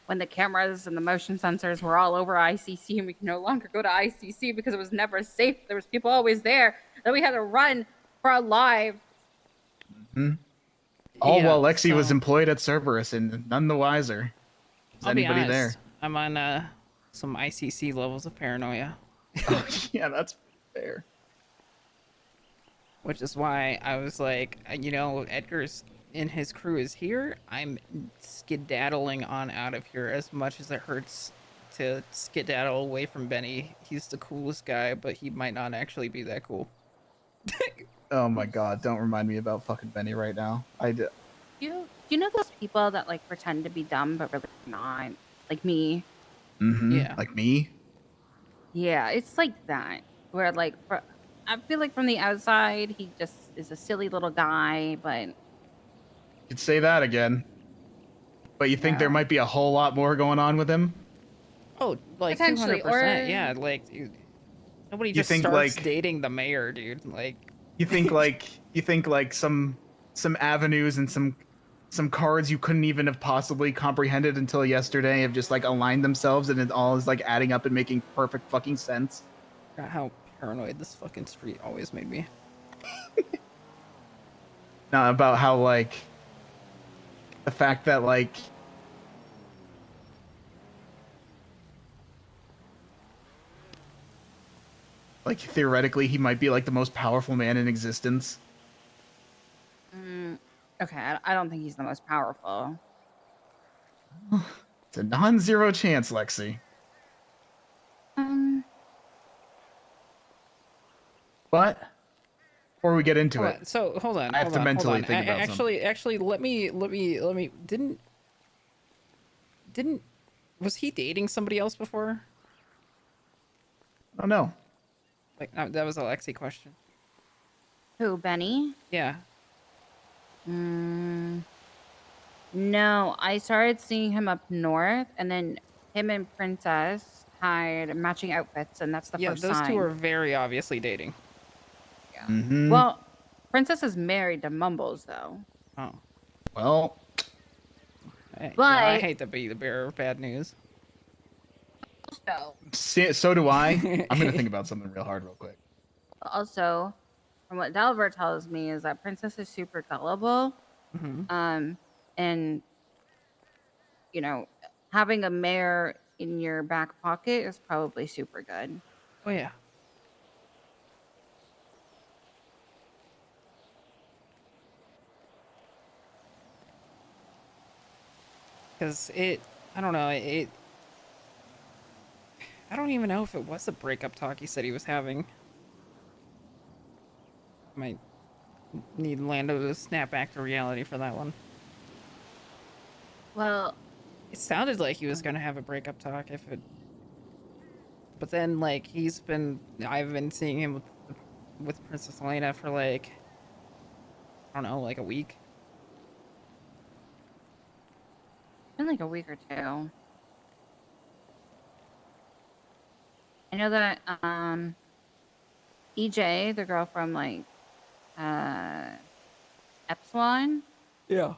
When the cameras and the motion sensors were all over ICC and we could no longer go to ICC because it was never safe. There was people always there. Then we had to run for our lives. Hmm? All Yeah, while Lexi was so- employed at Cerberus and none the wiser. Is I'll be anybody honest, there? I'm on some ICC levels of paranoia, Oh, yeah, that's fair. which is why I was like, you know, Edgar's and his crew is here. I'm skedaddling on out of here as much as it hurts to skedaddle away from Benny. He's the coolest guy, but he might not actually be that cool. Oh my god, don't remind me about fucking Benny right now. You know those people that like pretend to be dumb but really not? Like me. Mm-hmm. Yeah. Like me? Yeah, it's like that. Where like I feel like from the outside he just is a silly little guy, but You'd say that again. But you think there yeah. might be a whole lot more going on with him? Oh, like Potentially, 200%. or Yeah, like dude, nobody You just think starts like dating the mayor, dude. Like, you think like some avenues and some cards you couldn't even have possibly comprehended until yesterday have just like aligned themselves and it all is like adding up and making perfect fucking sense. forgot how paranoid this fucking street always made me. Not about how like the fact that like theoretically he might be like the most powerful man in existence. Okay, I don't think he's the most powerful. It's a non-zero chance, Lexi. Um, But before we get into Hold it, on. So hold on. I have Hold to on. mentally Hold on. think about something. Actually, let me. Didn't was he dating somebody else before? Oh no. Like no, that was a Lexi question. who, Benny? Yeah. No, I started seeing him up north, and then him and Princess had matching outfits, and that's the Yeah, first those two are sign. very obviously dating. Yeah. Mm-hmm. Well, Princess is married to Mumbles, though. Oh. Well, Hey, you know, I But hate to be the bearer of bad news. so do I. I'm gonna think about something real hard real quick. also, from what Delver tells me, is that Princess is super gullible. Hmm. And you know, having a mare in your back pocket is probably super good. Oh yeah. Because I don't know, I don't even know if it was a breakup talk he said he was having. Might need Lando to snap back to reality for that one. Well, It sounded like he was gonna have a breakup talk if it, but then like I've been seeing him with Princess Elena for like, I don't know, like a week. in like a week or two. I know that EJ, the girl from like uh Epsilon, Yeah.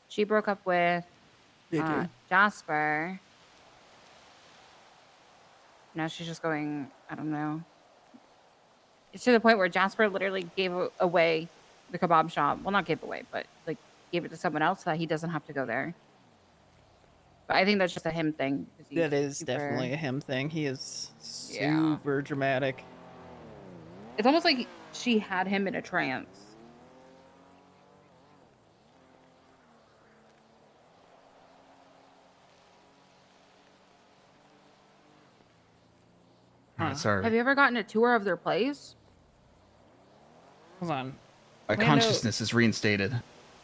she broke up with Jasper. Now she's just going, I don't know. It's to the point where Jasper literally gave away the kebab shop. Well, not gave away, but like gave it to someone else so that he doesn't have to go there. But I think that's just a him thing. 'Cause he's That is super, definitely a him thing. He is Yeah. super dramatic. It's almost like she had him in a trance. All right, sorry. Have you ever gotten a tour of their place? Hold on. My Lando, consciousness is reinstated.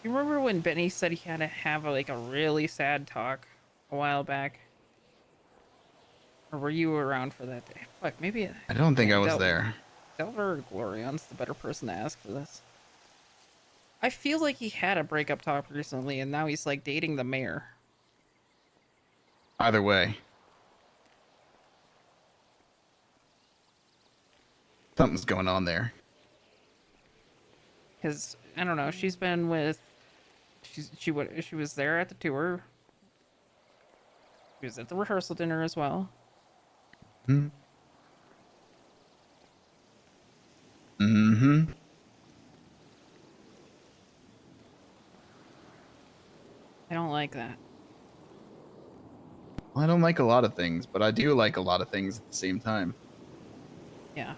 you remember when Benny said he had to have like a really sad talk a while back? Or were you around for that day? Fuck, maybe. I don't think yeah, I was there. Delver or Glorion's the better person to ask for this. I feel like he had a breakup talk recently, and now he's like dating the mayor. Either way, something's going on there. Because I don't know, she's been with. She was there at the tour. She was at the rehearsal dinner as well. Hmm. Mm-hmm. I don't like that. Well, I don't like a lot of things, but I do like a lot of things at the same time. Yeah.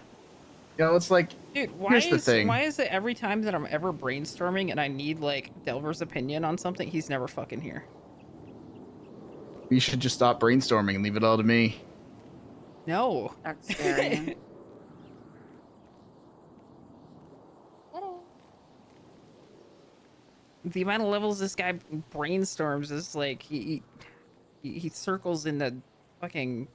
You know, it's like, Dude, here's the thing. why is it every time that I'm ever brainstorming and I need like Delver's opinion on something, he's never fucking here? You should just stop brainstorming and leave it all to me. No. That's scary. The amount of levels this guy brainstorms is like he circles in the fucking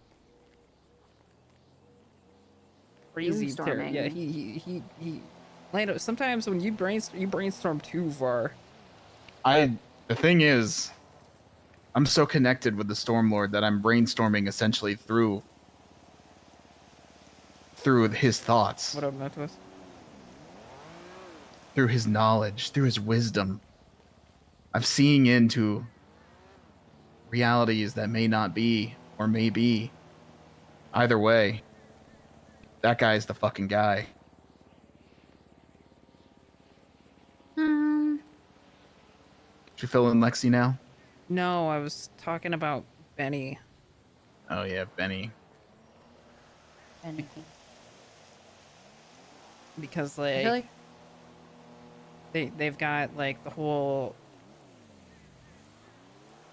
crazy. Yeah, Doomstorming. he. Lando, sometimes when you brainstorm too far. The thing is, I'm so connected with the Stormlord that I'm brainstorming essentially through his thoughts, What up, Notos? through his knowledge, through his wisdom. I'm seeing into realities that may not be or may be. Either way, that guy's the fucking guy. You feeling Lexi now? No, I was talking about Benny. Oh yeah, Benny. Because I feel like they've got like the whole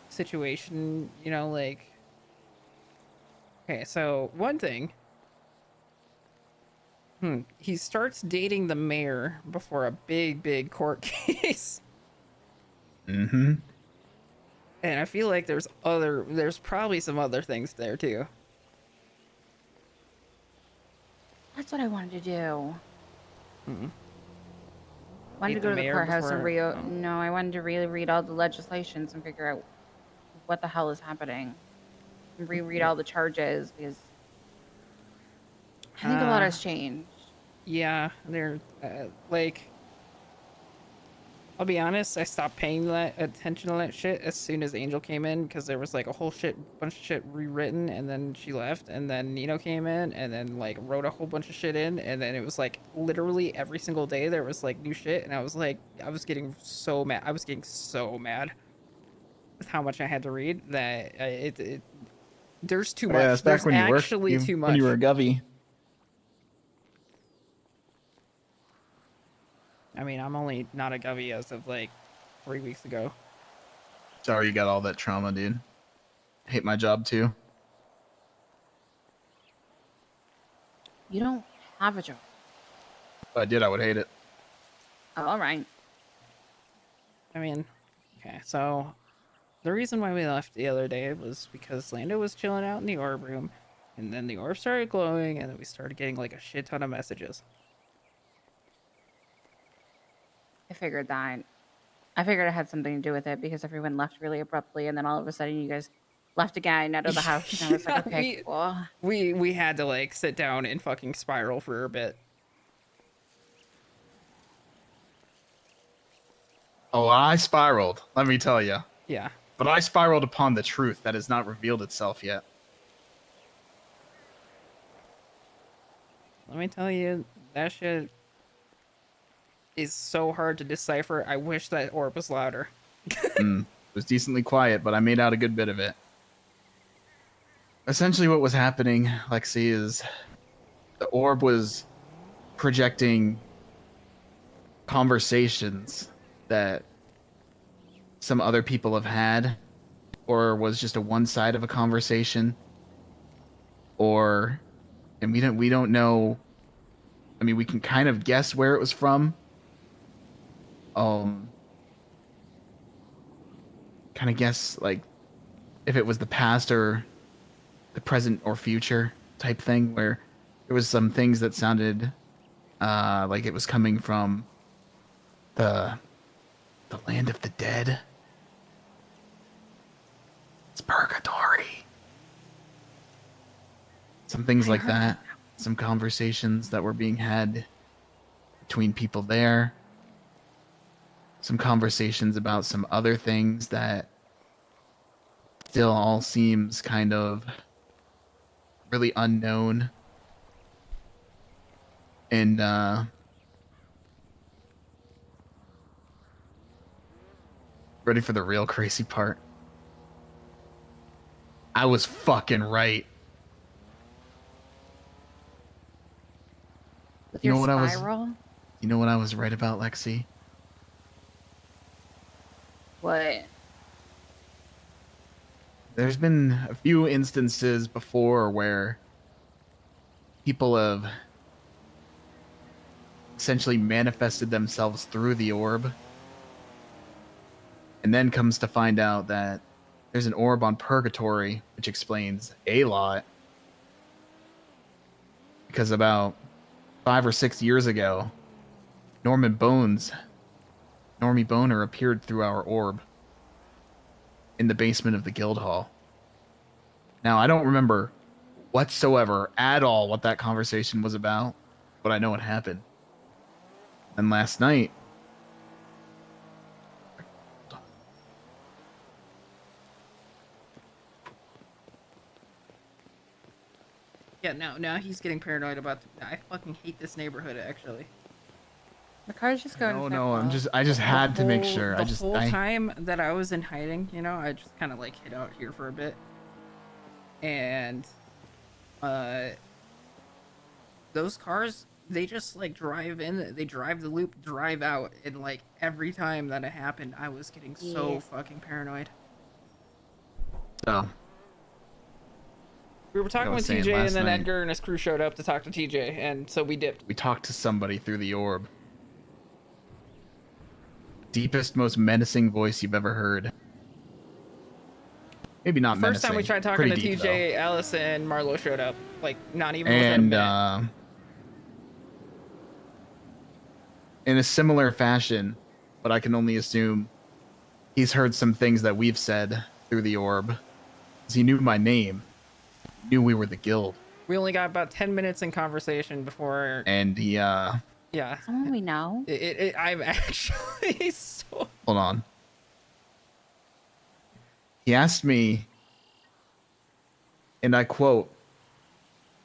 situation, you know, like, okay, so one thing, he starts dating the mayor before a big court case. Mm-hmm. And I feel like there's probably some other things there too. that's what I wanted to do. Wanted Date to the go to the mayor courthouse and before- oh. No, I wanted to really read all the legislations and figure out what the hell is happening. And reread all the charges because I think a lot has changed. Yeah, they're like, I'll be honest, I stopped paying that attention to that shit as soon as Angel came in, because there was like a whole bunch of shit rewritten, and then she left, and then Nino came in and then like wrote a whole bunch of shit in, and then it was like literally every single day there was like new shit, and I was getting so mad. I was getting so mad with how much I had to read that there's too much. Yeah, that's back There's when you worked. actually too much. When you were a Govy. I mean, I'm only not a Govy as of like 3 weeks ago. Sorry you got all that trauma, dude. Hate my job too. You don't have a job. If I did, I would hate it. Oh, all right. I mean, okay, so the reason why we left the other day was because Lando was chilling out in the orb room, and then the orb started glowing, and then we started getting like a shit ton of messages. I figured that. I figured it had something to do with it because everyone left really abruptly, and then all of a sudden you guys left again out of the house. And I was like, okay, cool. We had to like sit down and fucking spiral for a bit. Oh, I spiraled. Let me tell you. Yeah. But I spiraled upon the truth that has not revealed itself yet. Let me tell you, that shit is so hard to decipher. I wish that orb was louder. It was decently quiet, but I made out a good bit of it. Essentially what was happening, Lexi, is the orb was projecting conversations that some other people have had, or was just a one side of a conversation, and we don't know. I mean, we can kind of guess where it was from. Kind of guess like if it was the past or the present or future type thing, where there was some things that sounded like it was coming from the land of the dead. It's purgatory. Some things like that. Some conversations that were being had between people there. Some conversations about some other things that still all seems kind of really unknown. And ready for the real crazy part? I was fucking right. With You your know what spiral? You know what I was right about, Lexi? What? There's been a few instances before where people have essentially manifested themselves through the orb, and then comes to find out that there's an orb on purgatory, which explains a lot. Because about 5 or 6 years ago, Normie Boner appeared through our orb in the basement of the guild hall. Now, I don't remember whatsoever at all what that conversation was about, but I know it happened. And last night, Yeah, now he's getting paranoid about. I fucking hate this neighborhood. Actually, The car's just going. no, I just had to make sure. The whole time that I was in hiding, you know, I just kind of like hid out here for a bit, and those cars, they just like drive in, they drive the loop, drive out, and like every time that it happened, I was getting so fucking paranoid. So We were talking with saying TJ, and last then night. Edgar and his crew showed up to talk to TJ, and so we dipped. we talked to somebody through the orb. Deepest, most menacing voice you've ever heard. Maybe not menacing. First time we tried talking to pretty deep, TJ, Alice and Marlo showed up. Like, not even though. within a And minute. in a similar fashion, but I can only assume he's heard some things that we've said through the orb. 'Cause he knew my name, knew we were the guild, We only got about 10 minutes in conversation before. and he Yeah. Someone we know. I'm actually so. hold on. He asked me, and I quote,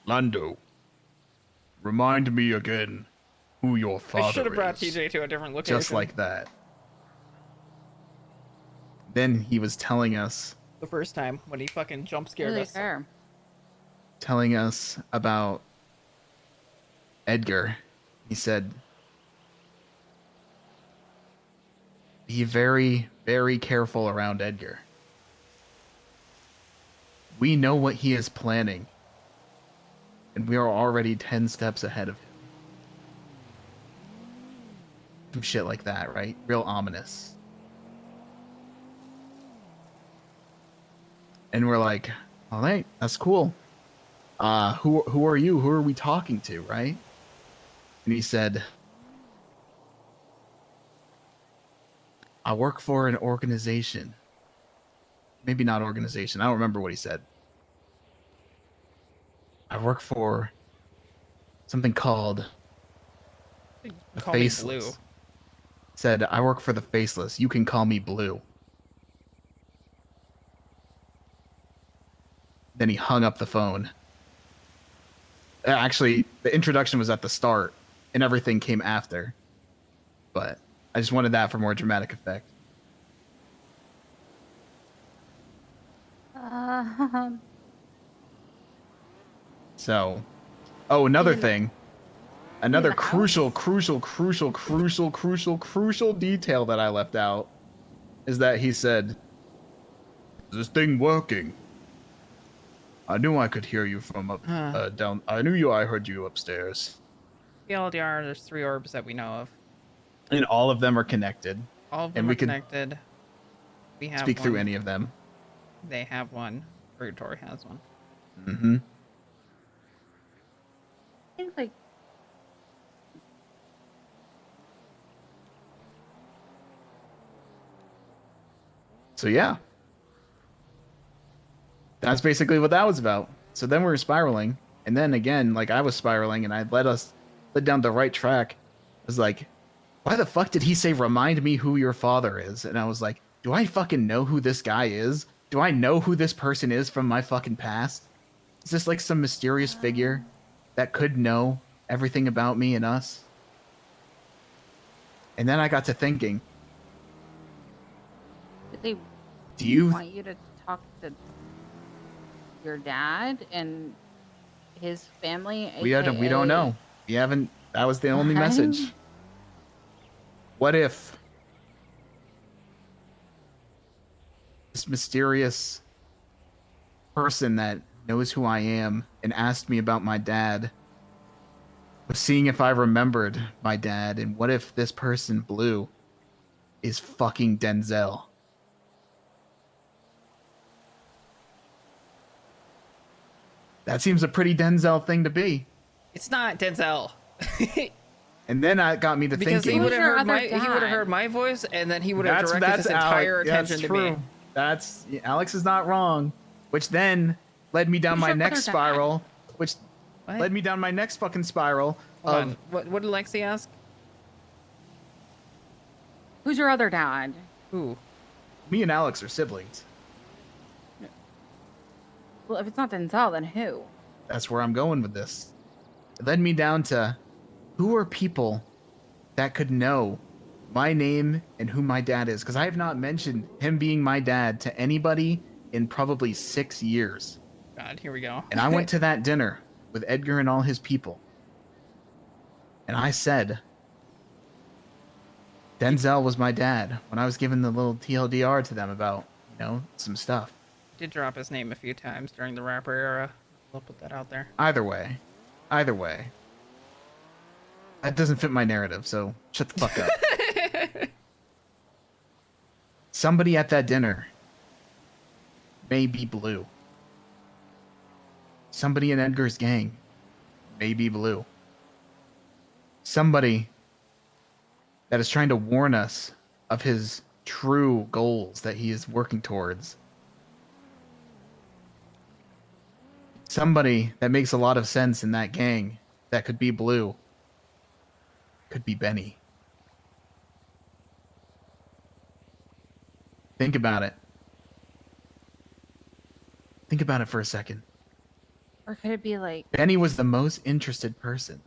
"Lando, remind me again who your father is." I should have brought TJ to a different location. Just like that. Then he was telling us the first time when he fucking jump scared Really us. fair. about Edgar. He said, "Be very, very careful around Edgar. We know what he is planning, and we are already 10 steps ahead of him." Some shit like that, right? Real ominous. And we're like, all right, that's cool. Who are you? Who are we talking to, right? And he said, "I work for an organization." Maybe not organization. I don't remember what he said. "I work for something called the Call me Faceless." Blue. Said, "I work for the Faceless. You can call me Blue." Then he hung up the phone. Actually, the introduction was at the start, and everything came after. But I just wanted that for more dramatic effect. So, oh, another thing. Another the crucial detail that I left out is that he said, "Is this thing working? I knew I could hear you from up down. I heard you upstairs." TLDR, there's 3 orbs that we know of. And all of them are connected. All of them And are we could connected. We have speak one. through any of them. They have one. Purgatory has one. Mm-hmm. I think like So yeah. That's basically what that was about. So then we were spiraling, and then again, like I was spiraling, and I led down the right track. I was like, why the fuck did he say, "Remind me who your father is"? And I was like, do I fucking know who this guy is? Do I know who this person is from my fucking past? Is this like some mysterious figure that could know everything about me and us? And then I got to thinking, did they do you want you to talk to your dad and his family? we don't know. We haven't. That was the only message. What if this mysterious person that knows who I am and asked me about my dad was seeing if I remembered my dad, and what if this person, Blue, is fucking Denzel? That seems a pretty Denzel thing to be. It's not Denzel. And then that got me to Because he thinking. would have Who's your heard other my dad? my voice, and then he would have directed That's his entire Alex. attention That's to true. me. That's Alex is not wrong. Which then led me down Who's my your next other dad? spiral. Which What? led me down my next fucking spiral Hold of on. What did Lexi ask? Who's your other dad? Ooh. me and Alex are siblings. Well, if it's not Denzel, then who? That's where I'm going with this. It led me down to who are people that could know my name and who my dad is, because I have not mentioned him being my dad to anybody in probably 6 years. God, here we go. And I went to that dinner with Edgar and all his people. And I said, Denzel was my dad when I was giving the little TLDR to them about, some stuff. Did drop his name a few times during the rapper era. I'll put that out there. Either way. That doesn't fit my narrative, so shut the fuck up. Somebody at that dinner may be blue. Somebody in Edgar's gang may be blue. Somebody that is trying to warn us of his true goals that he is working towards. Somebody that makes a lot of sense in that gang that could be blue. Could be Benny. Think about it. Think about it for a second. Or could it be like Benny was the most interested person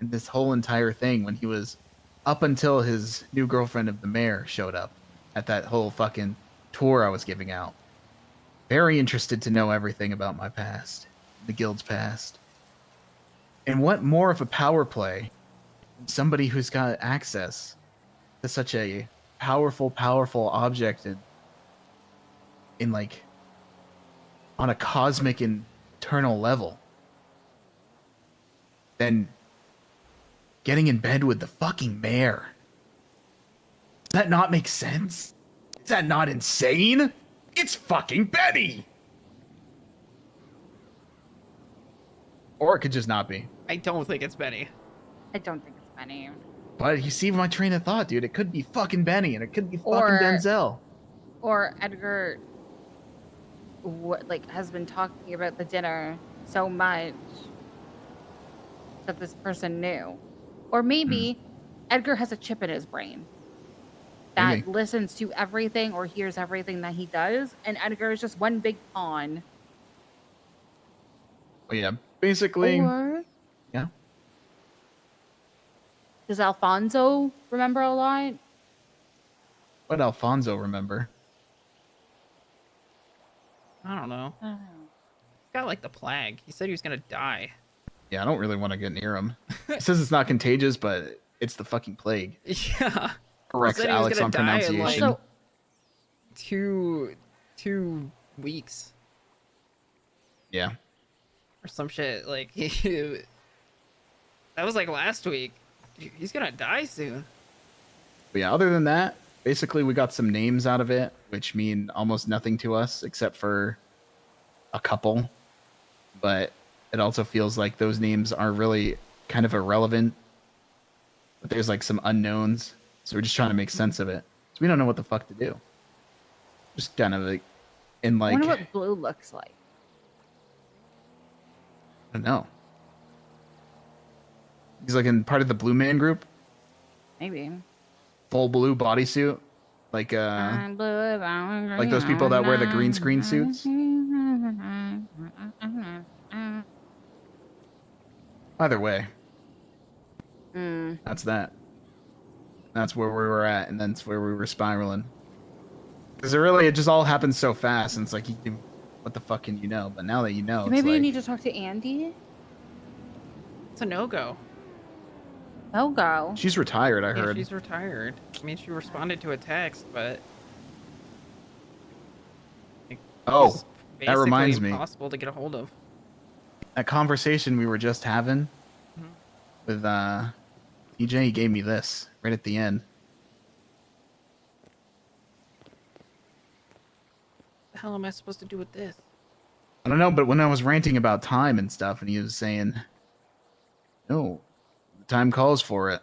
in this whole entire thing when he was up until his new girlfriend of the mayor showed up at that whole fucking tour I was giving out. Very interested to know everything about my past, the guild's past. And what more of a power play than somebody who's got access to such a powerful object in like on a cosmic and eternal level than getting in bed with the fucking mayor. Does that not make sense? Is that not insane? It's fucking Benny! Or it could just not be. I don't think it's Benny. I don't think it's Benny. But you see my train of thought, dude. It could be fucking Benny and it could be fucking Or- Denzel. Or Edgar has been talking about the dinner so much that this person knew. Or maybe Edgar has a chip in his brain that Maybe. listens to everything or hears everything that he does, and Edgar is just one big pawn. But yeah, basically, Or yeah. does Alfonso remember a lot? What did Alfonso remember? I don't know. I don't know. He's got like the plague. He said he was gonna die. Yeah, I don't really want to get near him. He says it's not contagious, but it's the fucking plague. Yeah. Corrects He said he was Alex gonna on die in, pronunciation. like, Also, 2 weeks Yeah. or some shit. Like that was like last week. He's gonna die soon. But yeah, other than that, basically we got some names out of it, which mean almost nothing to us except for a couple. But it also feels like those names are really kind of irrelevant. But there's like some unknowns. So we're just trying to make sense of it. So we don't know what the fuck to do. Just kind of like in I like wonder what blue looks like. I don't know. He's like in part of the Blue Man group, Maybe. full blue bodysuit, like like those people that wear the green screen suits. Either way, that's that. That's where we were at, and that's where we were spiraling. Because it just all happened so fast, and it's like, what the fuck can you know? But now that you know, Maybe it's you like, need to talk to Andy. It's a no-go. No go. she's retired. I Yeah, heard. she's retired. I mean, she responded to a text, but Oh, it's that reminds basically me. impossible to get a hold of. That conversation we were just having Mhm. with TJ, he gave me this right at the end. What the hell am I supposed to do with this? I don't know, but when I was ranting about time and stuff, and he was saying, no, time calls for it.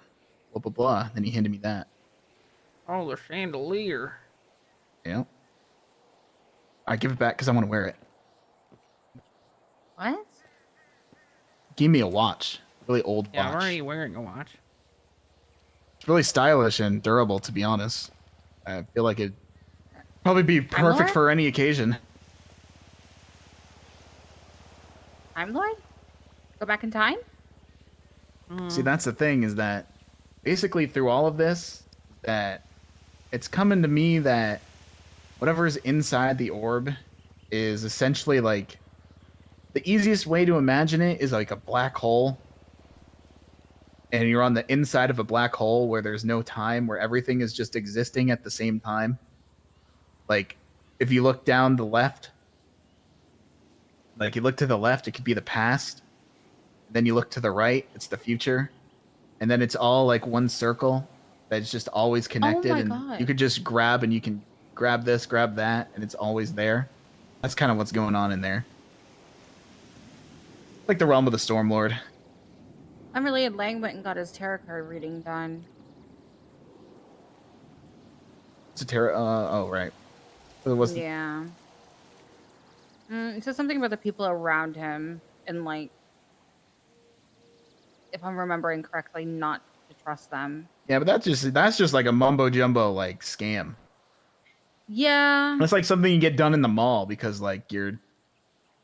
Blah blah blah. Then he handed me that. Oh, the chandelier. Yeah. I give it back because I want to wear it. What? Give me a watch. Really old Yeah, watch. I'm already wearing a watch. It's really stylish and durable, to be honest. I feel like it'd probably be perfect Lord? for any occasion. Time Lord? Go back in time? See, that's the thing, is that basically through all of this, that it's coming to me that whatever's inside the orb is essentially like the easiest way to imagine it is like a black hole. And you're on the inside of a black hole where there's no time, where everything is just existing at the same time. Like, if you look down the left, like you look to the left, it could be the past. Then you look to the right, it's the future. And then it's all like one circle that's just always connected. my And God. you could just grab, and you can grab this, grab that, and it's always there. That's kind of what's going on in there. Like the realm of the Stormlord. Unrelated, Lang went and got his tarot card reading done. It's a terror. Oh, right. So it was Yeah. It says something about the people around him and, like, if I'm remembering correctly, not to trust them. Yeah, but that's just like a mumbo jumbo like scam. Yeah. It's like something you get done in the mall because like you're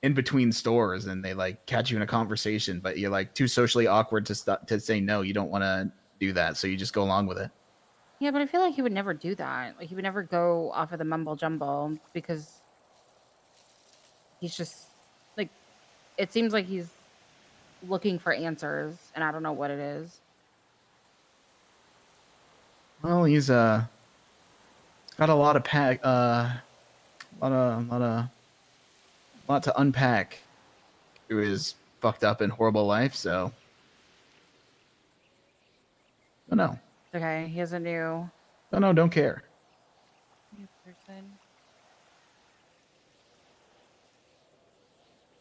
in between stores and they like catch you in a conversation, but you're like too socially awkward to say no. You don't want to do that, so you just go along with it. Yeah, but I feel like he would never do that. Like, he would never go off of the mumble jumble because he's just, like, it seems like he's looking for answers, and I don't know what it is. Well, he's got a lot of lot to unpack through his fucked up and horrible life. So, I don't know. Okay, he has a new Don't care. person.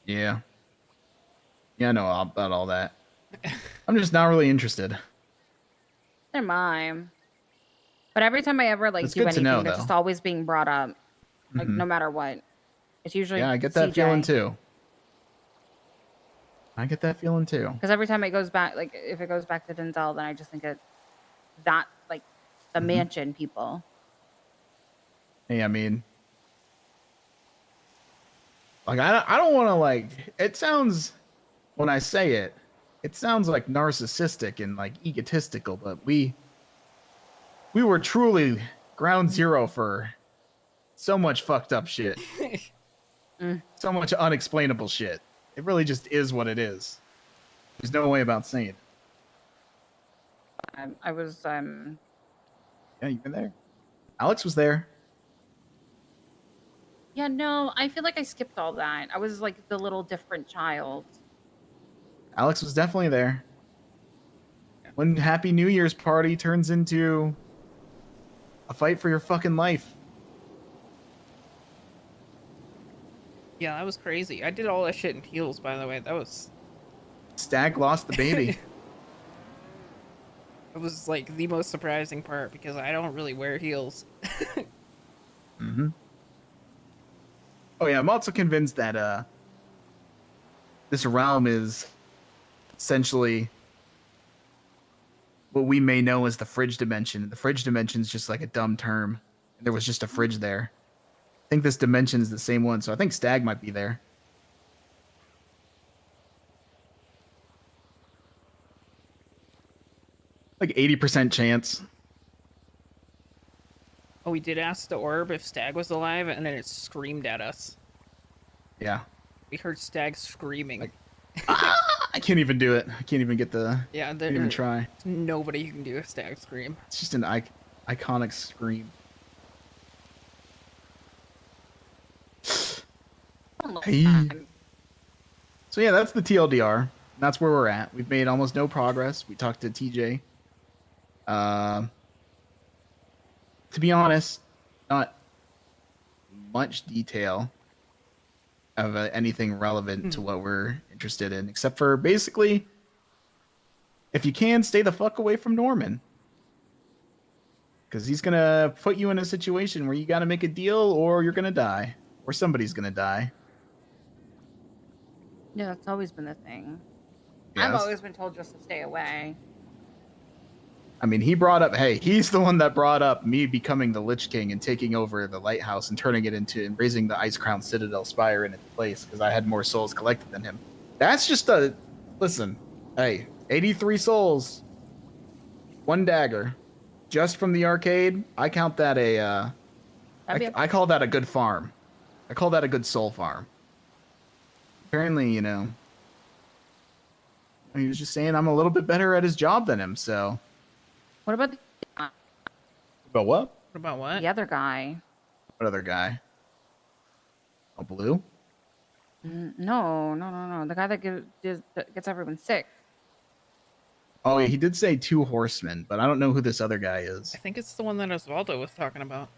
Yeah. Yeah, I know about all that. I'm just not really interested. They're mine. But every time I ever like It's do good to anything, know, they're though. just always being brought up. Like Mhm. no matter what. It's usually Yeah, I get that feeling CJ. too. I get that feeling too. Because every time it goes back, like if it goes back to Denzel, then I just think it's that like the Mhm. mansion people. Hey, I mean, like I don't want to like. It sounds when I say it, it sounds like narcissistic and like egotistical, but we were truly ground zero for so much fucked up shit, so much unexplainable shit. It really just is what it is. There's no way about saying it. I was Yeah, you've been there. Alex was there. yeah, no, I feel like I skipped all that. I was like the little different child. Alex was definitely there. When Happy New Year's party turns into a fight for your fucking life. Yeah, that was crazy. I did all that shit in heels, by the way. That was Stag lost the baby. it was like the most surprising part because I don't really wear heels. Mm-hmm. Oh yeah, I'm also convinced that this realm is essentially what we may know as the fridge dimension. The fridge dimension is just like a dumb term. There was just a fridge there. I think this dimension is the same one, so I think Stag might be there. Like 80% chance. Oh, we did ask the orb if Stag was alive, and then it screamed at us. Yeah. We heard Stag screaming. Like, I can't even do it. I can't even get the. Yeah, Can't even try. Nobody who can do a Stag scream. It's just an iconic scream. Hey. So yeah, that's the TLDR. That's where we're at. We've made almost no progress. We talked to TJ. To be honest, not much detail of anything relevant to what we're interested in, except for basically if you can, stay the fuck away from Norman. Because he's gonna put you in a situation where you gotta make a deal or you're gonna die. Or somebody's gonna die. Yeah, that's always been the thing. I've Yes. always been told just to stay away. I mean, he brought up, hey, he's the one that brought up me becoming the Lich King and taking over the lighthouse and turning it into and raising the Ice Crown Citadel Spire in its place because I had more souls collected than him. That's just a listen. Hey, 83 souls, 1 dagger, just from the arcade. I count that I call that a good farm. I call that a good soul farm. Apparently, you know, he was just saying I'm a little bit better at his job than him. So, What about about what? What about what? the other guy? What other guy? Oh, Blue? No. The guy that gets everyone sick. Oh, yeah, he did say 2 horsemen, but I don't know who this other guy is. I think it's the one that Osvaldo was talking about.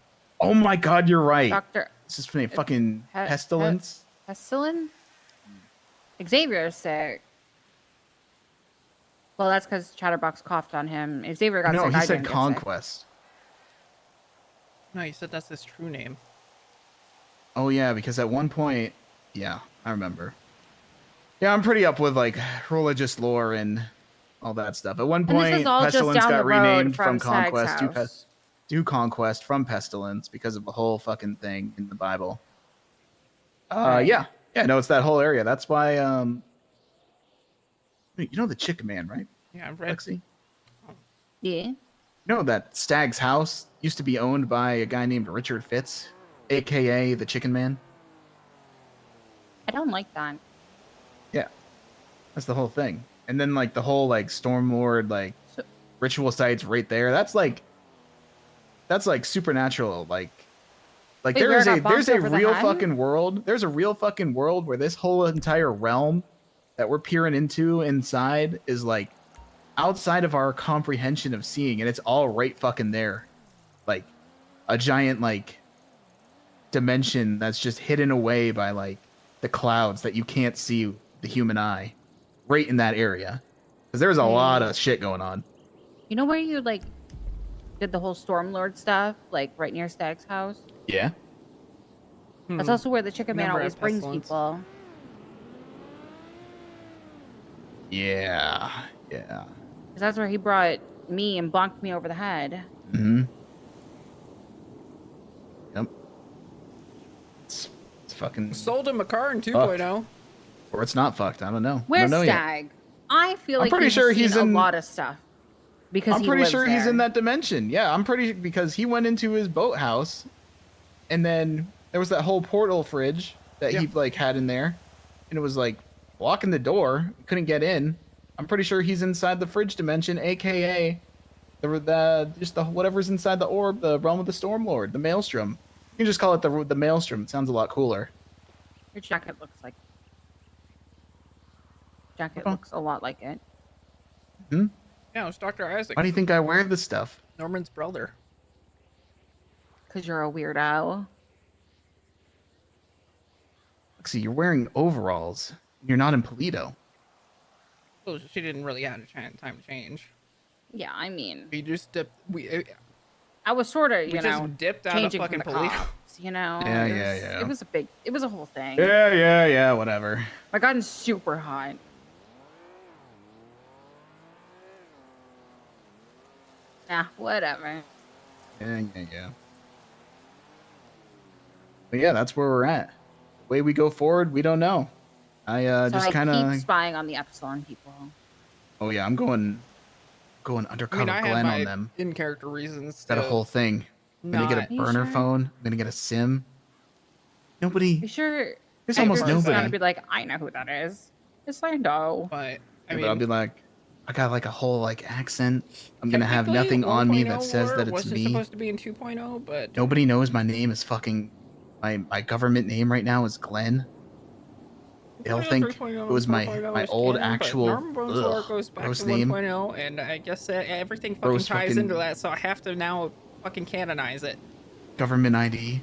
Oh my God, you're right. Doctor This is from a fucking pestilence. Pestilence. Xavier's sick. Well, that's because Chatterbox coughed on him. Xavier got No, sick. he I said didn't get sick. conquest. No, you said that's his true name. Oh yeah, because at one point, yeah, I remember. Yeah, I'm pretty up with like religious lore and all that stuff. At one And this point, is all just pestilence down got the road renamed from from conquest Stag's to conquest from pestilence because of the whole fucking thing in the Bible. Right. Yeah, no, it's that whole area. That's why wait, you know the Chicken Man, right? Yeah, I've read. Lexi? Yeah. You know that Stag's house used to be owned by a guy named Richard Fitz, aka the Chicken Man? I don't like that. Yeah. That's the whole thing. And then like the whole like Stormlord like ritual sites right there. That's like supernatural like Wait, there's where a it got bumped over the real head? fucking world. There's a real fucking world where this whole entire realm that we're peering into inside is like outside of our comprehension of seeing, and it's all right fucking there. Like a giant like dimension that's just hidden away by like the clouds that you can't see with the human eye. Right in that area. Because there's a lot of shit going on. You know where you like did the whole Stormlord stuff, like right near Stag's house? Yeah. That's also where the Chicken Man Never always had brings pestilence. people. Yeah. 'Cause that's where he brought me and bonked me over the head. Mm-hmm. Yep. It's fucking Sold him a car in 2.0. or it's not fucked. I don't know. I Where's don't know yet. Stag? I feel I'm like pretty sure he's seen in a lot of stuff. Because I'm he pretty lives sure he's there. in that dimension. Yeah, I'm pretty because he went into his boathouse, and then there was that whole portal fridge that he like had in there, and it was like blocking the door. Couldn't get in. I'm pretty sure he's inside the fridge dimension, aka the whatever's inside the orb, the realm of the Stormlord, the Maelstrom. You can just call it the Maelstrom. It sounds a lot cooler. Your jacket looks like. Jacket looks a lot like it. Hmm. Yeah, it's Dr. Isaac. Why do you think I wear this stuff? Norman's brother. Because you're a weirdo. See, you're wearing overalls. You're not in Polito. Well, she didn't really have time to change. Yeah, I mean, We just dipped. I was sort of, We you know, just dipped out of changing fucking from the Polito. cops, you know? Yeah, it yeah, was, yeah. It was a whole thing. Yeah, whatever. I gotten super hot. Yeah, whatever. Yeah. But yeah, that's where we're at. The way we go forward, we don't know. I So just kind I keep of. spying on the Epsilon people. Oh yeah, I'm going I undercover mean, I had Glenn my on them. in-character reasons. Got a to whole thing. I'm gonna get not- a Are you burner sure? phone. I'm gonna get a sim. Nobody. You sure? There's I almost agree with Gonna nobody. be like, I know who that is. Yes, I know. But I Yeah, but mean, I'll be like, I got like a whole like accent. I'm gonna have technically, nothing on me 1.0 that says lore that it's wasn't me. supposed to be in 2.0, but Nobody knows my name is fucking. My government name right now is Glenn. They'll 2.0, think 3.0, it was my 4.0 is old canon, but actual Norman Bones lore goes back gross to name. 1.0, and I guess everything fucking Gross ties fucking- into that, so I have to now fucking canonize it. Government ID.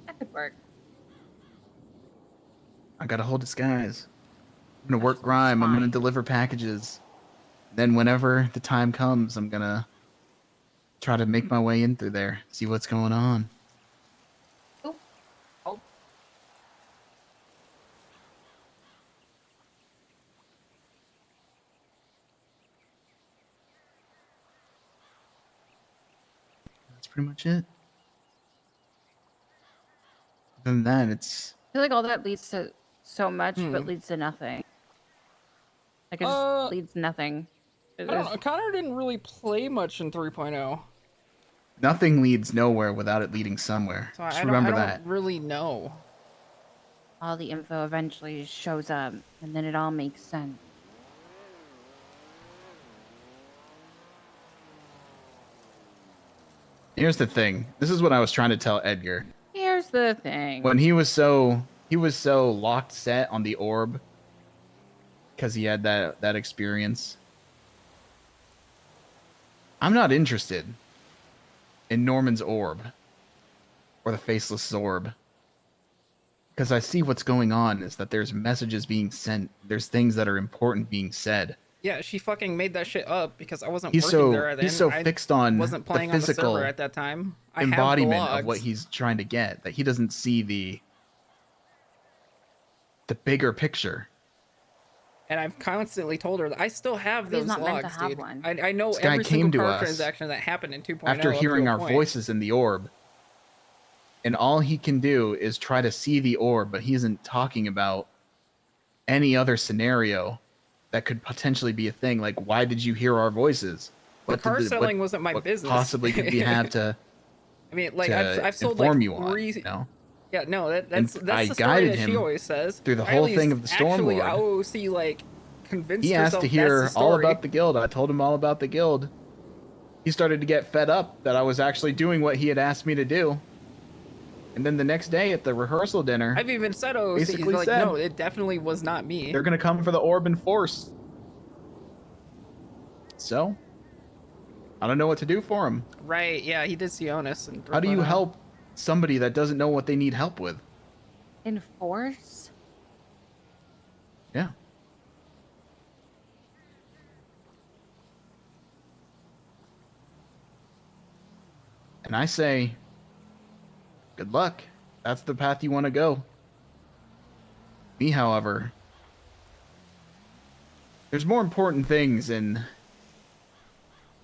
That could work. I got a whole disguise. I'm gonna work grime. I'm gonna deliver packages. Then whenever the time comes, I'm gonna try to make my way in through there, see what's going on. Oh, That's pretty much it. Other than that, it's I feel like all that leads to so much, but Hmm. leads to nothing. Like it just leads to nothing. I don't know. Connor didn't really play much in 3.0, nothing leads nowhere without it leading somewhere. so Just I don't. remember I don't that. really know. All the info eventually shows up, and then it all makes sense. Here's the thing. This is what I was trying to tell Edgar. Here's the thing. When he was so locked set on the orb because he had that experience. I'm not interested in Norman's orb or the faceless orb. Because I see what's going on is that there's messages being sent. There's things that are important being said. Yeah, she fucking made that shit up because I wasn't He's working there then. he's so I fixed on wasn't playing the on the physical server at that time. I have the embodiment of logs. what he's trying to get that he doesn't see the bigger picture. And I've constantly told her that I still have But he's those not meant to logs, have dude. one. I know This guy every came single to car us transaction that happened in 2.0 after up to hearing a our point. voices in the orb. And all he can do is try to see the orb, but he isn't talking about any other scenario that could potentially be a thing. Like, why did you hear our voices? The car selling wasn't my what business. possibly could we have to I mean, like to I've sold inform like you on? 3. You know? Yeah, no, And that's I the story guided that she him always says. through the whole thing of the Actually, Stormlord. OOC like convinced He asked herself to that's the hear all story. about the guild. I told him all about the guild. He started to get fed up that I was actually doing what he had asked me to do. And then the next day at the rehearsal dinner, I've even said OOC. He's basically like, said, no, it definitely was not me. they're going to come for the orb in force. So, I don't know what to do for him. Right? Yeah, he did Sionis. And How do you 3.0. help somebody that doesn't know what they need help with? Enforce? Yeah. And I say, good luck. That's the path you want to go. Me, however, there's more important things in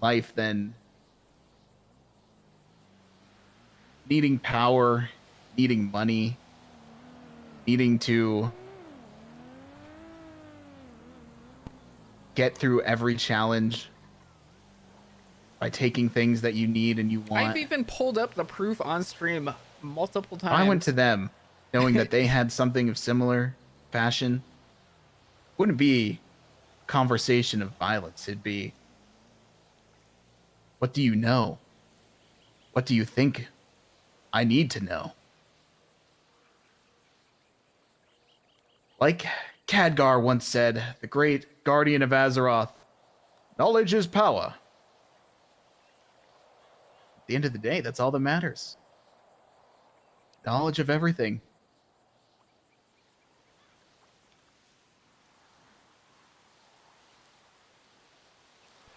life than needing power, needing money, needing to get through every challenge by taking things that you need and you want. I've even pulled up the proof on stream multiple times. I went to them knowing that they had something of similar fashion. Wouldn't be conversation of violence. It'd be, what do you know? What do you think I need to know? Like Khadgar once said, the great guardian of Azeroth, knowledge is power. At the end of the day, that's all that matters. Knowledge of everything.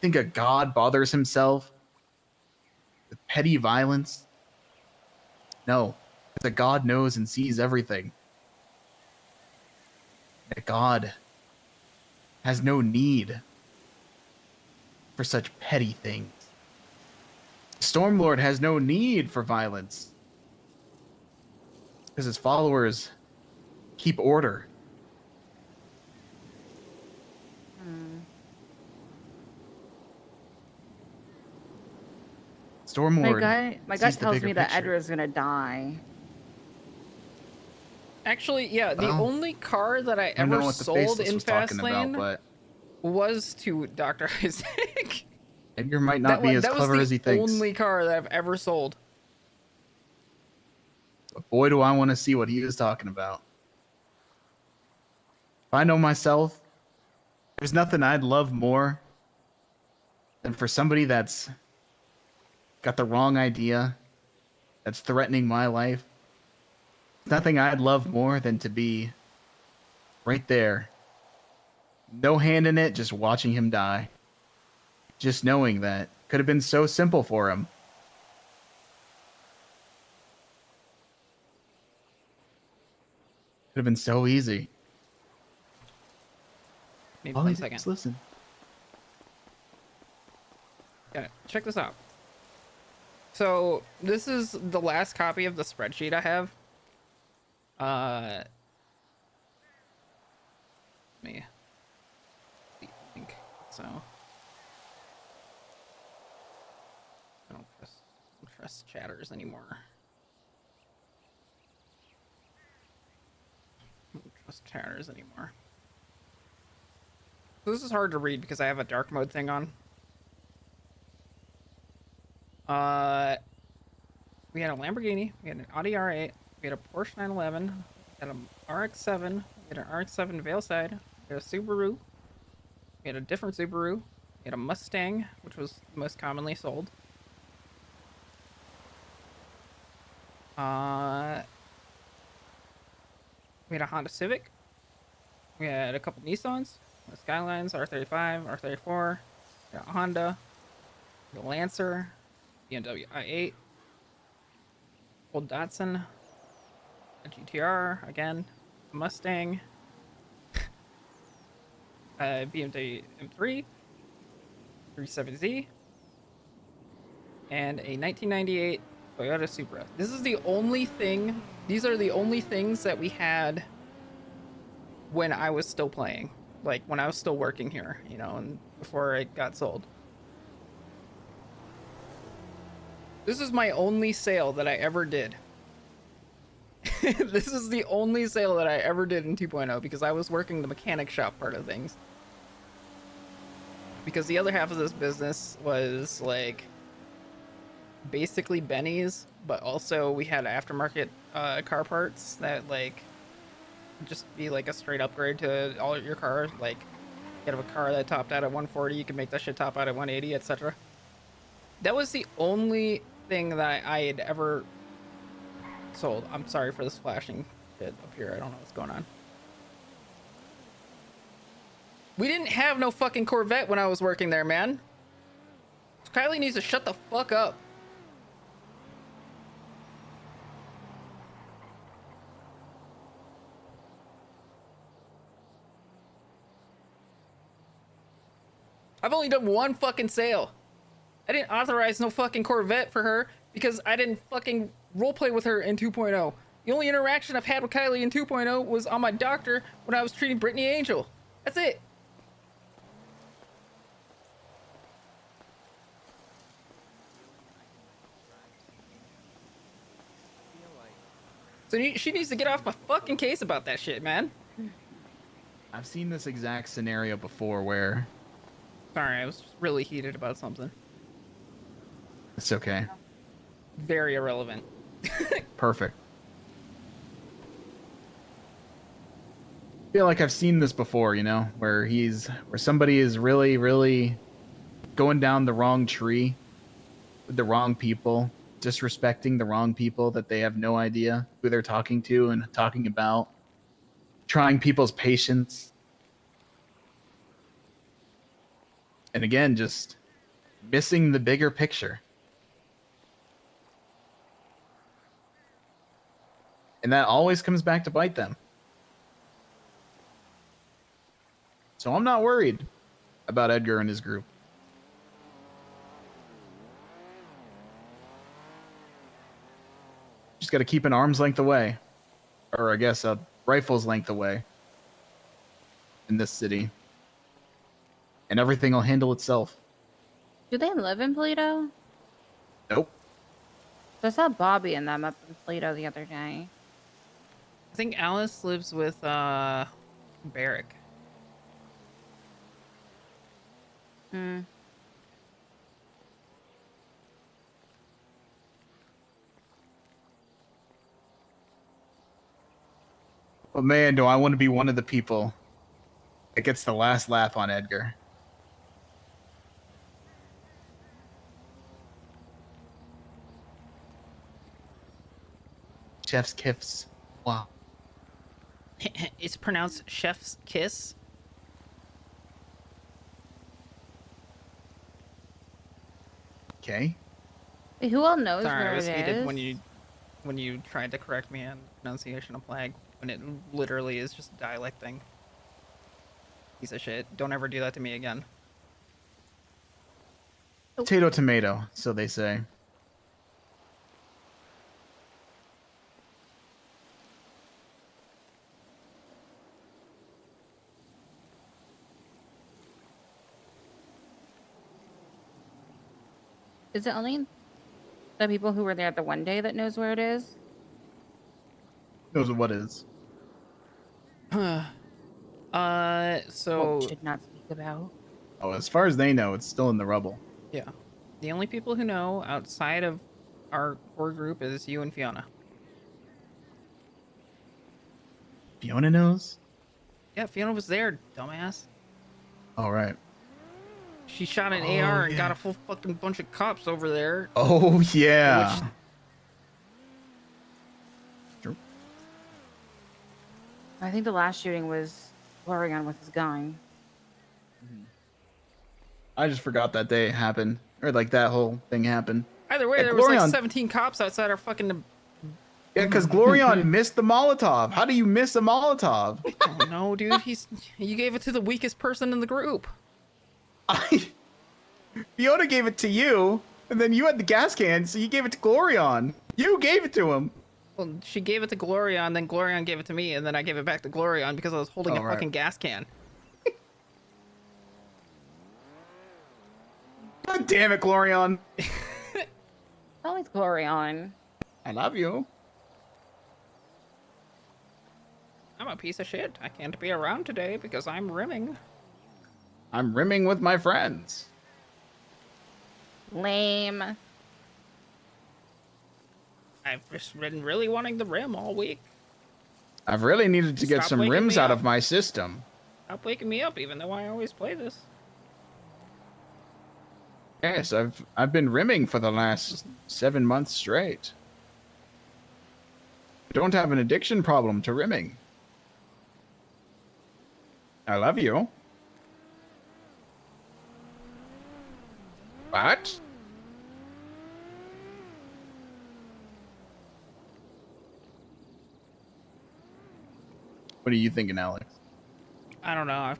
Think a god bothers himself with petty violence? No, because a god knows and sees everything. A god has no need for such petty things. Stormlord has no need for violence because his followers keep order. Stormlord. My gut sees the tells bigger me that picture. Edra's gonna die. Actually, yeah, the Well, only car that I don't know ever what the sold Faceless in was talking Fastlane about, but was to Dr. Isaac. Edgar might not be as that clever was as he the thinks. only car that I've ever sold. But boy, do I want to see what he was talking about. If I know myself, there's nothing I'd love more than for somebody that's got the wrong idea, that's threatening my life. There's nothing I'd love more than to be right there no hand in it, just watching him die. Just knowing that could have been so simple for him. Could have been so easy. Maybe All one he did second. was listen. Yeah, check this out. So this is the last copy of the spreadsheet I have. Let me think. So I don't trust chatters anymore. I don't trust chatters anymore. So this is hard to read because I have a dark mode thing on. We had a Lamborghini, we had an Audi R8, we had a Porsche 911, we had an RX-7, we had an RX-7 Veilside, we had a Subaru, we had a different Subaru, we had a Mustang, which was most commonly sold. We had a Honda Civic, we had a couple Nissans, Skylines, R35, R34, we had a Honda, we had a Lancer, BMW i8, old Datsun, a GTR again, a Mustang, a BMW M3, 37Z, and a 1998 Toyota Supra. This is the only thing. These are the only things that we had when I was still playing, like when I was still working here, you know, and before it got sold. This is my only sale that I ever did. This is the only sale that I ever did in 2.0 because I was working the mechanic shop part of things. Because the other half of this business was like basically Benny's, but also we had aftermarket car parts that like just be like a straight upgrade to all your cars. Like you have a car that topped out at 140, you can make that shit top out at 180, etc. That was the only thing that I had ever sold. I'm sorry for this flashing shit up here. I don't know what's going on. We didn't have no fucking Corvette when I was working there, man. Kylie needs to shut the fuck up. I've only done one fucking sale. I didn't authorize no fucking Corvette for her because I didn't fucking roleplay with her in 2.0. The only interaction I've had with Kylie in 2.0 was on my doctor when I was treating Brittany Angel. That's it. So she needs to get off my fucking case about that shit, man. I've seen this exact scenario before where Sorry, I was just really heated about something. it's okay. Very irrelevant. Perfect. I feel like I've seen this before, you know, where somebody is really, really going down the wrong tree with the wrong people, disrespecting the wrong people that they have no idea who they're talking to and talking about, trying people's patience. And again, just missing the bigger picture. And that always comes back to bite them. So I'm not worried about Edgar and his group. Just got to keep an arm's length away. Or I guess a rifle's length away. In this city. And everything will handle itself. Do they live in Plato? Nope. I saw Bobby and them up in Plato the other day. I think Alice lives with Barrick. Hmm. But man, do I want to be one of the people that gets the last laugh on Edgar. Chef's kiss. Wow. It's pronounced chef's kiss. Okay. Wait, who all knows Sorry, I where was it heated is? when you tried to correct me on pronunciation of Plague when it literally is just a dialect thing. Piece of shit. Don't ever do that to me again. Potato, tomato, so they say. Is it only the people who were there the one day that knows where it is? Knows what is. What we So should not speak about. Oh, as far as they know, it's still in the rubble. yeah, the only people who know outside of our core group is you and Fiona. Fiona knows? Yeah, Fiona was there, dumbass. All right. She shot an Oh, AR and yeah. got a full fucking bunch of cops over there. Oh, yeah. Which I think the last shooting was Glorion with his gun. I just forgot that day happened. Or, like, that whole thing happened. either way, Yeah, there was like Glorion- 17 cops outside our fucking. Yeah, because Glorion missed the Molotov. How do you miss a Molotov? Oh no, dude! You gave it to the weakest person in the group. Fiona gave it to you, and then you had the gas can, so you gave it to Glorion. You gave it to him. Well, she gave it to Glorion, then Glorion gave it to me, and then I gave it back to Glorion because I was holding a right. fucking gas can. God damn it, Glorion. Always Glorion. I love you. I'm a piece of shit. I can't be around today because I'm rimming. I'm rimming with my friends. Lame. I've just been really wanting the rim all week. I've really needed to get Stop some waking rims me out up. of my system. Stop waking me up, even though I always play this. Yes, I've been rimming for the last 7 months straight. I don't have an addiction problem to rimming. I love you. What? What are you thinking, Alex? I don't know. I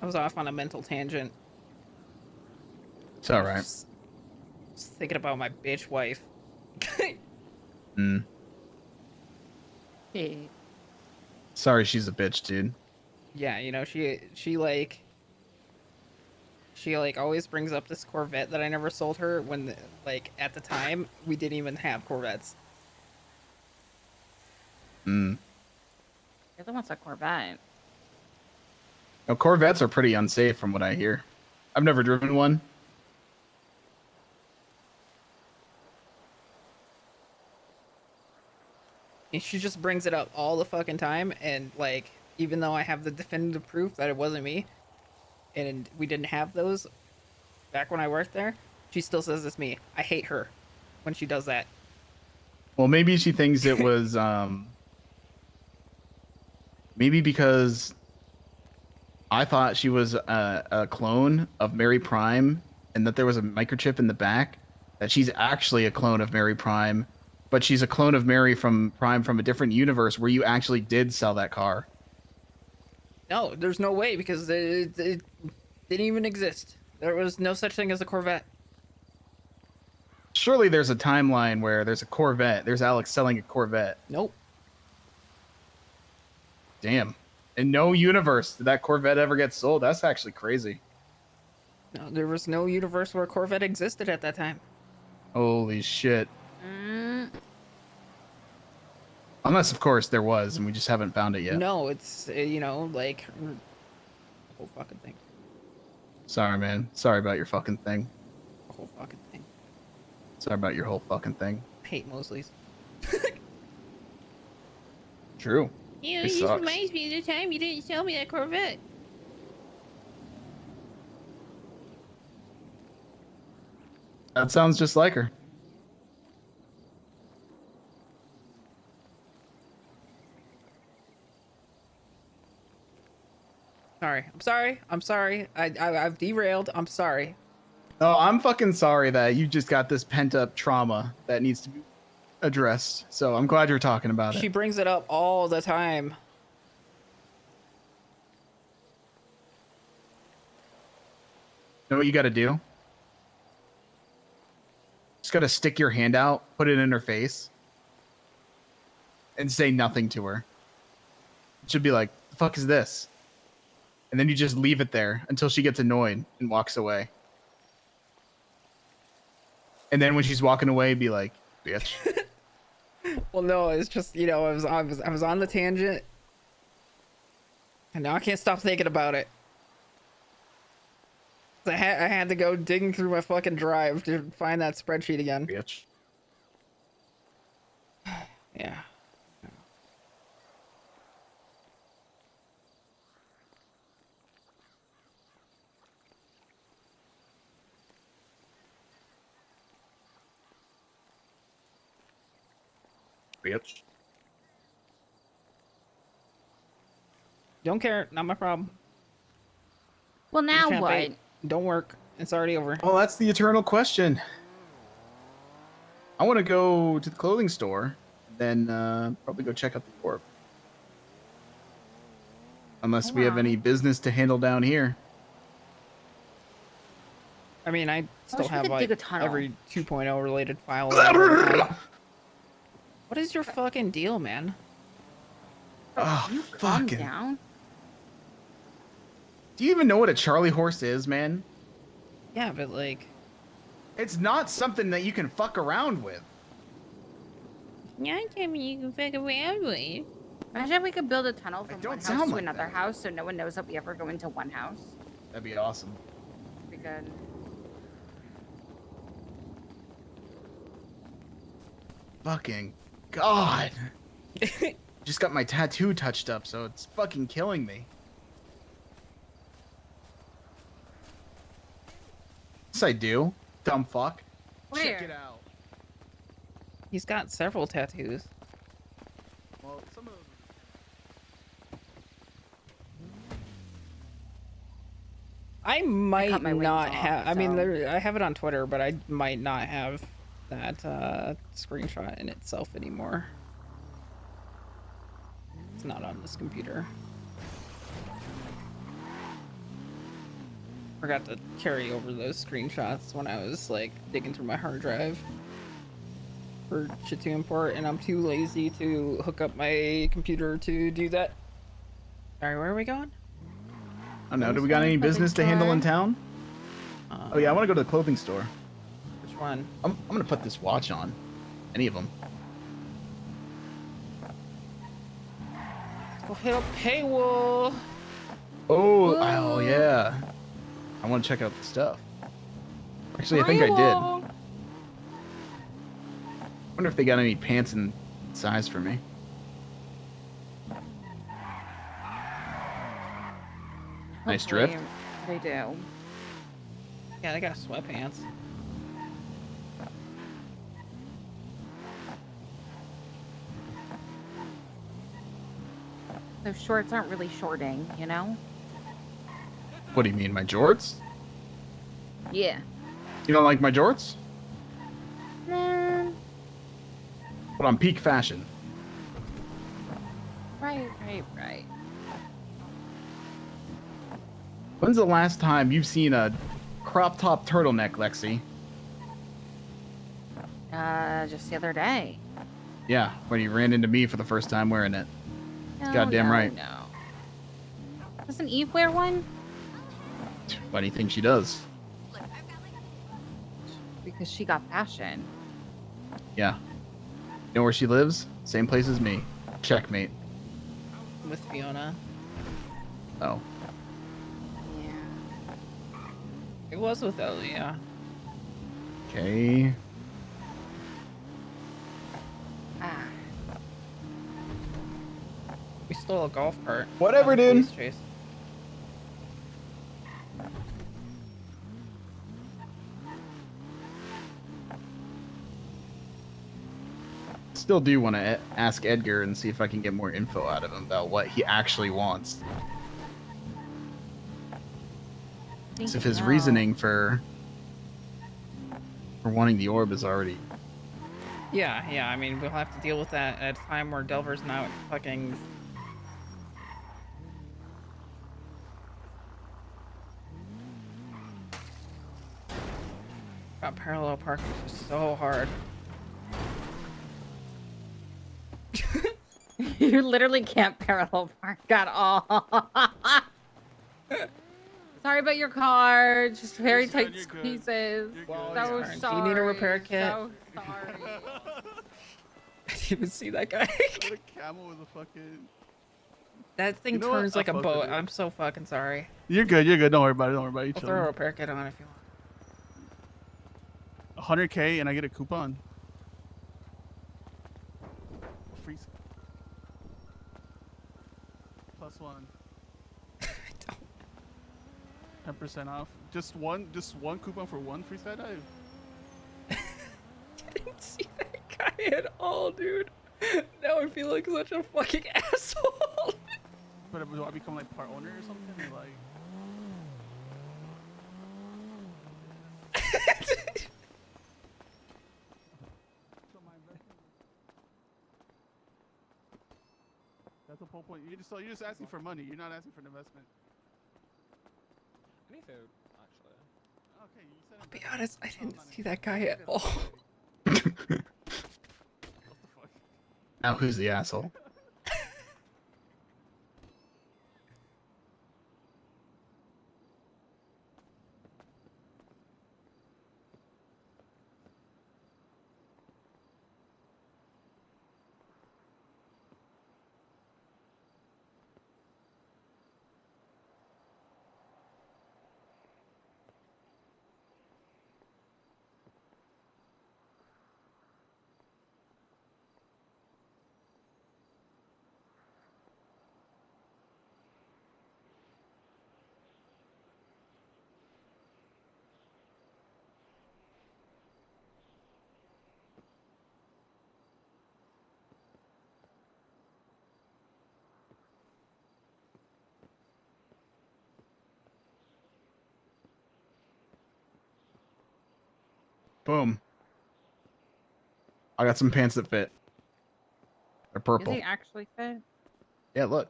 was off on a mental tangent. It's all right. Just thinking about my bitch wife. Mm. Hey. Sorry, she's a bitch, dude. Yeah, you know, she like always brings up this Corvette that I never sold her when like at the time we didn't even have Corvettes. Mm. The other one's a Corvette. Now, Corvettes are pretty unsafe from what I hear. I've never driven one. And she just brings it up all the fucking time, and like even though I have the definitive proof that it wasn't me and we didn't have those back when I worked there, she still says it's me. I hate her when she does that. Well, maybe she thinks it was, maybe because I thought she was a clone of Mary Prime and that there was a microchip in the back, that she's actually a clone of Mary Prime, but she's a clone of Mary Prime from a different universe where you actually did sell that car. No, there's no way because it didn't even exist. There was no such thing as a Corvette. Surely there's a timeline where there's a Corvette. There's Alex selling a Corvette. Nope. Damn. In no universe did that Corvette ever get sold. That's actually crazy. No, there was no universe where Corvette existed at that time. Holy shit. Mm. Unless, of course, there was, and we just haven't found it yet. No, it's you know, like the whole fucking thing. Sorry, man. Sorry about your fucking thing. The whole fucking thing. Sorry about your whole fucking thing. I hate Mosley's. True. You It sucks. reminds me of the time you didn't sell me that Corvette. That sounds just like her. Sorry. I'm sorry. I'm sorry. I've derailed. I'm sorry. No, I'm fucking sorry that you just got this pent up trauma that needs to be addressed. So I'm glad you're talking about She it. brings it up all the time. Know what you got to do? Just got to stick your hand out, put it in her face, and say nothing to her. She'll be like, "The fuck is this?" And then you just leave it there until she gets annoyed and walks away. And then when she's walking away, be like, "Bitch." Well, no, it's just, you know, I was on the tangent, and now I can't stop thinking about it. I had to go digging through my fucking drive to find that spreadsheet again. Bitch. Yeah. Bitch. Don't care. Not my problem. Well, now Chat what? bait. Don't work. It's already over. Well, that's the eternal question. I want to go to the clothing store, then probably go check out the orb. Unless we have any business to handle down here. I mean, I still wish we have could like dig a tunnel. every 2.0 related file. What is your fucking deal, man? Oh, You calm fucking. down. Do you even know what a Charlie horse is, man? Yeah, but like, It's not something that you can fuck around with. Yeah, tell me you can fuck around with. Imagine if we could build a tunnel from don't one house sound to like another that. house so no one knows that we ever go into one house. That'd be awesome. Be good. Fucking God. Just got my tattoo touched up, so it's fucking killing me. Yes, I do. Dumb fuck. Check Where? it out. he's got several tattoos. Well, some of I might cut my wings not off, have. I mean, so- I have it on Twitter, but I might not have that screenshot in itself anymore. It's not on this computer. Forgot to carry over those screenshots when I was like digging through my hard drive for shit to import, and I'm too lazy to hook up my computer to do that. Sorry, where are we going? I don't know. Do we got any business to handle in town? Oh yeah, I want to go to the clothing store. Which one? I'm gonna put this watch on. Any of them. Go hit up paywall. Oh yeah. I want to check out the stuff. Actually, I think I did. Wonder if they got any pants in size for me. Nice drift. They do. Yeah, they got sweatpants. Those shorts aren't really shorting, you know? What do you mean, my jorts? Yeah. You don't like my jorts? Nah. But I'm peak fashion. Right. When's the last time you've seen a crop top turtleneck, Lexi? Just the other day. Yeah, when you ran into me for the first time wearing it. No, Goddamn no, right. No. Doesn't Eve wear one? Why do you think she does? Because she got fashion. Yeah. You know where she lives? Same place as me. Checkmate. With Fiona. Oh. Yeah. It was with Ellie, yeah. Okay. Ah. We stole a golf cart. Whatever, on a police dude. chase. Still do want to ask Edgar and see if I can get more info out of him about what he actually wants. Think So if his no. reasoning for for wanting the orb is already. Yeah, yeah. I mean, we'll have to deal with that at a time where Delver's not fucking. God, parallel parking is just so hard. You literally can't parallel park at all. Sorry about your car. Just very You're tight good, you're good. squeezes. You're Well, good. So yeah. sorry. Do you need a repair kit? So sorry. I didn't even see that guy. What a camel with a fucking. That thing You know what? turns I like a fuck with boat. it. I'm so fucking sorry. You're good. You're good. Don't worry about it. Don't worry about it. I'll You throw a chilling. repair kit on if you want. 100K and I get a coupon. Free. +1. 10% off. Just one coupon for one free skydive. Didn't see that guy at all, dude. Now I feel like such a fucking asshole. But do I become like part owner or something? Or like. That's the whole point. You're just asking for money. You're not asking for an investment. Any food, actually? Okay, you said. I'll be honest, I didn't see that guy at all. What the fuck? Now who's the asshole? Boom. I got some pants that fit. They're Do purple. they actually fit? Yeah, look.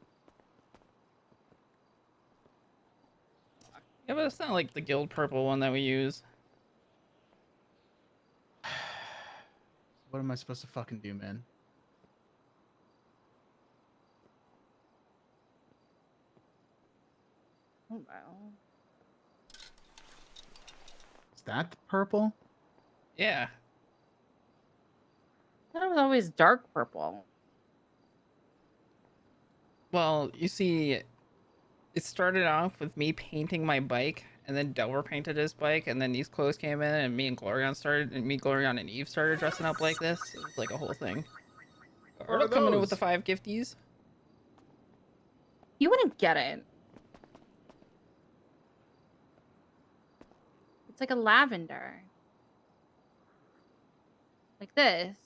Yeah, but it's not like the guild purple one that we use. What am I supposed to fucking do, man? Oh well. Is that the purple? Yeah. I thought it was always dark purple. Well, you see, it started off with me painting my bike, and then Delver painted his bike, and then these clothes came in, and me, Glorion, and Eve started dressing up like this. It was like a whole thing. Arnold coming in with the 5 gifties. You wouldn't get it. It's like a lavender. Like this.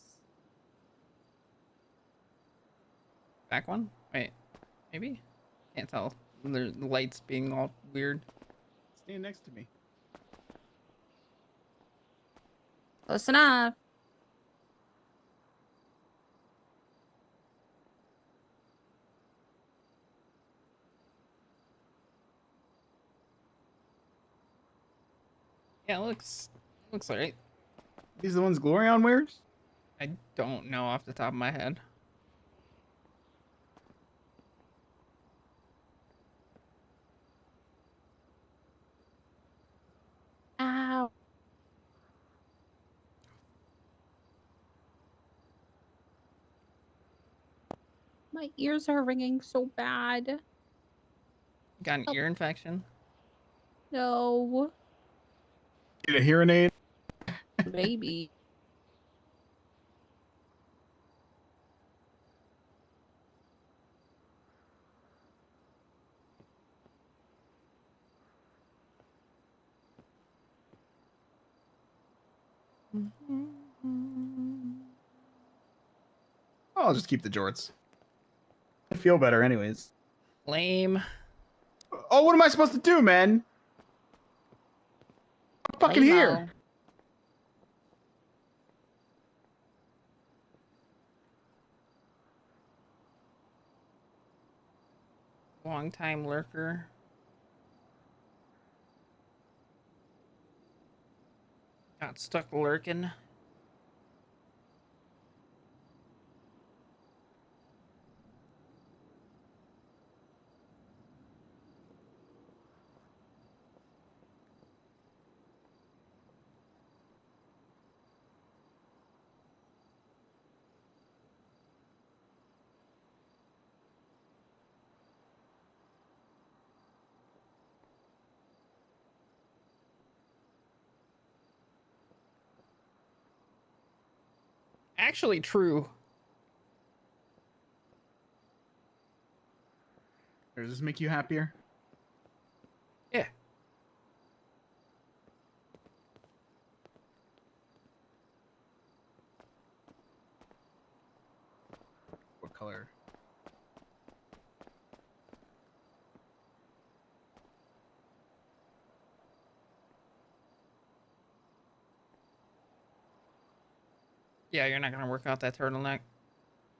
Back one? Wait, maybe? Can't tell. The lights being all weird. Stand next to me. Close enough. Yeah, it looks alright. These are the ones Glorion wears? I don't know off the top of my head. Ow. My ears are ringing so bad. Got an ear infection? No. Need a hearing aid? Maybe. I'll just keep the jorts. I feel better anyways. Lame. Oh, what am I supposed to do, man? I'm fucking here. Lame-o. Long time lurker. Got stuck lurking. Actually true. Does this make you happier? Yeah. What color? Yeah, you're not gonna work out that turtleneck.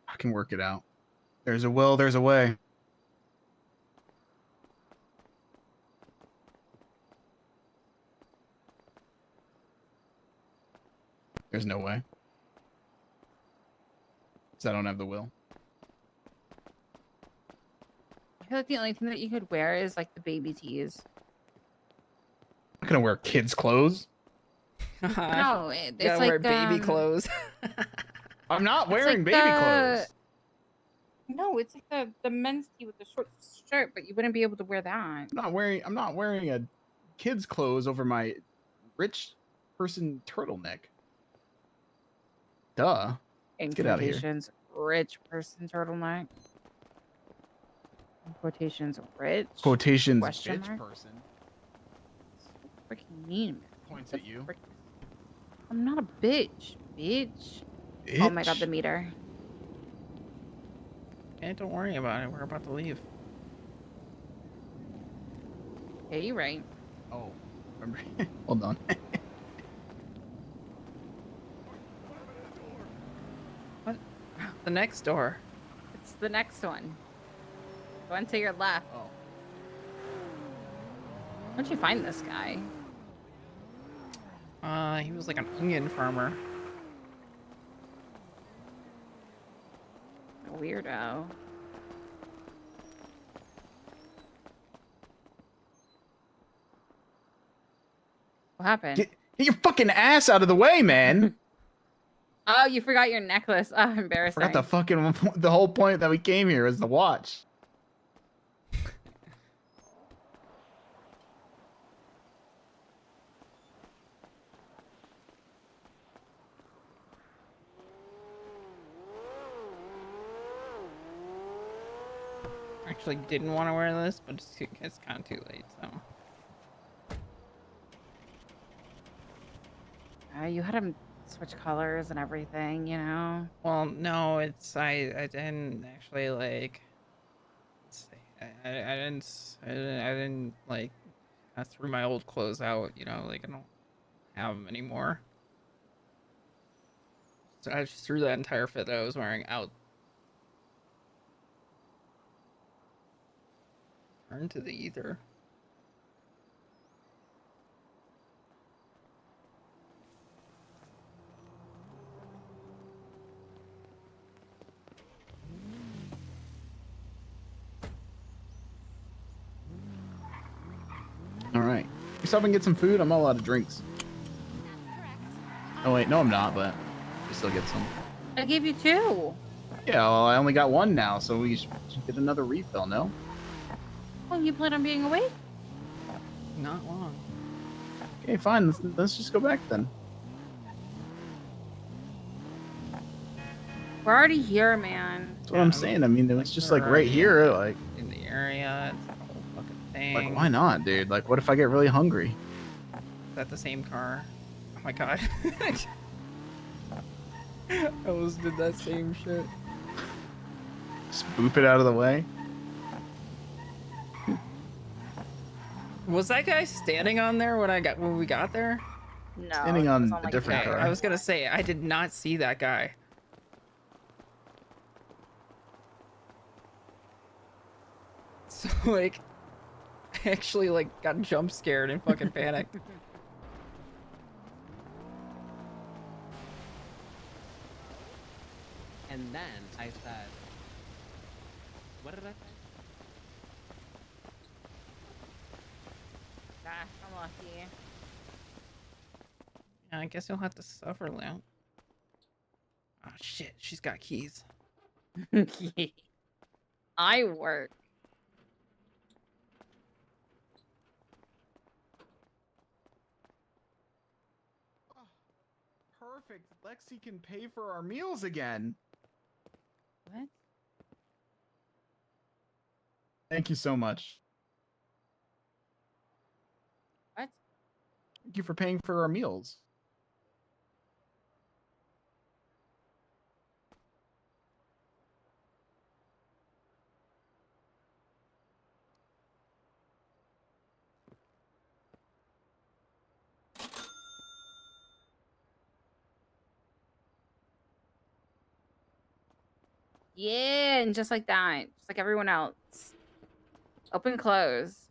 I can work it out. There's a will, there's a way. There's no way. Because I don't have the will. I feel like the only thing that you could wear is like the baby tees. I'm not gonna wear kids' clothes. No, You it's gotta like wear baby clothes. I'm not It's wearing like baby clothes. No, it's like the men's tee with the short shirt, but you wouldn't be able to wear that. I'm not wearing a kid's clothes over my rich person turtleneck. Duh. In Let's get out of here. quotations, rich person turtleneck. In quotations, rich. Quotations Question bitch mark? person. Freaking mean, man. Points What at the you. frick? I'm not a bitch, bitch. Oh my god, the meter. Hey, don't worry about it. We're about to leave. Yeah, you're right. Oh, remember? Hold on. What? The next door. It's the next one. One to your left. Oh. How'd you find this guy? He was like an onion farmer. A weirdo. What happened? Get your fucking ass out of the way, man. Oh, you forgot your necklace. Oh, embarrassing. Forgot the whole point that we came here is the watch. Actually didn't want to wear this, but it's kind of too late, so. You had him switch colors and everything, you know? Well, no, it's I didn't actually like. Let's see, I didn't like. I threw my old clothes out, you know, like I don't have them anymore. So I just threw that entire fit that I was wearing out. Turn to the ether. All right. You stop and get some food. I'm all out of drinks. Oh wait, no, I'm not. But we still get some. I gave you 2. Yeah, well, I only got 1 now, so we should get another refill. No. Well, you plan on being away? Not long. Okay, fine. Let's just go back then. We're already here, man. That's what I'm saying. I mean, it's just like right here, like in the area. It's a whole fucking thing. like why not, dude? Like, what if I get really hungry? Is that the same car? Oh my god. I almost did that same shit. Just boop it out of the way. Was that guy standing on there when we got there? No. Standing on a different Okay, car. I was gonna say I did not see that guy. So like, I actually like got jump scared and fucking panicked. And then I said, what did I say? Gosh, I'm lucky. Yeah, I guess you'll have to suffer now. Oh shit, she's got keys. I work. Perfect. Lexi can pay for our meals again. What? Thank you so much. What? Thank you for paying for our meals. Yeah, and just like that, just like everyone else. Open, close.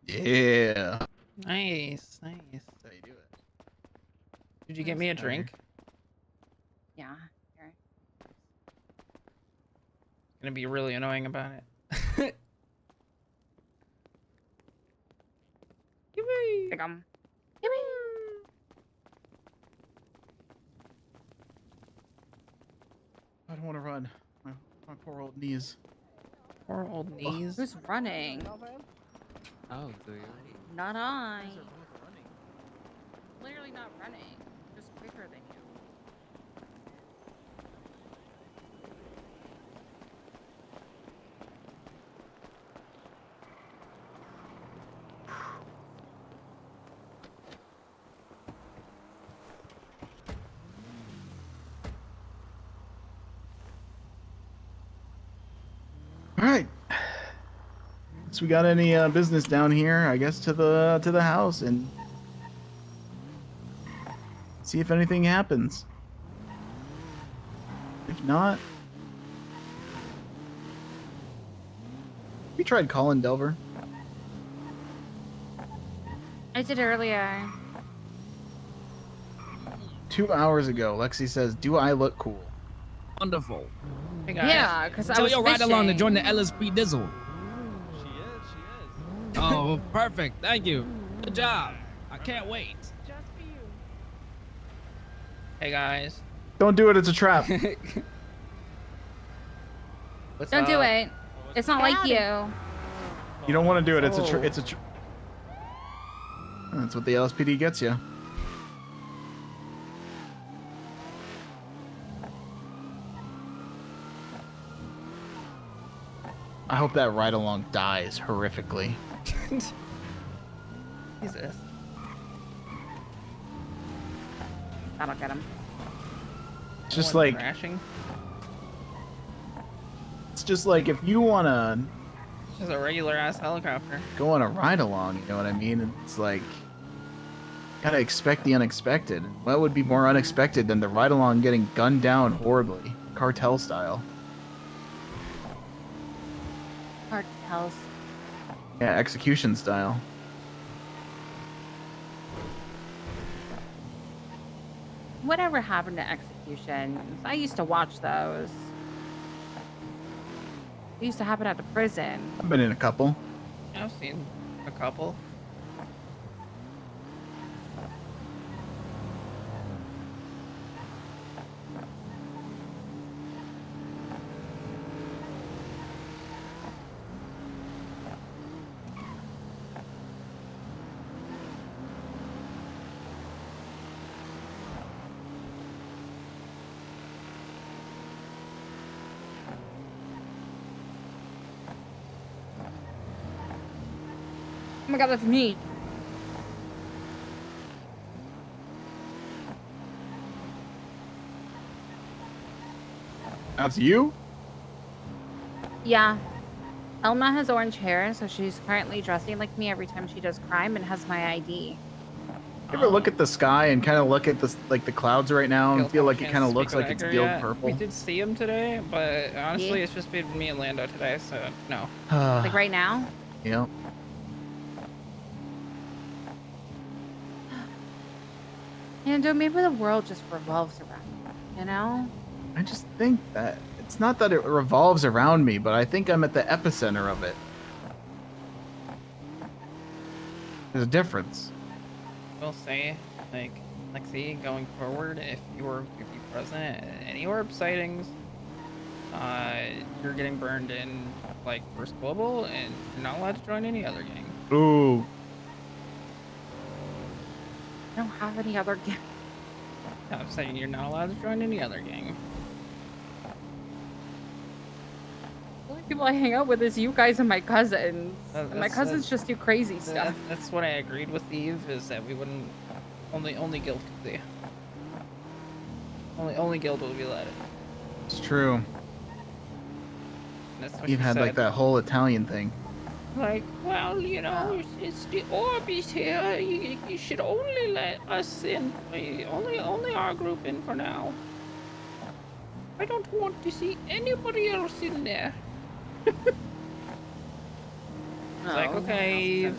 Yeah. Nice, nice. That's how you do it. Did you get me a That's better. drink? Yeah. Here. Gonna be really annoying about it. Yippee! Take 'em. I don't want to run. My poor old knees. Poor old knees. Who's running? Oh, do you? Not I. You guys are both running. Literally not running. Just quicker than you. All right. So we got any business down here? I guess to the house and see if anything happens. If not, we tried calling Delver. I did earlier. 2 hours ago. Lexi says, "Do I look cool?" Wonderful. Hey guys. Yeah, because I Tell was your ride along to fishing. join the LSP Dizzle. She is. Oh, perfect. Thank you. Good job. I can't wait. Hey guys. Don't do it. It's a trap. What's Don't do up? it. It's not like you. You don't want to do it. It's a. Oh. It's a. That's what the LSPD gets you. I hope that ride along dies horrifically. Jesus. That'll get him. It's just No one's like crashing. it's just like if you wanna It's just a regular ass helicopter. go on a ride along, you know what I mean? It's like gotta expect the unexpected. What would be more unexpected than the ride along getting gunned down horribly, cartel style? Cartels. Yeah, execution style. Whatever happened to executions? I used to watch those. It used to happen at the prison. I've been in a couple. I've seen a couple. Oh my god, that's me. That's you? Yeah. Elma has orange hair, so she's currently dressing like me every time she does crime and has my ID. You ever look at the sky and kind of look at the like the clouds right now and Guild feel have a like it chance kind to of speak looks with like it's Edgar Guild yet. purple? We did see him today, but honestly, it's just been me and Lando today, so no. Like right now? Yeah. Ando, maybe the world just revolves around you, you know? I just think that it's not that it revolves around me, but I think I'm at the epicenter of it. There's a difference. I will say, like, Lexi, going forward, if you were to be present at any orb sightings, you're getting burned in, like, First Global, and you're not allowed to join any other gang. Ooh. I don't have any other gift. No, I'm saying you're not allowed to join any other gang. The only people I hang out with is you guys and my cousins. And my cousins just do crazy stuff. That's what I agreed with Eve, is that we wouldn't, only Guild could see. Only Guild will be allowed. It's true. That's what You've she had like said. that whole Italian thing. Like, well, you know, it's the orb is here. You should only let us in. Only our group in for now. I don't want to see anybody else in there. It's like, okay.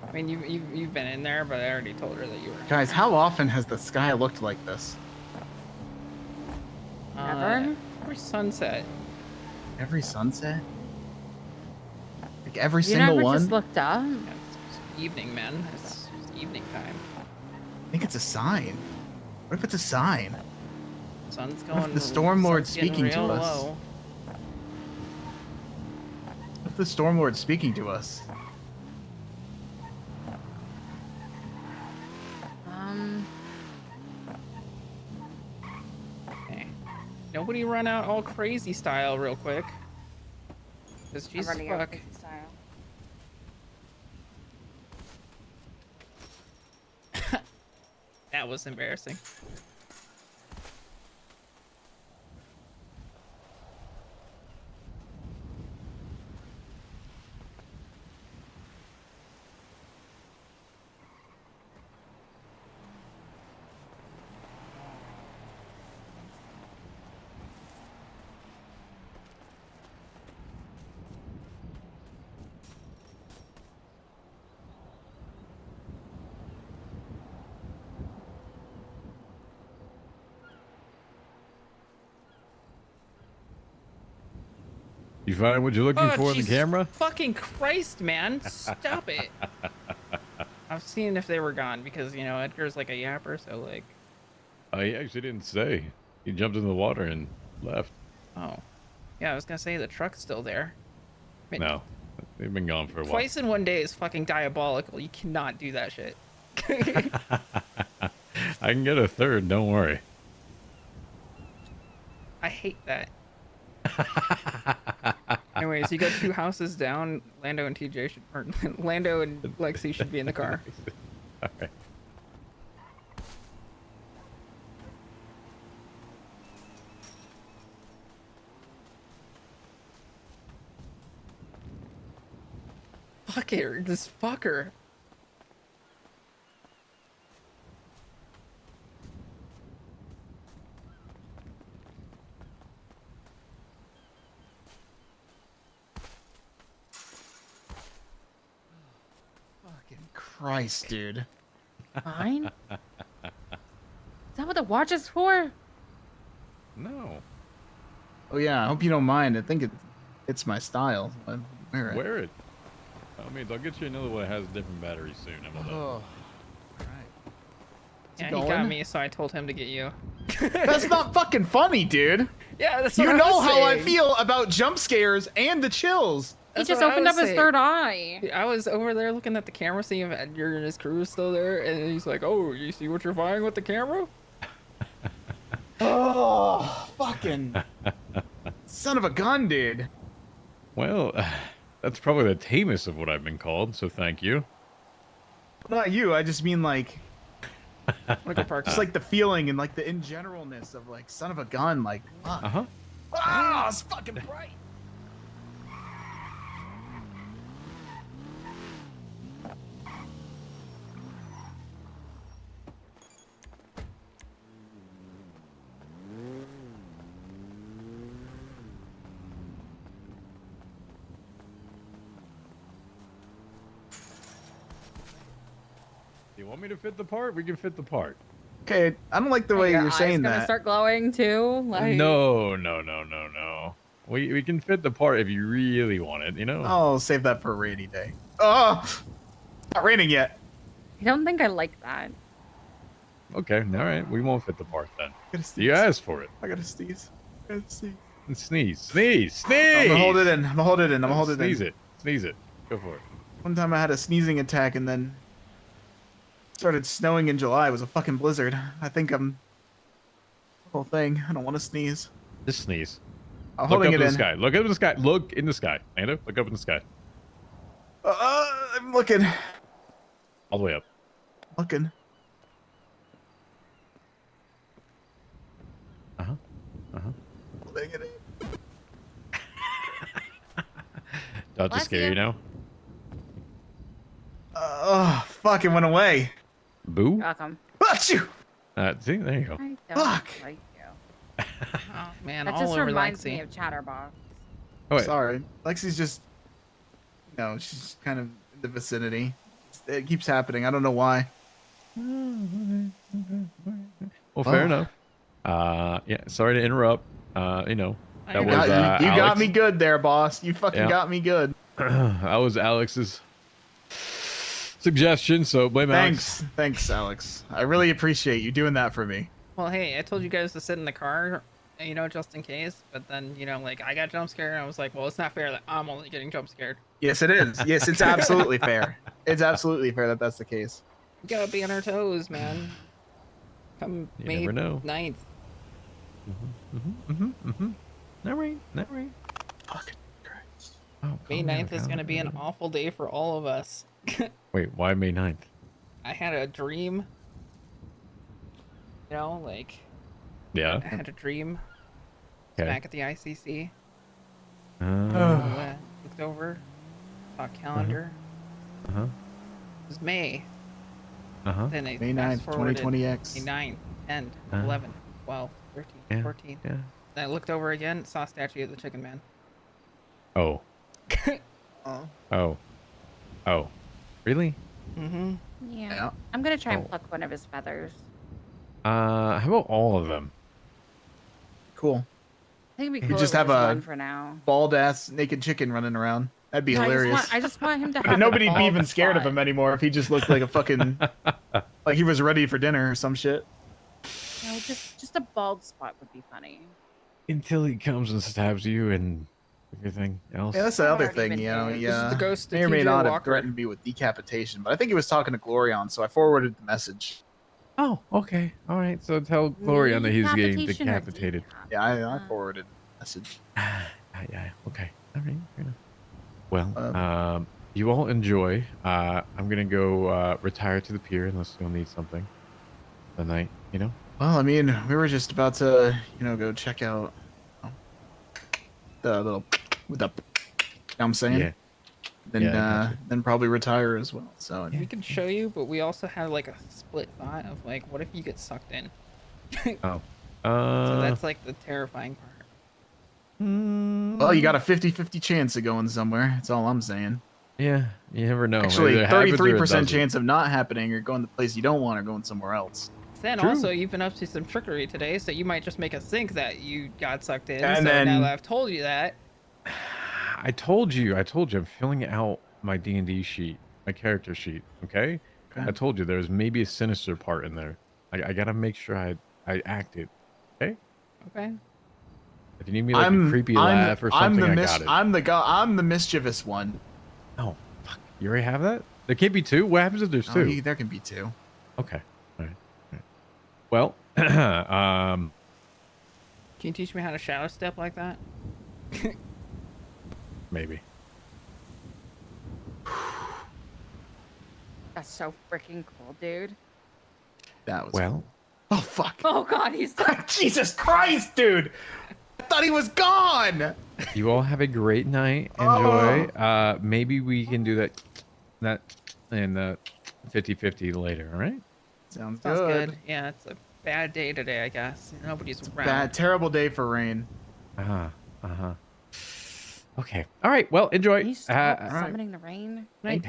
I mean, you've been in there, but I already told her that you were. Guys, how often has the sky looked like this? Never? Every sunset. Every sunset? Like every You single never one? just looked up? Yeah, it's evening, man. It's evening time. I think it's a sign. What if it's a sign? Sun's What if going. the Storm Lord's sun's getting speaking to real us? low. What if the Storm Lord's speaking to us? Okay. Nobody run out all crazy style real quick. Cause Jesus running out fuck. crazy style. That was embarrassing. You find what you're looking Oh, for in the Jesus camera? Fucking Christ, man. Stop it. I was seeing if they were gone because, you know, Edgar's like a yapper, so like. I actually didn't say. He jumped in the water and left. Oh. Yeah, I was gonna say the truck's still there. I mean, No, they've been gone for a while. twice in one day is fucking diabolical. You cannot do that shit. I can get a third, don't worry. I hate that. Anyways, you got 2 houses down. Lando and TJ should, or Lando and Lexi should be in the car. All right. Fuck it, this fucker. Fucking Christ, dude. Mine? Is that what the watch is for? No. Oh yeah, I hope you don't mind. I think it's my style. I wear it. Wear it. I mean, I'll get you another one that has a different battery soon. How about that? Oh. Yeah, he going? got me, so I told him to get you. That's not fucking funny, dude. Yeah, that's what You I know was how I saying. feel about jump scares and the chills. He That's just what I opened was up his saying. third eye. I was over there looking at the camera, seeing if Edgar and his crew is still there, and he's like, "Oh, you see what you're firing with the camera?" Oh, fucking son of a gun, dude. Well, that's probably the tamest of what I've been called, so thank you. Not you. I just mean like, Michael Park. just like the feeling and like the in generalness of like son of a gun. Like, fuck. Uh-huh. Ah, it's fucking bright. You want me to fit the part? We can fit the part. Okay, I don't like the way Your you're eyes saying gonna that. start glowing too. Like No. We can fit the part if you really want it, you know? Oh, save that for a rainy day. Oh, not raining yet. I don't think I like that. Okay, all right. We won't fit the part then. Gotta sneeze. You asked for it. I gotta sneeze. I gotta sneeze. Sneeze. I'm gonna hold it in. I'm gonna hold it in. I'm gonna hold it in. Sneeze it. Go for it. One time I had a sneezing attack and then started snowing in July. It was a fucking blizzard. I think I'm the whole thing. I don't want to sneeze. Just sneeze. I'm Look holding up it in in. the sky. Look up in the sky. Look in the sky. Amanda, look up in the sky. I'm looking. All the way up. Looking. Holding it in. Does it scare you now? Oh, fuck, it went away. Boo? Welcome. Achoo! See, there you go. I don't Fuck. like you. Oh man, That all just over reminds Lexi. me of Chatterbox. Oh, wait. Sorry. Lexi's just, she's kind of in the vicinity. It keeps happening. I don't know why. Well, fair enough. Yeah, sorry to interrupt. That was You got Alex. me good there, boss. You fucking got me good. That was Alex's suggestion, so blame Alex. Thanks, Alex. I really appreciate you doing that for me. Well, hey, I told you guys to sit in the car, just in case. But then, I got jump scared, and I was like, well, it's not fair that I'm only getting jump scared. Yes, it is. Yes, it's absolutely fair. It's absolutely fair that that's the case. You gotta be on our toes, man. Come You May never know. 9th. Not right. Fucking Christ. Oh, May 9th is gonna be an awful day for all of us. Wait, why May 9th? I had a dream. Yeah. I had a dream. Okay. Back at the ICC. Uh, Looked over. Saw a calendar. It was May. Then I May fast 9th, forwarded 2020X. May 9, 10, 11, 12, 13, 14. Yeah. Then I looked over again, saw a statue of the Chicken Man. Oh. Oh. Really? Mm-hmm. Yeah. I'm gonna try and pluck one of his feathers. How about all of them? Cool. I think it'd be You cool. just if it have was a one for now. bald ass naked chicken running around. That'd be No, hilarious. I just want him to But have. nobody'd a be even bald scared of spot. him anymore if he just looked like a fucking like he was ready for dinner or some shit. No, just a bald spot would be funny. Until he comes and stabs you and everything else. Yeah, that's the other already thing, been dead. This is the ghost of may or may TJ not have Walker. threatened me with decapitation, but I think he was talking to Glorion, so I forwarded the message. Oh, okay. All right. So tell Glorion that he's getting Decapitation or decapitated. Yeah, I forwarded the message. Yeah. Okay. All right. Fair enough. Well, you all enjoy. I'm gonna go retire to the pier unless you'll need something tonight. Well, I mean, we were just about to, go check out the little with the. You know what I'm saying? Yeah. Then, Yeah, I gotcha. then probably retire as well. So We can show you, but we also had a split thought of what if you get sucked in? Oh. So that's the terrifying part. well, you got a 50-50 chance of going somewhere. That's all I'm saying. Yeah. You never know. Actually, Either happens or it 33% doesn't. chance of not happening or going to the place you don't want or going somewhere else. Then True. also, you've been up to some trickery today, so you might just make us think that you got sucked in. And so then- now that I've told you that, I told you. I'm filling out my D&D sheet, my character sheet. Okay. I told you there's maybe a sinister part in there. I gotta make sure I act it. Okay. okay? If you need me a creepy laugh or something, I got it. I'm the mischievous one. Oh, fuck. You already have that? There can't be two? What happens if there's two? There can be two. Okay. All right. Well, Can you teach me how to shadow step like that? maybe. That's so freaking cool, dude. That was Well, Oh fuck. Oh god, he's dead. Jesus Christ, dude. I thought he was gone. you all have a great night. Enjoy. Maybe we can do that in 50-50 later, all right? Sounds Sounds good. good. Yeah, it's a bad day today, I guess. Nobody's around. Bad, terrible day for rain. Okay. All right. Well, enjoy. Can you stop Alright. summoning the rain? Thanks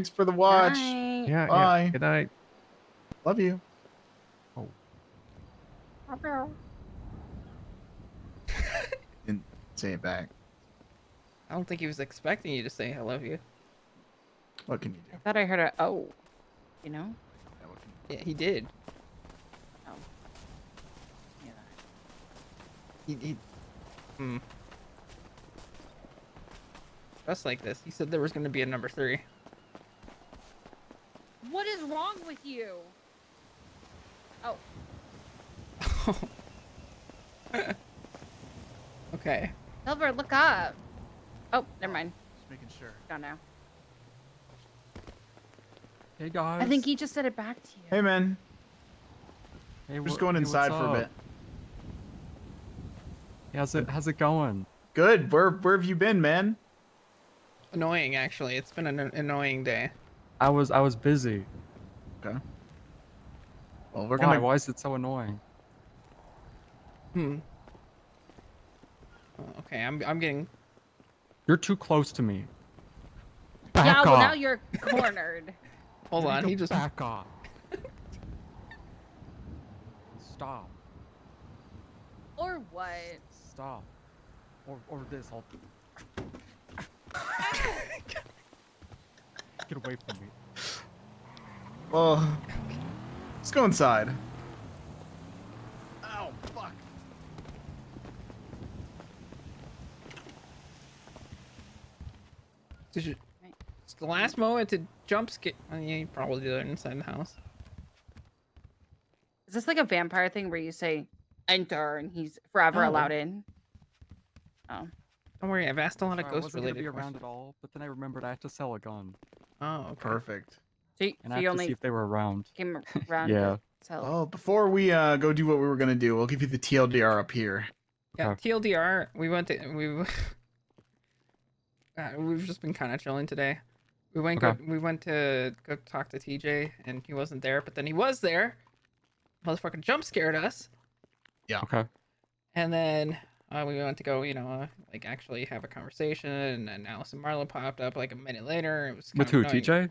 for the watch. Bye. night. Yeah. Bye. Yeah. Good night. Love you. Didn't say it back. I don't think he was expecting you to say I love you. What can you do? I thought I heard a oh, you know? Yeah, what can you Yeah, he did. Oh. Yeah. He Just like this. He said there was going to be a number 3. What is wrong with you? Oh. Okay. Silver, look up. Oh, never mind. Just making sure. It's gone now. Hey guys. I think he just said it back to you. Hey, man. Hey, We're just going inside for a bit. How's it going? Good. Where have you been, man? Annoying, actually. It's been an annoying day. I was busy. Okay. Well, we're Why? gonna. Why is it so annoying? Oh, okay, I'm getting. You're too close to me. Yeah, Back well off. now you're cornered. Hold You on, need he to just. back off. Stop. Or what? Stop. Or this. I'll. Get away from me. Well, let's go inside. Ow, fuck. It's the last moment to jump scare. I mean, you probably do it inside the house. Is this like a vampire thing where you say enter and he's forever No. allowed in? Oh. Don't worry, I've asked a lot of I wasn't gonna ghost-related be around questions. at all, but then I remembered I had to sell a gun. Oh, okay. Perfect. So, And so I you have to only see if they were around. came around Yeah. to sell. Oh, before we go do what we were gonna do, we'll give you the TLDR up here. Yeah, Okay. TLDR. We've just been kind of chilling today. We went Okay. we went to go talk to TJ, and he wasn't there, but then he was there. Motherfucker jump scared us, Okay. and then we went to go, like actually have a conversation, and then Alice and Marlo popped up like a minute later. It was kind With of who? annoying. TJ?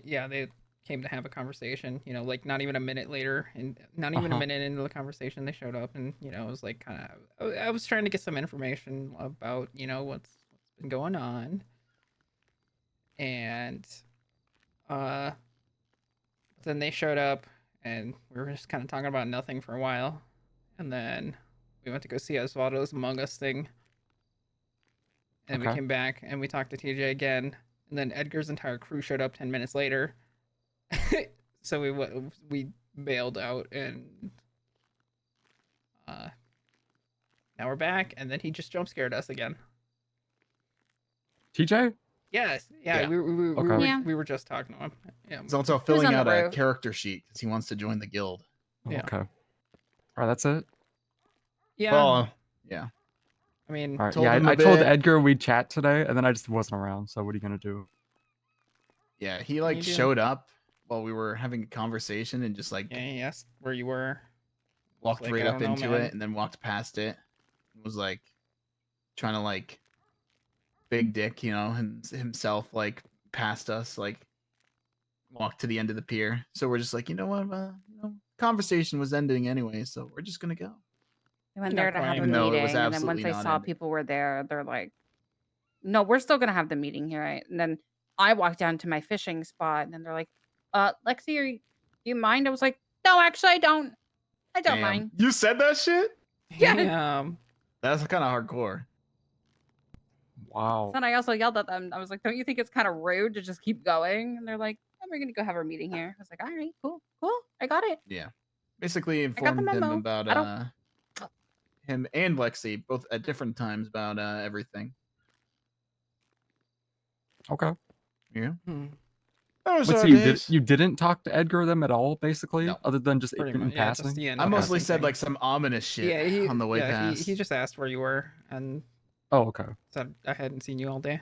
Yeah, they came to have a conversation. Like not even a minute later, and not even a Uh-huh. minute into the conversation, they showed up, and it was like kind of. I was trying to get some information about what's been going on, and then they showed up, and we were just kind of talking about nothing for a while, and then we went to go see Osvaldo's Among Us thing, and we Okay. came back and we talked to TJ again, and then Edgar's entire crew showed up 10 minutes later. So we bailed out, and now we're back, and then he just jump scared us again. TJ? Yes, yeah, Yeah. Okay. Yeah. we were just talking to him. Yeah, He's also on filling the out a roof. character sheet because he wants to join the guild. Yeah. Okay. All right, that's it. yeah. Well, yeah. I mean, All right. Told Yeah, him a I told bit. Edgar we'd chat today, and then I just wasn't around. So what are you gonna do? Yeah, he you like do? showed up while we were having a conversation and just like yeah, he asked where you were. walked like, right I up don't know, into man. it and then walked past it. Was like trying to like big dick, himself like past us, like walked to the end of the pier. So we're just like, you know what? Conversation was ending anyway, so we're just gonna go. They went You're there not to have a crying. Even though it meeting, was and then once absolutely they not saw ending. people were there, they're like, "No, we're still gonna have the meeting here." Right? And then I walked down to my fishing spot, and then they're like, Lexi, do you mind?" I was like, "No, actually, I don't. I don't Damn. mind." You said that shit? Yeah. Damn. That's kind of hardcore. Wow. Then I also yelled at them. I was like, "Don't you think it's kind of rude to just keep going?" And they're like, "Oh, we're gonna go have our meeting here." I was like, "All right, cool, I got it." Yeah. Basically I got the informed him memo. about I don't. him and Lexi both at different times about everything. Okay. Yeah. Hmm. Those But are so days. you didn't talk to Edgar them at all, basically, No. other than just Pretty in much, yeah, just passing. the end. I of mostly passing said thing. like some ominous shit Yeah, on the way yeah, past. he just asked where you were, and Oh, okay. said I hadn't seen you all day.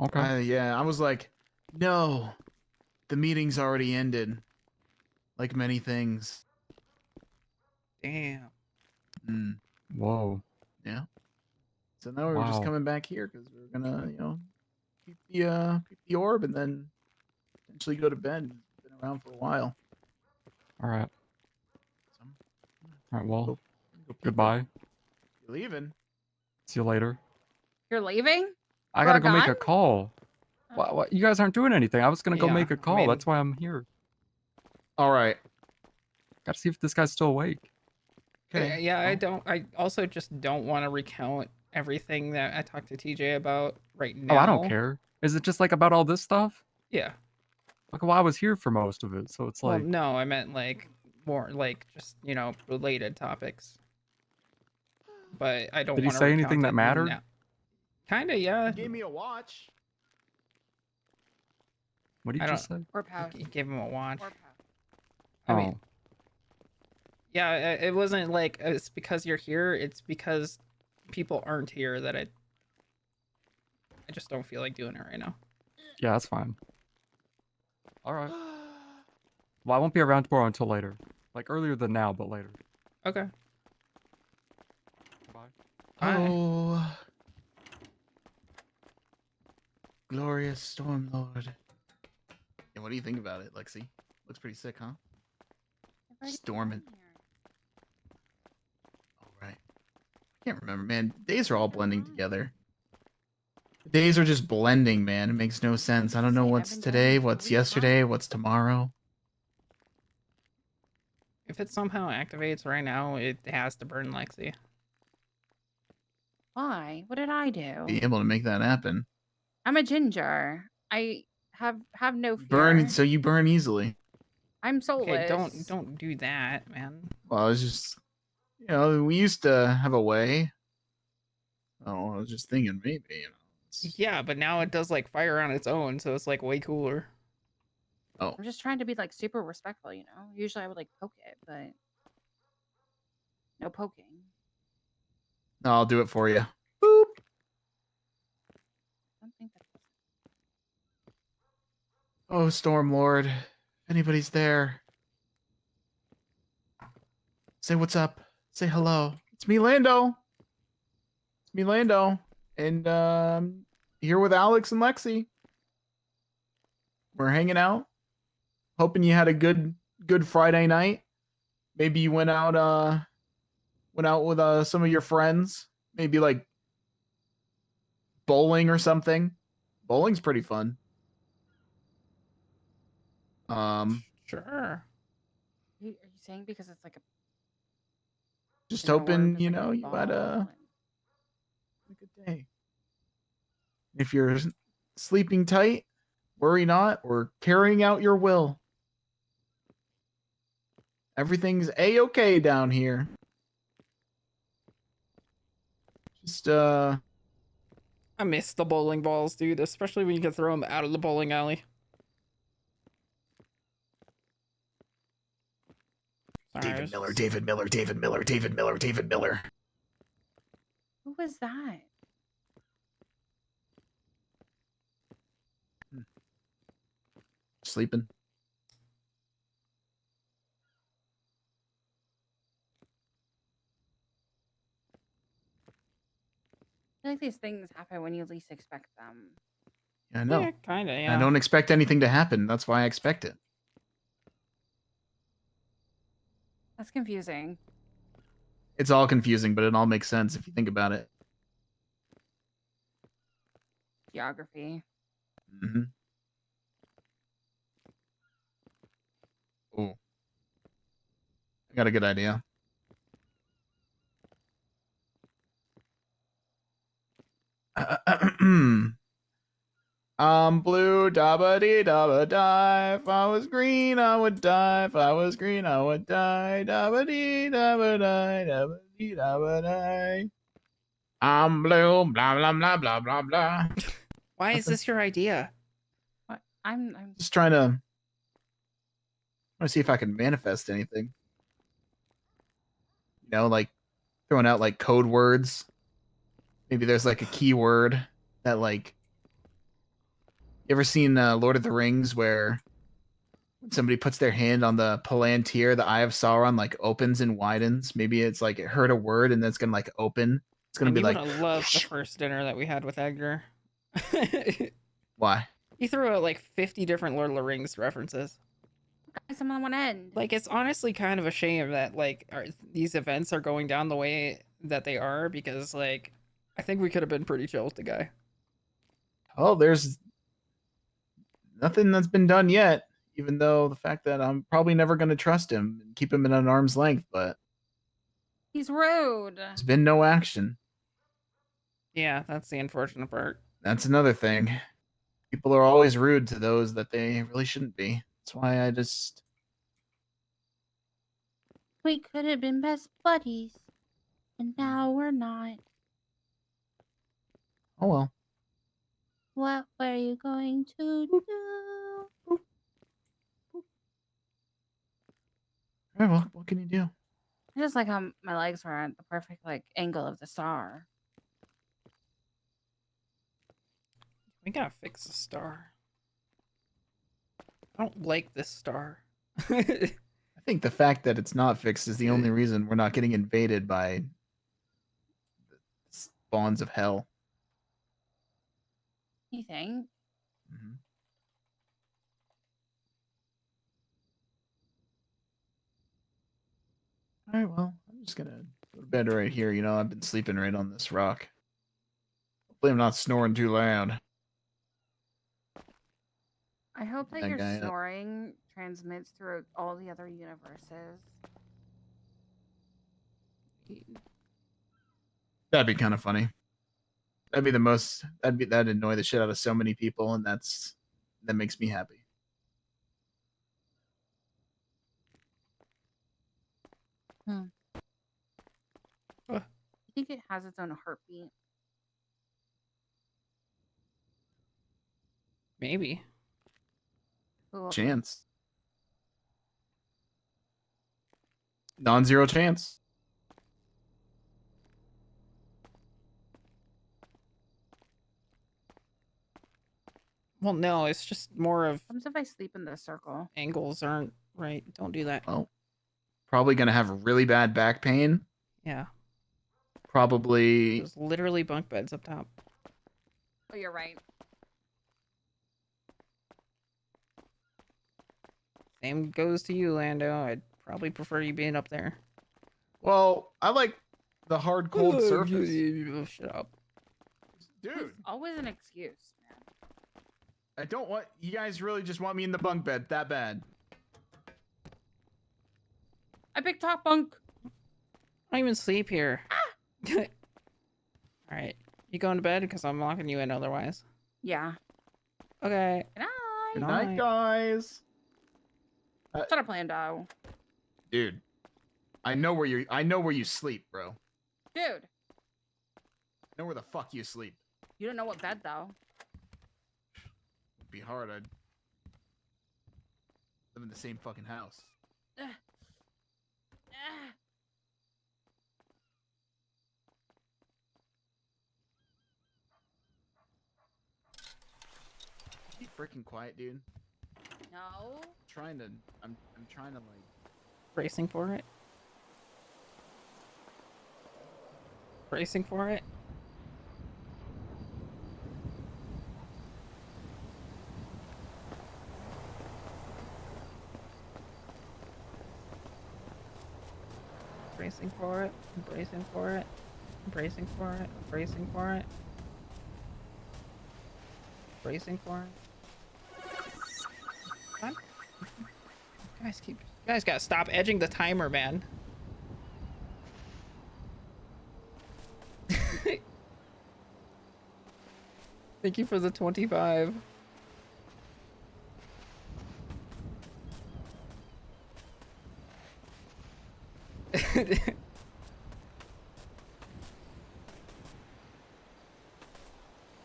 Okay. Yeah, I was like, no, the meeting's already ended. Like many things. Damn. Mm, Whoa. yeah. So now we're just Wow. coming back here because we're gonna, peep the orb, and then eventually go to bed. It's been around for a while. All right. So, All right. Well, go peep it. goodbye. You're leaving. See you later. You're leaving? I gotta We're go make gone? a call. What? You guys aren't doing anything. I was gonna go Yeah, make a I call. mean- That's why I'm here. All right. Gotta see if this guy's still awake. Okay. Yeah, well, I also just don't want to recount everything that I talked to TJ about right now. Oh, I don't care. Is it just like about all this stuff? Yeah. Like, well, I was here for most of it, so it's Well, like. no, I meant like more like just, related topics. But I don't Did he want to say anything that mattered? Kind of, yeah. He gave me a watch. What did I you don't- just say? Or Pow. He gave him a watch. Or Pow. I Oh. mean, yeah, it wasn't like it's because you're here. It's because people aren't here that I just don't feel like doing it right now. Yeah, that's fine. All right. Well, I won't be around tomorrow until later. Like earlier than now, but later. Okay. Bye. Bye. Oh, glorious Stormlord. And what do you think about it, Lexi? Looks pretty sick, huh? Storming. All right. Can't remember, man. Days are all blending together. The days are just blending, man. It makes no sense. I don't know what's today, what's yesterday, what's tomorrow. If it somehow activates right now, it has to burn Lexi. Why? What did I do? Be able to make that happen. I'm a ginger. I have no fear. Burn, so you burn easily. I'm soulless. Okay, don't do that, man. Well, it's just, we used to have a way. Oh, I was just thinking maybe, Yeah, but now it does like fire on its own, so it's like way cooler. Oh. I'm just trying to be like super respectful, Usually I would like poke it, but no poking. No, I'll do it for you. I don't think that. Oh, Stormlord. If anybody's there, say what's up. Say hello. It's me, Lando. It's me, Lando. And here with Alex and Lexi. We're hanging out. Hoping you had a good Friday night. Maybe you went out with some of your friends. Maybe like bowling or something. Bowling's pretty fun. Sure. Are you saying because it's like a Just an orb, hoping, it's like a you had ball a good day. If you're sleeping tight, worry not, or carrying out your will. Everything's a-okay down here. Just I miss the bowling balls, dude, especially when you can throw them out of the bowling alley. Sorry, David Miller, David Miller, David Miller, David Miller, David Miller. Who was that? Sleeping. I feel like these things happen when you least expect them. Yeah, I know. Yeah, kinda, yeah. I don't expect anything to happen. That's why I expect it. That's confusing. It's all confusing, but it all makes sense if you think about it. Geography. Mm-hmm. Ooh. I got a good idea. I'm blue, dabba dee dabba die. If I was green, I would die. If I was green, I would die. Dabba dee dabba die, dabba dee dabba die. I'm blue, blah blah blah blah blah blah. Why is this your idea? What? I'm Just trying to see if I can manifest anything. Like throwing out like code words. Maybe there's like a keyword that like. You ever seen Lord of the Rings where when somebody puts their hand on the Palantir, the Eye of Sauron like opens and widens? Maybe it's like it heard a word and then it's gonna like open. It's gonna And be you like. would have loved the first dinner that we had with Edgar. Why? You threw out like 50 different Lord of the Rings references. Guys, I'm on one end. Like, it's honestly kind of a shame that like these events are going down the way that they are, because like I think we could have been pretty chill with the guy. Oh, there's nothing that's been done yet, even though the fact that I'm probably never going to trust him and keep him at an arm's length, but He's rude. there's been no action. Yeah, that's the unfortunate part. That's another thing. People are always rude to those that they really shouldn't be. That's why I just... We could have been best buddies, and now we're not. Oh well. What were you going to do? All right, well, what can you do? I just like how my legs were at the perfect like angle of the star. We gotta fix the star. I don't like this star. I think the fact that it's not fixed is the only reason we're not getting invaded by the spawns of hell. You think? Mhm. All right, well, I'm just gonna go to bed right here. You know, I've been sleeping right on this rock. Hopefully I'm not snoring too loud. I hope that That your guy up. snoring transmits through all the other universes. That'd be kind of funny. That'd be the most. That'd annoy the shit out of so many people, and that makes me happy. I think it has its own heartbeat. Maybe. Cool. Chance. Non-zero chance. Well, no, it's just more of What happens if I sleep in the circle? angles aren't right. Don't do that. Well, probably gonna have really bad back pain. Yeah. Probably. There's literally bunk beds up top. Oh, you're right. Same goes to you, Lando. I'd probably prefer you being up there. Well, I like the hard, cold surface. Shut up. Dude, Always an excuse, man. I don't want... You guys really just want me in the bunk bed that bad. I picked top bunk. I don't even sleep here. All right. You going to bed? Because I'm locking you in otherwise. Yeah. Okay. Good night. Good night, guys. Shut up, Lando. Dude, I know where you sleep, bro. Dude, I know where the fuck you sleep. you don't know what bed though. It'd be hard. I'd live in the same fucking house. Be freaking quiet, dude. No. I'm trying to like Bracing for it. Bracing for it. Bracing for it. Bracing for it. Bracing for it. Bracing for it. Bracing for it. Come on. You guys gotta stop edging the timer, man. Thank you for the 25.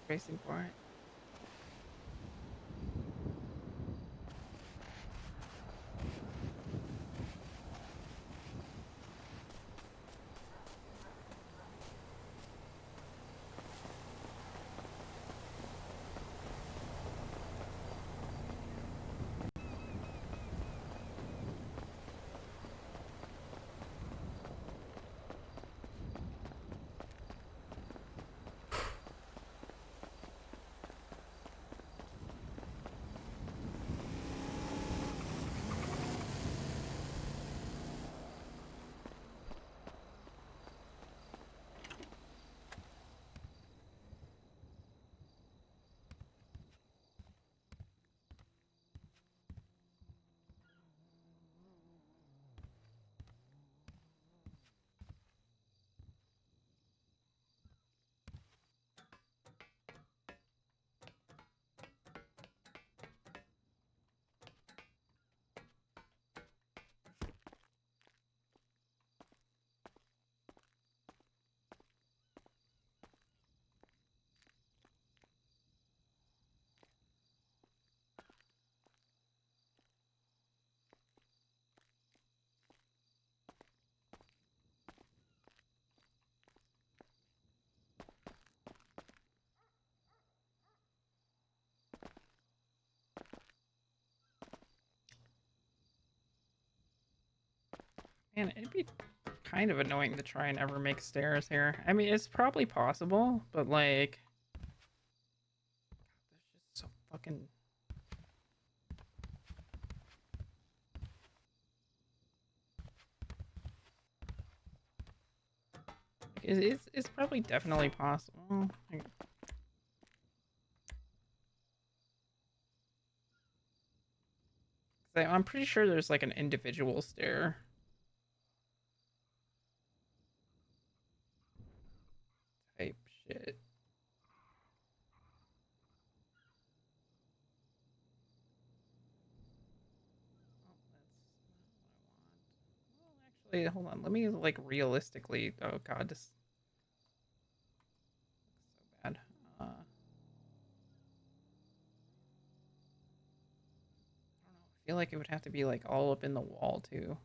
Bracing for it. Man, it'd be kind of annoying to try and ever make stairs here. I mean, it's probably possible, but like, there's just so fucking. It's probably definitely possible. I'm pretty sure there's like an individual stair. Type shit. Actually, hold on. Let me like realistically. Oh god, this looks so bad. I don't know. I feel like it would have to be like all up in the wall too.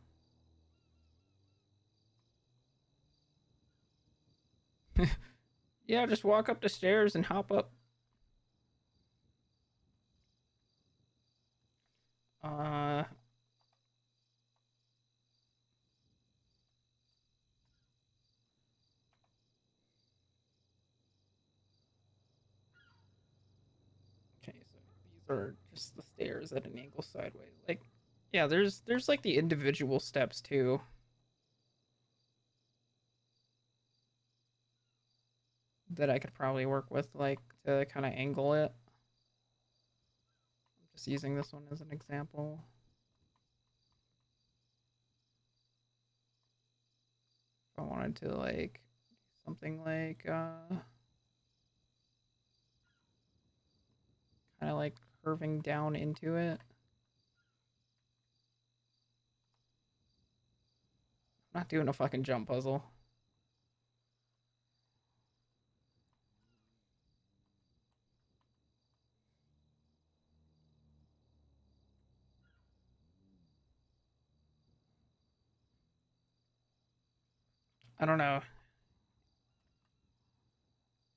Yeah, just walk up the stairs and hop up. Uh. Okay, so these are just the stairs at an angle sideways. Like, yeah, there's like the individual steps too. That I could probably work with, like, to kind of angle it. I'm just using this one as an example. If I wanted to, like, something like, kind of like curving down into it. I'm not doing a fucking jump puzzle. I don't know.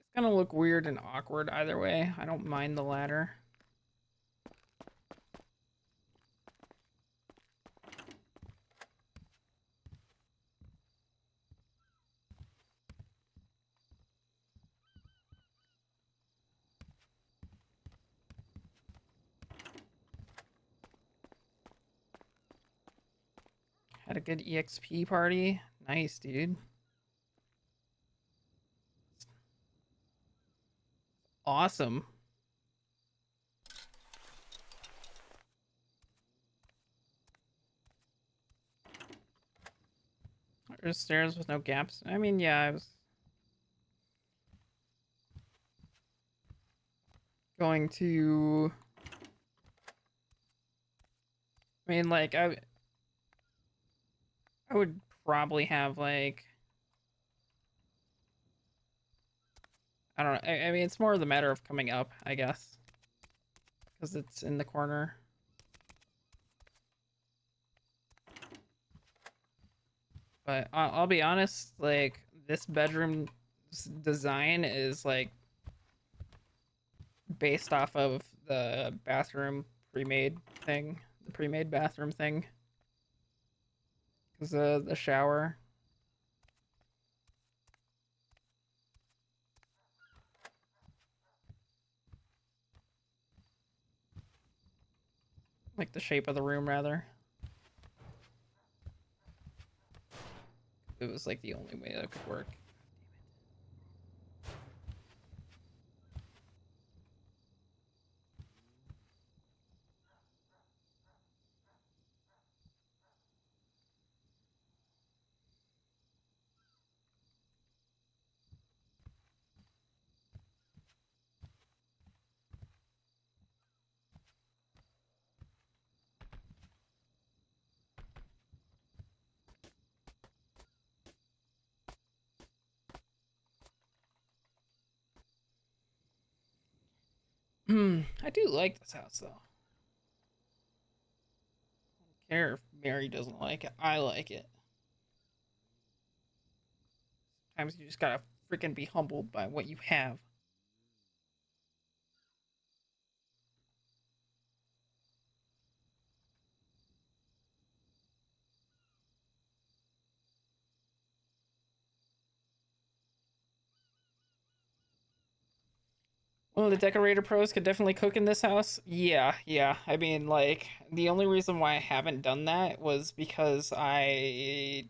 It's gonna look weird and awkward either way. I don't mind the ladder. Had a good EXP party. Nice, dude. Awesome. There's stairs with no gaps. I mean, yeah, I was going to. I mean, like, I would probably have, like, I don't know. I mean, it's more the matter of coming up, I guess. Because it's in the corner. But I'll be honest, like, this bedroom design is, like, based off of the bathroom pre-made thing. The pre-made bathroom thing. Because the shower. Like, the shape of the room, rather. It was, like, the only way that could work. I do like this house, though. I don't care if Mary doesn't like it. I like it. Sometimes you just gotta freaking be humbled by what you have. Well, the decorator pros could definitely cook in this house. Yeah, yeah. I mean, like, the only reason why I haven't done that was because I,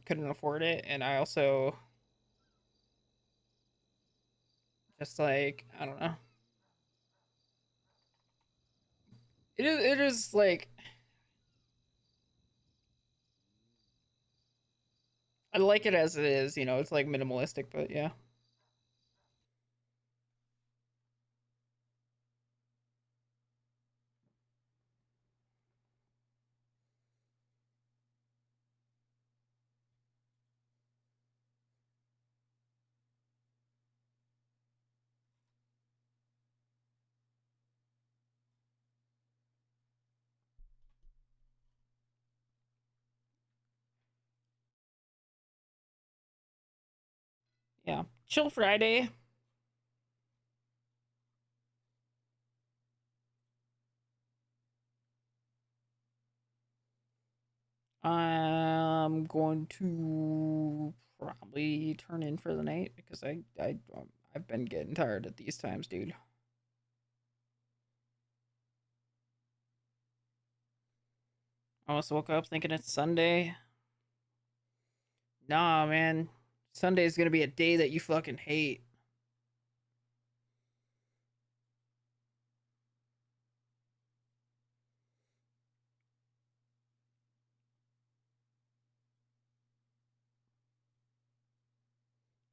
couldn't afford it. And I also just, like, I don't know. It is like, I like it as it is, it's like minimalistic, but yeah. Yeah. Chill Friday. I'm going to probably turn in for the night because I've been getting tired at these times, dude. I almost woke up thinking it's Sunday. Nah, man. Sunday's gonna be a day that you fucking hate.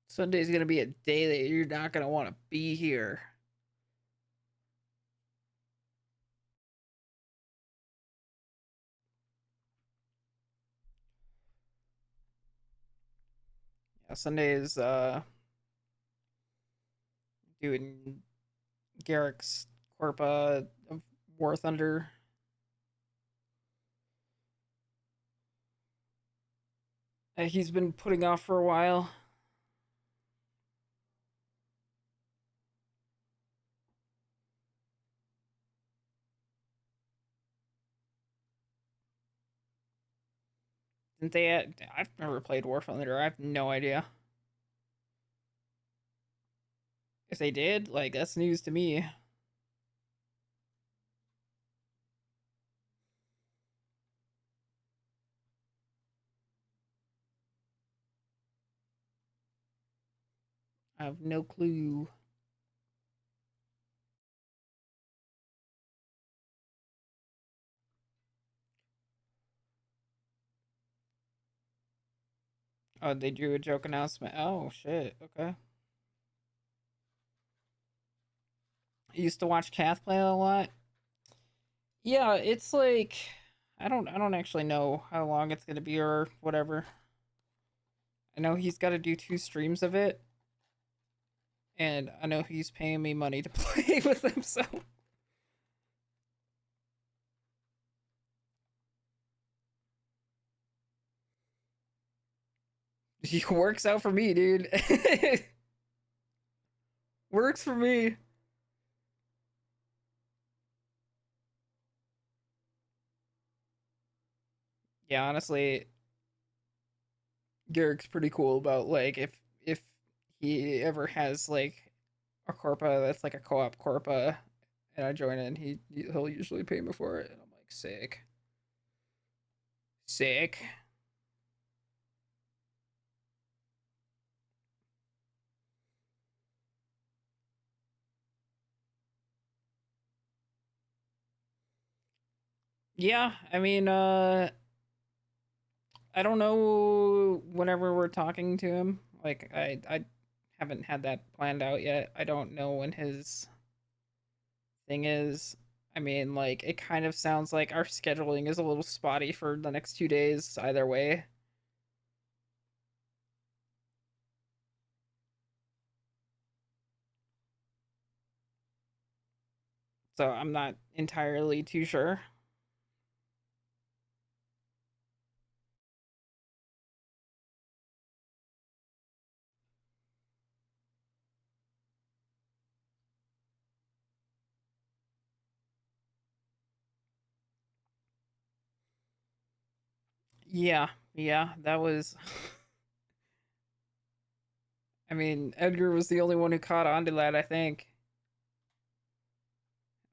Sunday's gonna be a day that you're not gonna want to be here. Yeah, Sunday is doing Garrick's Corpa of War Thunder. He's been putting off for a while. Didn't they? I've never played War Thunder. I have no idea. If they did, like, that's news to me. I have no clue. Oh, they drew a joke announcement. Oh shit. Okay. I used to watch Kath play a lot. Yeah, it's like I don't actually know how long it's gonna be or whatever. I know he's got to do 2 streams of it, and I know he's paying me money to play with him, so he works out for me, dude. Works for me. Yeah, honestly, Garrick's pretty cool about, like, if he ever has like a Corpa that's like a co-op Corpa and I join in, he'll usually pay me for it, and I'm like, sick. Sick. Yeah, I mean, I don't know whenever we're talking to him. Like, I haven't had that planned out yet. I don't know when his thing is. I mean, like, it kind of sounds like our scheduling is a little spotty for the next 2 days either way. So I'm not entirely too sure. Yeah, yeah, that was I mean, Edgar was the only one who caught on to that, I think.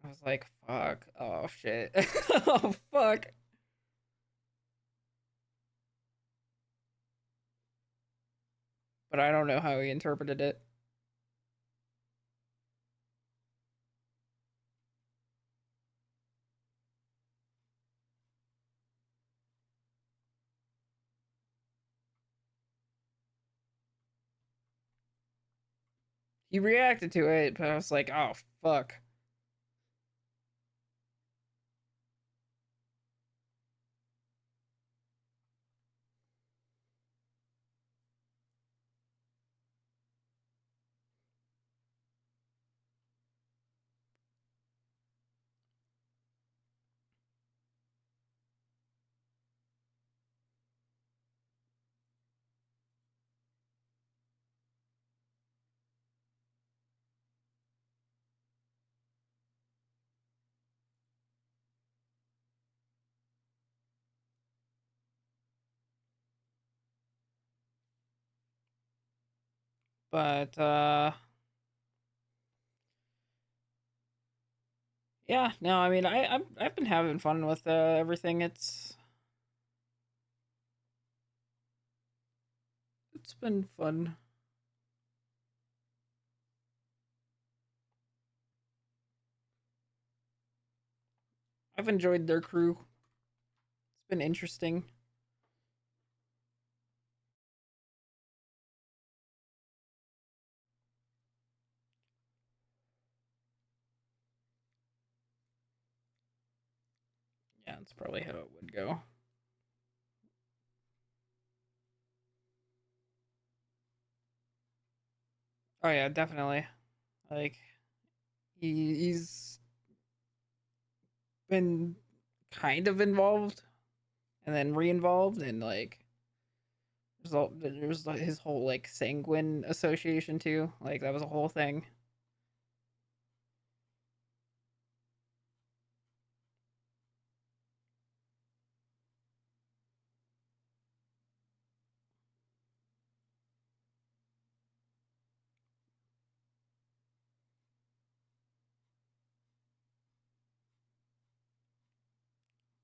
I was like, fuck. Oh, shit. Oh, fuck. But I don't know how he interpreted it. He reacted to it, but I was like, oh, fuck. But, yeah, no, I mean, I've been having fun with everything. It's been fun. I've enjoyed their crew. It's been interesting. Yeah, that's probably how it would go. Oh yeah, definitely. Like he's been kind of involved and then re-involved, and like there's his whole like sanguine association too. Like that was a whole thing.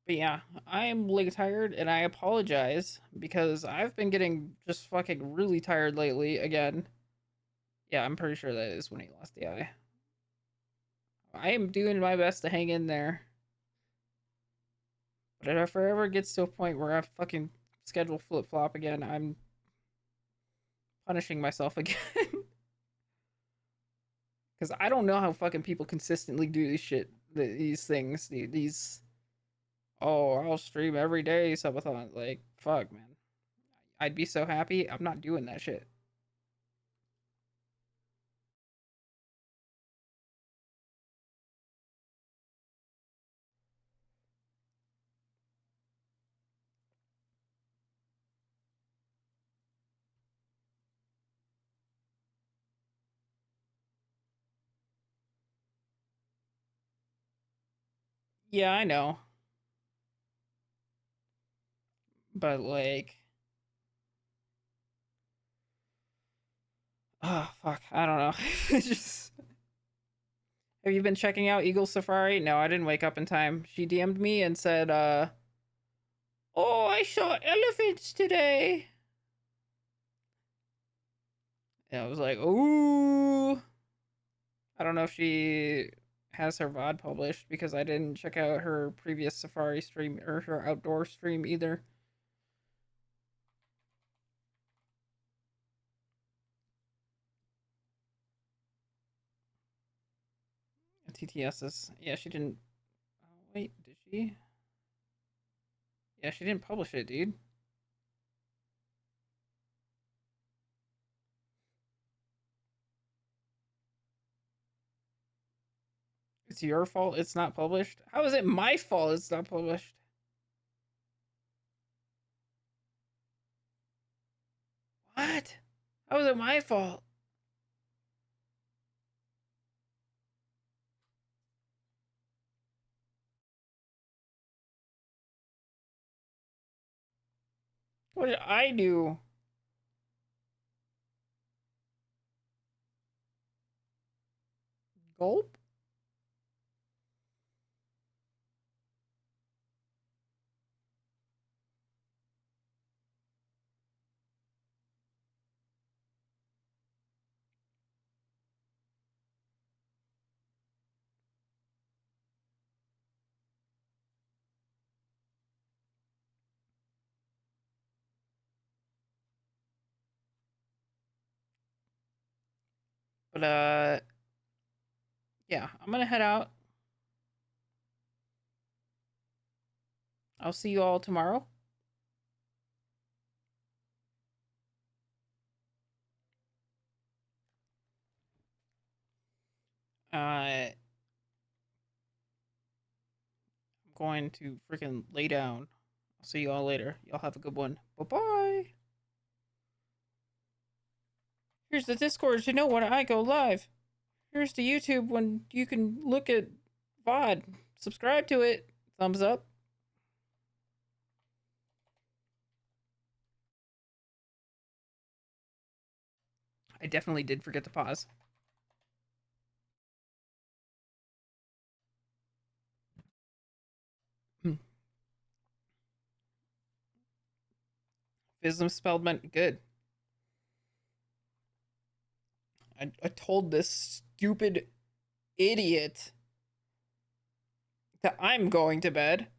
But yeah, I am really tired and I apologize because I've been getting just fucking really tired lately again. Yeah, I'm pretty sure that is when he lost the eye. I am doing my best to hang in there. But if it ever gets to a point where I fucking schedule flip flop again, I'm punishing myself again. Because I don't know how fucking people consistently do this shit, these things, these. Oh, I'll stream every day, subathon. Like, fuck, man. I'd be so happy. I'm not doing that shit. Yeah, I know. But, like. Oh, fuck. I don't know. Just. Have you been checking out Eagle Safari? No, I didn't wake up in time. She DM'd me and said, oh, I saw elephants today. And I was like, ooh. I don't know if she has her VOD published because I didn't check out her previous Safari stream or her outdoor stream either. TTS's. Yeah, she didn't. Oh, wait, did she? Yeah, she didn't publish it, dude. It's your fault it's not published? How is it my fault it's not published? What? How is it my fault? What did I do? Gulp. But yeah, I'm gonna head out. I'll see you all tomorrow. I'm going to freaking lay down. I'll see you all later. Y'all have a good one. Bye-bye. Here's the Discord to know when I go live. Here's the YouTube when you can look at VOD. Subscribe to it. Thumbs up. I definitely did forget to pause. Vism spelled meant good. I told this stupid idiot that I'm going to bed.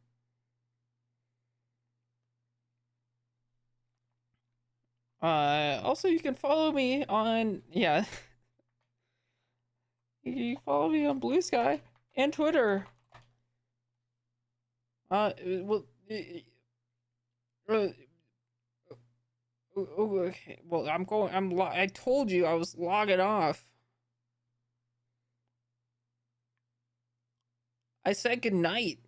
Also you can follow me on, yeah. You can follow me on Blue Sky and Twitter. Well, okay. Well, I told you I was logging off. I said goodnight.